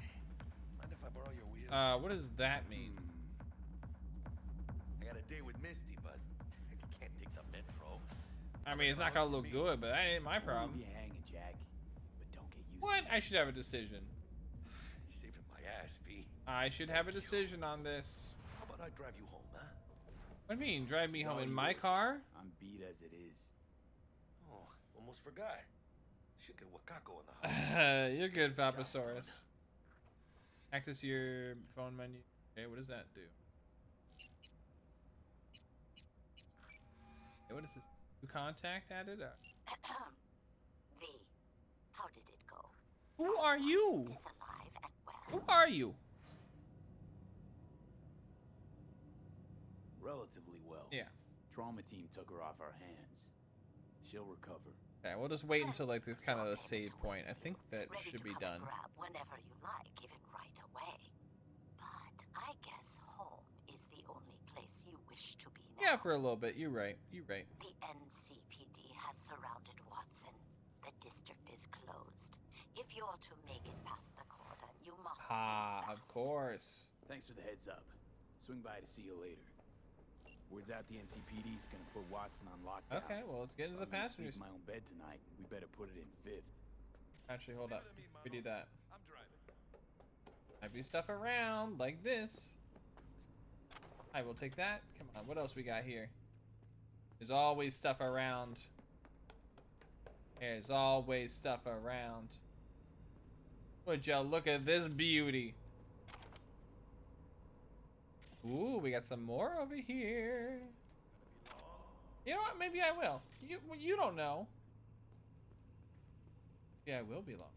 Mind if I borrow your wheels? What does that mean? I got a date with Misty, but I can't take the metro. I mean, it's not gonna look good, but that ain't my problem. Leave you hanging, Jack. But don't get used What? to it. I should have a decision. Saving my ass, V. I should have a decision on this. How about I drive you home, huh? What do you mean? Drive me It's home all in my yours. car? I'm beat as it is. Oh, almost forgot. Should get Wakako in the house. You're good, Papasaurus. Access your phone menu. Okay, what does that do? Okay, what is this? New contact added? V, how did it go? Who are you? Is alive and well. Who are you? Relatively well. Yeah. Trauma team took her off our hands. She'll recover. Okay, we'll just wait until like this kind of a save point. I think that Ready should to be come done. and grab whenever you like, even right away. But I guess home is the only place you wish to be now. Yeah, for a little bit. You're right. You're right. The NCPD has surrounded Watson. The district is closed. If you're to make it past the cordon, you must Ah, move of fast. course. Thanks for the heads up. Swing by to see you later. Word's out the NCPD is gonna put Watson on lockdown. Okay, well, let's get into the I'm gonna passengers. sleep in my own bed tonight. We better put it in 5th. Actually, hold up. We do that. I'm driving. I do stuff around like this. I will take that. Come on, what else we got here? There's always stuff around. There's always stuff around. Would y'all look at this beauty? Ooh, we got some more over here. You know what? Maybe I will. You don't know. Yeah, I will be long.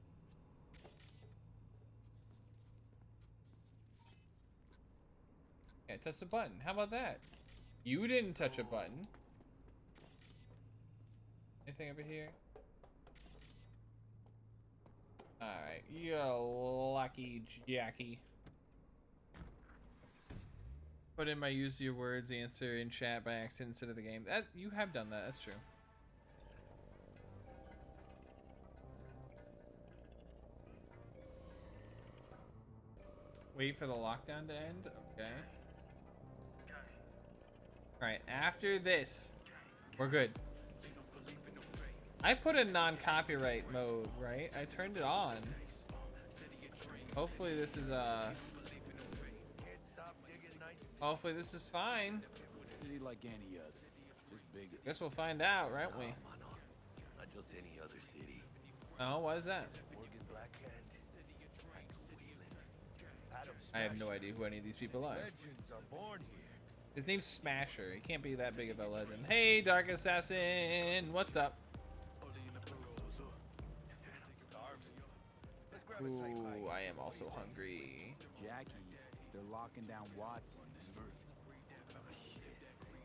Yeah, touch the button. How about that? You didn't touch a button. Anything over here? Alright, you lucky Jackie. Put in my use your words answer in chat by accident instead of the game. That you have done that, that's true. Wait for the lockdown to end? Okay. Alright, after this, we're good. I put in non-copyright mode, right? I turned it on. Hopefully this is hopefully this is fine. City like any other. Just bigger. Guess we'll find out, right we? Not just any other city. Oh, why is that? Morgan Blackhand, Hank Whelan, Adam I have no Smasher. idea who any of these people are. Legends are born here. His name's Smasher. He can't be that big of a legend. Hey, Dark Assassin, what's up? Ooh, I am also hungry. Jackie, they're locking down Watson.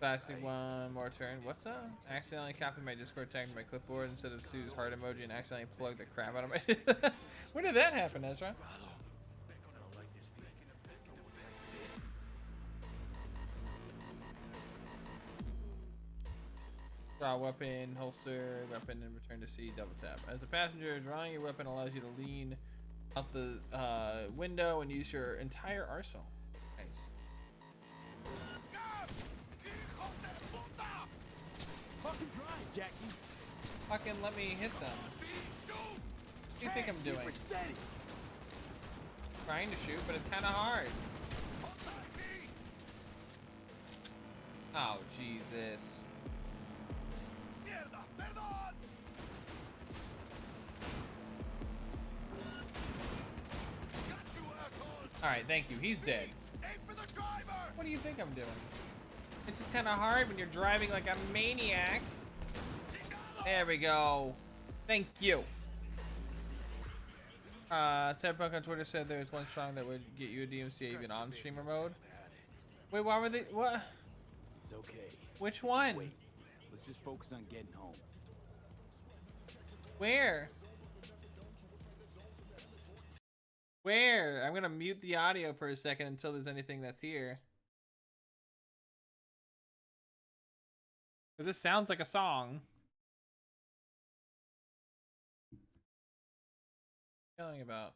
Classic one more turn. What's up? I accidentally copied my Discord tag to my clipboard instead of Sue's heart emoji and accidentally plugged the crap out of my. When did that happen, Ezra? Draw weapon, holster, weapon, and return to C. Double tap. As a passenger, drawing your weapon allows you to lean out the window and use your entire arsenal. Nice. Fucking drive, Jackie. Fucking let me hit them. What do you think I'm doing? Trying to shoot, but it's kind of hard. Oh, Jesus. Alright, thank you. He's dead. What do you think I'm doing? It's just kind of hard when you're driving like a maniac. There we go. Thank you. Cyberpunk on Twitter said there's one song that would get you a DMCA even on streamer mode. Wait, why were they? What? It's okay. Which one? Wait, let's just focus on getting home. Where? Where? I'm gonna mute the audio for a second until there's anything that's here. This sounds like a song. What are you yelling about?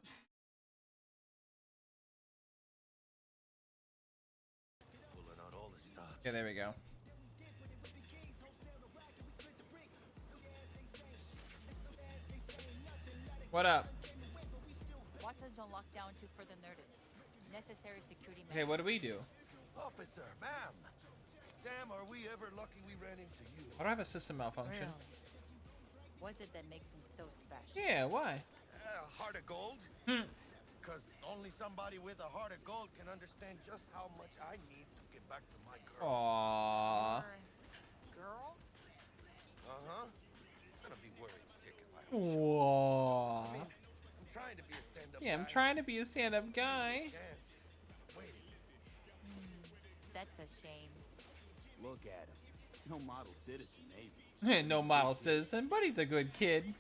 Okay, there we go. What up? Watson's on lockdown to further notice. Necessary security measures. Okay, what do we do? Officer, ma'am. Damn, are we ever lucky we ran into you? Why do I have a system malfunction? Really? What is it that makes him so special? Yeah, why? Heart of gold? Because only somebody with a heart of gold can understand just how much I need to get back to my girl. Aww. Girl? Uh-huh. I'm gonna be worried sick if I Aww. I mean, I'm trying to be a stand-up Yeah, I'm trying to be a stand-up guy. That's a shame. Look at him. No model citizen, maybe. No model citizen, but he's a good kid.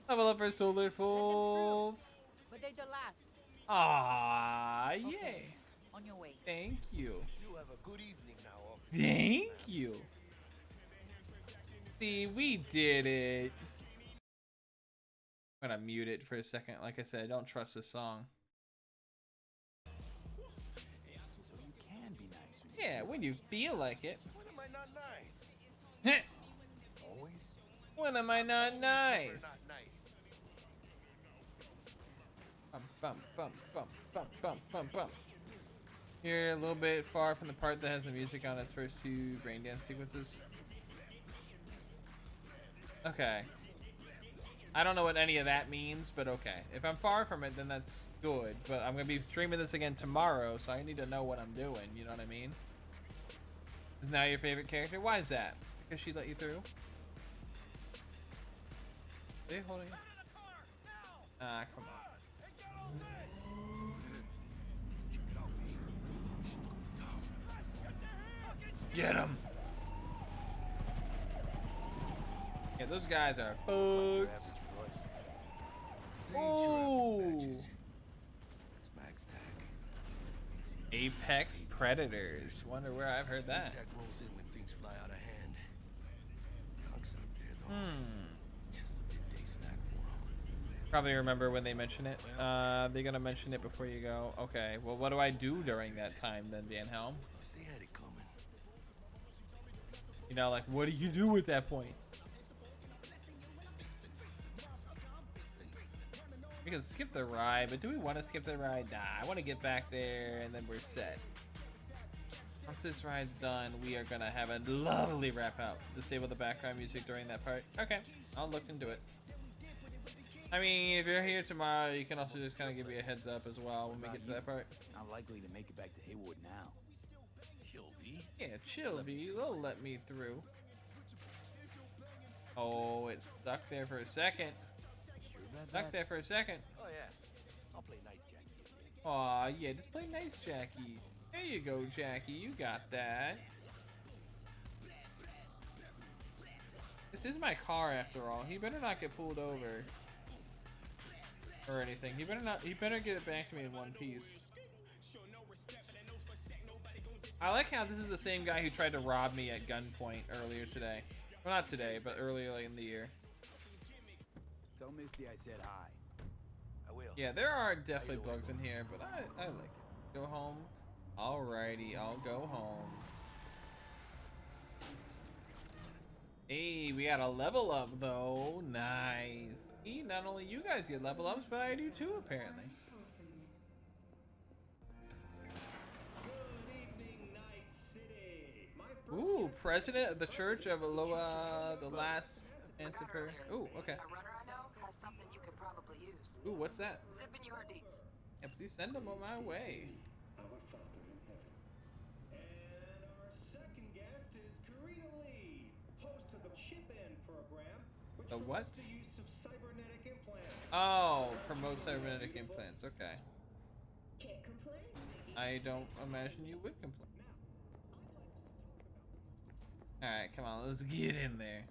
Level up for Solar Full. But they don't last. Ah, yay. On your way. You Thank you. have a good evening now, officer. Thank you. See, we did it. I'm gonna mute it for a second. Like I said, I don't trust this song. So you can be nice. Yeah, when you feel like it. When am I not nice? Always? When am I not nice? Not nice. Bum, bum, bum, bum, bum, bum, bum. Here, a little bit far from the part that has the music on its first two brain dance sequences. Okay. I don't know what any of that means, but okay. If I'm far from it, then that's good. But I'm gonna be streaming this again tomorrow, so I need to know what I'm doing. You know what I mean? Is now your favorite character? Why is that? Because she let you through? Are they holding it? Ah, come on. Get him! Yeah, those guys are fucked. Ooh! Apex Predators. Wonder where I've heard that. Probably remember when they mention it. They're gonna mention it before you go. Okay, well, what do I do during that time then, Van Helm? You know, like, what do you do at that point? We can skip the ride, but do we want to skip the ride? Nah, I want to get back there and then we're set. Once this ride's done, we are gonna have a lovely wrap out. Disable the background music during that part. Okay, I'll look into it. I mean, if you're here tomorrow, you can also just kind of give me a heads up as well when we get to that part. Not likely to make it back to Haywood now. Yeah, chill, V. They'll let me through. Oh, it's stuck there for a second. Sure about Stuck that? there for a second. Oh yeah, I'll play nice, Jackie. Aw, yeah, just play nice, Jackie. There you go, Jackie. You got that. This is my car after all. He better not get pulled over. Or anything. He better get it back to me in one piece. I like how this is the same guy who tried to rob me at gunpoint earlier today. Well, not today, but earlier in the year. Tell Misty I said hi. I will. Yeah, there are definitely bugs in here, but I like it. Go home. Alrighty, I'll go home. Hey, we got a level up though. Nice. See, not only you guys get level ups, but I do too, apparently. Ooh, president of the Church of Aloha, the last Antiper. Ooh, okay. A runner I know has something you could probably use. Ooh, what's that? Zip in your deeds. Yeah, please send them on my way. Our Father in heaven. And our second guest is Karina Lee, host of the Chip In program, which The what? promotes the use of cybernetic implants. Oh, promote cybernetic implants. Okay. Can't complain. I don't imagine you would complain. Alright, come on, let's get in there.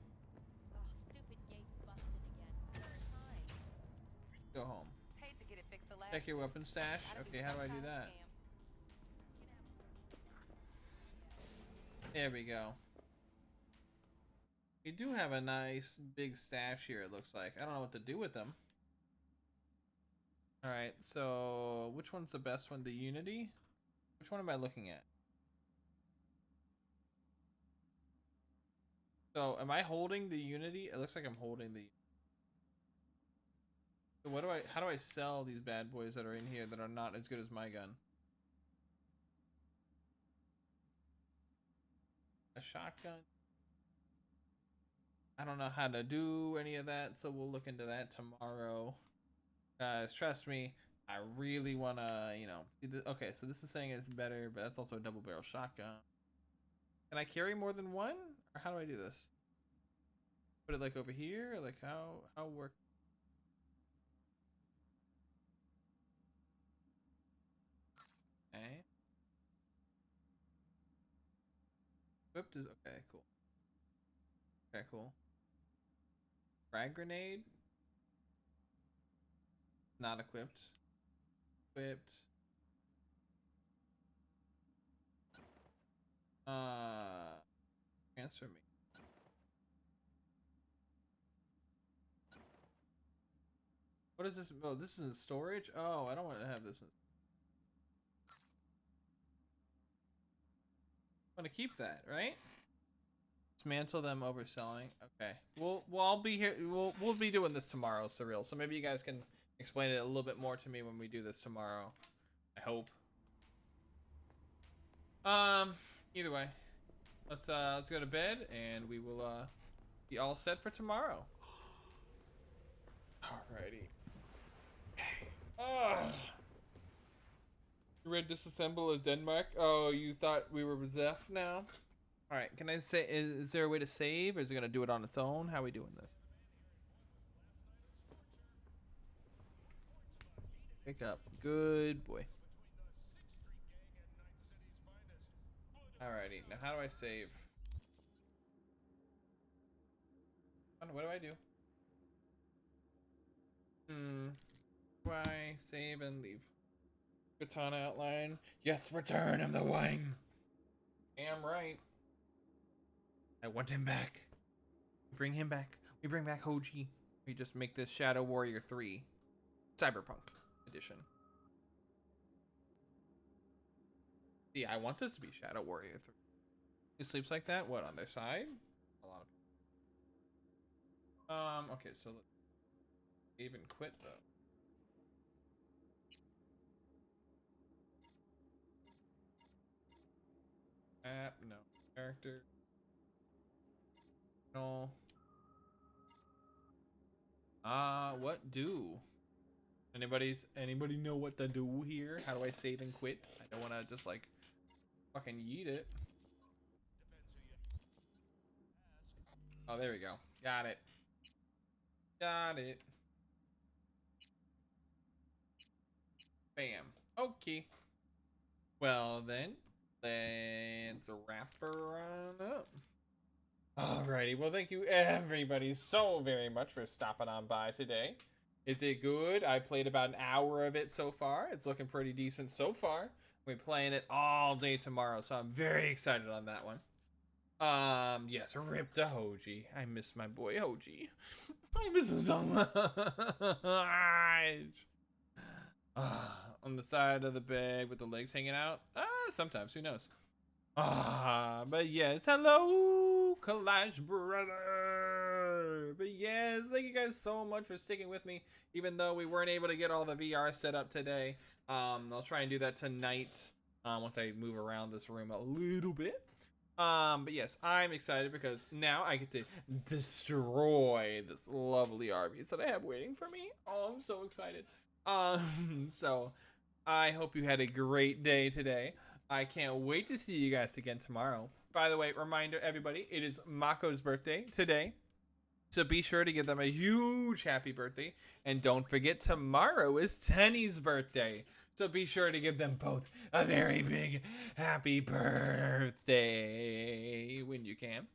Oh, stupid gates busted again. Fine. Go home. Hate to get it fixed the last Check your weapon stash. Gotta be Okay, how do I some do kind of that? scam. There we go. We do have a nice big stash here, it looks like. I don't know what to do with them. Alright, so which one's the best one? The Unity? Which one am I looking at? So, am I holding the Unity? It looks like I'm holding the... So what do how do I sell these bad boys that are in here that are not as good as my gun? A shotgun? I don't know how to do any of that, so we'll look into that tomorrow. Guys, trust me, I really wanna, you know, see the, okay, so this is saying it's better, but that's also a double barrel shotgun. Can I carry more than one? Or how do I do this? Put it like over here, or like how work? Okay. Equipped is okay, cool. Okay, cool. Frag grenade. Not equipped. Equipped. Transfer me. What is this? Oh, this is in storage? Oh, I don't want to have this in. I want to keep that, right? Dismantle them, overselling. Okay. Well, I'll be here. We'll be doing this tomorrow, Surreal. So maybe you guys can explain it a little bit more to me when we do this tomorrow. I hope. Either way, let's go to bed and we will be all set for tomorrow. Alrighty. You ready to disassemble as Denmark? Oh, you thought we were Zeph now? Alright, can I say, is there a way to save, or is it gonna do it on its own? How are we doing this? Pick up. Good boy. Alrighty, now how do I save? What do I do? Why save and leave? Katana outline. Yes, return him the wing. Damn right. I want him back. Bring him back. We bring back Hoji. We just make this Shadow Warrior 3 Cyberpunk edition. See, I want this to be Shadow Warrior 3. Who sleeps like that? What, on their side? A lot of. Okay, so let's even quit though. No. Character. No. What do? Anybody know what to do here? How do I save and quit? I don't want to just like fucking yeet it. Oh, there we go. Got it. Got it. Bam. Okay. Well then, let's wrap her on up. Alrighty, well thank you everybody so very much for stopping on by today. Is it good? I played about an hour of it so far. It's looking pretty decent so far. We're playing it all day tomorrow, so I'm very excited on that one. Yes, rip to Hoji. I miss my boy Hoji. I miss him so much. On the side of the bed with the legs hanging out. Sometimes, who knows? But yes, hello, Clash Brother. But yes, thank you guys so much for sticking with me, even though we weren't able to get all the VR set up today. I'll try and do that tonight, once I move around this room a little bit. But yes, I'm excited because now I get to destroy this lovely Arby's that I have waiting for me. Oh, I'm so excited. So I hope you had a great day today. I can't wait to see you guys again tomorrow. By the way, reminder everybody, it is Mako's birthday today. So be sure to give them a huge happy birthday. And don't forget, tomorrow is Tenny's birthday. So be sure to give them both a very big happy birthday when you can.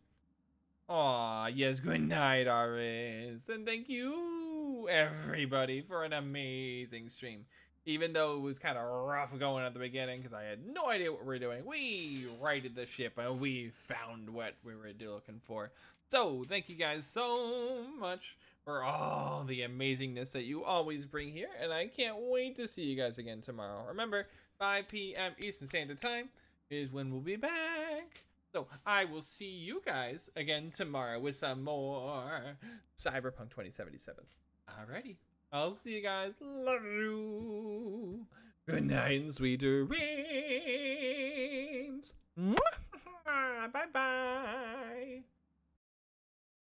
Aw, yes, good night, Aris. And thank you, everybody, for an amazing stream. Even though it was kind of rough going at the beginning because I had no idea what we were doing, we righted the ship and we found what we were looking for. So thank you guys so much for all the amazingness that you always bring here, and I can't wait to see you guys again tomorrow. Remember, 5 p.m. Eastern Standard Time is when we'll be back. So I will see you guys again tomorrow with some more Cyberpunk 2077. Alrighty. I'll see you guys. Love you. Good night and sweet dreams. Bye bye.